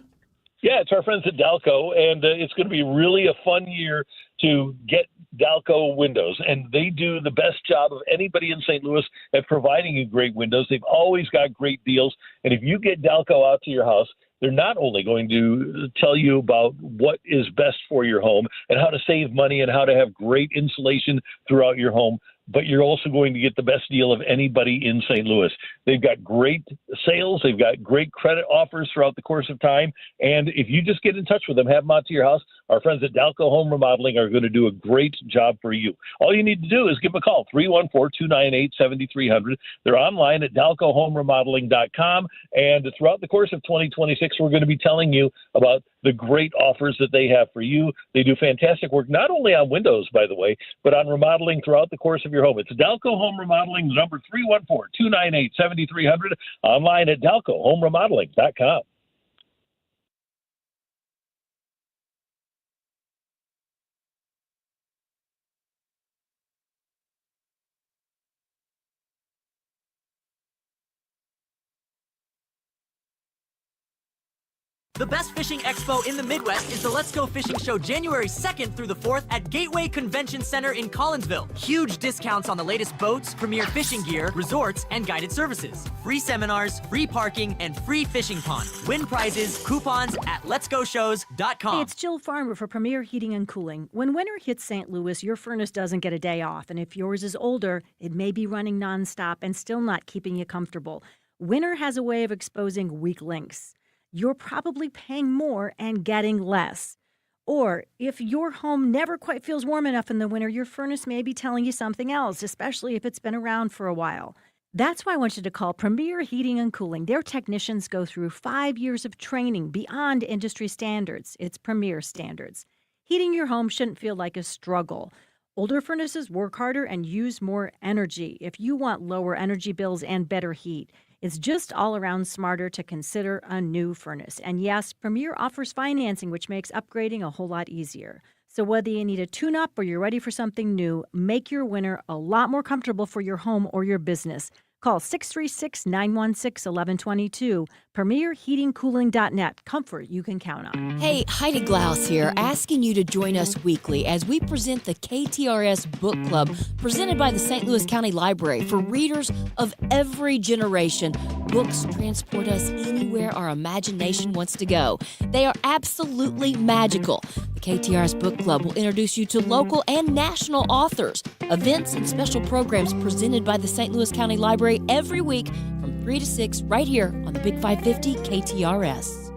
Speaker 11: Yeah, it's our friends at Dalco, and it's going to be really a fun year to get Dalco windows. And they do the best job of anybody in St. Louis at providing you great windows. They've always got great deals. And if you get Dalco out to your house, they're not only going to tell you about what is best for your home and how to save money and how to have great insulation throughout your home, but you're also going to get the best deal of anybody in St. Louis. They've got great sales. They've got great credit offers throughout the course of time. And if you just get in touch with them, have them out to your house, our friends at Dalco Home Remodeling are going to do a great job for you. All you need to do is give them a call, 314-298-7300. They're online at DalcoHomeRemodeling.com. And throughout the course of 2026, we're going to be telling you about the great offers that they have for you. They do fantastic work, not only on windows, by the way, but on remodeling throughout the course of your home. It's Dalco Home Remodeling, number 314-298-7300, online at DalcoHomeRemodeling.com.
Speaker 10: The best fishing expo in the Midwest is the Let's Go Fishing Show January 2nd through the 4th at Gateway Convention Center in Collinsville. Huge discounts on the latest boats, premier fishing gear, resorts, and guided services. Free seminars, free parking, and free fishing pond. Win prizes, coupons at letsgoshows.com.
Speaker 5: Hey, it's Jill Farmer for Premier Heating and Cooling. When winter hits St. Louis, your furnace doesn't get a day off. And if yours is older, it may be running nonstop and still not keeping you comfortable. Winter has a way of exposing weak links. You're probably paying more and getting less. Or if your home never quite feels warm enough in the winter, your furnace may be telling you something else, especially if it's been around for a while. That's why I want you to call Premier Heating and Cooling. Their technicians go through 5 years of training beyond industry standards. It's Premier standards. Heating your home shouldn't feel like a struggle. Older furnaces work harder and use more energy. If you want lower energy bills and better heat, it's just all around smarter to consider a new furnace. And yes, Premier offers financing, which makes upgrading a whole lot easier. So whether you need a tune-up or you're ready for something new, make your winter a lot more comfortable for your home or your business. Call 636-916-1122. PremierHeatingCooling.net. Comfort you can count on.
Speaker 12: Hey, Heidi Glaus here, asking you to join us weekly as we present the KTRS Book Club, presented by the St. Louis County Library for readers of every generation. Books transport us anywhere our imagination wants to go. They are absolutely magical. The KTRS Book Club will introduce you to local and national authors, events, and special programs presented by the St. Louis County Library every week from 3 to 6 right here on the Big 550 KTRS.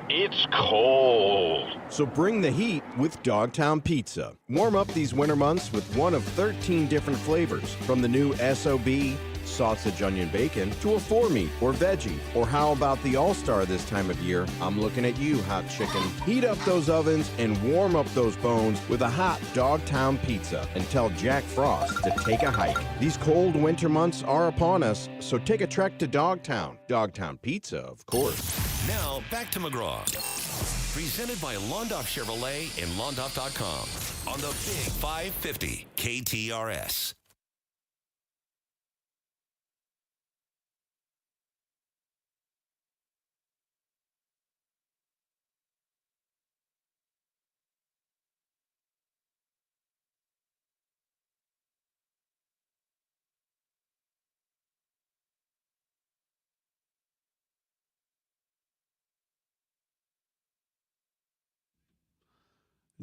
Speaker 15: It's cold. So bring the heat with Dogtown Pizza. Warm up these winter months with one of 13 different flavors, from the new SOB, sausage, onion, bacon, to a 4-meat or veggie. Or how about the all-star this time of year? I'm looking at you, hot chicken. Heat up those ovens and warm up those bones with a hot Dogtown Pizza, and tell Jack Frost to take a hike. These cold winter months are upon us, so take a trek to Dogtown. Dogtown Pizza, of course.
Speaker 14: Now, back to McGraw. Presented by Londoff Chevrolet and Londoff.com on the Big 550 KTRS.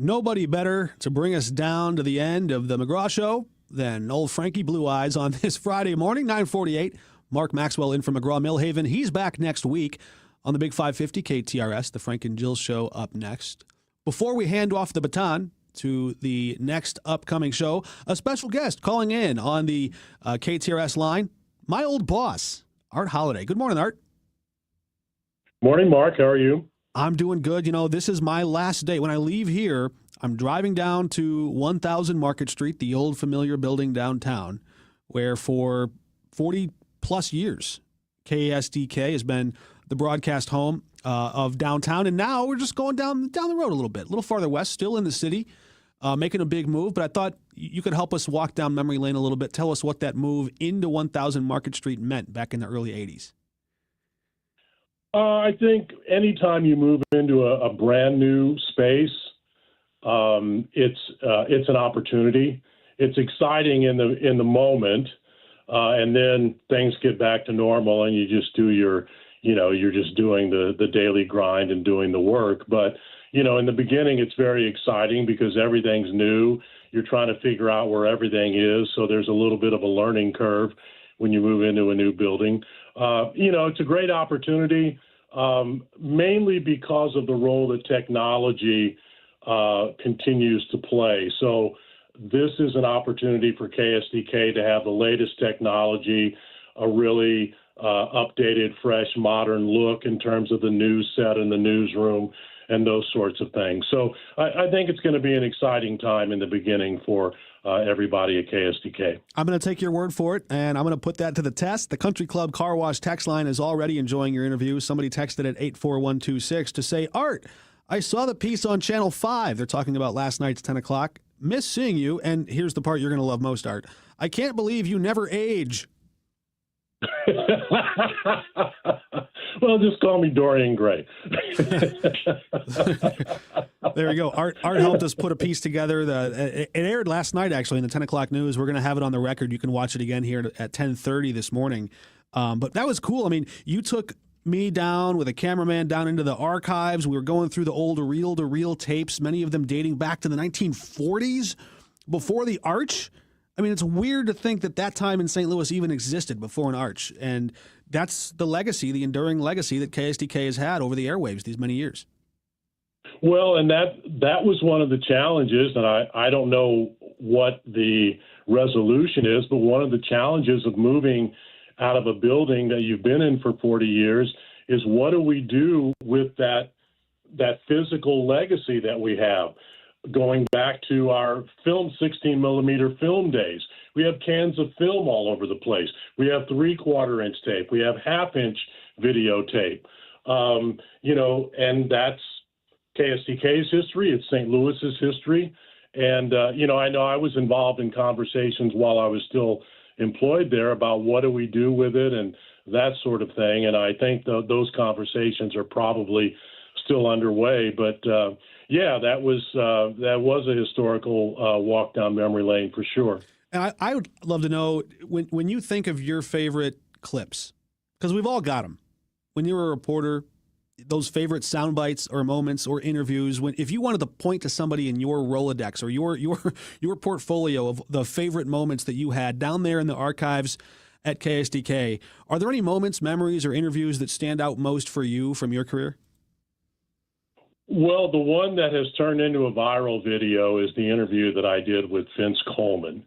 Speaker 2: Nobody better to bring us down to the end of the McGraw Show than old Frankie Blue Eyes on this Friday morning, 9:48. Mark Maxwell in from McGraw Millhaven. He's back next week on the Big 550 KTRS, the Frank and Jill Show up next. Before we hand off the baton to the next upcoming show, a special guest calling in on the KTRS line, my old boss, Art Holliday. Good morning, Art.
Speaker 16: Morning, Mark. How are you?
Speaker 2: I'm doing good. You know, this is my last day. When I leave here, I'm driving down to 1000 Market Street, the old familiar building downtown, where for 40-plus years, KSDK has been the broadcast home of downtown. And now we're just going down the road a little farther west, still in the city, making a big move. But I thought you could help us walk down memory lane a little bit. Tell us what that move into 1000 Market Street meant back in the early 80s.
Speaker 16: I think anytime you move into a brand new space, it's an opportunity. It's exciting in the moment, and then things get back to normal, and you just do you're just doing the daily grind and doing the work. But in the beginning, it's very exciting because everything's new. You're trying to figure out where everything is, so there's a little bit of a learning curve when you move into a new building. It's a great opportunity, mainly because of the role that technology continues to play. So this is an opportunity for KSDK to have the latest technology, a really updated, fresh, modern look in terms of the news set in the newsroom and those sorts of things. So I think it's going to be an exciting time in the beginning for everybody at KSDK.
Speaker 2: I'm going to take your word for it, and I'm going to put that to the test. The Country Club Car Wash text line is already enjoying your interview. Somebody texted at 84126 to say, Art, I saw the piece on Channel 5. They're talking about last night's 10 o'clock. Miss seeing you, and here's the part you're going to love most, Art. I can't believe you never age.
Speaker 16: Well, just call me Dorian Gray.
Speaker 2: There we go. Art helped us put a piece together. It aired last night, actually, in the 10 o'clock news. We're going to have it on the record. You can watch it again here at 10:30 this morning. But that was cool. I mean, you took me down with a cameraman down into the archives. We were going through the old reel-to-reel tapes, many of them dating back to the 1940s, before the Arch. I mean, it's weird to think that time in St. Louis even existed before an Arch. And that's the legacy, the enduring legacy that KSDK has had over the airwaves these many years.
Speaker 16: Well, and that was one of the challenges, and I don't know what the resolution is, but one of the challenges of moving out of a building that you've been in for 40 years is what do we do with that physical legacy that we have? Going back to our 16-millimeter film days, we have cans of film all over the place. We have 3/4-inch tape. We have half-inch videotape. And that's KSDK's history. It's St. Louis's history. And, I know I was involved in conversations while I was still employed there about what do we do with it and that sort of thing. And I think those conversations are probably still underway. But, that was a historical walk down memory lane for sure.
Speaker 2: And I would love to know, when you think of your favorite clips, because we've all got them. When you were a reporter, those favorite sound bites or moments or interviews, if you wanted to point to somebody in your Rolodex or your portfolio of the favorite moments that you had down there in the archives at KSDK, are there any moments, memories, or interviews that stand out most for you from your career?
Speaker 16: Well, the one that has turned into a viral video is the interview that I did with Vince Coleman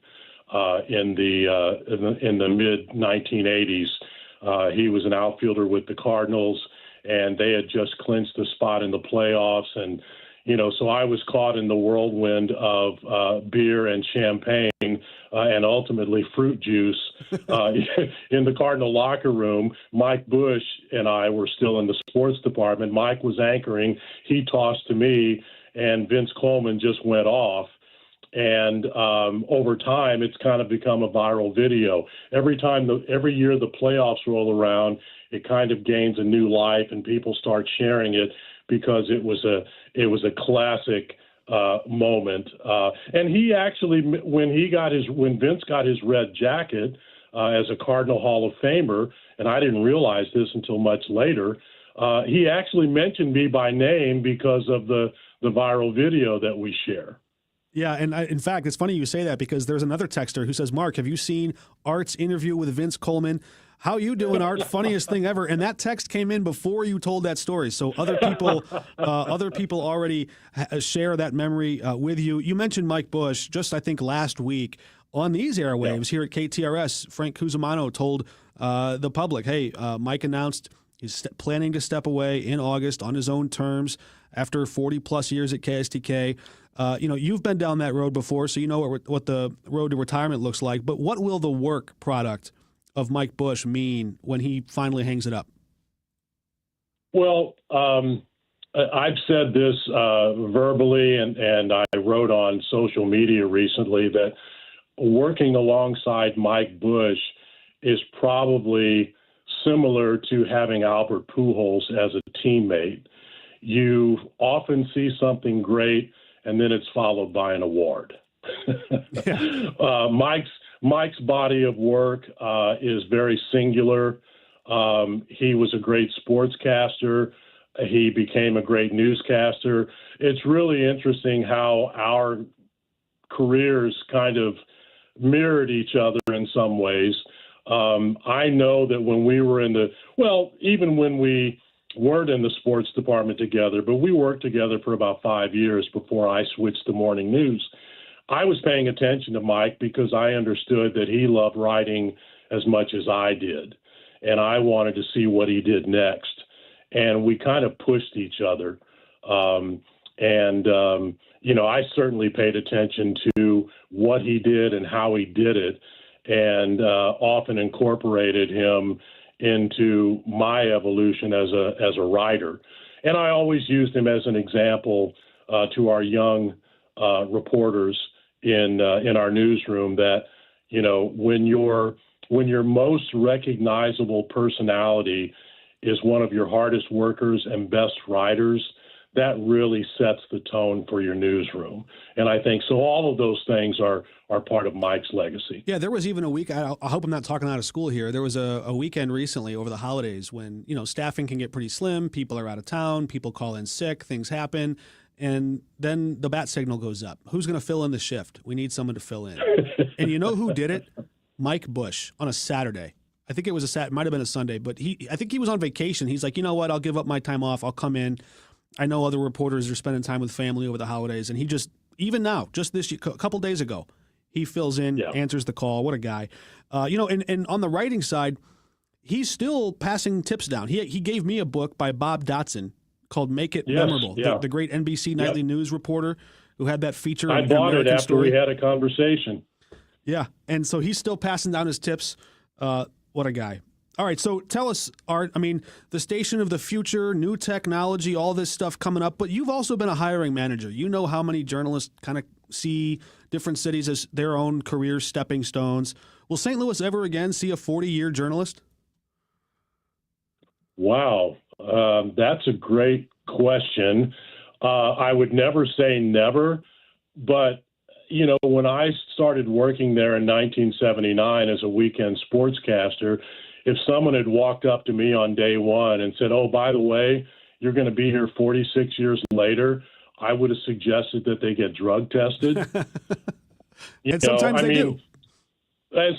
Speaker 16: in the mid 1980s. He was an outfielder with the Cardinals, and they had just clinched the spot in the playoffs. And so I was caught in the whirlwind of beer and champagne and ultimately fruit juice in the Cardinal locker room. Mike Bush and I were still in the sports department. Mike was anchoring. He tossed to me, and Vince Coleman just went off. And over time, it's kind of become a viral video. Every year the playoffs roll around, it kind of gains a new life, and people start sharing it because it was a classic moment. And he actually, when Vince got his red jacket as a Cardinal Hall of Famer, and I didn't realize this until much later, he actually mentioned me by name because of the viral video that we share.
Speaker 2: Yeah, and in fact, it's funny you say that because there's another texter who says, Mark, have you seen Art's interview with Vince Coleman? How you doing, Art? Funniest thing ever. And that text came in before you told that story. So other people already share that memory with you. You mentioned Mike Bush just, I think, last week on these airwaves here at KTRS. Frank Cusimano told the public, hey, Mike announced he's planning to step away in August on his own terms after 40-plus years at KSTK. You've been down that road before, so you know what the road to retirement looks like. But what will the work product of Mike Bush mean when he finally hangs it up?
Speaker 16: Well, I've said this verbally, and I wrote on social media recently that working alongside Mike Bush is probably similar to having Albert Pujols as a teammate. You often see something great, and then it's followed by an award. Mike's body of work is very singular. He was a great sportscaster. He became a great newscaster. It's really interesting how our careers kind of mirrored each other in some ways. I know that when we were even when we weren't in the sports department together, but we worked together for about 5 years before I switched to morning news. I was paying attention to Mike because I understood that he loved writing as much as I did, and I wanted to see what he did next. And we kind of pushed each other. I certainly paid attention to what he did and how he did it, and often incorporated him into my evolution as a writer. And I always used him as an example to our young reporters in our newsroom that, when your most recognizable personality is one of your hardest workers and best writers, that really sets the tone for your newsroom. And I think so all of those things are part of Mike's legacy.
Speaker 2: Yeah, there was even a week, I hope I'm not talking out of school here, there was a weekend recently over the holidays when, staffing can get pretty slim, people are out of town, people call in sick, things happen, and then the bat signal goes up. Who's going to fill in the shift? We need someone to fill in. And you know who did it? Mike Bush on a Saturday. I think it was it might have been a Sunday, but I think he was on vacation. He's like, you know what, I'll give up my time off, I'll come in. I know other reporters are spending time with family over the holidays, and he just, even now, just this a couple days ago, he fills in, answers the call. What a guy. And on the writing side, he's still passing tips down. He gave me a book by Bob Dotson called Make It Memorable, the great NBC nightly news reporter who had that feature.
Speaker 16: I bought it after we had a conversation.
Speaker 2: Yeah, and so he's still passing down his tips. What a guy. All right, so tell us, Art, the station of the future, new technology, all this stuff coming up, but you've also been a hiring manager. You know how many journalists kind of see different cities as their own career stepping stones. Will St. Louis ever again see a 40-year journalist?
Speaker 16: Wow, that's a great question. I would never say never, but when I started working there in 1979 as a weekend sportscaster, if someone had walked up to me on day one and said, oh, by the way, you're going to be here 46 years later, I would have suggested that they get drug tested.
Speaker 2: And sometimes they do.
Speaker 16: And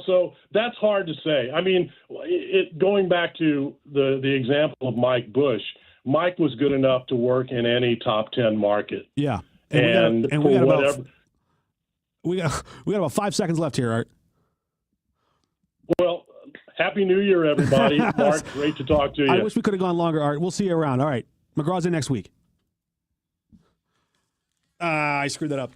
Speaker 16: so that's hard to say. I mean, going back to the example of Mike Bush, Mike was good enough to work in any top 10 market.
Speaker 2: Yeah.
Speaker 16: And
Speaker 2: we got
Speaker 16: whatever.
Speaker 2: We got about 5 seconds left here, Art.
Speaker 16: Well, Happy New Year, everybody. Mark, great to talk to you.
Speaker 2: I wish we could have gone longer, Art. We'll see you around. All right. McGraw's in next week. I screwed that up.